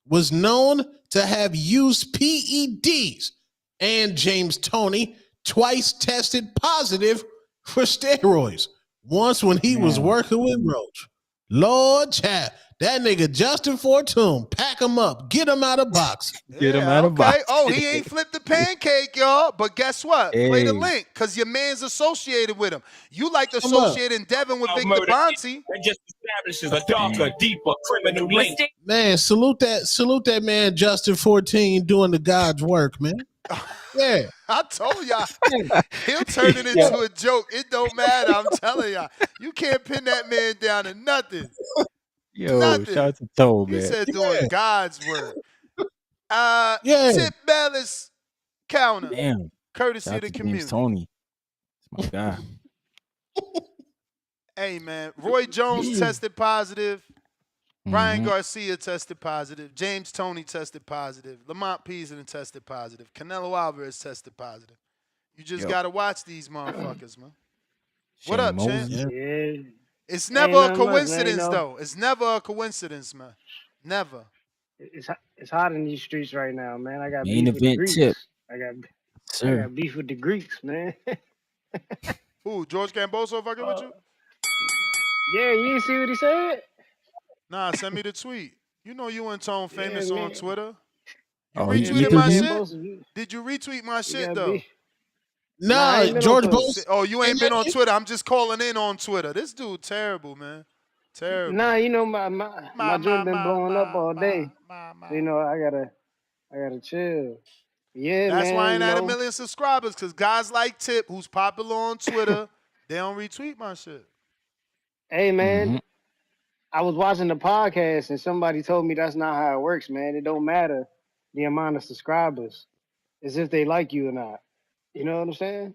was known to have used PEDs and James Toney twice tested positive for steroids. Once when he was working with Roach. Lord child, that nigga Justin Fortune, pack him up, get him out of box. Get him out of box. Oh, he ain't flipped the pancake, y'all. But guess what? Play the Hey. link, because your man's associated with him. You like associating Devin with Victor Bonsi. That just establishes a darker, deeper criminal link. Man, salute that man Justin 14 doing the God's work, man. Yeah. I told y'all, he'll turn it into a joke. It don't matter. I'm telling y'all. You can't pin that man down to nothing. Yo, Nothing. shout out to Toe, He man. said doing God's work. Tip Bellis counter. Damn. Courtesy Shout of out the to community. James Tony. It's my guy. Hey, man. Roy Jones tested positive. Ryan Garcia tested positive. James Toney tested positive. Lamont Peason tested positive. Canelo Alvarez tested positive. You just got to watch these motherfuckers, man. What up, champ? Yeah. It's never a coincidence, though. It's never a coincidence, man. Never. It's hot in these streets right now, man. I got Main beef with the event Greeks. tip. I got Sir. beef with the Greeks, man. Who? George Cambosos fucking with you? Yeah, you didn't see what he said? Nah, send me the tweet. You know you and Tone famous man. on Twitter. You Oh, he retweeted my did shit? Did you retweet my shit, though? beef. Nah, George Bose. Oh, you ain't been on Twitter. I'm just calling in on Twitter. This dude terrible, man. Terrible. Nah, you know my joint been blowing up all day. You know I gotta chill. Yeah, That's man. why I ain't you had know. 1 million subscribers, because guys like Tip, who's popular on Twitter, they don't retweet my shit. Hey, man. I was watching the podcast and somebody told me that's not how it works, man. It don't matter the amount of subscribers. It's if they like you or not. You know what I'm saying?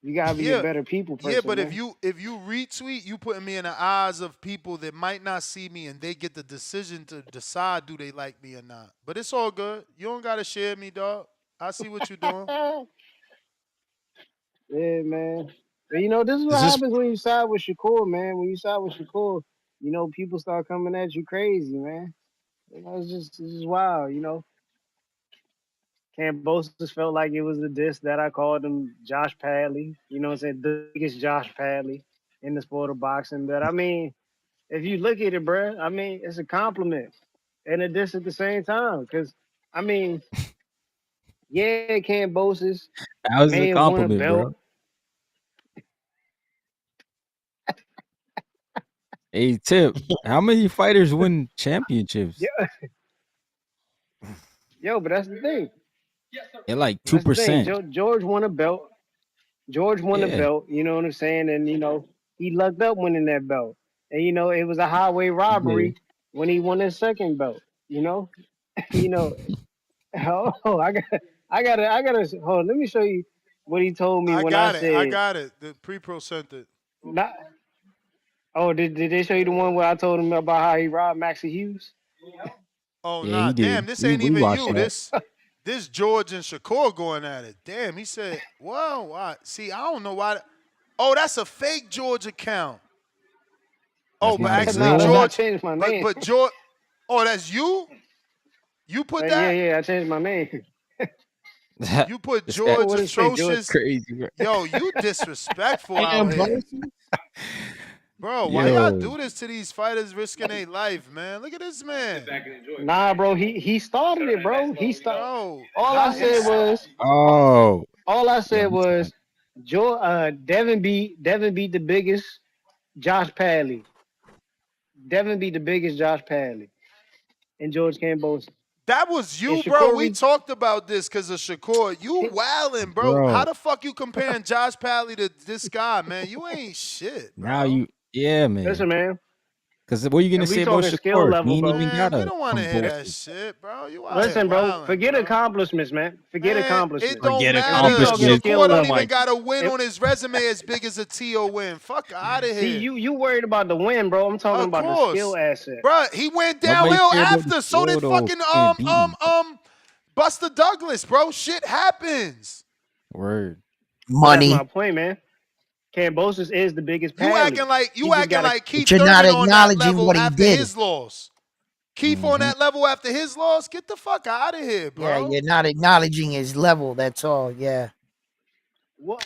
You gotta be a better people person. Yeah, but man. if you retweet, you putting me in the eyes of people that might not see me, and they get the decision to decide do they like me or not. But it's all good. You don't gotta share me, dog. I see what you're doing. Yeah, man. But you know, this is what happens when you side with Shakur, man. When you side with Shakur, you know, people start coming at you crazy, man. You know, it's just wild, you know. Kambosos felt like it was a diss that I called him Josh Padley. You know what I'm saying? The biggest Josh Padley in the sport of boxing. But I mean, if you look at it, bruh, I mean, it's a compliment and a diss at the same time. Because, I mean, yeah, Kambosos That was may a have won a compliment, belt. bro. Hey, Tip, how many fighters win championships? Yeah. Yo, but that's the thing. They're like That's the thing. 2%. George won a belt. George won a Yeah. belt, you know what I'm saying? And, you know, he lucked up winning that belt. And, you know, it was a highway robbery when he won his second belt, you know? You know, I gotta, hold on, let me show you what he told me when I said. I got it. The pre-pro sent it. Not, did they show you the one where I told him about how he robbed Maxie Hughes? Oh, Yeah, nah, he did. damn, this We ain't even watched you. that. This George and Shakur going at it. Damn, he said, whoa, why? See, I don't know why. Oh, that's a fake George account. That's Oh, but not a actually, real one? I George, changed my name. but George, oh, that's you? You put that? Yeah, I changed my name. You put This George What is fake George? Atrocious. crazy, bro. Yo, you disrespectful out here. Bro, why Yo. y'all do this to these fighters risking their life, man? Look at this man. Nah, bro, he started it, bro. He started. Bro, All I said was, Oh. Devin beat the biggest Josh Padley. Devin beat the biggest Josh Padley and George Kambosos. that was you, And bro. Shakur We talked about this because of Shakur. You wildin', bro. Bro. How the fuck you comparing Josh Padley to this guy, man? You ain't shit, bro. Now yeah, man. Listen, man. Because what are you going to And we say about talking skill Shakur? level, He ain't bro. even Man, got we a don't want to hear that Kambosos. shit, bro. You out Listen, here bro. wildin', Forget bro. accomplishments, man. Forget Man, accomplishments. it don't Forget matter. accomplishments. skill Shakur don't level. even got a win on his resume as big as a T.O. win. Fuck out of See, here. you worried about the win, bro. I'm talking Of about the course. skill asset. Bro, he went Nobody downhill cared about the after. So did skill, though. fucking Can't beat him. Buster Douglas, bro. Shit happens. Word. That's Money. my point, man. Kambosos is the biggest You Padley. acting like He just gotta- Keith But you're not Thurman on that acknowledging level what he after did. his loss. Keith on that level after his loss? Get the fuck out of here, bro. Yeah, you're not acknowledging his level. That's all. Yeah. What?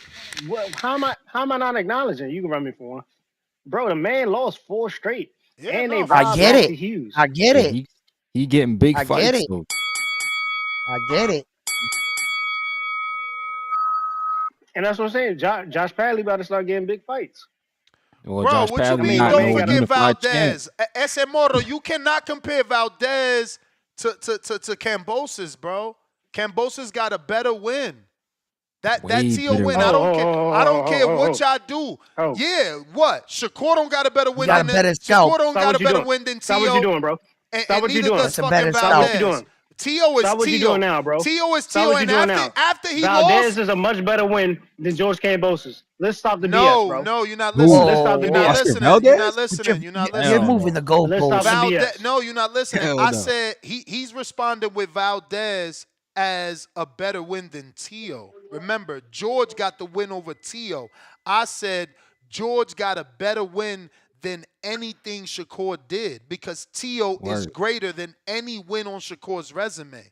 How am I not acknowledging? You can run me for one, bro. The man lost 4 straight, Yeah, and they no, for I robbed get sure. it. Maxie Hughes. I get Yeah, it. he getting big I get fights it. though. I get it. And that's what I'm saying. Josh Padley about to start getting big fights. Well, Bro, Josh what you I Padley mean, mean? my not Don't man no got a. forget unified champ. Valdez. Ese Moro, you cannot compare Valdez to Kambosos, bro. Kambosos got a better win. That Way Tio better win, win. I don't care. I don't care what Oh. y'all do. Oh. Yeah, what? Shakur don't got a better You win got a than better Shakur scalp. don't Stop got a what you better doing. win than Stop what you Tio, doing, bro. Stop and what you neither doing. does That's a fucking better Stop scalp. what you Valdez. doing. Tio is Stop what you Tio. doing now, bro. Tio is Stop Tio, what you and doing now. after he Valdez lost, is a much better win than George Kambosos. Let's stop the BS, no, bro. no, you're not Who? listening. Let's stop the You're not BS. Oscar listening. You're not Valdez? But you're, listening. You're not you're Hell listening. moving no. the Let's stop the goalposts. BS. No, you're not listening. Hell I no. said he's responding with Valdez as a better win than Tio. Remember, George got the win over Tio. I said George got a better win than anything Shakur did because Tio is Word. greater than any win on Shakur's resume.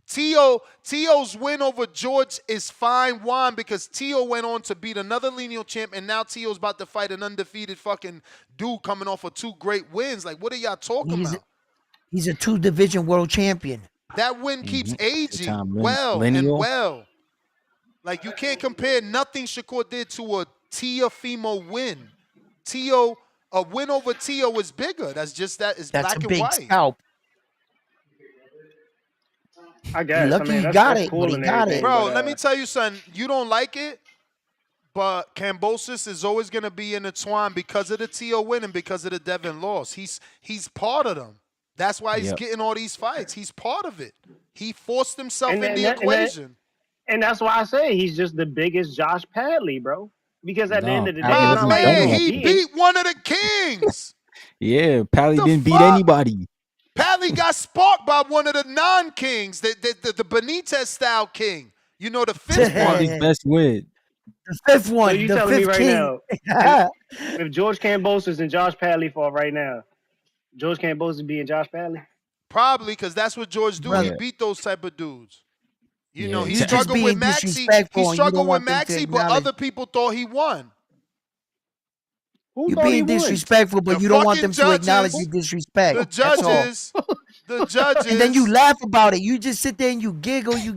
Tio's win over George is fine wine because Tio went on to beat another lineal champ, and now Tio's about to fight an undefeated fucking dude coming off of 2 great wins. Like, what are y'all talking He's about? he's a 2-division world champion. That win keeps aging Two-time well and lineal. well. Like, you can't compare nothing Shakur did to a Teofimo win. Tio, a win over Tio is bigger. That's just that. It's That's black a and big white. scalp. I guess. Lucky he got that's it, cool but he and got everything. it. Bro, But let me tell you something. You don't like it, but Kambosos is always going to be intertwined because of the Tio win and because of the Devin loss. He's part of them. That's why he's Yep. getting all these fights. He's part of it. He forced himself and, in and the that- and that- equation. and that's why I say he's just the biggest Josh Padley, bro. Because at the end No, of the day, Padley it's My not wasn't like he done man, was yet he though. beating. beat one of the kings. Yeah, Padley The didn't beat fuck? anybody. Pally got sparked by one of the non-kings, the Benitez style king. You know, the fifth Padley's one. best win. The fifth So one, you the telling me fifth right king. now, if George Kambosos and Josh Padley fought right now, George Kambosos beating Josh Padley? Probably because that's what George do. He Yeah. beat those type of dudes. You Yeah, know, he You just struggled with being Maxie. He disrespectful and you struggled don't with want them to Maxie, but acknowledge. other people thought he won. Who You're thought he being won? disrespectful, but The you don't want fucking them to acknowledge judges. your disrespect. The That's all. judges. The judges. And then you laugh about it. You just sit there and you giggle, you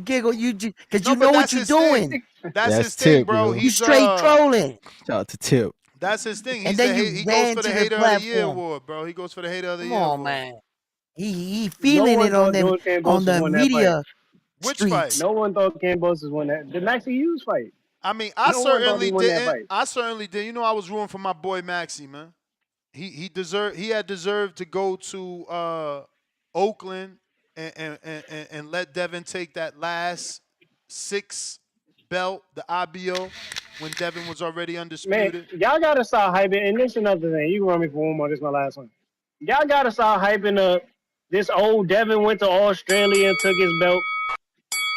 just because No, you but know what that's you're his thing. doing. That's his That's thing, Tip, bro. yo. You straight trolling. Shout out to Tip. That's his thing. And He's then the you he goes ran for to the the hater of the year platform. award, bro. He goes for the hater of the Come year on, award. man. He No feeling one it on thought them George on Kambosos the won that fight. media Which streets. fight? No one thought Kambosos won that. The Maxie Hughes fight. I mean, I No one thought certainly he won that didn't. fight. I certainly did. You know, I was rooting for my boy Maxie, man. He had deserved to go to Oakland and let Devin take that last 6 belt, the IBO, when Devin was already Man, undisputed. y'all gotta stop hyping. And this is another thing. You can run me for one more. This is my last one. Y'all gotta stop hyping up this old Devin went to Australia and took his belt.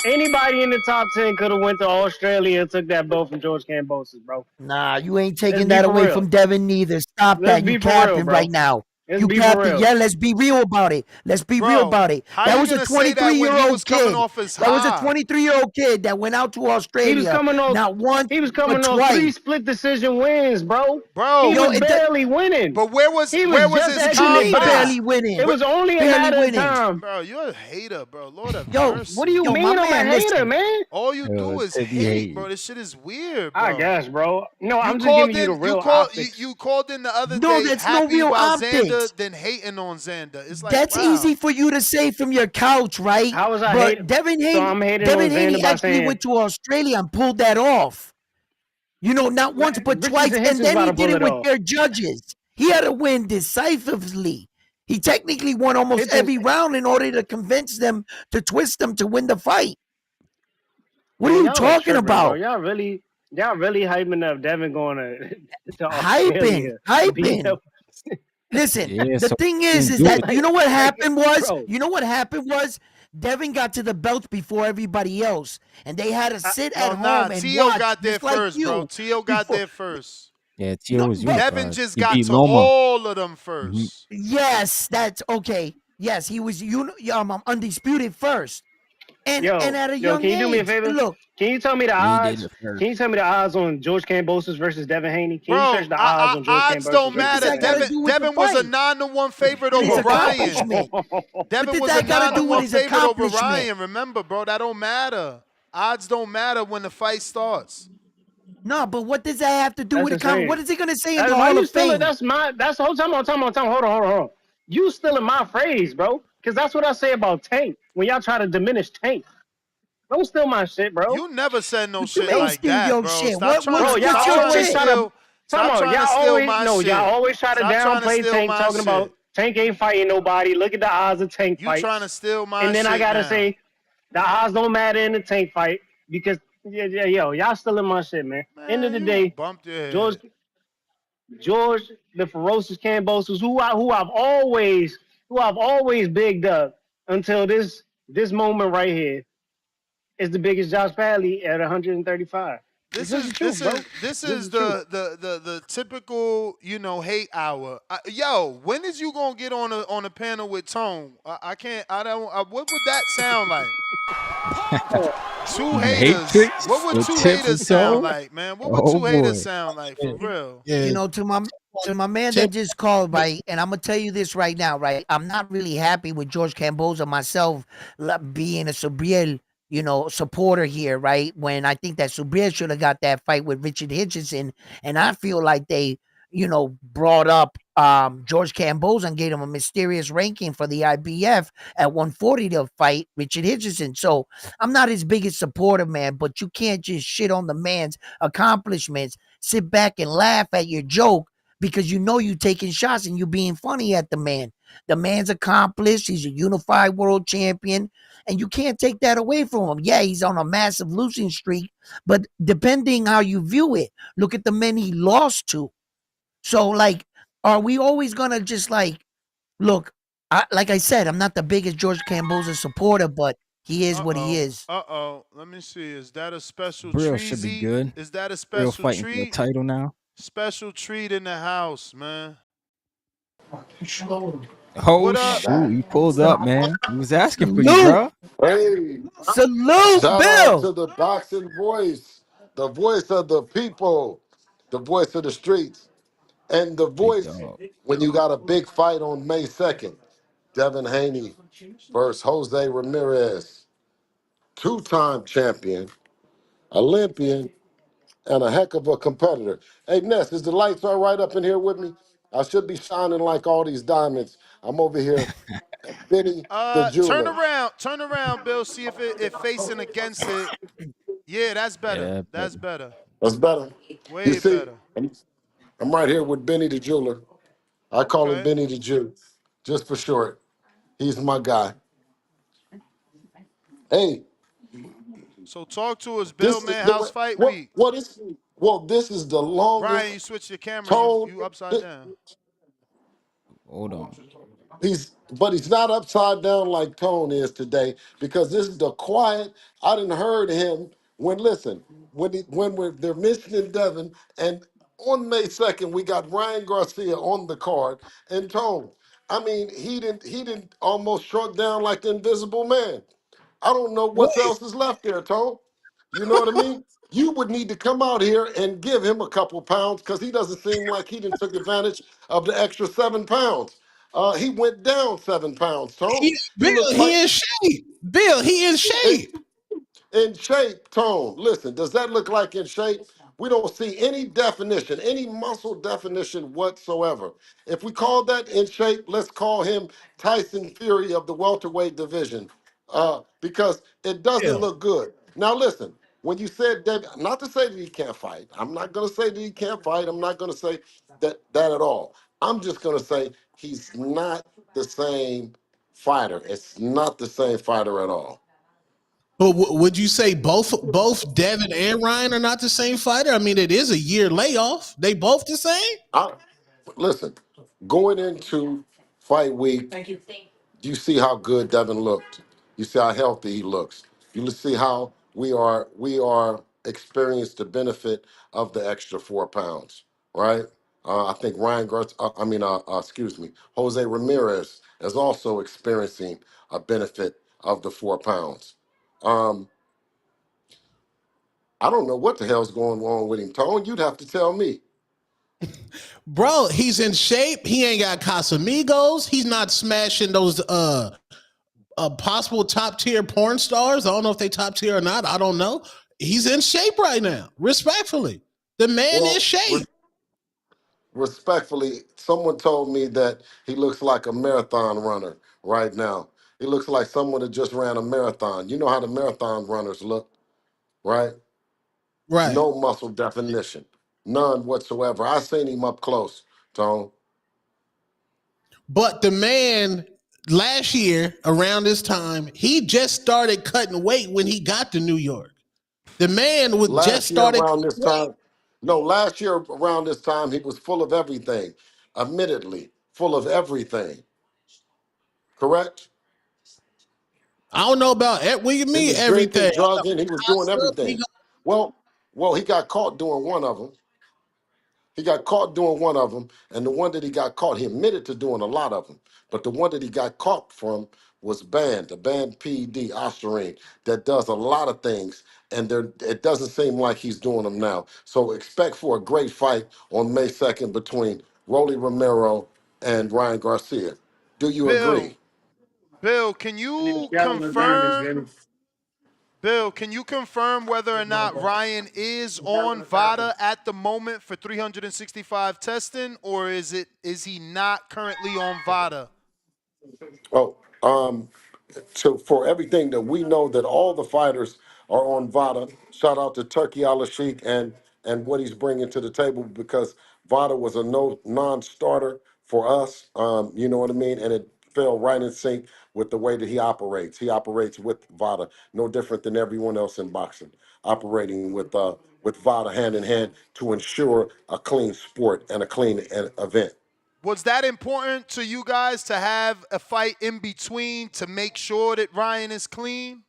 Anybody in the top 10 could have went to Australia and took that belt from George Kambosos, bro. Nah, you ain't Let's taking be that for away real. from Devin neither. Stop Let's that. be You for real, capping bro. right now. Let's You be for capping. real. Yeah, let's be real about it. Let's be real Bro, about it. how That you was a gonna say that when he 23-year-old was coming kid. off his That was a high? 23-year-old kid that went out to He was Australia coming off. not once He was but coming off 3 twice. split decision wins, bro. Bro, He Yo, was barely winning. but where was He was just his What you mean confidence? barely winning? It was only a Barely matter of winning. time. Bro, you're a hater, bro. Lord have Yo, mercy. What do you Yo, mean my I'm a man, hater, listen. man? All you do is Tip, he hate, hating. bro. This shit is weird, bro. I guess, bro. No, You I'm just called giving you the in. real You called. optics. You called in the other No, day that's no happy real about optics. Xander than hating on Xander. It's like That's wow. easy for you to say from your couch, right? How was I But hating? Devin So Haney, I'm hating Devin on Haney Xander by actually saying went to Australia and pulled that off. You know, not once but twice, Richardson and Henson's then about he to did pull it it with off. their judges. He had to win decisively. He technically won almost Hitchens- every round in order to convince them to twist them to win the fight. What Man, are you y'all talking tripping, about? Bro. Y'all really hyping up Devin going to Hyping, Australia. Beat hyping. up- Listen, Yeah, the so thing he is didn't do that it. you know what happened was, Bro. you know what happened was, Devin got to the belt before everybody else, and they had to sit No, at nah. home and Tio watch, got there just like first, you. bro. Tio got before- there first. Yeah, Tio No, was but- unified. Devin just He got beat to Loma. all of them first. Yes, that's okay. Yes, he was undisputed first. and at a Yo, young can you do me a age. favor? Look, Can you tell me the And he did odds? it first. Can you tell me the odds on George Kambosos versus Devin Haney? Can you Bro, search the odds on George odds Kambosos don't versus what does matter. that got Devin to Haney? do with the Devin was a fight? 9-1 favorite His over Ryan. accomplishment. What Devin did was a that got to do with 9-1 his favorite over accomplishment? Ryan. Remember, bro, that don't matter. Odds don't matter when the fight starts. No, but what does that have to do That's with accomplishment? What insane. is he gonna say in the Why Hall you of still? Fame? That's my. That's the whole time. Hold on. You still in my phrase, bro? Because that's what I say about Tank. When y'all try to diminish Tank, don't steal my shit, bro. You never said no What you shit mean like steal that, your bro. shit? Stop trying Bro, to y'all What's stop your trying to always shit? try to. steal. Come Stop on, trying to y'all steal always my no. Y'all shit. always try to Stop trying to downplay steal Tank, my talking about shit. Tank ain't fighting nobody. Look at the odds of Tank You trying fights. to steal my And then I shit gotta now. say, the odds don't matter in the Tank fight because yo, y'all still in my shit, man. End of Man, the you day, bumped your George, head. George, the ferocious Kambosos, who I've always bigged up until this moment right here is the biggest Josh Padley at 135. It's This just the is truth, this bro. is this This is is the truth. the typical hate hour. Yo, when is you gonna get on a panel with Tone? I can't. I don't. What would that sound like? Two Hate haters. tricks What would with two tips haters and sound toe. like, man? What would Oh two haters boy. sound like for Yeah, real? yeah. To my man that just called, right? And I'm gonna tell you this right now, right? I'm not really happy with George Camboza myself being a Subriel, supporter here, right? When I think that Subriel should have got that fight with Richard Hitchison, and I feel like they, brought up George Camboza and gave him a mysterious ranking for the IBF at 140 to fight Richard Hitchison. So I'm not his biggest supporter, man, but you can't just shit on the man's accomplishments, sit back and laugh at your joke because you taking shots and you being funny at the man. The man's accomplished. He's a unified world champion, and you can't take that away from him. Yeah, he's on a massive losing streak, but depending how you view it, look at the men he lost to. So, like, are we always gonna just look? Like I said, I'm not the biggest George Camboza supporter, but he is what he is. Let me see. Is that a special Brill should be treat? good. Is that a Brill special fighting for the treat? title now. Special treat in the house, man. Oh What up? shoot, he pulled up, man. He was asking for you, Salute, bro. Hey, salute, shout out Bill. to the boxing voice, the voice of the people, the voice of the streets, and the Big voice dog. when you got a big fight on May 2nd. Devin Haney versus Jose Ramirez, two-time champion, Olympian, and a heck of a competitor. Hey, Ness, is the lights all right up in here with me? I should be shining like all these diamonds. I'm over here at Benny the jeweler. Turn around, Bill. See if it facing against it. Yeah, that's better. Yeah, That's better. That's better. You Way see, better. I'm right here with Benny the jeweler. I call him Okay. Benny the Jew, just for short. He's my guy. Hey, So talk to us, Bill, this is man. How's fight week? what is well, this is the Ryan, you longest switched your camera. You tone. you upside down. hold on. He's not upside down like Tone is today because this is the quiet. I didn't heard him when they're mentioning Devin and on May 2nd we got Ryan Garcia on the card and Tone. I mean he didn't almost shrunk down like the Invisible Man. I don't know what Wait, else is left there, Tone. You know what I mean? You would need to come out here and give him a couple pounds because he doesn't seem like he didn't took advantage of the extra 7 pounds. He went down 7 pounds, Tone. He Bill, looks like he in shape. Bill, he in shape. in shape, Tone. Listen, does that look like in shape? We don't see any definition, any muscle definition whatsoever. If we call that in shape, let's call him Tyson Fury of the welterweight division, because it doesn't Bill, look good. Now, listen, when you said that, not to say that he can't fight. I'm not going to say that he can't fight. I'm not going to say that at all. I'm just going to say he's not the same fighter. It's not the same fighter at all. but would you say both Devin and Ryan are not the same fighter? I mean, it is a year layoff. They both the same. Listen, going into fight week, you see how good Devin looked. You see how healthy he looks. You see how we are experienced the benefit of the extra 4 pounds, right? I think Ryan Gertz, excuse me, Jose Ramirez is also experiencing a benefit of the 4 pounds. Um, I don't know what the hell's going on with him, Tone. You'd have to tell me. Bro, he's in shape. He ain't got Casamigos. He's not smashing those possible top tier porn stars. I don't know if they top tier or not. I don't know. He's in shape right now. Respectfully, the man is Well, shape. respectfully, someone told me that he looks like a marathon runner right now. He looks like someone that just ran a marathon. You know how the marathon runners look, right? Right. No muscle definition, none whatsoever. I seen him up close, Tone. But the man last year around this time, he just started cutting weight when he got to New York. The man was just Last year started around cutting this weight. time, no, last year around this time, he was full of everything. Admittedly, full of everything. Correct? I don't know about what do you He mean was drinking, everything? drugging, he was doing everything. Well, he got caught doing one of them. He got caught doing one of them, and the one that he got caught, he admitted to doing a lot of them. But the one that he got caught from was banned, the banned PED, Ostarine, that does a lot of things, and it doesn't seem like he's doing them now. So expect for a great fight on May 2nd between Rolly Romero and Ryan Garcia. Do you Bill, agree? Bill, can you confirm? Bill, can you confirm whether or not Ryan is on VADA at the moment for 365 testing, or is he not currently on VADA? Oh, so for everything that we know that all the fighters are on VADA, shout out to Turkey Al Sheikh and what he's bringing to the table because VADA was a non-starter for us. You know what I mean? And it fell right in sync with the way that he operates. He operates with VADA, no different than everyone else in boxing, operating with VADA hand in hand to ensure a clean sport and a clean event. Was that important to you guys to have a fight in between to make sure that Ryan is clean?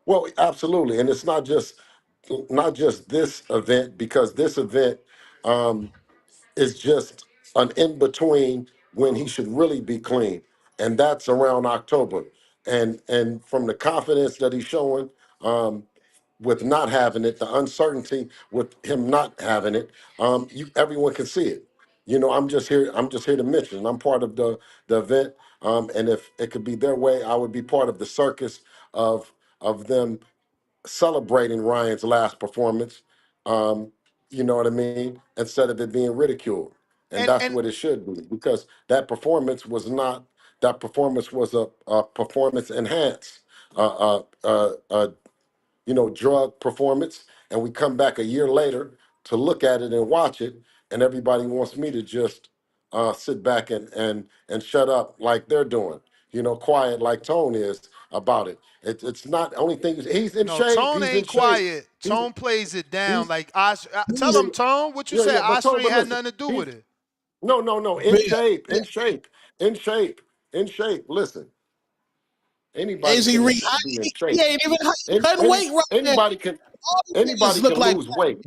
Well, absolutely, and it's not just this event because this event is just an in between when he should really be clean, and that's around October. And from the confidence that he's showing with not having it, the uncertainty with him not having it, everyone can see it. You know, I'm just here. I'm just here to mention. I'm part of the event, and if it could be their way, I would be part of the circus of them celebrating Ryan's last performance. Um, you know what I mean? Instead of it being ridiculed, and that's And what it should be because that performance was not. That performance was a performance enhanced, drug performance, and we come back a year later to look at it and watch it, and everybody wants me to just sit back and shut up like they're doing, quiet like Tone is about it. It's not the only thing. He's in no, shape. Tone He's in ain't shape. quiet. He's Tone plays it down. he's Like tell he's him, Tone, what you yeah, said. yeah. But Tone, Ostarine but had listen, nothing to do he's with it. no, in shape, in shape, in shape, in shape. Listen, anybody Is he can re- be in he shape. ain't even cutting Any weight right now. anybody can All the anybody niggas look can like lose weight.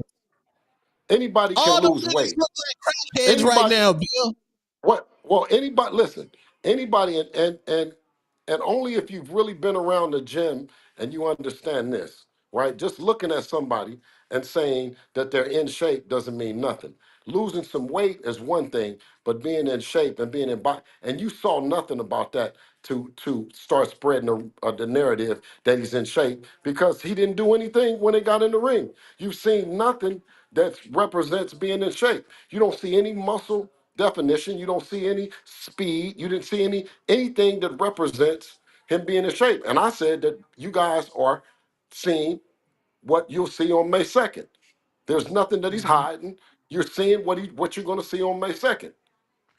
Anybody can all the lose niggas weight. look like crackheads right Anybody, now, Bill. what? Well, anybody. Listen, anybody, and only if you've really been around the gym and you understand this, right? Just looking at somebody and saying that they're in shape doesn't mean nothing. Losing some weight is one thing, but being in shape and being in body, and you saw nothing about that to start spreading the narrative that he's in shape because he didn't do anything when they got in the ring. You've seen nothing that represents being in shape. You don't see any muscle definition. You don't see any speed. You didn't see anything that represents him being in shape. And I said that you guys are seeing what you'll see on May 2nd. There's nothing that he's hiding. You're seeing what you're going to see on May 2nd.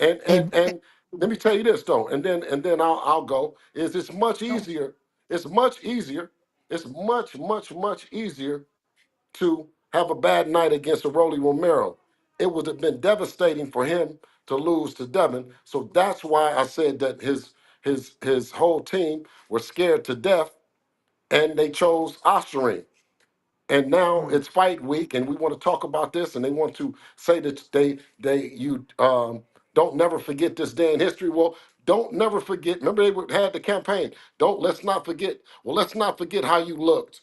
And Hey, and and let me tell you this though, and then I'll go. Is it's much easier. It's much easier. It's much easier to have a bad night against a Rolly Romero. It would have been devastating for him to lose to Devin. So that's why I said that his whole team were scared to death and they chose Ostarine. And now it's fight week, and we want to talk about this, and they want to say that you don't never forget this day in history. Well, Don't never forget. Remember had the campaign. Let's not forget. Well, let's not forget how you looked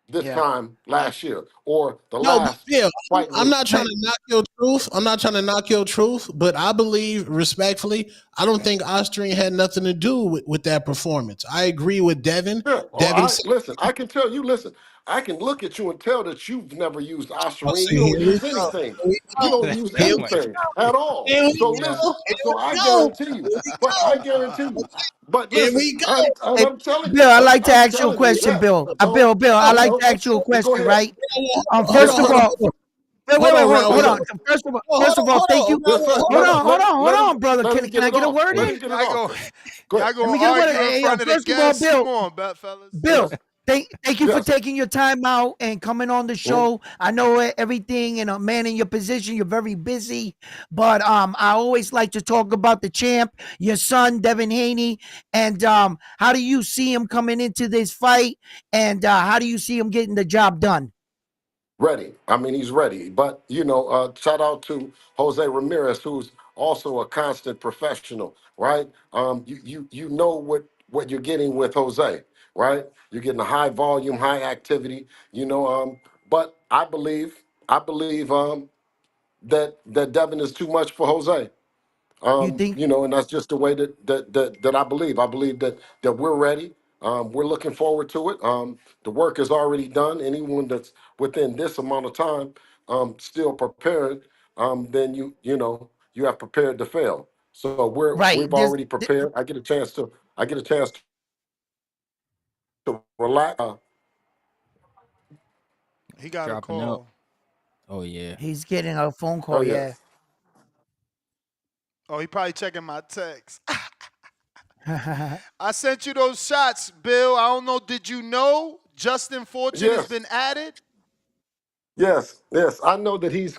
this Yeah. time last year or the No, but last Bill, fight. I'm not trying to knock your truth. I'm not trying to knock your truth, but I believe respectfully, I don't think Ostarine had nothing to do with that performance. I agree with Devin. Yeah. Well, Devin listen. I can tell you. Listen. I can look at you and tell that you've never used oh, Ostarine. see, You don't here we use go. anything. Here we You go. don't use Here we anything at all. Here we So Yeah. listen. go. Here So we I go. guarantee Here you. we But I go. guarantee you. But Here listen. we go. Hey, I'm telling you. Bill, I like to I'm ask you a telling you. question, Yeah. Bill. Don't. Bill, I Oh, like to No. ask you a Go question, ahead. right? hold First on, of hold on, all, hold on. wait, Hold on, hold Raffle. on. Listen. First of all, thank you. Yes, sir. Hold on, brother. Let him Can get I it get a off. word Let in? him get it Y'all off. go, Go y'all ahead. gonna Let me get a word in. argue in Hey, yo, front of the first of all, guests? Come Bill, on, bet fellas. Bill, Yes. thank you for Yes. taking your time out and coming on the Mhm. show. I know everything, and a man in your position, you're very busy. But I always like to talk about the champ, your son, Devin Haney, and how do you see him coming into this fight, and how do you see him getting the job done? Ready. I mean, he's ready. But shout out to Jose Ramirez, who's also a constant professional, right? You know what you're getting with Jose, right? You're getting a high volume, high activity. But I believe that Devin is too much for Jose. You think? And that's just the way that I believe. I believe that we're ready. We're looking forward to it. The work is already done. Anyone that's within this amount of time still prepared, then you have prepared to fail. So Right. we've already prepared. I get a chance to relax. He got a Dropping out. call. Oh yeah. He's getting a phone Oh call. yeah. Yeah. Oh, he probably checking my text. I sent you those shots, Bill. I don't know. Did you know Justin Fortune has Yes. been added? Yes. I know that he's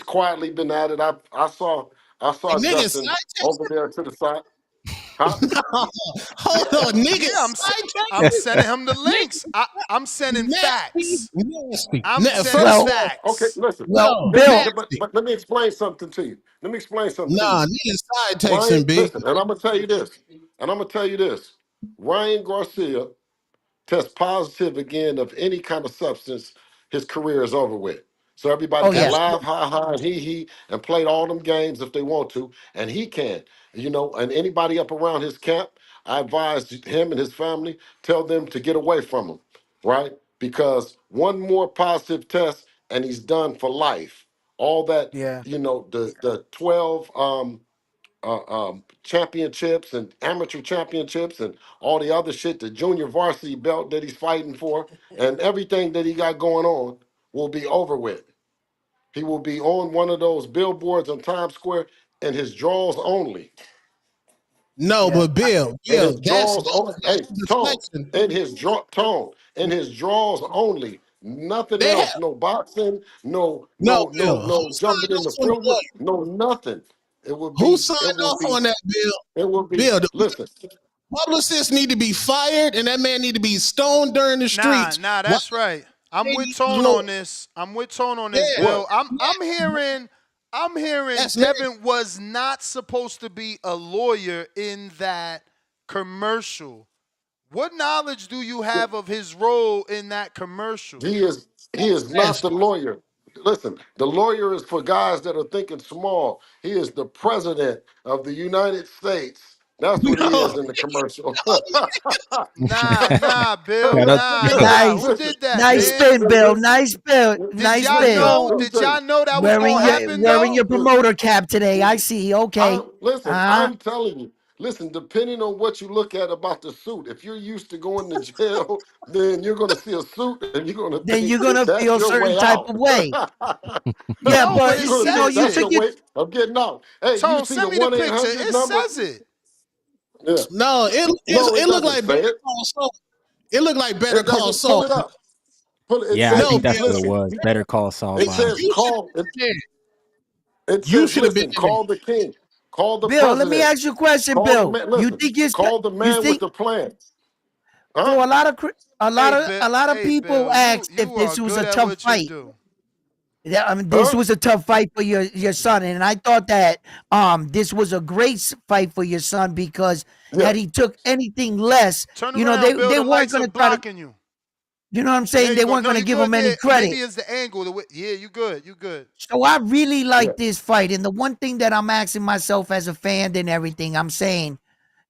quietly been at it. I saw Hey, nigga, Justin side over text. there to the side. Huh? No, hold on, nigga, Yeah, side I'm text. sending him the Nigga, links. I'm sending nasty, facts. nasty. I'm sending First of Well, all, Okay, facts. listen. yo, Let me, Bill. nasty. but let me explain something to you. Nah, nigga, side Ryan, texting, B. listen, and I'm gonna tell you this. Ryan Garcia test positive again of any kind of substance, his career is over with. So everybody Oh can yeah. laugh, ha ha, and he, and play all them games if they want to, and he can. And anybody up around his camp, I advise him and his family, tell them to get away from him, right? Because one more positive test and he's done for life. All that, Yeah. the 12 championships and amateur championships and all the other shit, the junior varsity belt that he's fighting for, and everything that he got going on will be over with. He will be on one of those billboards on Times Square and his draws only. No, Yeah. but Bill, And his that's draws on hey, tone. deflection. And his draws only. Nothing They else. have No boxing, no, no, no, no, Bill. Who no signed jumping in the off on field, what? no nothing. Who signed It will off be, on that, Bill? it will be, Bill, the listen. publicists need to be fired, and that man need to be stoned during the Nah, streets. nah, Why that's right. I'm they with need Tone law? on this. Yeah, Bill. What? I'm hearing that's nasty. Devin was not supposed to be a lawyer in that commercial. What knowledge do you have of his role in that commercial? He is not the lawyer. Listen, the lawyer is for guys that are thinking small. He is the president of the United States. That's what he No, is in the commercial. Nah, Bill. Shout out Nah, to Bill. nah. Who Nice. Listen, did that, Nice man? spin, Bill. Nice spin. Did Nice y'all spin. know? let me Did tell you. y'all know that was Wearing gonna happen though? your promoter cap today. I see. Okay. Listen, Uh-huh. I'm telling you. Listen, depending on what you look at about the suit, if you're used to going to jail, then you're going to see a suit and you're going to Then think you're gonna that's feel a your certain way type out. of way. Yeah, No, but but it You're going to says think you that's it. took your it. way of getting out. Hey, you Tone, see the send me the picture. 1-800 It number? says it. Yeah. no, No, it it looked doesn't like say Better it. Call Saul. It looked like Better It Call doesn't. Pull Saul. it up. Pull it. It Yeah, I says, No, think that's what Bill, it listen, was. Better Call Saul it vibes. says you should call. have been there. It You says, should have been listen, in there. call the king. Call the Bill, let me president. ask you a question, Call the Bill. man. You Listen, think it's call the you man with think the plan. Huh? so a lot of Hey, Bill. a lot of Hey, people Bill. You asked if you are this was good a at tough what you fight. do. Yeah, I mean, this Huh? was a tough fight for your son, and I thought that this was a great fight for your son because Yeah. had he took anything less, Turn you know, they around, Bill. they The weren't lights going are to try to, blocking you. you know what I'm There saying? you They go. weren't No, going to you give him good any there. credit. Maybe it's the angle. Yeah, you good. You good. So I really Yeah. like this fight, and the one thing that I'm asking myself as a fan and everything, I'm saying,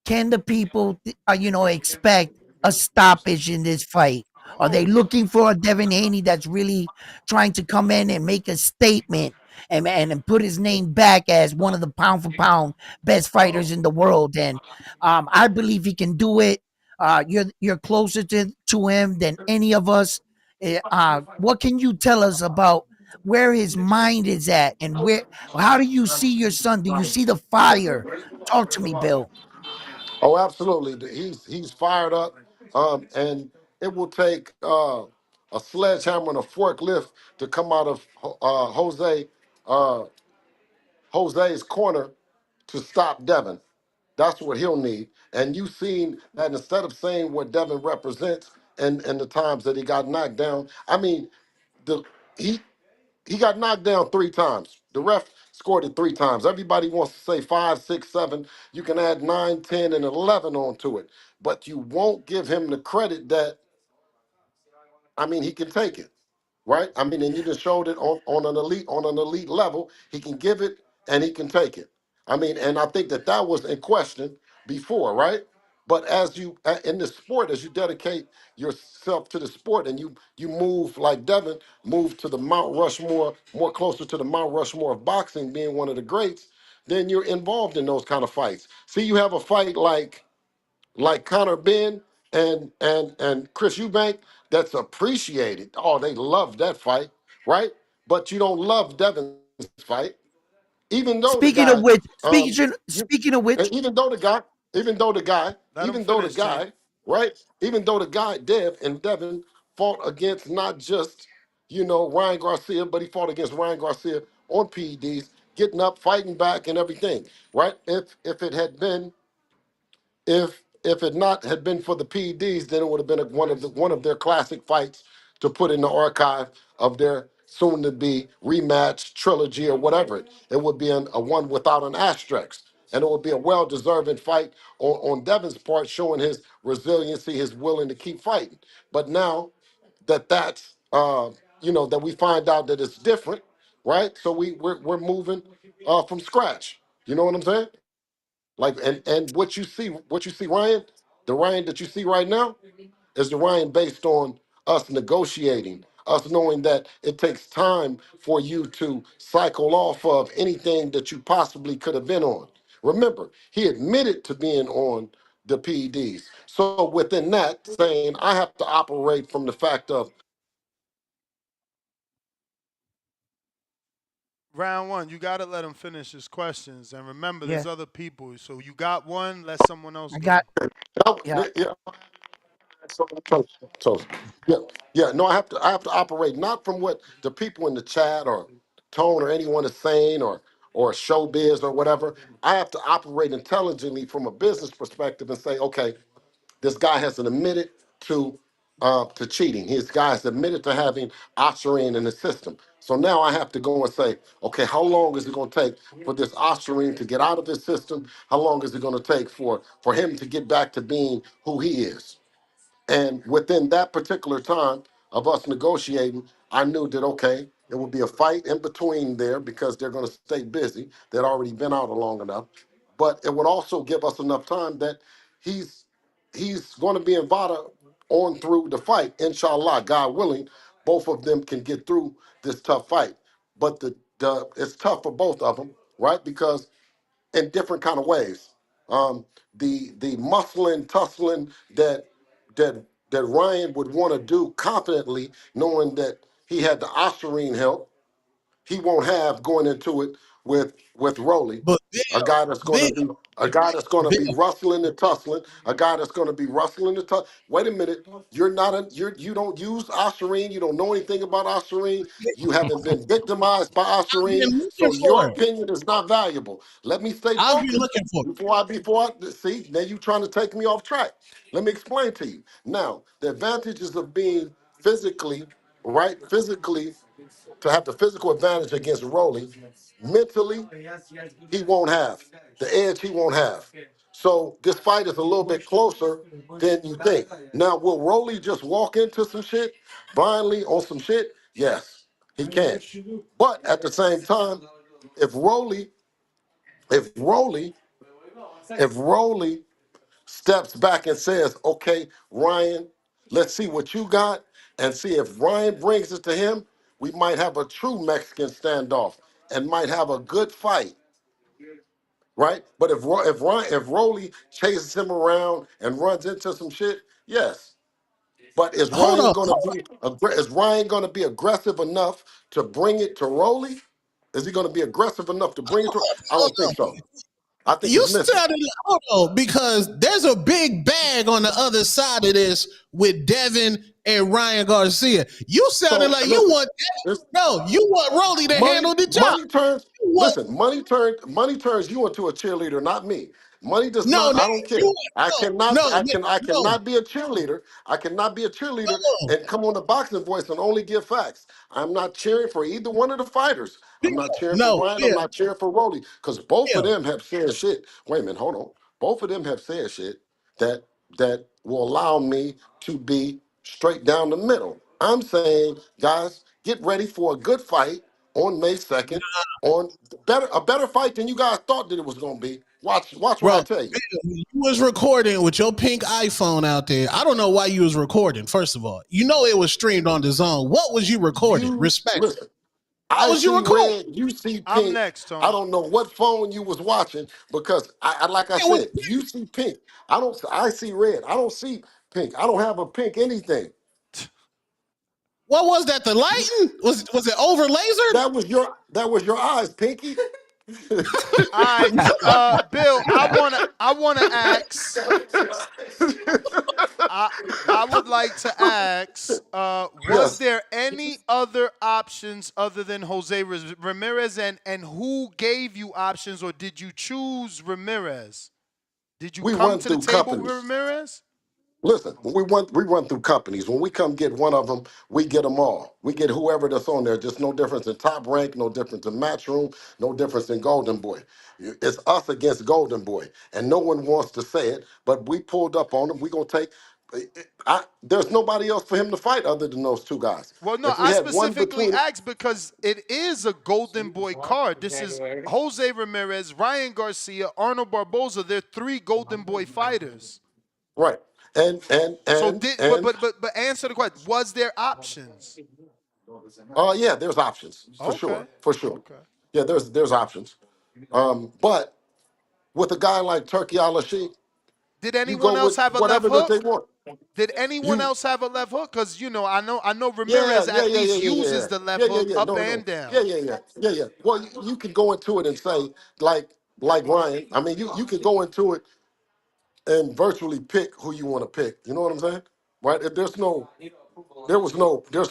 can the people, you know, expect a stoppage in this fight? Are they looking for a Devin Haney that's really trying to come in and make a statement and put his name back as one of the pound for pound best fighters in the world? And I believe he can do it. You're closer to him than any of us. What can you tell us about where his mind is at and where? How do you see your son? Do you see the fire? Talk to me, Bill. Oh, absolutely. He's fired up, and it will take a sledgehammer and a forklift to come out of uh, Jose's corner to stop Devin. That's what he'll need. And you've seen that instead of saying what Devin represents and the times that he got knocked down. I mean, the he he got knocked down 3 times. The ref scored it 3 times. Everybody wants to say 5, 6, 7. You can add 9, 10, and 11 onto it. But you won't give him the credit that, I mean, he can take it, right? I mean, and you just showed it on an elite level. He can give it and he can take it. I mean, and I think that that was in question before, right? But as you in the sport, as you dedicate yourself to the sport, and you move like Devin moved to the Mount Rushmore, more closer to the Mount Rushmore of boxing, being one of the greats, then you're involved in those kind of fights. See, you have a fight like Connor Ben and Chris Eubank that's appreciated. Oh, they love that fight, right? But you don't love Devin's fight, even though the Speaking of guy, which, you, speaking of and which, even though the guy, even though the guy, Let him even though the finish, champ. guy, right? Even though the guy Devin fought against not just Ryan Garcia, but he fought against Ryan Garcia on PEDs, getting up, fighting back, and everything, right? If it had been if it not had been for the PEDs, then it would have been one of their classic fights to put in the archive of their soon to be rematch trilogy or whatever. It would be a one without an asterisk, and it would be a well deserving fight on Devin's part, showing his resiliency, his willing to keep fighting. But now that's that we find out that it's different, right? So we're moving from scratch. You know what I'm saying? Like and what you see, Ryan, the Ryan that you see right now is the Ryan based on us negotiating, us knowing that it takes time for you to cycle off of anything that you possibly could have been on. Remember, he admitted to being on the PEDs. So within that, saying I have to operate from the fact of Round one, you gotta let him finish his questions, and remember, yeah, there's other people. So you got one. Let someone else I go. got, yeah. yeah, so yeah. No, I have to operate not from what the people in the chat or Tone or anyone is saying or showbiz or whatever. I have to operate intelligently from a business perspective and say, okay, this guy has admitted to cheating. His guy has admitted to having Ostarine in the system. So now I have to go and say, okay, how long is it going to take for this Ostarine to get out of his system? How long is it going to take for him to get back to being who he is? And within that particular time of us negotiating, I knew that, okay, it would be a fight in between there because they're going to stay busy. They'd already been out long enough. But it would also give us enough time that he's he's going to be in Vada on through the fight. Inshallah, God willing, both of them can get through this tough fight. But the it's tough for both of them, right? Because in different kind of ways. The muscling, tussling that that Ryan would want to do confidently, knowing that he had the Ostarine help, he won't have going into it with Rolly, But a guy that's going Bill, to be a guy that's going to Bill, be rustling and tussling, a guy that's going to be rustling and tussling. Wait a minute, you don't use Ostarine, you don't know anything about Ostarine, you haven't been victimized by I've Ostarine, been looking so your for it. opinion is not valuable. Let me stay I've been focused looking for it. before I see. Now you trying to take me off track. Let me explain to you. Now the advantages of being physically right, physically to have the physical advantage against Rolly, mentally, he won't have. The edge he won't have. So this fight is a little bit closer than you think. Now, will Rolly just walk into some shit blindly on some shit? Yes, he can. But at the same time, if Rolly, if Rolly, if Rolly steps back and says, okay, Ryan, let's see what you got, and see if Ryan brings it to him, we might have a true Mexican standoff and might have a good fight, right? But if Rolly chases him around and runs into some shit, yes. But is Hold Ryan on. gonna be aggressive enough to bring it to Rolly? Is he gonna be aggressive enough to bring it to? I Hold don't think on. so. I think You it's missing. sounded hold on, because there's a big bag on the other side of this with Devin and Ryan Garcia. You sounded So like you listen, want you want Rolly to handle the job. money turns. You want, Listen, money turns you into a cheerleader, not me. Money does no, not. no, I don't care. you I cannot. no, I no, cannot be a cheerleader. I cannot be a cheerleader no, and come on the boxing voice and only give facts. I'm not cheering for either one of the fighters. I'm not cheering for no, Ryan. I'm Bill, not cheering for Rolly because both of Bill. them have said shit. Wait a minute. Hold on. Both of them have said shit that will allow me to be straight down the middle. I'm saying, guys, get ready for a good fight on May 2nd. On a better fight than you guys thought that it was gonna be. Watch what I Bro, tell you. you was recording with your pink iPhone out there. I don't know why you was recording, first of all. You know it was streamed on the zone. What was you recording? You Respect. listen. What I was you see recording? red, you see I'm pink. next, I Tone. don't know what phone you was watching because I like I It was, said, you see pink. I see red. I don't see pink. I don't have a pink anything. what was that? The lighting? Was it over lasered? That was your eyes, Pinky. All right, Bill. I wanna ask. I I would like to ask. Was Yes. there any other options other than Jose Ramirez, and who gave you options, or did you choose Ramirez? Did you We come run to the through table with companies. Ramirez? Listen, when we run through companies. When we come get one of them, we get them all. We get whoever that's on there. Just no difference in top rank, no difference in matchroom, no difference in Golden Boy. It's us against Golden Boy, and no one wants to say it. But we pulled up on him. We gonna take. There's nobody else for him to fight other than those two guys. Well, no, If we I had one specifically between, asked because it is a Golden Boy card. This is Jose Ramirez, Ryan Garcia, Arnold Barboza. They're three Golden Boy fighters. right, and So did but and but but but answer the question. Was there options? yeah, there's options for Okay. sure, for sure. Okay. Yeah, there's options. But with a guy like Turkey Al Sheikh, Did you anyone go else with have a left whatever that they hook? want. Did anyone You else have a left hook? Because I know yeah, Ramirez yeah, at yeah, yeah, least yeah, yeah, uses the left yeah, yeah, hook yeah. up No, and no, yeah, down. yeah, yeah, yeah, yeah. Well, you can go into it and say like Ryan. I mean, you can go into it and virtually pick who you want to pick. You know what I'm saying? Right? There's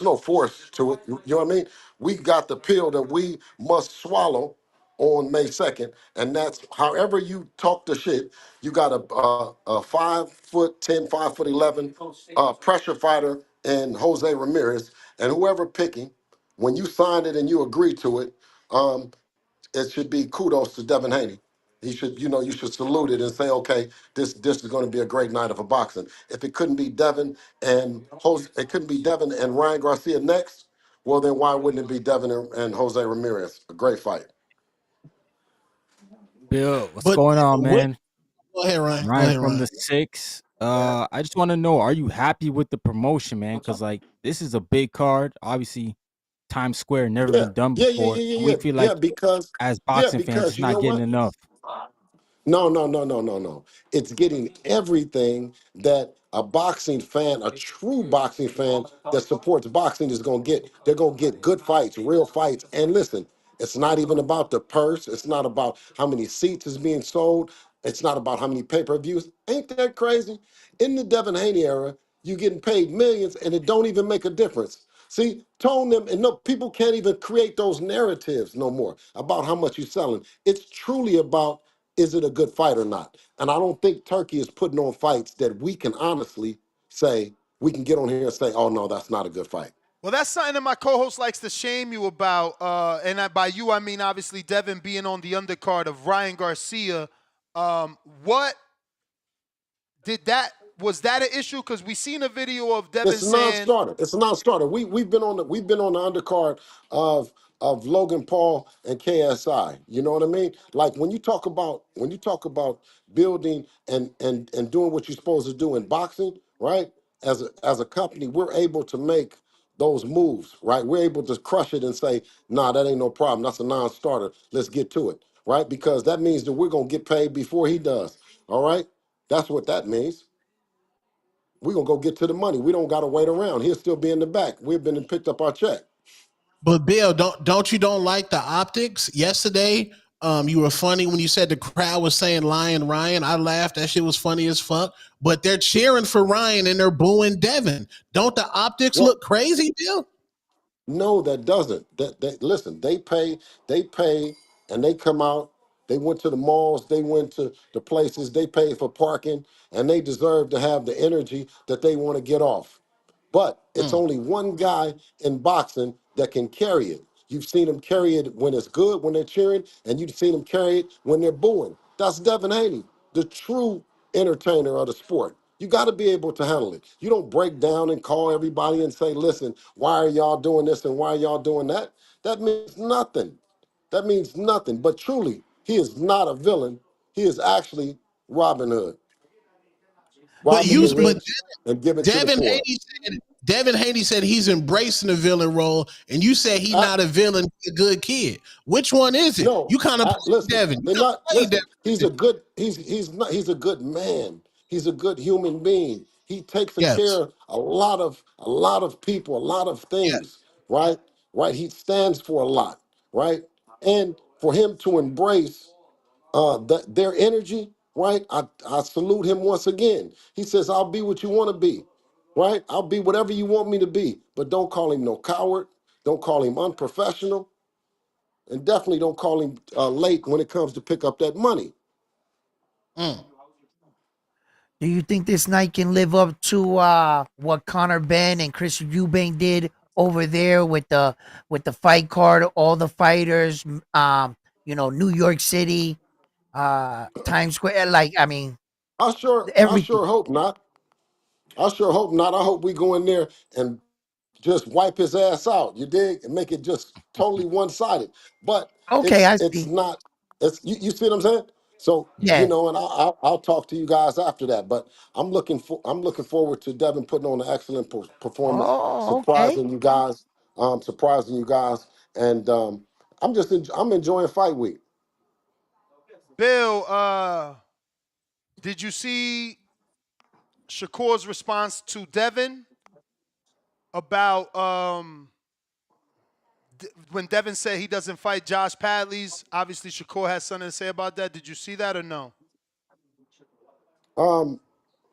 no force to it. You know what I mean? We got the pill that we must swallow on May 2nd, and that's however you talk the shit. You got a 5'10", 5'11" pressure fighter and Jose Ramirez, and whoever picking, when you signed it and you agree to it, um, it should be kudos to Devin Haney. He should, you should salute it and say, okay, this is going to be a great night of a boxing. If it couldn't be Devin and it couldn't be Devin and Ryan Garcia next, well then why wouldn't it be Devin and Jose Ramirez? A great fight. Bill, what's But going on, what? man? Go ahead, Ryan. Go Ryan ahead, from the Ryan. six. I just want to know, are you happy with the promotion, man? Because like this is a big card. Obviously, Times Square never Yeah, been done yeah, yeah, before. yeah, And we yeah, feel yeah. like as Yeah, boxing fans, because it's you not know getting what? enough. No, no, no, no, no, no. It's getting everything that a boxing fan, a true boxing fan that supports boxing is going to get. They're going to get good fights, real fights. And listen, it's not even about the purse. It's not about how many seats is being sold. It's not about how many pay-per-views. Ain't that crazy? In the Devin Haney era, you getting paid millions and it don't even make a difference. See, tone them, and no, people can't even create those narratives no more about how much you're selling. It's truly about, is it a good fight or not? And I don't think Turkey is putting on fights that we can honestly say, we can get on here and say, oh no, that's not a good fight. Well, that's something that my co-host likes to shame you about, by you I mean obviously Devin being on the undercard of Ryan Garcia. What did that? Was that an issue? Because we seen a video of Devin It's a saying, non-starter. It's a non-starter. We've been on the undercard of Logan Paul and KSI. You know what I mean? Like when you talk about building and doing what you're supposed to do in boxing, right? As a company, we're able to make those moves, right? We're able to crush it and say, nah, that ain't no problem. That's a non-starter. Let's get to it, right? Because that means that we're gonna get paid before he does. All right? That's what that means. We're gonna go get to the money. We don't gotta wait around. He'll still be in the back. We've been and picked up our check. But Bill, don't like the optics? Yesterday, you were funny when you said the crowd was saying Lion Ryan. I laughed. That shit was funny as fuck. But they're cheering for Ryan and they're booing Devin. Don't the optics Well, look crazy, Bill? no, that doesn't. That listen, they pay, and they come out. They went to the malls, they went to the places, they paid for parking, and they deserve to have the energy that they want to get off. But it's only one guy in boxing that can carry it. You've seen him carry it when it's good, when they're cheering, and you've seen him carry it when they're booing. That's Devin Haney, the true entertainer of the sport. You got to be able to handle it. You don't break down and call everybody and say, listen, why are y'all doing this and why are y'all doing that? That means nothing. That means nothing. But truly, he is not a villain. He is actually Robin Hood, But robbing you, the but rich and giving to the Devin poor. Haney said he's embracing the villain role, and you said he's I, not a villain, he's a good kid. Which one is it? No, You kind of play listen. Devin. You They're kind not. of play Listen. Devin. He's a good. He's not. He's a good man. He's a good human being. He takes care Yes. of a lot of people, a lot of things. Right. Right. He stands for a lot. Right. And for him to embrace their energy. Right. I salute him once again. He says, "I'll be what you want to be." Right. I'll be whatever you want me to be. But don't call him no coward. Don't call him unprofessional, and definitely don't call him late when it comes to pick up that money. Do you think this night can live up to what Connor Ben and Chris Eubank did over there with the fight card, all the fighters, New York City, Times Square, like I mean I everything. sure hope not. I sure hope not. I hope we go in there and just wipe his ass out. You dig? And make it just totally one-sided. But Okay, it's I it's see. not. It's you see what I'm saying? So Yeah. and I'll talk to you guys after that. But I'm looking forward to Devin putting on an excellent performance, Oh, okay. surprising you guys, and I'm enjoying fight week. Bill, did you see Shakur's response to Devin about when Devin said he doesn't fight Josh Padley's? Obviously, Shakur has something to say about that. Did you see that or no? Um,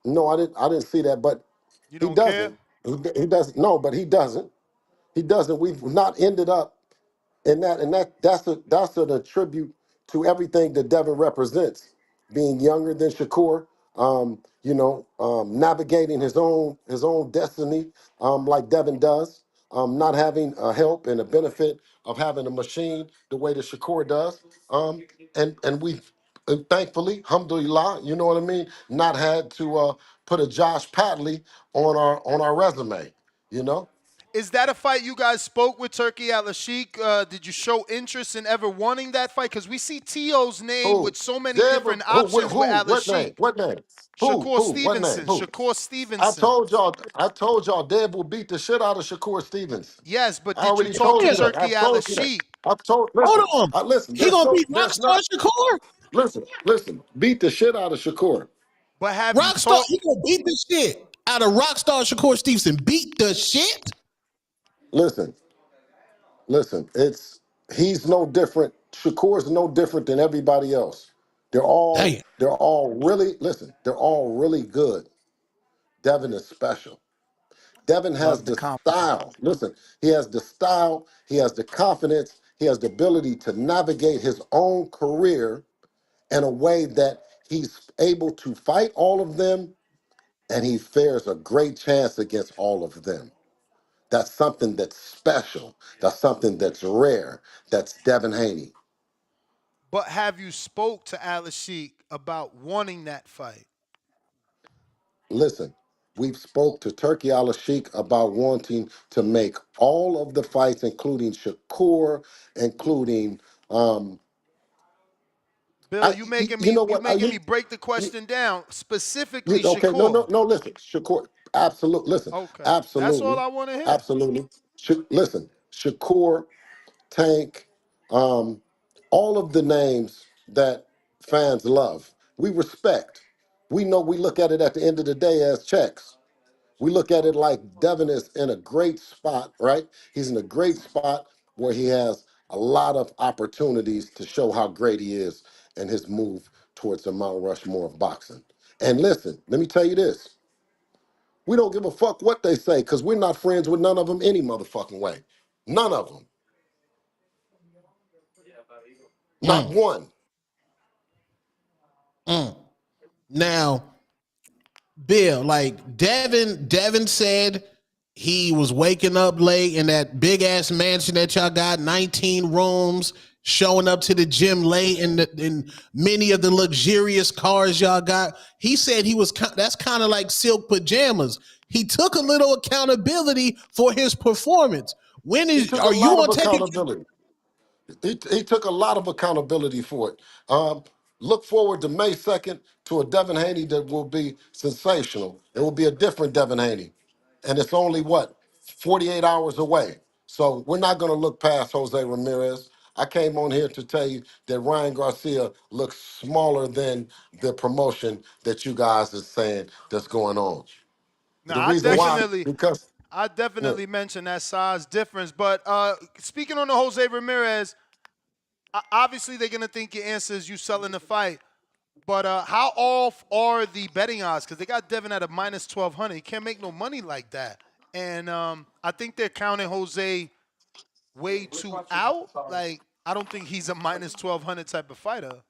no, I didn't see that, but You he don't care? doesn't. He doesn't. No, but he doesn't. He doesn't. We've not ended up and that's an attribute to everything that Devin represents. Being younger than Shakur, navigating his own destiny, like Devin does, not having a help and a benefit of having a machine the way that Shakur does, and we've thankfully, alhamdulillah, you know what I mean, not had to put a Josh Padley on our resume, you know. Is that a fight you guys spoke with Turkey Al Sheik? Did you show interest in ever wanting that fight? Because we see T.O.'s name Who? with so many Deborah, different who, options with Al what name? Sheik. What name? Shakur What name? Stevenson. Who? Shakur I Stevenson. told y'all, Deb will beat the shit out of Shakur Stevens. Yes, but I did you already talk told to you that. Turkey I've Al told you that. Sheik? I've told, Hold listen, on. listen, He gonna beat there's Rockstar not, Shakur? listen, beat the shit out of Shakur. But have you Rockstar, talked? he gonna beat the shit out of Rockstar Shakur Stevenson. Beat the shit? Listen, he's no different. Shakur's no different than everybody else. Damn. They're all really, listen, they're all really good. Devin is special. Devin has Love the the compliment. style. Listen, he has the style, he has the confidence, he has the ability to navigate his own career in a way that he's able to fight all of them and he fares a great chance against all of them. That's something that's special. That's something that's rare. That's Devin Haney. But have you spoke to Alex Sheik about wanting that fight? Listen, we've spoke to Turkey Al Sheikh about wanting to make all of the fights, including Shakur, including Bill, you making you me know you what? making me break the question down. Specifically Okay, no, no, Shakur. no. Listen, Shakur, absolutely. Listen, Okay. That's all absolutely, I want to hear. absolutely. Listen, Shakur, Tank, all of the names that fans love, we respect. We know we look at it at the end of the day as checks. We look at it like Devin is in a great spot, right? He's in a great spot where he has a lot of opportunities to show how great he is and his move towards the Mount Rushmore of boxing. And listen, let me tell you this. We don't give a fuck what they say because we're not friends with none of them any motherfucking way. None of them. Not Mm, one. mm. Now, Bill, like Devin said he was waking up late in that big ass mansion that y'all got, 19 rooms, showing up to the gym late in many of the luxurious cars y'all got. He said that's kind of like silk pajamas. He took a little accountability for his performance. He took a Are you lot of gonna take it? accountability. He took a lot of accountability for it. Look forward to May 2nd to a Devin Haney that will be sensational. It will be a different Devin Haney. And it's only, 48 hours away. So we're not going to look past Jose Ramirez. I came on here to tell you that Ryan Garcia looks smaller than the promotion that you guys are saying that's going on. Now The reason why, because I definitely mentioned that size difference. But speaking on the Jose Ramirez, obviously they're gonna think your answer is you selling the fight. But how off are the betting odds? Because they got Devin at a minus 1,200. He can't make no money like that. And I think they're counting Jose way too out. Like, I don't think he's a minus 1,200 type of fighter.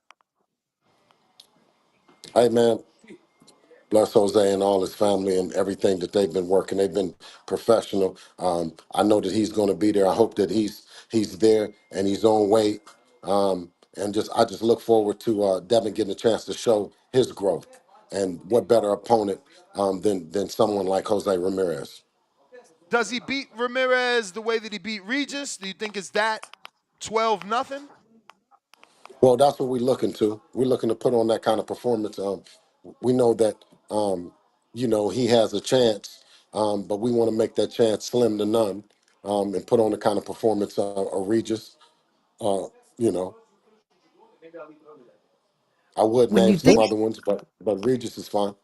hey man, bless Jose and all his family and everything that they've been working. They've been professional. I know that he's going to be there. I hope that he's there and he's on weight. And I just look forward to Devin getting a chance to show his growth. And what better opponent than someone like Jose Ramirez? Does he beat Ramirez the way that he beat Regis? Do you think it's that 12 nothing? Well, that's what we're looking to. We're looking to put on that kind of performance. We know that he has a chance, but we want to make that chance slim to none, and put on the kind of performance of Regis. Uh, you know, I would When name you some think, other ones, but Regis is fine.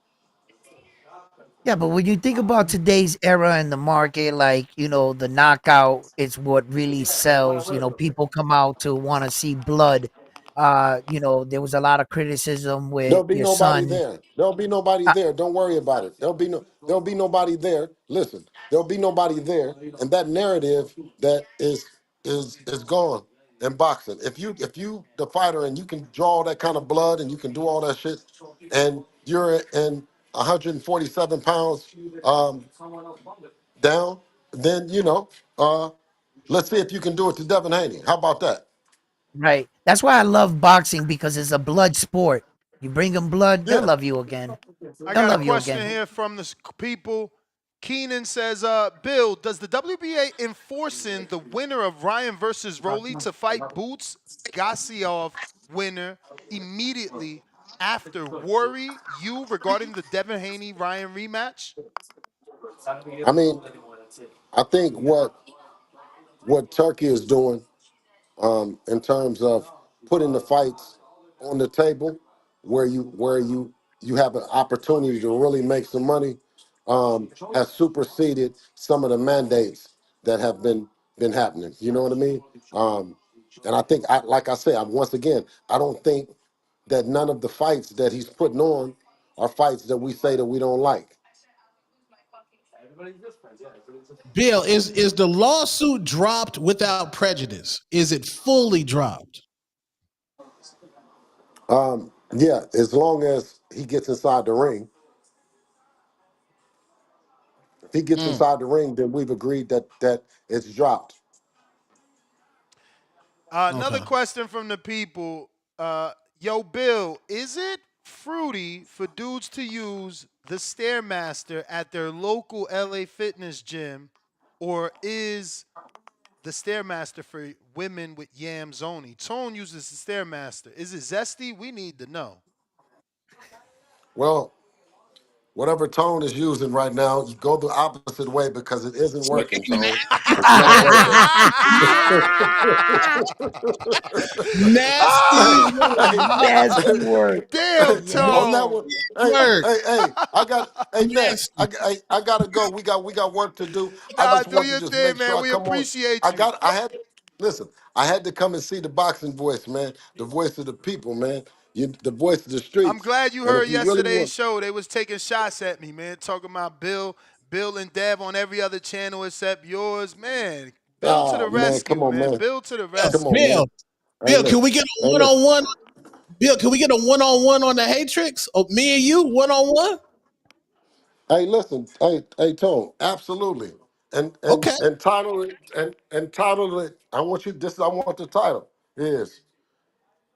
yeah, but when you think about today's era in the market, like, the knockout is what really sells. People come out to want to see blood. There was a lot of criticism with There'll be your nobody son. there. There'll be nobody Uh, there. Don't worry about it. There'll be nobody there. Listen, there'll be nobody there. And that narrative that is gone in boxing. If you the fighter and you can draw that kind of blood and you can do all that shit and you're in 147 pounds down, then let's see if you can do it to Devin Haney. How about that? right. That's why I love boxing, because it's a blood sport. You bring them blood, they'll Yeah. love you again. I They'll got a love you question again. here from the people. Keenan says, Bill, does the WBA enforcing the winner of Ryan versus Rolly to fight Boots Gassiov winner immediately after worry you regarding the Devin Haney Ryan rematch? I mean, I think what Turkey is doing in terms of putting the fights on the table where you have an opportunity to really make some money has superseded some of the mandates that have been happening. You know what I mean? And I think, like I said, once again, I don't think that none of the fights that he's putting on are fights that we say that we don't like. Bill, is the lawsuit dropped without prejudice? Is it fully dropped? Yeah, as long as he gets inside the ring. he gets inside the ring, then we've agreed that it's dropped. Another question from the people. Yo, Bill, is it fruity for dudes to use the Stairmaster at their local LA fitness gym, or is the Stairmaster for women with yams only? Tone uses the Stairmaster. Is it zesty? We need to know. Well, whatever Tone is using right now, you go the opposite way because it isn't working, Tone. It's not working. Nasty hey, Nasty work. Damn, on that Tone. one, hey, Ness, I gotta go. We got work to do. I Nah, just do want to your just thing, make sure man. I We come on. appreciate you. Listen, I had to come and see the boxing voice, man. The voice of the people, man. The voice of the I'm streets. glad you And heard if you really yesterday's want, show. They was taking shots at me, man, talking about Bill and Dev on every other channel except yours. Man, Bill to the man, come rescue, on, man. man. Bill to the Come rescue. on, man. Bill, Hey, Bill, can look. we get a Hey, look. one-on-one? Bill, can we get a one-on-one on the Hatrix? Oh, me and you, one-on-one? Hey, listen. Hey, Tone. Absolutely. And Okay. title it and title it. I want the title is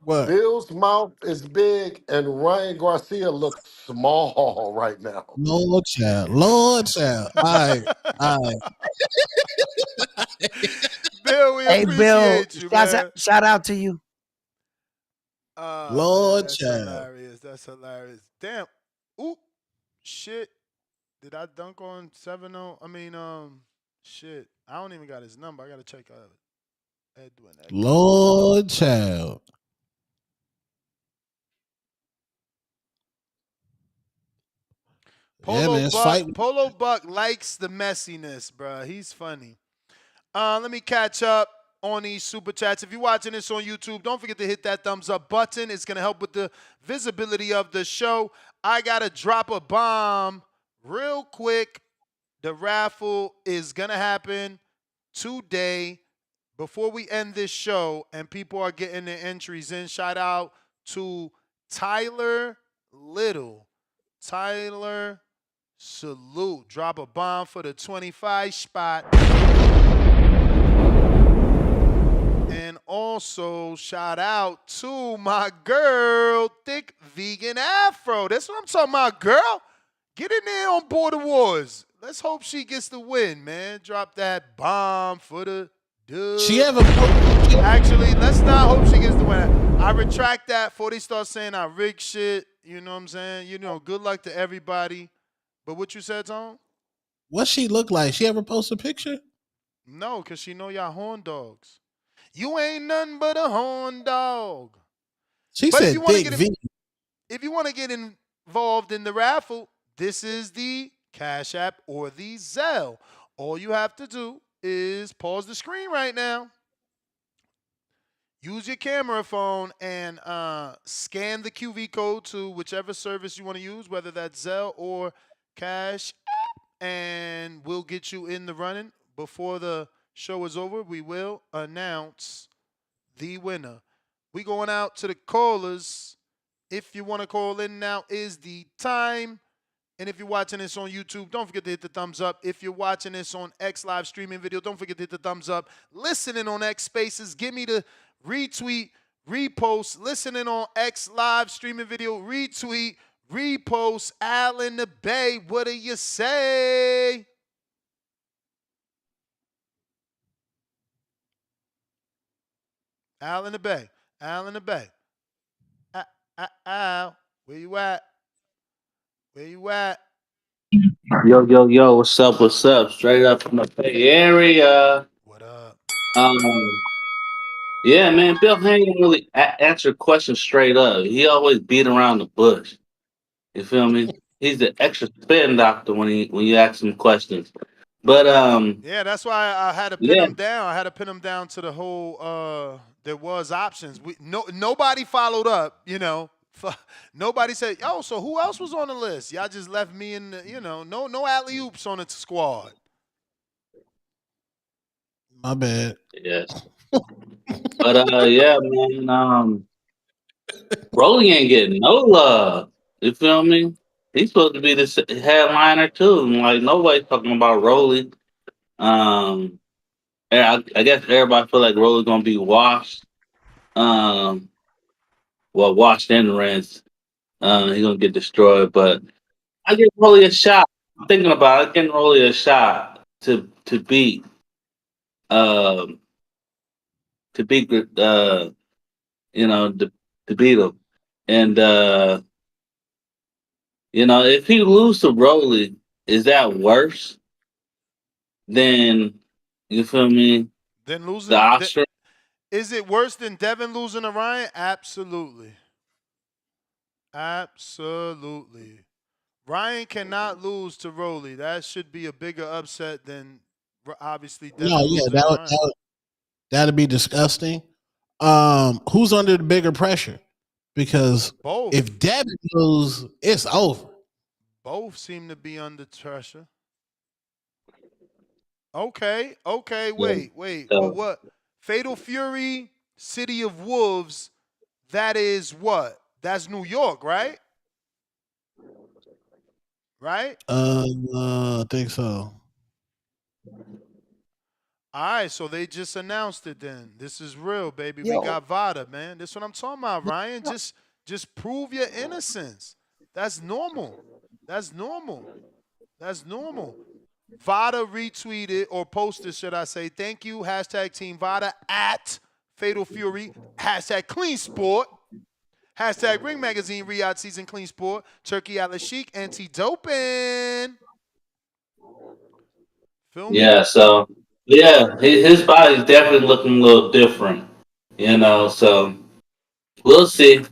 What? Bill's mouth is big and Ryan Garcia looks small right now. Lord child. Lord child. All right. All right. Bill, we Hey, Bill, appreciate you, man. shout out to you. Oh, man, Lord that's child. hilarious. That's hilarious. Damn. Oop. Shit. Did I dunk on 7-0? I mean, shit. I don't even got his number. I got to check out Edwin. Lord child. Yeah, man. It's fight. Polo Buck likes the messiness, bro. He's funny. Let me catch up on these super chats. If you're watching this on YouTube, don't forget to hit that thumbs up button. It's going to help with the visibility of the show. I got to drop a bomb real quick. The raffle is going to happen today before we end this show, and people are getting their entries in. Shout out to Tyler Little. Tyler, salute. Drop a bomb for the 25 spot. And also, shout out to my girl, Thick Vegan Afro. That's what I'm talking about, girl. Get in there on Border Wars. Let's hope she gets the win, man. Drop that bomb for the dude. Actually, let's not hope she gets the win. I retract that before they start saying I rig shit. You know what I'm saying? You know, good luck to everybody. But what you said, Tom? What she look like? She ever post a picture? No, because she know y'all horn dogs. You ain't nothing but a horn dog. She But said thick V. if you want to get involved in the raffle, this is the Cash App or the Zelle. All you have to do is pause the screen right now. Use your camera phone and scan the QV code to whichever service you want to use, whether that's Zelle or Cash App, and we'll get you in the running. Before the show is over, we will announce the winner. We going out to the callers. If you want to call in, now is the time. And if you're watching this on YouTube, don't forget to hit the thumbs up. If you're watching this on X live streaming video, don't forget to hit the thumbs up. Listening on X Spaces, give me the retweet, repost. Listening on X live streaming video, retweet, repost. Al in the Bay, what do you say? Al in the Bay. Al in the Bay. Al, where you at? Where you at? Yo, what's up? What's up? Straight up from the Bay Area. What up? Yeah, man, Bill Haney don't really answer questions straight up. He always beat around the bush. You feel me? He's the extra spin doctor when you ask him questions. But yeah, that's why I had to pin him down. I had to pin him down to the whole. There was options. Nobody followed up. You know, nobody said, "Oh, so who else was on the list?" Y'all just left me in. No alley oops on the squad. My bad. Yes. But yeah, man. Rolly ain't getting no love. You feel me? He's supposed to be the headliner too. Like nobody's talking about Rolly. Um, I guess everybody feel like Rolly's gonna be washed. Um, well, washed and rinsed. He's gonna get destroyed. But I give Rolly a shot. I'm thinking about it. Getting Rolly a shot to beat um to beat you know to beat him. And if he lose to Rolly, is that worse than you feel me? Then The losing. Oscar. Is it worse than Devin losing to Ryan? Absolutely. Absolutely. Ryan cannot lose to Rolly. That should be a bigger upset than obviously No, Devin yeah, losing to Ryan. that'd be disgusting. Who's under the bigger pressure? Because Both. if Devin lose, it's over. Both seem to be under pressure. Okay, Yeah. wait. But So, what? Fatal Fury, City of Wolves, that is what? That's New York, right? Right? I think so. All right, so they just announced it then. This is real, baby. We Yo, got Vada, man. This what I'm talking about, Ryan. Just prove your innocence. That's normal. That's normal. That's normal. Vada retweeted or posted, should I say, thank you, hashtag Team Vada at Fatal Fury, hashtag Clean Sport, hashtag Ring Magazine, Riad Season Clean Sport, Turkey Atlas Chic, Anti-Doping. Feel me? yeah. So yeah, his body's definitely looking a little different. So we'll see.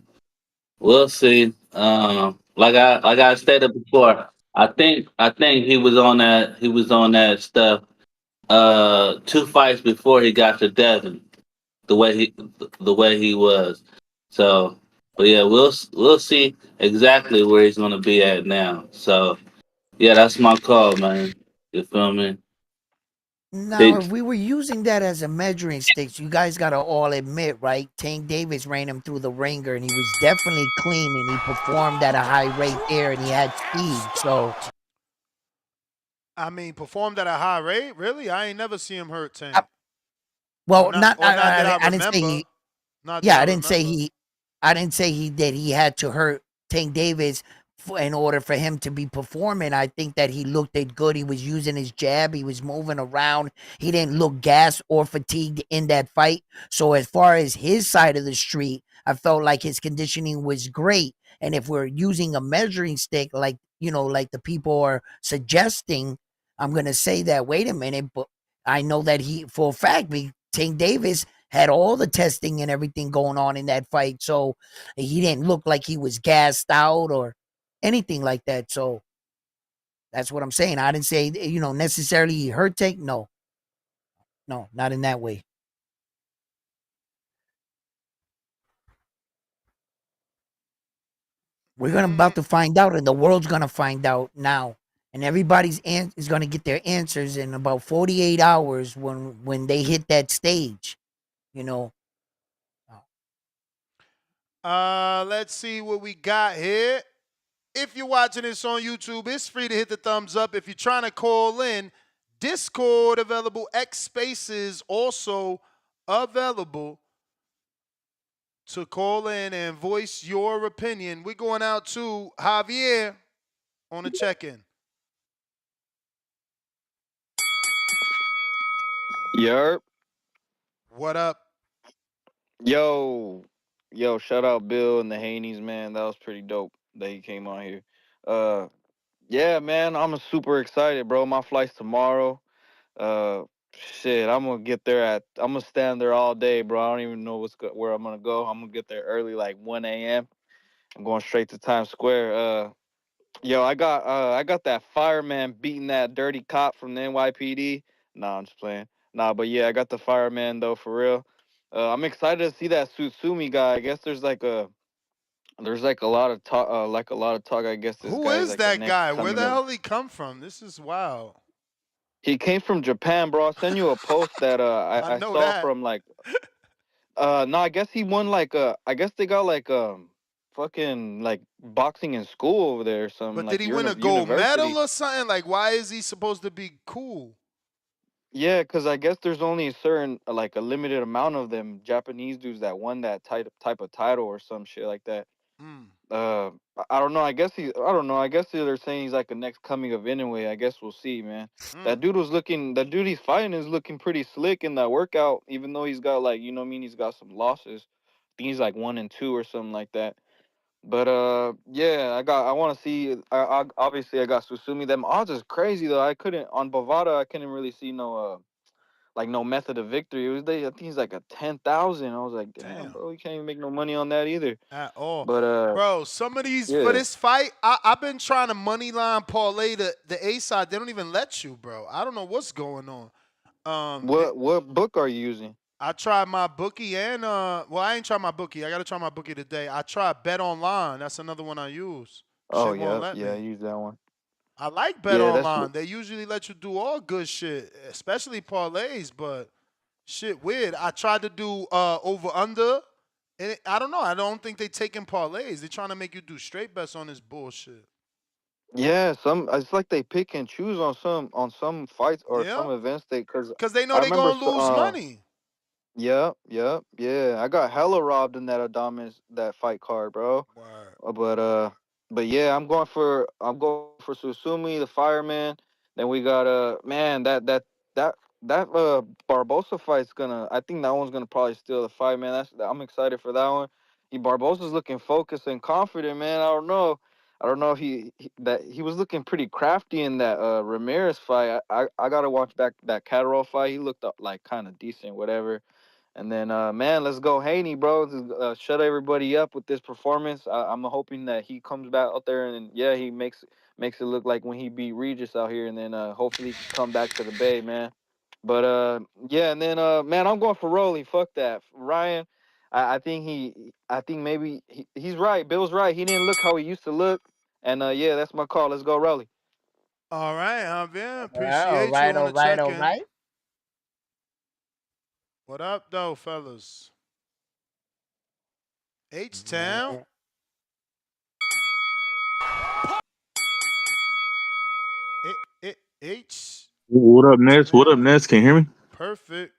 We'll see. Like I stated before, I think he was on that stuff 2 fights before he got to Devin. The way he was. So, but yeah, we'll see exactly where he's gonna be at now. So yeah, that's my call, man. You feel me? Now, Big if we were using that as a measuring stick, you guys gotta all admit, right? Tank Davis ran him through the ringer, and he was definitely clean, and he performed at a high rate there, and he had speed. So, I mean, performed at a high rate? Really? I ain't never seen him hurt Tank. I, well, not Not that I I didn't say remember. he. Not that Yeah, I I didn't say remember. he. I didn't say he that he had to hurt Tank Davis in order for him to be performing. I think that he looked it good. He was using his jab. He was moving around. He didn't look gassed or fatigued in that fight. So as far as his side of the street, I felt like his conditioning was great. And if we're using a measuring stick, like like the people are suggesting, I'm gonna say that. Wait a minute, but I know that he, for a fact, Tank Davis had all the testing and everything going on in that fight. So he didn't look like he was gassed out or anything like that. So that's what I'm saying. I didn't say, necessarily he hurt Tank. No, no, not in that way. We're gonna about to find out, and the world's gonna find out now. And everybody's is gonna get their answers in about 48 hours when they hit that stage. You know, Let's see what we got here. If you're watching this on YouTube, it's free to hit the thumbs up. If you're trying to call in, Discord available, X Spaces also available to call in and voice your opinion. We're going out to Javier on the check-in. Yerp. What up? Yo, shout out Bill and the Haneys, man. That was pretty dope that he came on here. Uh, yeah, man, I'm super excited, bro. My flight's tomorrow. Uh, shit, I'm gonna stand there all day, bro. I don't even know where I'm gonna go. I'm gonna get there early, like 1 a.m. I'm going straight to Times Square. Yo, I got that fireman beating that dirty cop from the NYPD. Nah, I'm just playing. Nah, but yeah, I got the fireman though for real. I'm excited to see that Susumi guy. I guess there's like a lot of talk. A lot of talk. I guess this Who guy is is like the that next guy? Where coming the of. hell he come from? This is wild. He came from Japan, bro. I'll send you a post that I I know saw that. from like no, I guess he won like I guess they got like fucking like boxing in school over there or something. But did Like he you're in win a a gold university. medal or something? Like, why is he supposed to be cool? Yeah, because I guess there's only a certain like a limited amount of them Japanese dudes that won that type of title or some shit like that. Mm. I don't know. I don't know. I guess they're saying he's like a next coming of Inoue. I guess we'll see, man. Mm. That dude he's fighting is looking pretty slick in that workout, even though he's got like, you know what I mean, he's got some losses. I think he's like 1-2 or something like that. But yeah, I want to see. I obviously I got Susumi. Them odds is crazy though. I couldn't on Bovada. I couldn't really see no like no method of victory. It was I think he's like a 10,000. I was like, damn, bro, you can't even make no money on that either. At all. But Bro, some of these, for yeah. this fight, I've been trying to money line parlay the A side. They don't even let you, bro. I don't know what's going on. What book are you using? I tried my bookie and well, I ain't tried my bookie. I gotta try my bookie today. I tried Bet Online. That's another one I use. Oh Shit won't yeah, let yeah, me. use that one. I like Bet Yeah, Online. They usually let you do all good shit, especially parlays, but shit weird. I tried to do over under, and I don't know. I don't think they taking parlays. They're trying to make you do straight bets on this bullshit. yeah. Some it's like they pick and choose on some fights or Yeah, some events. because they know I they remember gonna lose money. Yeah. I got hella robbed in that Adames that fight card, bro. Word. But yeah, I'm going for Susumi, the fireman. Then we got man that Barbosa fight's gonna. I think that one's gonna probably steal the fight, man. I'm excited for that one. Barbosa's looking focused and confident, man. I don't know if he was looking pretty crafty in that Ramirez fight. I gotta watch back that Catterall fight. He looked up like kind of decent, whatever. And then, man, let's go Haney, bro. Shut everybody up with this performance. I'm hoping that he comes back out there and yeah, he makes it look like when he beat Regis out here, and then hopefully he can come back to the Bay, man. But yeah, and then man, I'm going for Rolly. Fuck that, Ryan. I think maybe he's right. Bill's right. He didn't look how he used to look, and yeah, that's my call. Let's go, Rolly. All right, Javier. All Appreciate you right, on all the right, all check-in. right. What up, though, fellas? H-Town. H. What up, Ness? What up, Ness? Can you hear me? Perfect.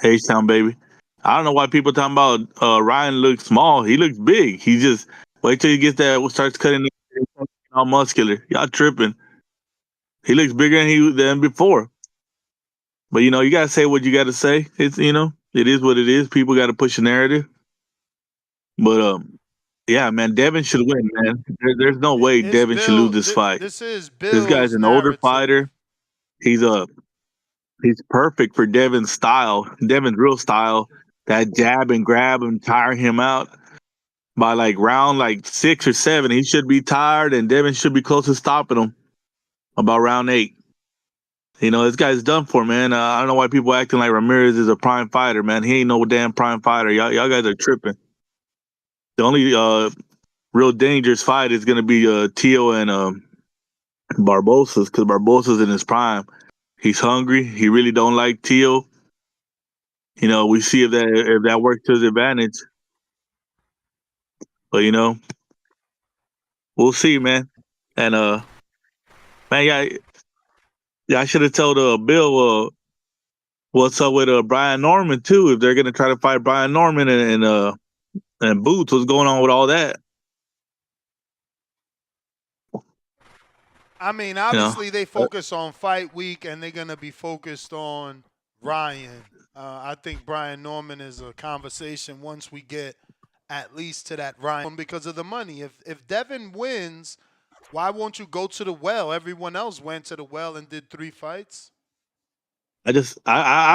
H-Town, baby. I don't know why people talking about Ryan looks small. He looks big. He just wait till he gets that starts cutting all muscular. Y'all tripping. He looks bigger than before. But you know, you gotta say what you gotta say. It's it is what it is. People gotta push a narrative. But yeah, man, Devin should win, man. There's no way It's Devin should lose Bill. this fight. This is This guy's Bill's an older narrative. fighter. He's perfect for Devin's style. Devin's real style. That jab and grab and tire him out. By like round like 6 or 7, he should be tired, and Devin should be close to stopping him about round 8. You know, this guy's done for, man. I don't know why people acting like Ramirez is a prime fighter, man. He ain't no damn prime fighter. Y'all guys are tripping. The only real dangerous fight is gonna be Tio and Barbosa's, because Barbosa's in his prime. He's hungry. He really don't like Tio. You know, we see if that works to his advantage. But you know, we'll see, man. And man, yeah, I should have told Bill what's up with Brian Norman too. If they're gonna try to fight Brian Norman and Boots, what's going on with all that? I mean, obviously they focus on fight week, and they're gonna be focused on Ryan. I think Brian Norman is a conversation once we get at least to that Ryan because of the money. If Devin wins, why won't you go to the well? Everyone else went to the well and did 3 fights. I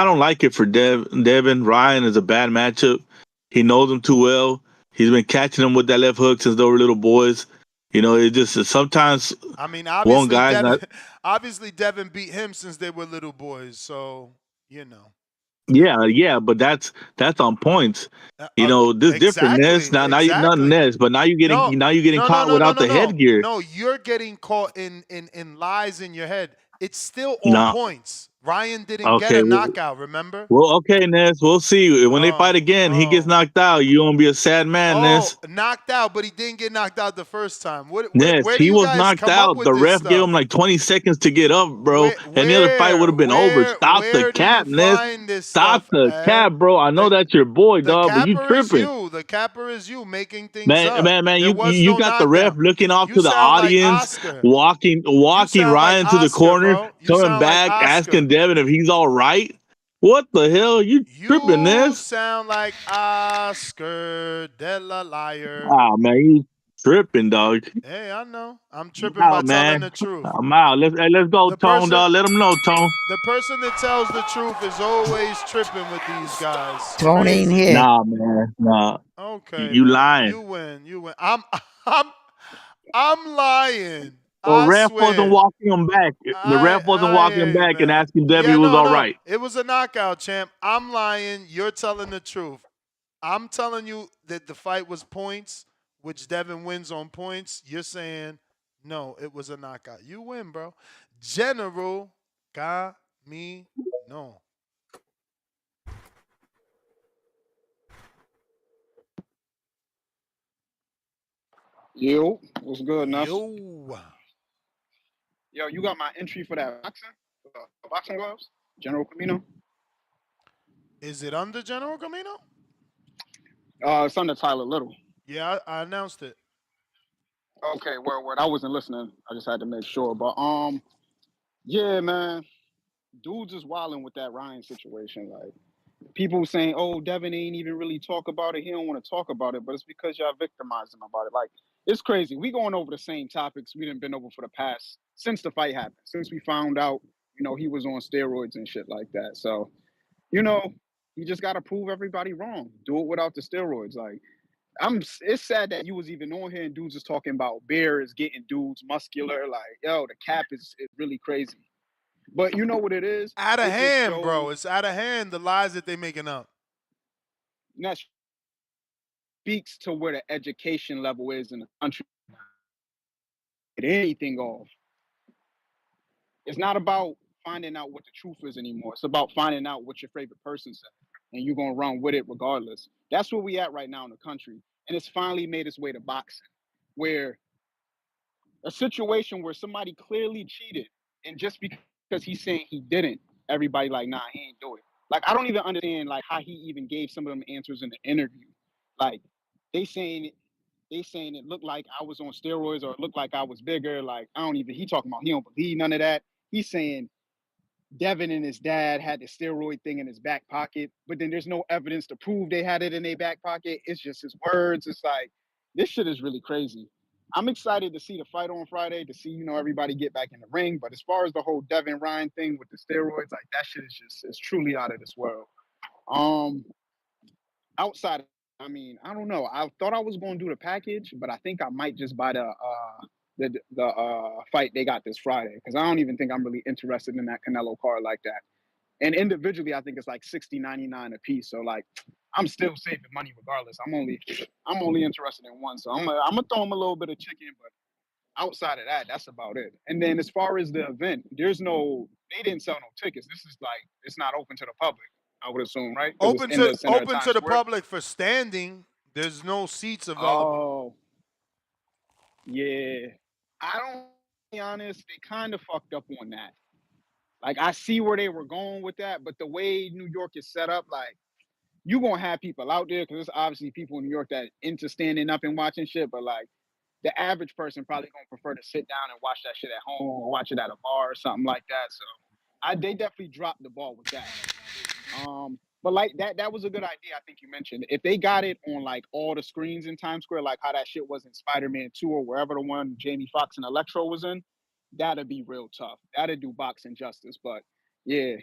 don't like it for Devin. Ryan is a bad matchup. He knows him too well. He's been catching him with that left hook since they were little boys. You know, it just sometimes. I mean, one guy's obviously Devin beat him since they were little boys, so you know. Yeah, but that's on points. You know, this different Ness. Now you nothing Ness, but now you getting caught without the headgear. No, you're getting caught in lies in your head. It's still on points. Ryan didn't get Okay, a knockout, remember? well, okay, Ness. We'll see. When they fight Oh, again, he gets oh. knocked out. You gonna be a sad man, Oh, Ness. knocked out, but he didn't get knocked out the first time. Ness, Where do he you was guys knocked come up out. with The this ref gave him stuff? like 20 seconds to get up, bro. Where Any other fight would where have been over. where Stop the where do you cap, Ness. find this Stop stuff the at? cap, bro. I know that's your boy, The dog, but you capper is tripping. you. The capper is you making things Man, up. man, man, There you was you no got the ref knockdown. looking off You to the sound like audience, Oscar. walking You sound like Ryan to the Oscar, corner, bro. You coming sound like back, Oscar. asking Devin if he's all right. What the hell? You tripping, You Ness? sound like Oscar de la Liar. Ah, man, you tripping, dog. Hey, I know. I'm I'm tripping by out, telling man. the truth. I'm out. Let's go, The Tone, person dog. Let him know, Tone. the person that tells the truth is always tripping with these guys. Tone ain't Crazy. here. Nah, man. Nah. Okay, You man. lying. You win. You win. I'm lying. The I ref wasn't swear. walking him back. The ref wasn't walking him Hey, back and man. asking Devin Yeah, he was all no. right. It was a knockout, champ. I'm lying. You're telling the truth. I'm telling you that the fight was points, which Devin wins on points. You're saying, no, it was a knockout. You win, bro. General Camino. Yo, what's good, Nuss? Yo. Yo, you got my entry for that boxing gloves? General Camino? Is it under General Camino? It's under Tyler Little. Yeah, I announced it. Okay, word. I wasn't listening. I just had to make sure. But yeah, man, dudes is wilding with that Ryan situation. Like people saying, "Oh, Devin ain't even really talk about it. He don't want to talk about it." But it's because y'all victimized him about it. Like it's crazy. We going over the same topics we didn't been over for the past since the fight happened. Since we found out, he was on steroids and shit like that. So, you know, you just got to prove everybody wrong. Do it without the steroids. Like it's sad that you was even on here and dudes is talking about bears getting dudes muscular. Like, yo, the cap is really crazy. But you know what it is? Out of It just hand, bro. shows It's out of hand, the lies that they making up. that speaks to where the education level is in the country. Get anything off. It's not about finding out what the truth is anymore. It's about finding out what your favorite person said. And you're gonna run with it regardless. That's where we at right now in the country. And it's finally made its way to boxing, where a situation where somebody clearly cheated, and just because he's saying he didn't, everybody like, nah, he ain't do it. Like I don't even understand like how he even gave some of them answers in the interview. Like they saying it looked like I was on steroids or it looked like I was bigger. Like I don't even he talking about he don't believe none of that. He's saying Devin and his dad had the steroid thing in his back pocket, but then there's no evidence to prove they had it in their back pocket. It's just his words. It's like this shit is really crazy. I'm excited to see the fight on Friday, to see, everybody get back in the ring. But as far as the whole Devin Ryan thing with the steroids, like that shit is it's truly out of this world. Outside, I mean, I don't know. I thought I was going to do the package, but I think I might just buy the fight they got this Friday because I don't even think I'm really interested in that Canelo card like that. And individually, I think it's like $60.99 a piece. So like, I'm still saving money regardless. I'm only interested in one. So I'm gonna throw him a little bit of chicken, but outside of that, that's about it. And then as far as the event, they didn't sell no tickets. This is like it's not open to the public. I would assume, right? Because it's in the center of Open Times to the Square. public for standing. There's no seats available. Oh, yeah. I don't be honest. They kind of fucked up on that. Like I see where they were going with that, but the way New York is set up, like you gonna have people out there because there's obviously people in New York that into standing up and watching shit, but like the average person probably gonna prefer to sit down and watch that shit at home or watch it at a bar or something like that. So they definitely dropped the ball with that. But like that was a good idea. I think you mentioned if they got it on like all the screens in Times Square, like how that shit was in Spider-Man 2 or wherever the one Jamie Foxx and Electro was in, that'd be real tough. That'd do boxing justice. But yeah,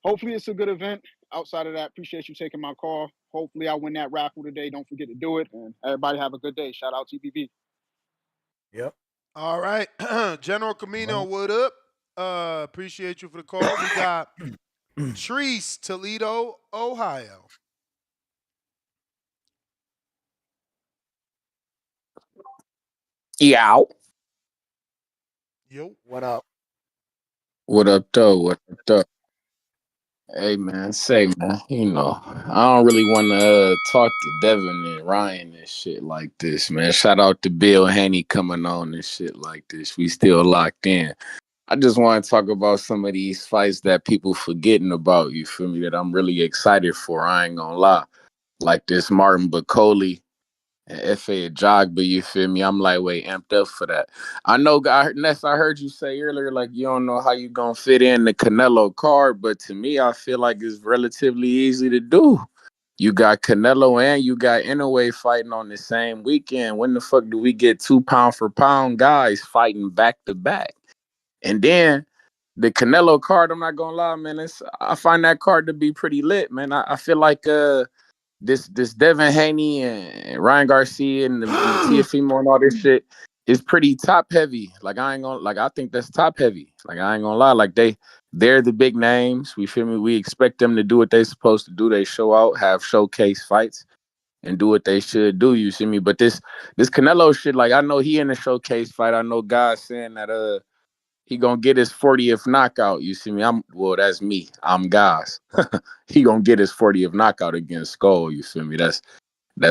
hopefully it's a good event. Outside of that, appreciate you taking my call. Hopefully I win that raffle today. Don't forget to do it. And everybody have a good day. Shout out TPV. Yep. All right. General Camino, what up? Appreciate you for the call. We got Treese, Toledo, Ohio. Yow. Yo. What up? What up, though? What up, though? Hey man, say man, I don't really want to talk to Devin and Ryan and shit like this, man. Shout out to Bill Haney coming on and shit like this. We still locked in. I just want to talk about some of these fights that people forgetting about. You feel me? That I'm really excited for. I ain't gonna lie. Like this Martin Bacoli and F.A. Jogba, you feel me? I'm like, way amped up for that. I know, Ness, I heard you say earlier, like, you don't know how you going to fit in the Canelo card, but to me, I feel like it's relatively easy to do. You got Canelo and you got Inoue fighting on the same weekend. When the fuck do we get 2 pound for pound guys fighting back to back? And then the Canelo card, I'm not gonna lie, man. I find that card to be pretty lit, man. I feel like this Devin Haney and Ryan Garcia and the Tiafimo and all this shit is pretty top heavy. Like I think that's top heavy. Like I ain't gonna lie. Like they're the big names. We feel me. We expect them to do what they supposed to do. They show out, have showcase fights, and do what they should do. You see me. But this Canelo shit, like I know he in a showcase fight. I know guys saying that he gonna get his 40th knockout. You see me? That's me. I'm guys. He gonna get his 40th knockout against Skull. You feel me? That's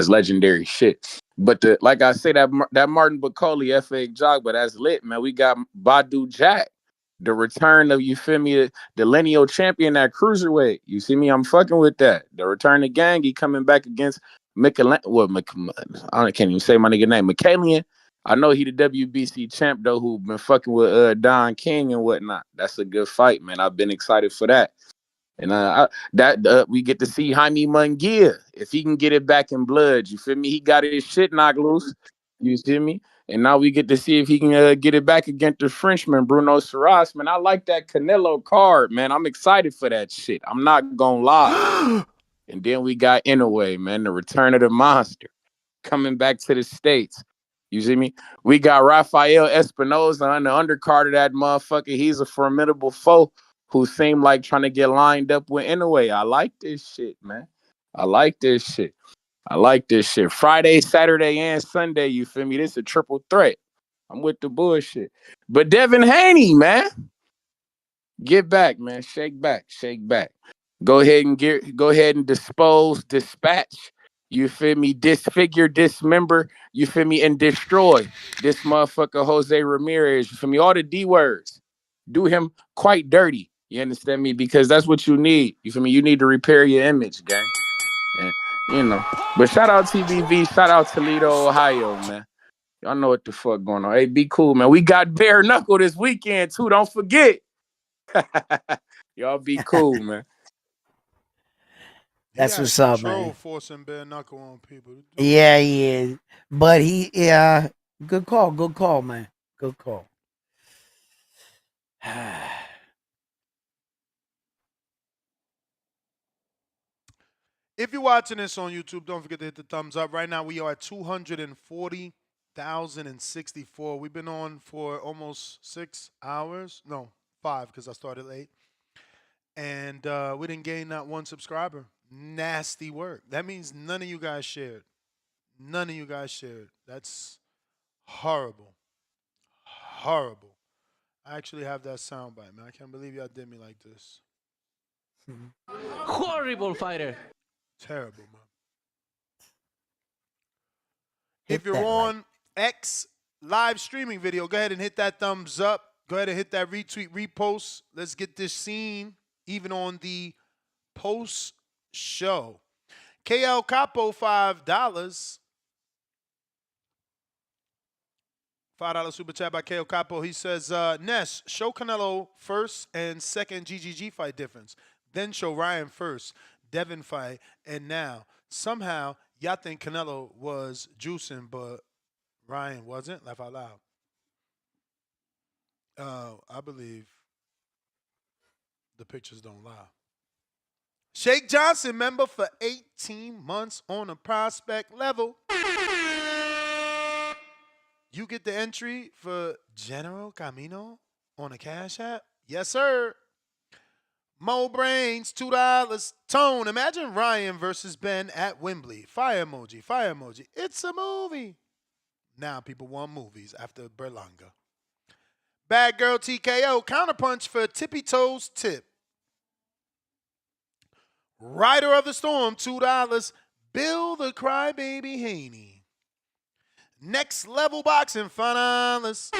legendary shit. But like I say, that Martin Bacoli F.A. Jog, but that's lit, man. We got Badu Jack, the return of, you feel me, the lineal champion at cruiserweight. You see me? I'm fucking with that. The return of Gangi coming back against I can't even say my nigga name. McCallion. I know he the WBC champ though, who been fucking with Don King and whatnot. That's a good fight, man. I've been excited for that. And we get to see Jaime Munguia if he can get it back in blood. You feel me? He got his shit knocked loose. You see me? And now we get to see if he can get it back against the Frenchman, Bruno Saras. Man, I like that Canelo card, man. I'm excited for that shit. I'm not gonna lie. And then we got Inoue, man, the return of the monster coming back to the States. You see me? We got Rafael Espinoza on the undercard of that motherfucker. He's a formidable foe who seemed like trying to get lined up with Inoue. I like this shit, man. I like this shit. Friday, Saturday, and Sunday, you feel me? This is a triple threat. I'm with the bullshit. But Devin Haney, man. Get back, man. Shake back. Go ahead and dispatch. You feel me? Disfigure, dismember, you feel me? And destroy this motherfucker Jose Ramirez. You feel me? All the D words. Do him quite dirty. You understand me? Because that's what you need. You feel me? You need to repair your image, gang. And But shout out TBV, shout out Toledo, Ohio, man. Y'all know what the fuck going on. Hey, be cool, man. We got bare knuckle this weekend too. Don't forget. Y'all be cool, man. That's what's up, control man. forcing bare knuckle on people. Yeah, he is. But good call, man. Good call. If you're watching this on YouTube, don't forget to hit the thumbs up. Right now, we are at 240,064. We've been on for almost 6 hours. No, 5 because I started late. And we didn't gain not one subscriber. Nasty work. That means none of you guys shared. That's horrible. Horrible. I actually have that soundbite, man. I can't believe y'all did me like this. Horrible fighter. Terrible, man. If you're on X live streaming video, go ahead and hit that thumbs up. Go ahead and hit that retweet, repost. Let's get this seen even on the post show. KL Capo, $5. $5 super chat by KL Capo. He says, Ness, show Canelo first and second GGG fight difference. Then show Ryan first, Devin fight, and now somehow y'all think Canelo was juicing, but Ryan wasn't. Laugh out loud. I believe the pictures don't lie. Shake Johnson, member for 18 months on a prospect level. You get the entry for General Camino on a Cash App? Yes, sir. Mo Brains, $2. Tone, imagine Ryan versus Ben at Wembley. Fire emoji, fire emoji. It's a movie. Now people want movies after Berlanga. Bad Girl TKO, counterpunch for Tippy Toes Tip. Rider of the Storm, $2. Bill the Crybaby Haney. Next Level Boxing finalist.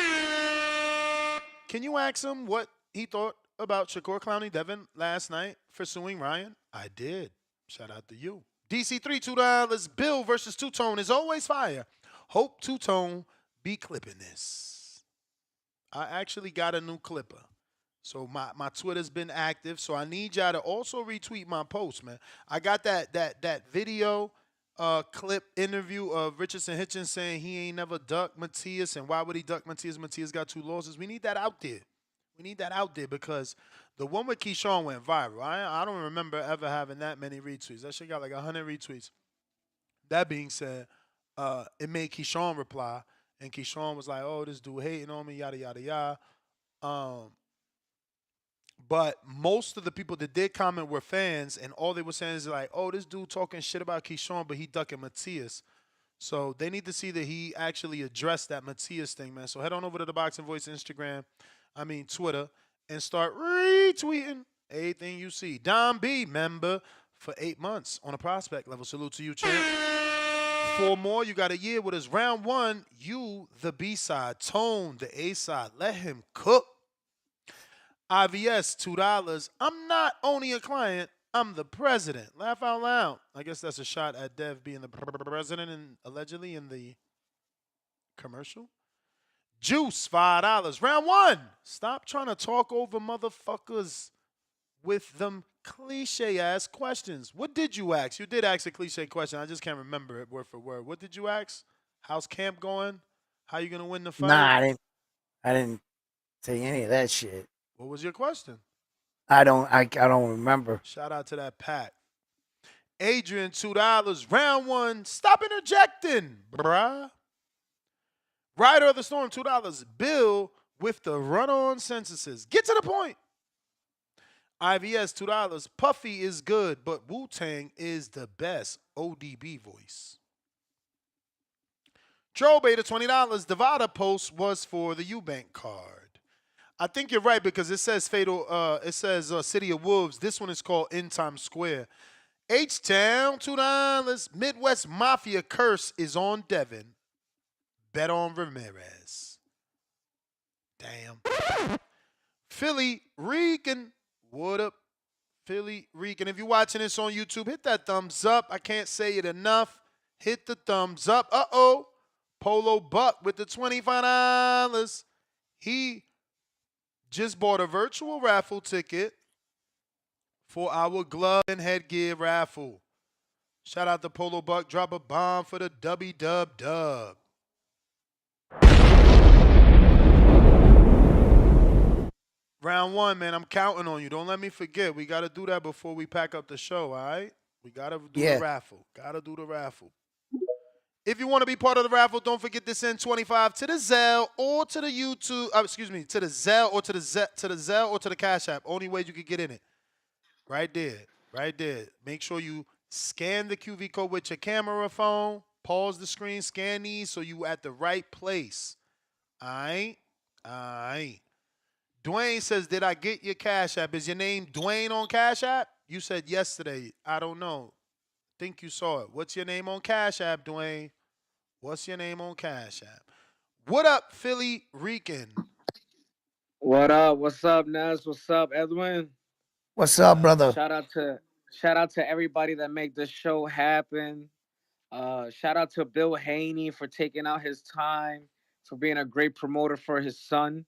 Can you ask him what he thought about Shakur Clowney Devin last night for suing Ryan? I did. Shout out to you. DC3, $2. Bill versus Two Tone is always fire. Hope Two Tone be clipping this. I actually got a new clipper. So my Twitter's been active. So I need y'all to also retweet my post, man. I got that video clip interview of Richardson Hitchens saying he ain't never ducked Matias, and why would he duck Matias? Matias got 2 losses. We need that out there. We need that out there because the one with Keyshawn went viral. I don't remember ever having that many retweets. That shit got like 100 retweets. That being said, it made Keyshawn reply, and Keyshawn was like, "Oh, this dude hating on me, yada yada yada." But most of the people that did comment were fans, and all they were saying is like, "Oh, this dude talking shit about Keyshawn, but he ducking Matias." So they need to see that he actually addressed that Matias thing, man. So head on over to the Boxing Voice Twitter, and start retweeting everything you see. Don B, member for 8 months on a prospect level. Salute to you, champ. 4 more, you got a year with us. Round 1, you, the B-side. Tone, the A-side. Let him cook. IVS, $2. I'm not only a client, I'm the president. Laugh out loud. I guess that's a shot at Dev being the president and allegedly in the commercial. Juice, $5. Round 1. Stop trying to talk over motherfuckers with them cliche-ass questions. What did you ask? You did ask a cliche question. I just can't remember it word for word. What did you ask? How's camp going? How you going to win the fight? Nah, I didn't say any of that shit. What was your question? I don't remember. Shout out to that Pat. Adrian, $2. Round 1. Stop interjecting, bruh. Rider of the Storm, $2. Bill with the run-on censuses. Get to the point. IVS, $2. Puffy is good, but Wu-Tang is the best. ODB voice. Troll Beta, $20. Devada post was for the Eubank card. I think you're right because it says City of Wolves. This one is called In Times Square. H-Town, $2. Midwest Mafia curse is on Devin. Bet on Ramirez. Damn. Philly Regan. What up, Philly Regan? If you're watching this on YouTube, hit that thumbs up. I can't say it enough. Hit the thumbs up. Uh-oh. Polo Buck with the $25. He just bought a virtual raffle ticket for our glove and headgear raffle. Shout out to Polo Buck. Drop a bomb for the dub. Round 1, man. I'm counting on you. Don't let me forget. We got to do that before we pack up the show, all right? We got to do the raffle. Got to do the raffle. If you want to be part of the raffle, don't forget to send 25 to the Zelle or to the YouTube. To the Zelle or to the Zelle or to the Cash App. Only way you can get in it. Right there. Make sure you scan the QV code with your camera phone. Pause the screen. Scan these so you at the right place. All right. Dwayne says, did I get your Cash App? Is your name Dwayne on Cash App? You said yesterday. I don't know. Think you saw it. What's your name on Cash App, Dwayne? What's your name on Cash App? What up, Philly Rican? What up? What's up, Ness? What's up, Edwin? What's up, brother? Shout out to everybody that make this show happen. Shout out to Bill Haney for taking out his time, for being a great promoter for his son.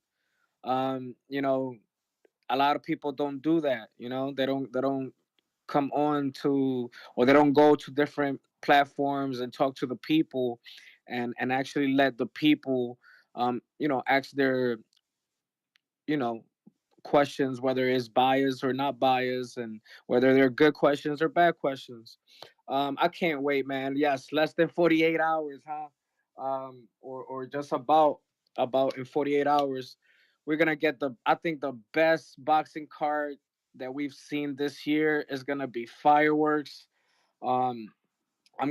A lot of people don't do that. They don't come on to, or they don't go to different platforms and talk to the people and actually let the people ask their questions, whether it's biased or not biased, and whether they're good questions or bad questions. I can't wait, man. Yes, less than 48 hours, huh? Or just about in 48 hours, we're gonna get I think the best boxing card that we've seen this year is gonna be fireworks. I'm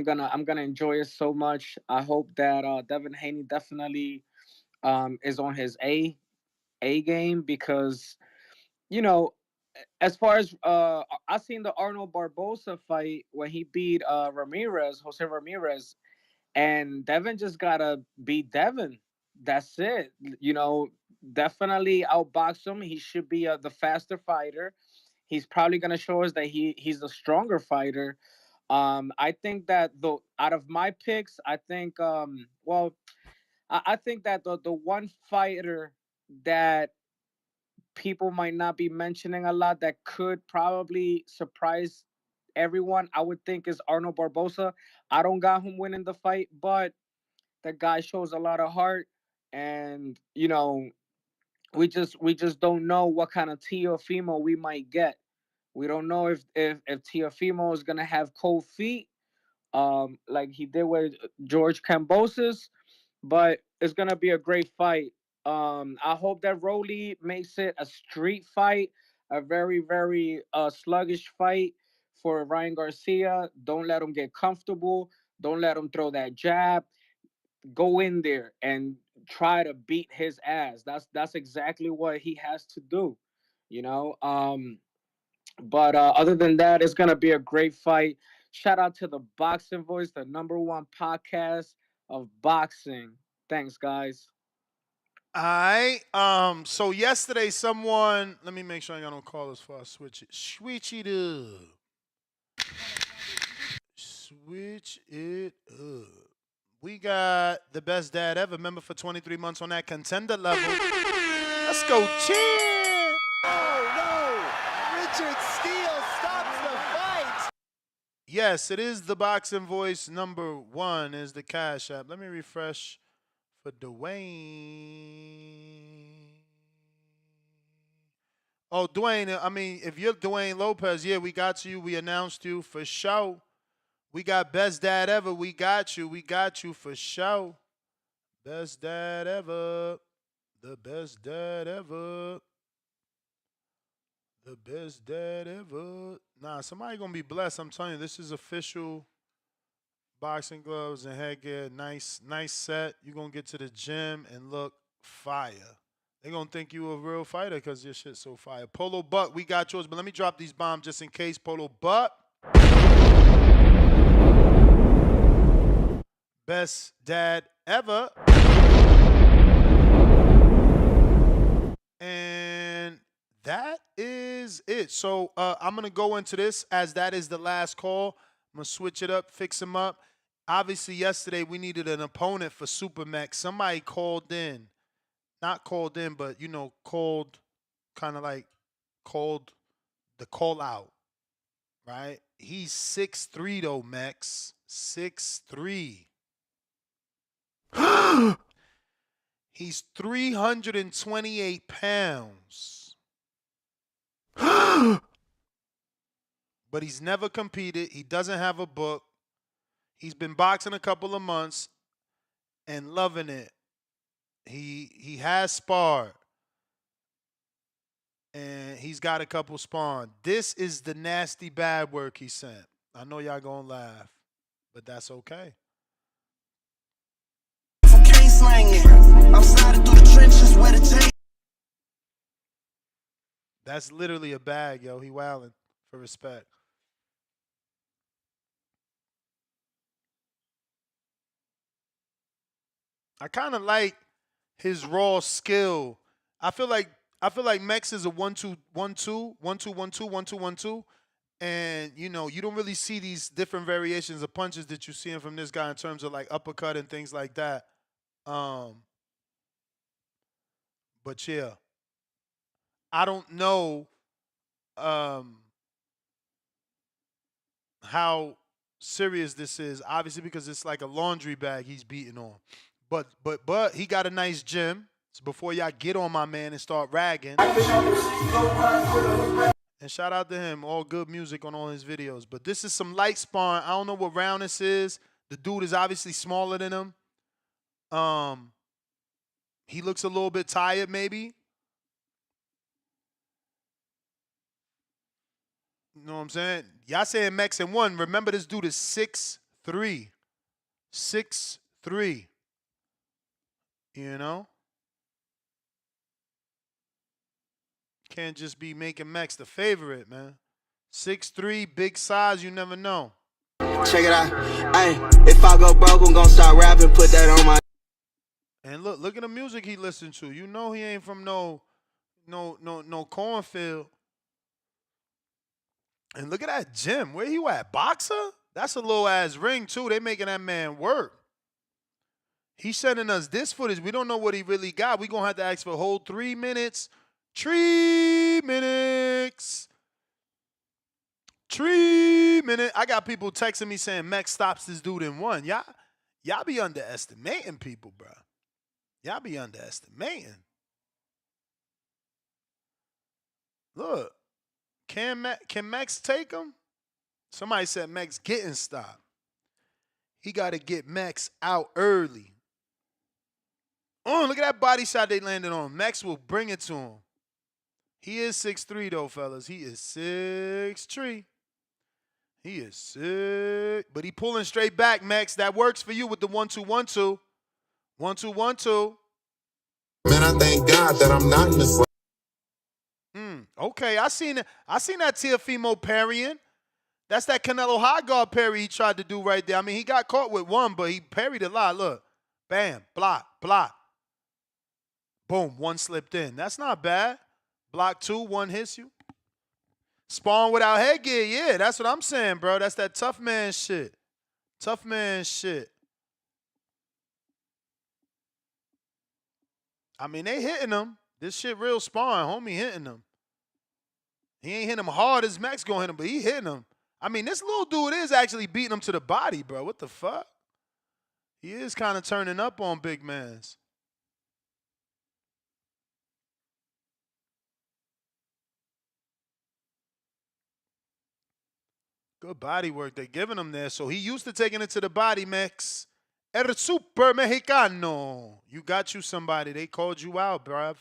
gonna enjoy it so much. I hope that Devin Haney definitely is on his A game, because you know as far as I seen the Arnold Barbosa fight when he beat Jose Ramirez, and Devin just gotta beat Devin. That's it. You know, definitely outbox him. He should be the faster fighter. He's probably gonna show us that he's a stronger fighter. I think that the out of my picks, I think I think that the one fighter that people might not be mentioning a lot that could probably surprise everyone, I would think is Arnold Barbosa. I don't got him winning the fight, but the guy shows a lot of heart, and you know, we just don't know what kind of Teofimo we might get. We don't know if Teofimo is gonna have cold feet, like he did with George Cambosos, but it's gonna be a great fight. I hope that Rolly makes it a street fight, a very very sluggish fight for Ryan Garcia. Don't let him get comfortable. Don't let him throw that jab. Go in there and try to beat his ass. That's exactly what he has to do. You know. But other than that, it's gonna be a great fight. Shout out to the Boxing Voice, the #1 podcast of boxing. Thanks, guys. All right. So yesterday, someone. Let me make sure I got no callers before I switch it. Switch it up. Switch it up. We got the best dad ever. Member for 23 months on that contender level. Let's go, cheer. Oh no! Richard Steele stops the fight. Yes, it is the Boxing Voice. #1 is the Cash App. Let me refresh for Dwayne. Oh, Dwayne, I mean, if you're Dwayne Lopez, yeah, we got you. We announced you for sure. We got best dad ever. We got you. We got you for sure. Best dad ever. The best dad ever. The best dad ever. Nah, somebody gonna be blessed. I'm telling you, this is official. Boxing gloves and headgear. Nice set. You're gonna get to the gym and look fire. They're gonna think you a real fighter because your shit's so fire. Polo Buck, we got yours, but let me drop these bombs just in case. Polo Buck. Best dad ever. And that is it. So I'm going to go into this as that is the last call. I'm going to switch it up, fix him up. Obviously, yesterday we needed an opponent for Super Max. Somebody called in. Not called in, but, you know, called, kind of like called the call out, right? He's 6'3", though, Max. 6'3". He's 328 pounds. But he's never competed. He doesn't have a book. He's been boxing a couple of months and loving it. He has sparred. And he's got a couple spawn. This is the nasty bad work he sent. I know y'all gonna laugh, but that's okay. That's literally a bag, yo. He wildin' for respect. I kind of like his raw skill. I feel like Mex is a 1-2, 1-2, 1-2, 1-2, 1-2, 1-2. And you know, you don't really see these different variations of punches that you're seeing from this guy in terms of like uppercut and things like that. But yeah, I don't know how serious this is. Obviously, because it's like a laundry bag he's beating on. But he got a nice gym. So before y'all get on my man and start ragging. And shout out to him. All good music on all his videos. But this is some light sparring. I don't know what round this is. The dude is obviously smaller than him. He looks a little bit tired, maybe. You know what I'm saying? Y'all saying Mex and 1. Remember, this dude is 6'3". 6'3". You know? can't just be making Max the favorite, man. 6'3", big size, you never know. Check it out. Hey, if I go broke, I'm gonna start rapping, put that on my. And look at the music he listened to. You know he ain't from no cornfield. And look at that gym. Where you at? Boxer? That's a low ass ring too. They making that man work. He's sending us this footage. We don't know what he really got. We gonna have to ask for a whole 3 minutes. 3 minutes. 3 minutes. I got people texting me saying Mex stops this dude in one. Y'all be underestimating people, bro. Y'all be underestimating. Look, can Mex take him? Somebody said Mex getting stopped. He got to get Mex out early. Oh, look at that body shot they landed on. Mex will bring it to him. He is 6'3", though, fellas. He is 6'3". He is sick. But he pulling straight back, Mex. That works for you with the 1-2-1-2. 1-2-1-2. Man, I thank God that I'm not in this. Okay, I seen that Teofimo parrying. That's that Canelo high guard parry he tried to do right there. I mean, he got caught with one, but he parried a lot. Look. Bam. Block. Block. Boom. One slipped in. That's not bad. Block two. One hits you. Spawn without headgear. Yeah, that's what I'm saying, bro. That's that tough man shit. Tough man shit. I mean, they hitting him. This shit real Spawn. Homie hitting him. He ain't hitting him hard as Max gonna hit him, but he hitting him. I mean, this little dude is actually beating him to the body, bro. What the fuck? He is kind of turning up on big mans. Good body work they giving him there. So he used to taking it to the body, Max. El Super Mexicano. You got you somebody. They called you out, bruv.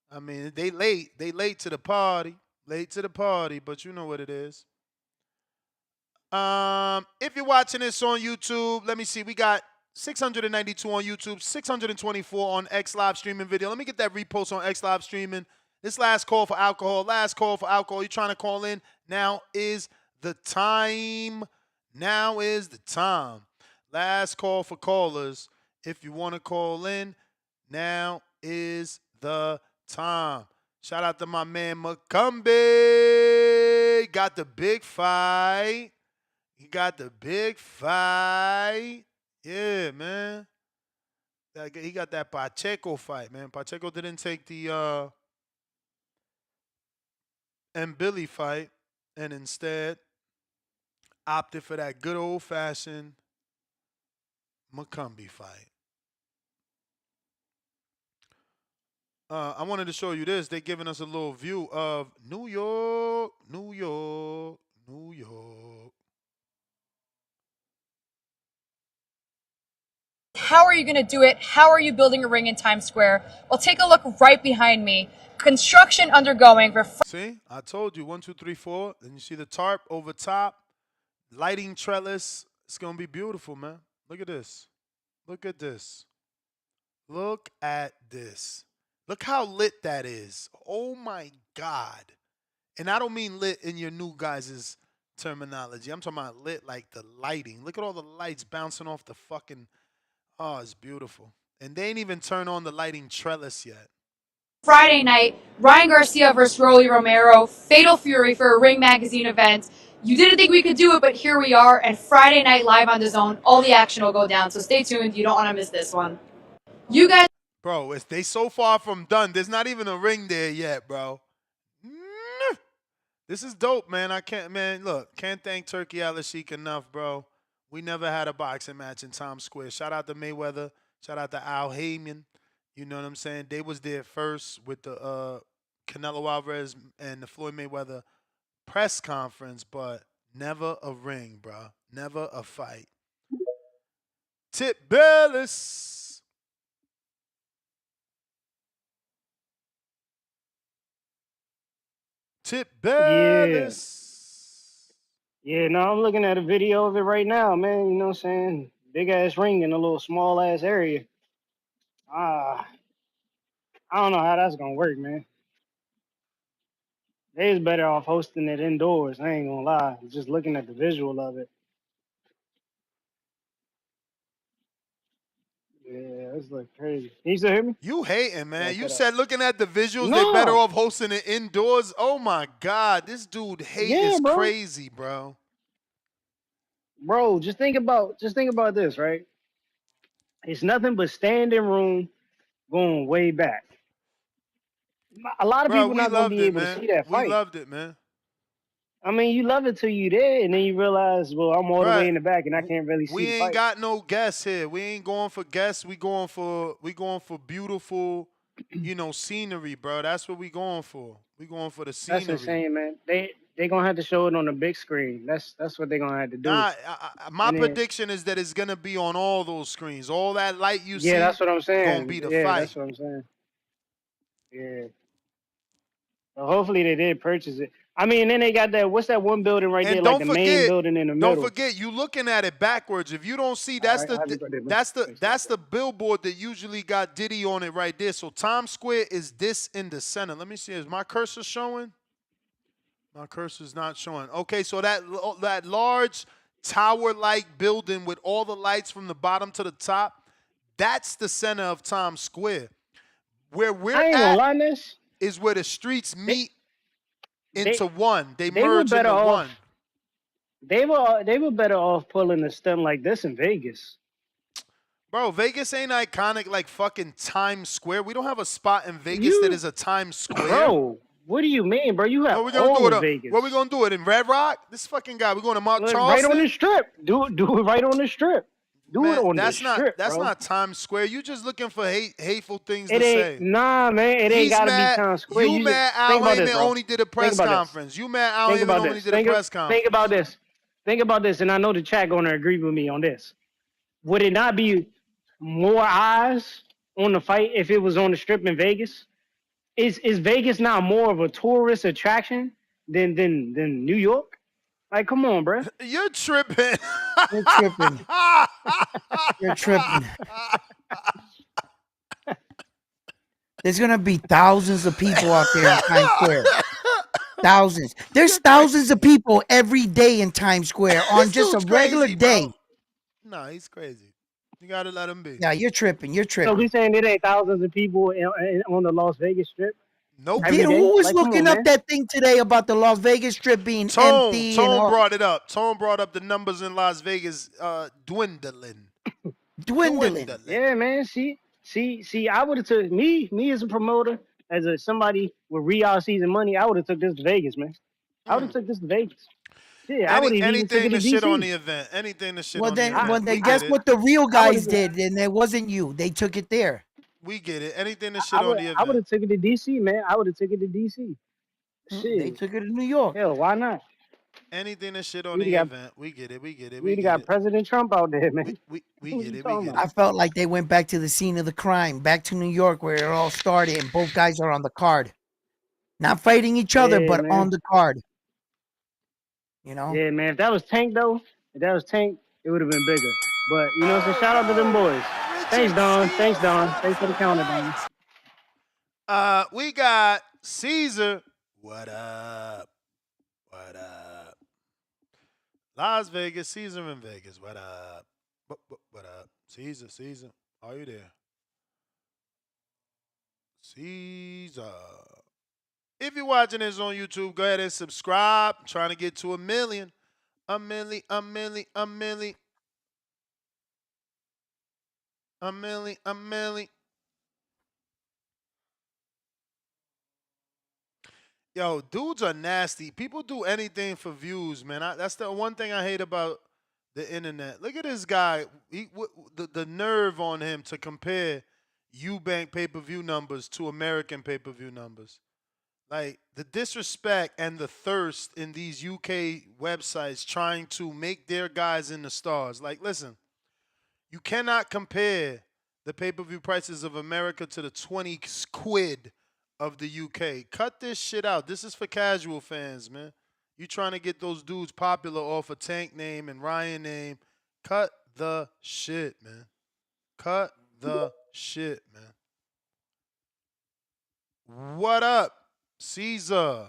I mean, they late. They late to the party. Late to the party, but you know what it is. If you're watching this on YouTube, let me see. We got 692 on YouTube, 624 on X live streaming video. Let me get that repost on X live streaming. This last call for alcohol. Last call for alcohol. You trying to call in? Now is the time. Now is the time. Last call for callers. If you want to call in, now is the time. Shout out to my man Macumbi. Got the big fight. He got the big fight. Yeah, man. He got that Pacheco fight, man. Pacheco didn't take the and Billy fight and instead opted for that good old-fashioned Macumbi fight. I wanted to show you this. They're giving us a little view of New York, New York, New York. How are you going to do it? How are you building a ring in Times Square? Well, take a look right behind me. Construction undergoing for... See? I told you. 1, 2, 3, 4. Then you see the tarp over top. Lighting trellis. It's going to be beautiful, man. Look at this. Look at this. Look at this. Look how lit that is. Oh, my God. And I don't mean lit in your new guys' terminology. I'm talking about lit like the lighting. Look at all the lights bouncing off the fucking... Oh, it's beautiful. And they ain't even turned on the lighting trellis yet. Friday night, Ryan Garcia versus Rolly Romero, Fatal Fury for a Ring Magazine event. You didn't think we could do it, but here we are. And Friday night live on DAZN, all the action will go down. So stay tuned. You don't want to miss this one. You guys... Bro, they so far from done. There's not even a ring there yet, bro. This is dope, man. Can't thank Turkey Al-Sheikh enough, bro. We never had a boxing match in Times Square. Shout out to Mayweather. Shout out to Al Heyman. You know what I'm saying? They was there first with the Canelo Alvarez and the Floyd Mayweather press conference, but never a ring, bro. Never a fight. Tip Bellis. Tip Bellis. Yeah, no, I'm looking at a video of it right now, man. You know what I'm saying? Big ass ring in a little small ass area. I don't know how that's gonna work, man. They was better off hosting it indoors. I ain't gonna lie. Just looking at the visual of it. Yeah, it's like crazy. Can you still hear me? You hating, I man. got You cut out. said looking at the visuals, they better No. off hosting it indoors. Oh my God. This dude hate Yeah, is bro. crazy, bro. Bro, just think about this, right? It's nothing but standing room going way back. A lot of Bro, people we not gonna loved be it, able to man. see that We fight. loved it, man. I mean, you love it till you there, and then you realize, well, I'm all the way Bruh, in the back, and I can't really see we the ain't fight. got no guests here. We ain't going for guests. We going for beautiful, scenery, bro. That's what we going for. We going for the That's scenery. insane, man. They gonna have to show it on the big screen. That's what they gonna have to do. Nah, my And then, prediction is that it's gonna be on all those screens. All that light you yeah, see that's what I'm gonna saying. be the Yeah, fight. that's what I'm saying. Yeah. Well, hopefully they did purchase it. I mean, then they got that. What's that one building right there? And Like the main building in the don't middle. forget, you looking at it backwards. If you don't see, All right. Happy birthday, man. Thanks a lot, that's bro. the billboard that usually got Diddy on it right there. So Times Square is this in the center. Let me see. Is my cursor showing? My cursor's not showing. Okay, so that large tower-like building with all the lights from the bottom to the top, that's the center of Times Square. Where we're I ain't gonna at lie, this is where the streets they meet they into one. They they were merge better into off. one. They were better off pulling a stunt like this in Vegas. Bro, Vegas ain't iconic like fucking Times Square. We don't have a spot in Vegas that You, is a Times Square. bro, what do you mean, bro? You have Where we gonna do all it? of Where we Vegas. gonna do it in Red Rock? This fucking guy. We going to Mount Look, right on the Charleston? strip. Do it right on the strip. Do it Man, on the that's not strip, that's bro. not Times Square. You just looking for hateful things It to ain't say. nah, man. It ain't He's gotta be mad. Times Square. You You just mad think Al about this, Heyman bro. only did a Think press about this. conference. You mad Al Think Heyman about only this. did a press Think about conference. this. Think about this. And I know the chat gonna agree with me on this. Would it not be more eyes on the fight if it was on the strip in Vegas? Is Vegas now more of a tourist attraction than New York? Like, come on, bro. You're tripping. You're tripping. You're tripping. There's gonna be thousands of people out there in Times Square. Thousands. There's You're thousands crazy. of people every day in Times Square on This just a dude's regular crazy, bro. day. Nah, he's crazy. You gotta let him be. Yeah, you're tripping. You're So we tripping. saying it ain't thousands of people on the Las Vegas Strip Nope. every day? Who was Like, come on, looking up man. that thing today about the Las Vegas Strip being empty and Tone all brought it up. Tone brought up the numbers in Las Vegas dwindling. dwindling? Yeah, man. See. I would have took me as a promoter, as a somebody with real season money. I would have took this to Vegas, man. I would have took this to Vegas. Shit, I would have even took Anything it to to shit on DC. the event. Anything to shit Well on the then, I, well event. then, We I, guess get it. what the real I would guys have. did, and it wasn't you. They took it there. We get it. Anything to shit I on would. the I would event. have took it to DC, man. I would have took it to DC. They Shit. took it to New York. Hell, why not? Anything to shit on We the got event. We get it. We get it. We we get got it. President Trump out there, man. We What get you it. We talking get about? I it. felt like they went back to the scene of the crime, back to New York where it all started, and both guys are on the card, not fighting each other, Yeah, but on man. the card. You know. Yeah, man. If that was Tank though, if that was Tank, it would have been bigger. But you know, so shout out to them boys. Thanks, Richard Don. Steele Thanks, Don. stops Thanks for the the counter, Don. fight. We got Caesar. What up? What up? Las Vegas, Caesar in Vegas. What up? What up? Caesar. Are you there? Caesar. If you're watching this on YouTube, go ahead and subscribe. I'm trying to get to 1 million. A million. Yo, dudes are nasty. People do anything for views, man. That's the one thing I hate about the internet. Look at this guy. The nerve on him to compare Eubank pay-per-view numbers to American pay-per-view numbers. Like the disrespect and the thirst in these UK websites trying to make their guys in the stars. Like, listen, you cannot compare the pay-per-view prices of America to the 20 quid of the UK. Cut this shit out. This is for casual fans, man. You trying to get those dudes popular off a Tank name and Ryan name. Cut the shit, man. Cut the shit, man. What up, Caesar?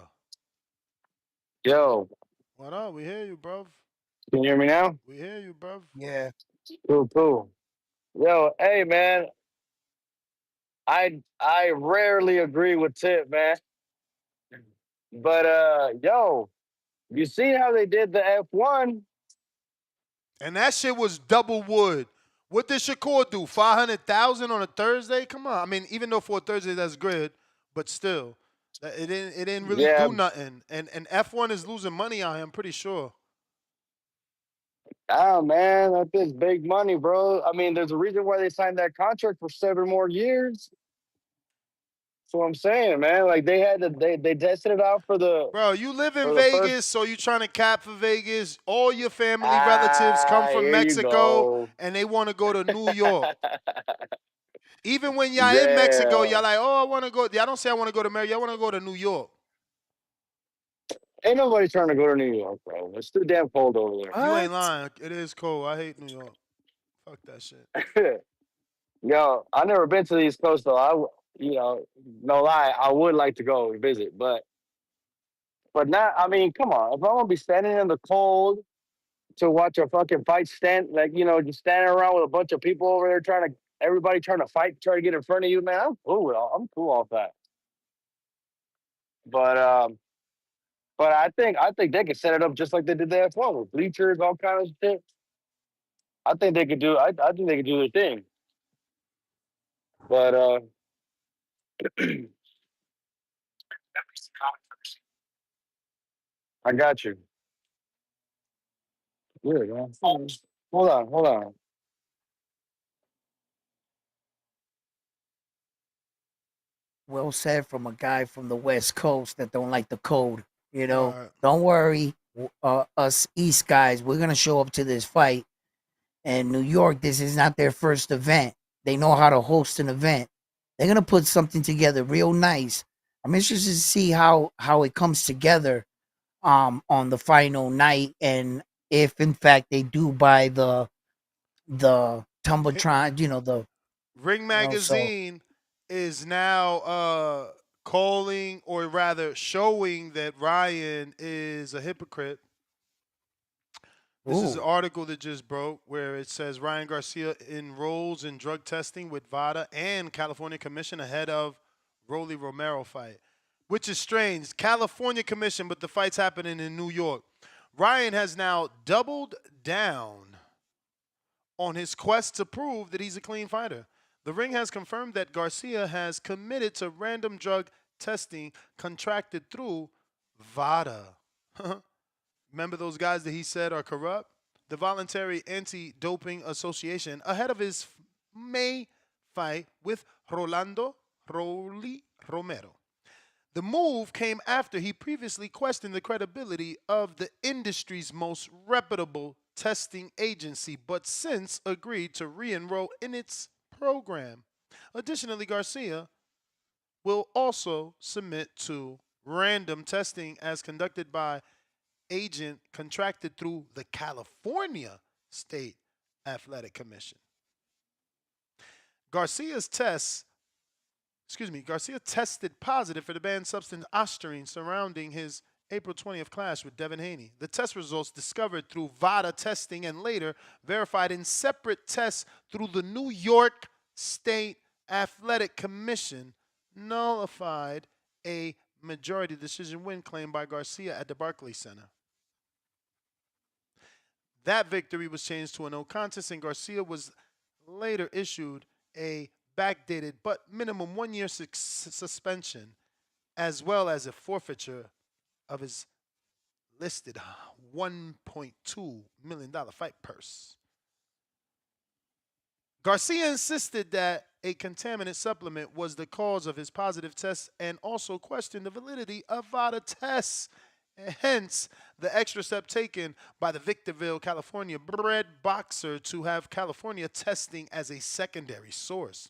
Yo, What up? We hear you, bro. can you hear me now? We hear you, bro. Yeah. Cool, cool. Yo, hey man, I rarely agree with Tip, man. But yo, you see how they did the F1? And that shit was double wood. What did Shakur do? 500,000 on a Thursday? Come on. I mean, even though for a Thursday that's good, but still, it didn't really Yeah, do nothing. And F1 is losing money on him. I'm pretty sure. oh man, that's big money, bro. I mean, there's a reason why they signed that contract for 7 more years. That's what I'm saying, man. Like they tested it out Bro, you live in for the first. Vegas, so you trying to cap for Vegas. All your family relatives come from Here you Mexico, go. and they want to go to New York. Even when y'all in Mexico, Yeah. y'all like, oh, I want to go. Y'all don't say I want to go to America. Y'all want to go to New York. Ain't nobody trying to go to New York, bro. It's too damn cold over You ain't What? lying. It is cold. I hate New York. Fuck that shit. there. Yo, I never been to the East Coast though. No lie, I would like to go and visit, but not. I mean, come on. If I'm gonna be standing in the cold to watch a fucking fight, just standing around with a bunch of people over there everybody trying to fight, try to get in front of you, man. I'm cool off that. But I think they could set it up just like they did the F1 with bleachers, all kinds of shit. I think they could do their thing. But I got you. Weird, man. Hold on. Well said from a guy from the West Coast that don't like the cold. You know, Right. don't worry. Us East guys, we're gonna show up to this fight. And New York, this is not their first event. They know how to host an event. They're gonna put something together real nice. I'm interested to see how it comes together on the final night, and if in fact they do buy the Tumbletron, Ring so Magazine is now calling, or rather showing, that Ryan is a hypocrite. This is an ooh. article that just broke where it says Ryan Garcia enrolls in drug testing with VADA and California Commission ahead of Rolly Romero fight, which is strange. California Commission, but the fight's happening in New York. Ryan has now doubled down on his quest to prove that he's a clean fighter. The ring has confirmed that Garcia has committed to random drug testing contracted through VADA. Remember those guys that he said are corrupt? The Voluntary Anti-Doping Association, ahead of his May fight with Rolly Romero. The move came after he previously questioned the credibility of the industry's most reputable testing agency, but since agreed to re-enroll in its program. Additionally, Garcia will also submit to random testing as conducted by agent contracted through the California State Athletic Commission. Garcia tested positive for the banned substance Ostarine surrounding his April 20th clash with Devin Haney. The test results, discovered through VADA testing and later verified in separate tests through the New York State Athletic Commission, nullified a majority decision win claimed by Garcia at the Barclays Center. That victory was changed to a no contest, and Garcia was later issued a backdated but minimum 1 year suspension, as well as a forfeiture of his listed $1.2 million fight purse. Garcia insisted that a contaminant supplement was the cause of his positive tests and also questioned the validity of VADA tests. Hence, the extra step taken by the Victorville, California bred boxer to have California testing as a secondary source.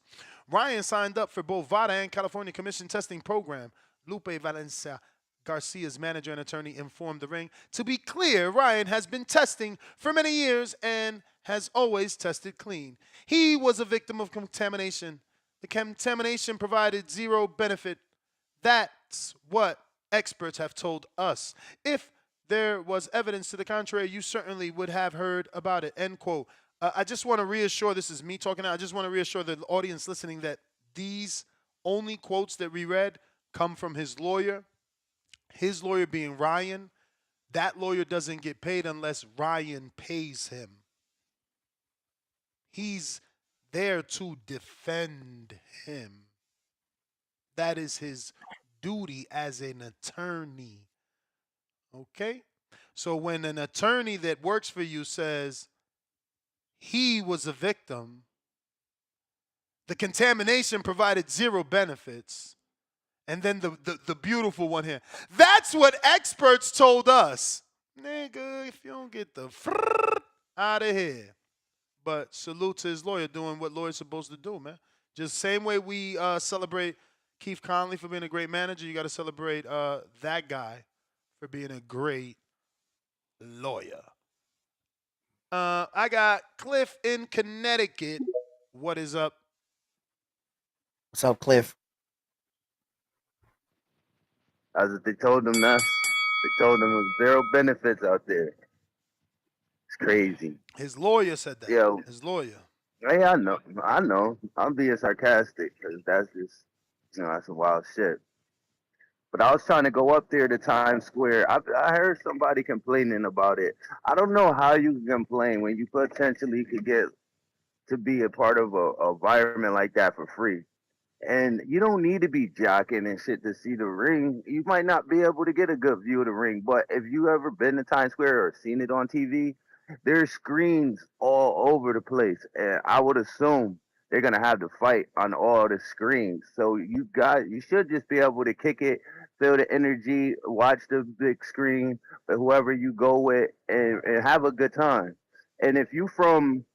Ryan signed up for both VADA and California Commission testing program. Lupe Valencia, Garcia's manager and attorney, informed the ring. To be clear, Ryan has been testing for many years and has always tested clean. He was a victim of contamination. The contamination provided zero benefit. That's what experts have told us. If there was evidence to the contrary, you certainly would have heard about it. End quote. I just want to reassure, this is me talking now, I just want to reassure the audience listening that these only quotes that we read come from his lawyer being Ryan. That lawyer doesn't get paid unless Ryan pays him. He's there to defend him. That is his duty as an attorney. Okay? So when an attorney that works for you says he was a victim, the contamination provided zero benefits. And then the beautiful one here. That's what experts told us. Nigga, if you don't get the out of here. But salute to his lawyer doing what lawyers supposed to do, man. Just same way we celebrate Keith Conley for being a great manager, you got to celebrate that guy for being a great lawyer. I got Cliff in Connecticut. What is up? What's up, Cliff? As if they told them that. They told them there was zero benefits out there. It's crazy. His lawyer said that. Yo, His lawyer. hey, I know. I'm being sarcastic because that's just, that's some wild shit. But I was trying to go up there to Times Square. I heard somebody complaining about it. I don't know how you can complain when you potentially could get to be a part of a environment like that for free. And you don't need to be jocking and shit to see the ring. You might not be able to get a good view of the ring, but if you ever been to Times Square or seen it on TV, there's screens all over the place. And I would assume they're gonna have the fight on all the screens. So you should just be able to kick it, feel the energy, watch the big screen, whoever you go with, and have a good time. And if you from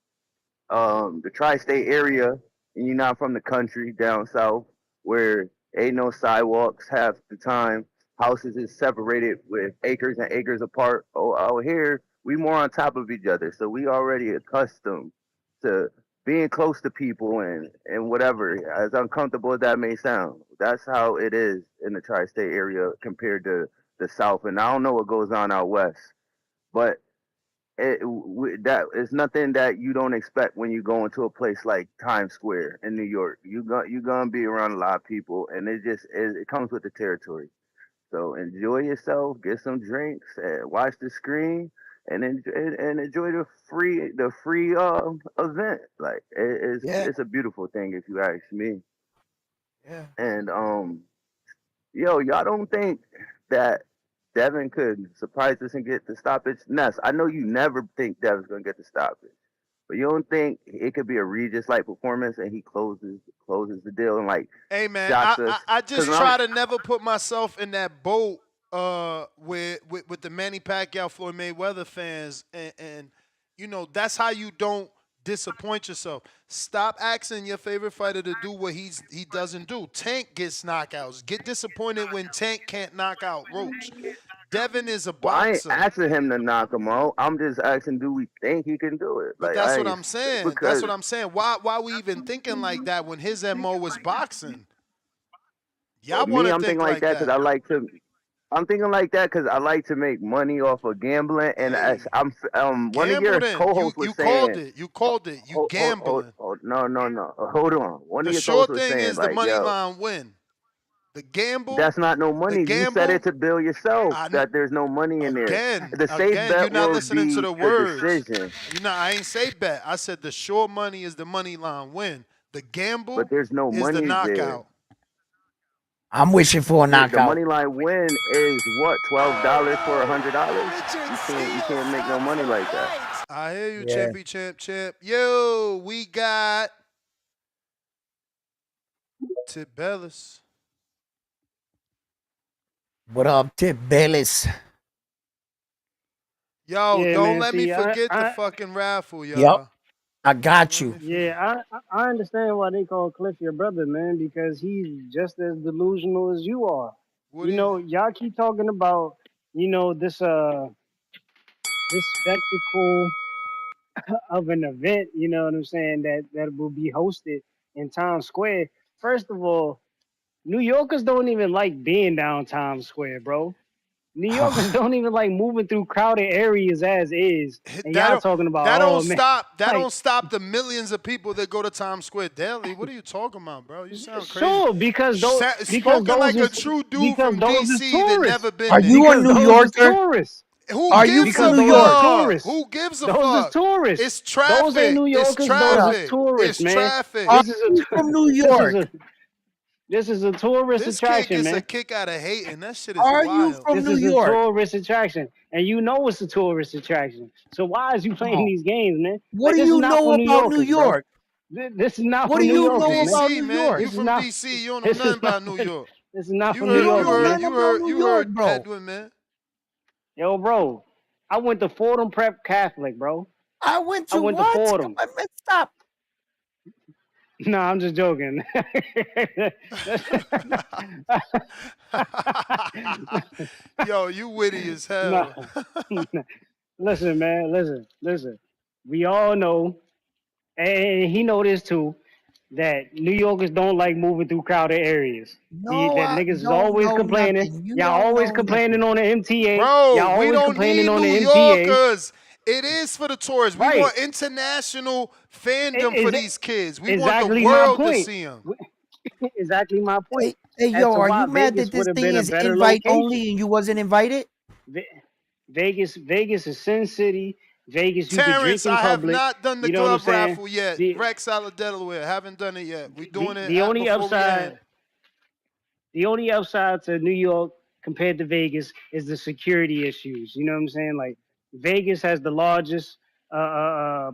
the tri-state area and you're not from the country down south where ain't no sidewalks half the time, houses is separated with acres and acres apart. Oh, out here we more on top of each other, so we already accustomed to being close to people and whatever, as uncomfortable as that may sound. That's how it is in the tri-state area compared to the south. And I don't know what goes on out west, but that is nothing that you don't expect when you go into a place like Times Square in New York. You're gonna be around a lot of people, and it comes with the territory. So enjoy yourself, get some drinks, and watch the screen, and enjoy the free event. Like it's a beautiful thing if you ask me. Yeah. And y'all don't think that Devin could surprise us and get the stoppage? Ness, I know you never think Devin's gonna get the stoppage, but you don't think it could be a Regis like performance and he closes the deal and like Hey man, shocks us? I Because just try to never put myself in that boat with the Manny Pacquiao Floyd Mayweather fans, and that's how you don't disappoint yourself. Stop asking your favorite fighter to do what he doesn't do. Tank gets knockouts. Get disappointed when Tank can't knock out Roach. Devin is a I ain't boxer. asking him to knock him out. I'm just asking, do we think he can do it? But Like that's I what ain't I'm saying. That's because what I'm saying. Why we even thinking like that when his MO was boxing? Y'all want me, to I'm thinking think like like that because that. I like to. I'm thinking like that because I like to make money off of gambling, and Hey, I'm one of gamble your then. You co-hosts was you called saying, it. You called it. You gambling. no, hold on. One of The your sure co-hosts was thing saying is the like, money yo, line win. The gamble, that's not no the money. You said it gamble. to bill yourself I that there's no money in there. The safe again, you're bet not will listening to be the the words. decision, I ain't say bet. I said the sure money is the money line win. The but gamble there's no is the money there. knockout. I'm wishing for a The knockout. money line win is what, $12 for $100? You can't make no money like that. I hear you, Yeah. champy, champ. Yo, we got Tip Bellis. What up, Tip Bellis? Yo, Yeah, don't man. let me See, forget the fucking raffle, Yep. y'all. I got Don't let you. me forget. Yeah, I understand why they call Cliff your brother, man, because he's just as delusional as you are. What do you? Y'all keep talking about, this spectacle of an event, you know what I'm saying, that will be hosted in Times Square. First of all, New Yorkers don't even like being down Times Square, bro. New Yorkers don't even like moving through crowded areas as is, and That y'all don't talking about, that oh don't man, stop that like don't stop the millions of people that go to Times Square daily. What are you talking about, bro? You sound crazy. sure because Spoken like a those true dude because from those is DC that tourists. never been Are you there. a Because New those is Yorker? tourists. Who Are you gives from a Because New those is York? fuck? tourists. Who gives a Those is fuck? tourists. It's Those ain't traffic. New It's Yorkers. Those is traffic. tourists, It's man. traffic. Are This is you from New this is York? a this is a tourist This kid attraction, gets a man. kick out of hating. That shit is Are you wild. from This New is a York? tourist attraction, and you know it's a tourist attraction. So why is you playing Oh. these games, man? What Like do this is you not know for New about New Yorkers, bro. York? This is not What for do New You you from Yorkers, know man. about DC, New man. York? You This is from not. DC. You don't know This nothing is not. about New York. This is not You for New heard You you don't know Yorkers, heard man. nothing you about heard New you York, heard bro. Edwin, man. Yo, bro, I went to Fordham Prep Catholic, bro. I went I to went to what? Fordham. Come on, man, stop. No, I'm just joking. Yo, you witty as No, hell. listen, man, listen. We all know, and he know this too, that New Yorkers don't like moving through crowded areas. No, That I niggas is don't always know complaining. nothing. You Y'all don't always know complaining nothing. on the MTA. Bro, Y'all we always don't complaining need on New the MTA. Yorkers. It is for the tourists. We Right. want international fandom for Is these kids. We want the exactly my world to point. see them. Exactly my point. Hey, As yo, to are why you mad that Vegas would this have thing been a is better invite location. only and you wasn't invited? Vegas is Sin City. Vegas, you could drink Terrence, in I have public. not done the You know what I'm glove saying? raffle yet. The Rex out of Delaware. Haven't done it yet. We doing it the only before we upside end. the only upside to New York compared to Vegas is the security issues. You know what I'm saying? Like Vegas has the largest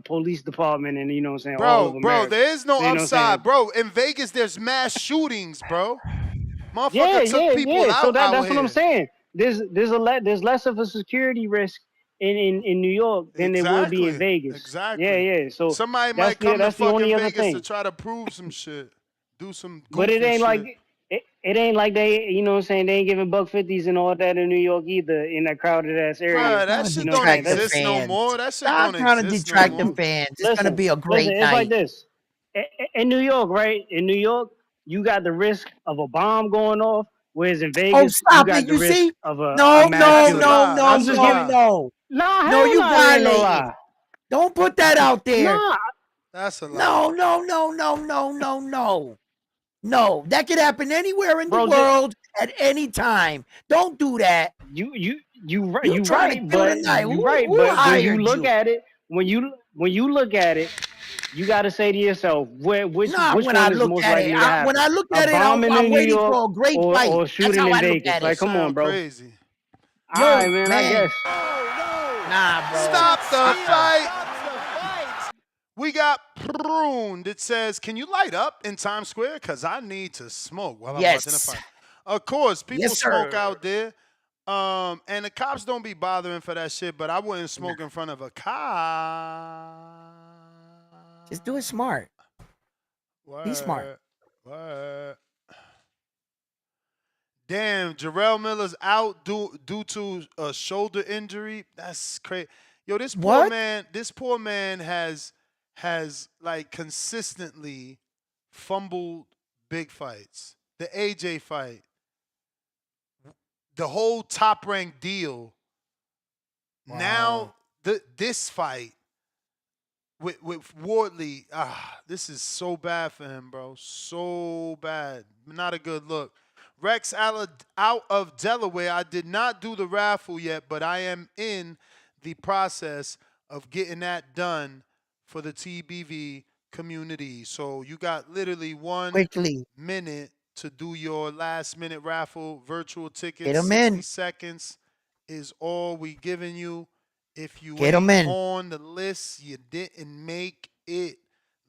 police department, and you know what I'm saying, all of Bro, America. there is no So you know what I'm upside. saying? Bro, in Vegas, there's mass shootings, bro. Yeah, Motherfucker took yeah, people yeah. So out out that's what I'm here. saying. There's less of a security risk in New York than there would be in Exactly. Vegas. Yeah, Exactly. yeah. So Somebody might come to that's the only fucking other Vegas to thing. try to prove some shit. Do some But it goofy ain't like shit. it ain't like they, you know what I'm saying, they ain't giving $150s and all that in New York either in that crowded ass area. Bruh, that Trying to shit You know what I'm don't saying? detract the exist no fans. more. That shit Stop don't trying to exist no detract the more. fans. It's gonna be a Listen, great it's like night. this. In New York, right? In New York, you got the risk of a bomb going off, whereas in Oh, Vegas, you stop got it. the You risk see? of a No, mass no, That's a shooting. no, lie. no, I'm That's a just no, giving. lie. no. Nah, No, hell you nah, it ain't no violating. lie. Don't put that out there. Nah, That's a lie. No, no, no, no, no, no, no. No, that could happen anywhere in the bro, world at any time. Don't do that. You you trying to right, kill the but night. you right, Who but when you hired look you? at it, when you look at it, you got to say to yourself, Nah, which when I one is look most at it, likely to when happen? I look A at it, bombing I'm in New waiting York for a great fight. or That's shooting how in I look Vegas? at You it. Like, come on, sound bro. crazy. All right, Yo, man. I man. guess. Nah, bro. Stop the Uh-uh. fight. We got Prune that says, can you light up in Times Square? Because I need to smoke while I'm watching the Yes. fight. Of course, people Yes, smoke sir. out there. And the cops don't be bothering for that shit, but I wouldn't Nah. smoke in front of a cop. Just do it smart. Be smart. Word. Word. Damn, Jarrell Miller's out due to a shoulder injury. That's crazy. Yo, What? this poor man has like consistently fumbled big fights. The AJ fight, the whole top rank deal. Wow. Now this fight with Wardley, this is so bad for him, bro. So bad. Not a good look. Rex out of Delaware. I did not do the raffle yet, but I am in the process of getting that done for the TBV community. So you got literally 1 Quickly. minute to do your last minute raffle. Virtual tickets, Get them 60 in. seconds is all we giving you. If you Get them ain't in. on the list, you didn't make it.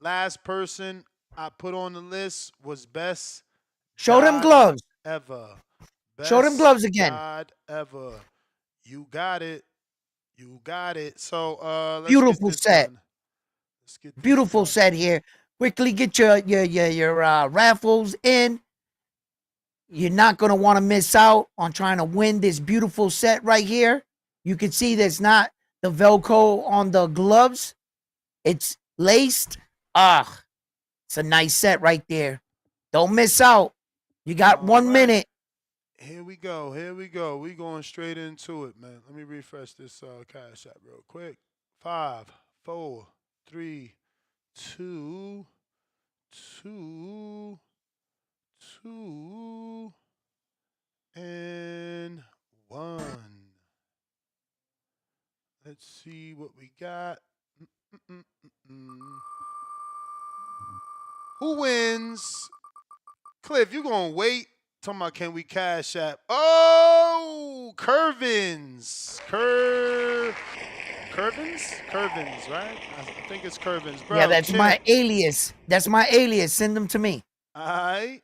Last person I put on the list was Best Show them God gloves. Ever. Show them Best gloves again. God Ever. You got it. You got it. So let's get Beautiful this set. done. Let's get this Beautiful done. set here. Quickly get your raffles in. You're not going to want to miss out on trying to win this beautiful set right here. You can see there's not the Velcro on the gloves. It's laced. It's a nice set right there. Don't miss out. You got All 1 right. minute. Here we go. Here we go. We going straight into it, man. Let me refresh this cash app real quick. 5, 4, 3, 2, 2, 2, and 1. Let's see what we got. Who wins? Cliff, you gonna wait? Talking about can we cash app? Oh, Curvins. Curvins, right? I think it's Curvins, bro. Yeah, that's chill. my alias. That's my alias. Send them to me. All right.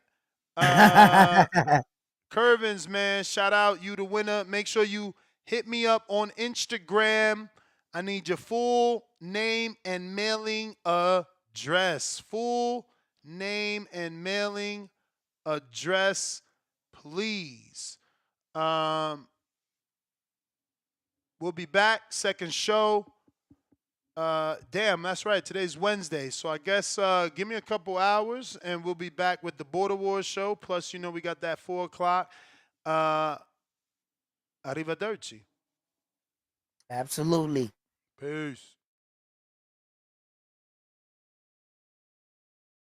Curvins, man. Shout out, you the winner. Make sure you hit me up on Instagram. I need your full name and mailing address. Full name and mailing address, please. We'll be back. Second show. Damn, that's right. Today's Wednesday. So I guess give me a couple hours and we'll be back with the Border Wars show. Plus, you know, we got that 4 o'clock. Arrivederci. Absolutely. Peace.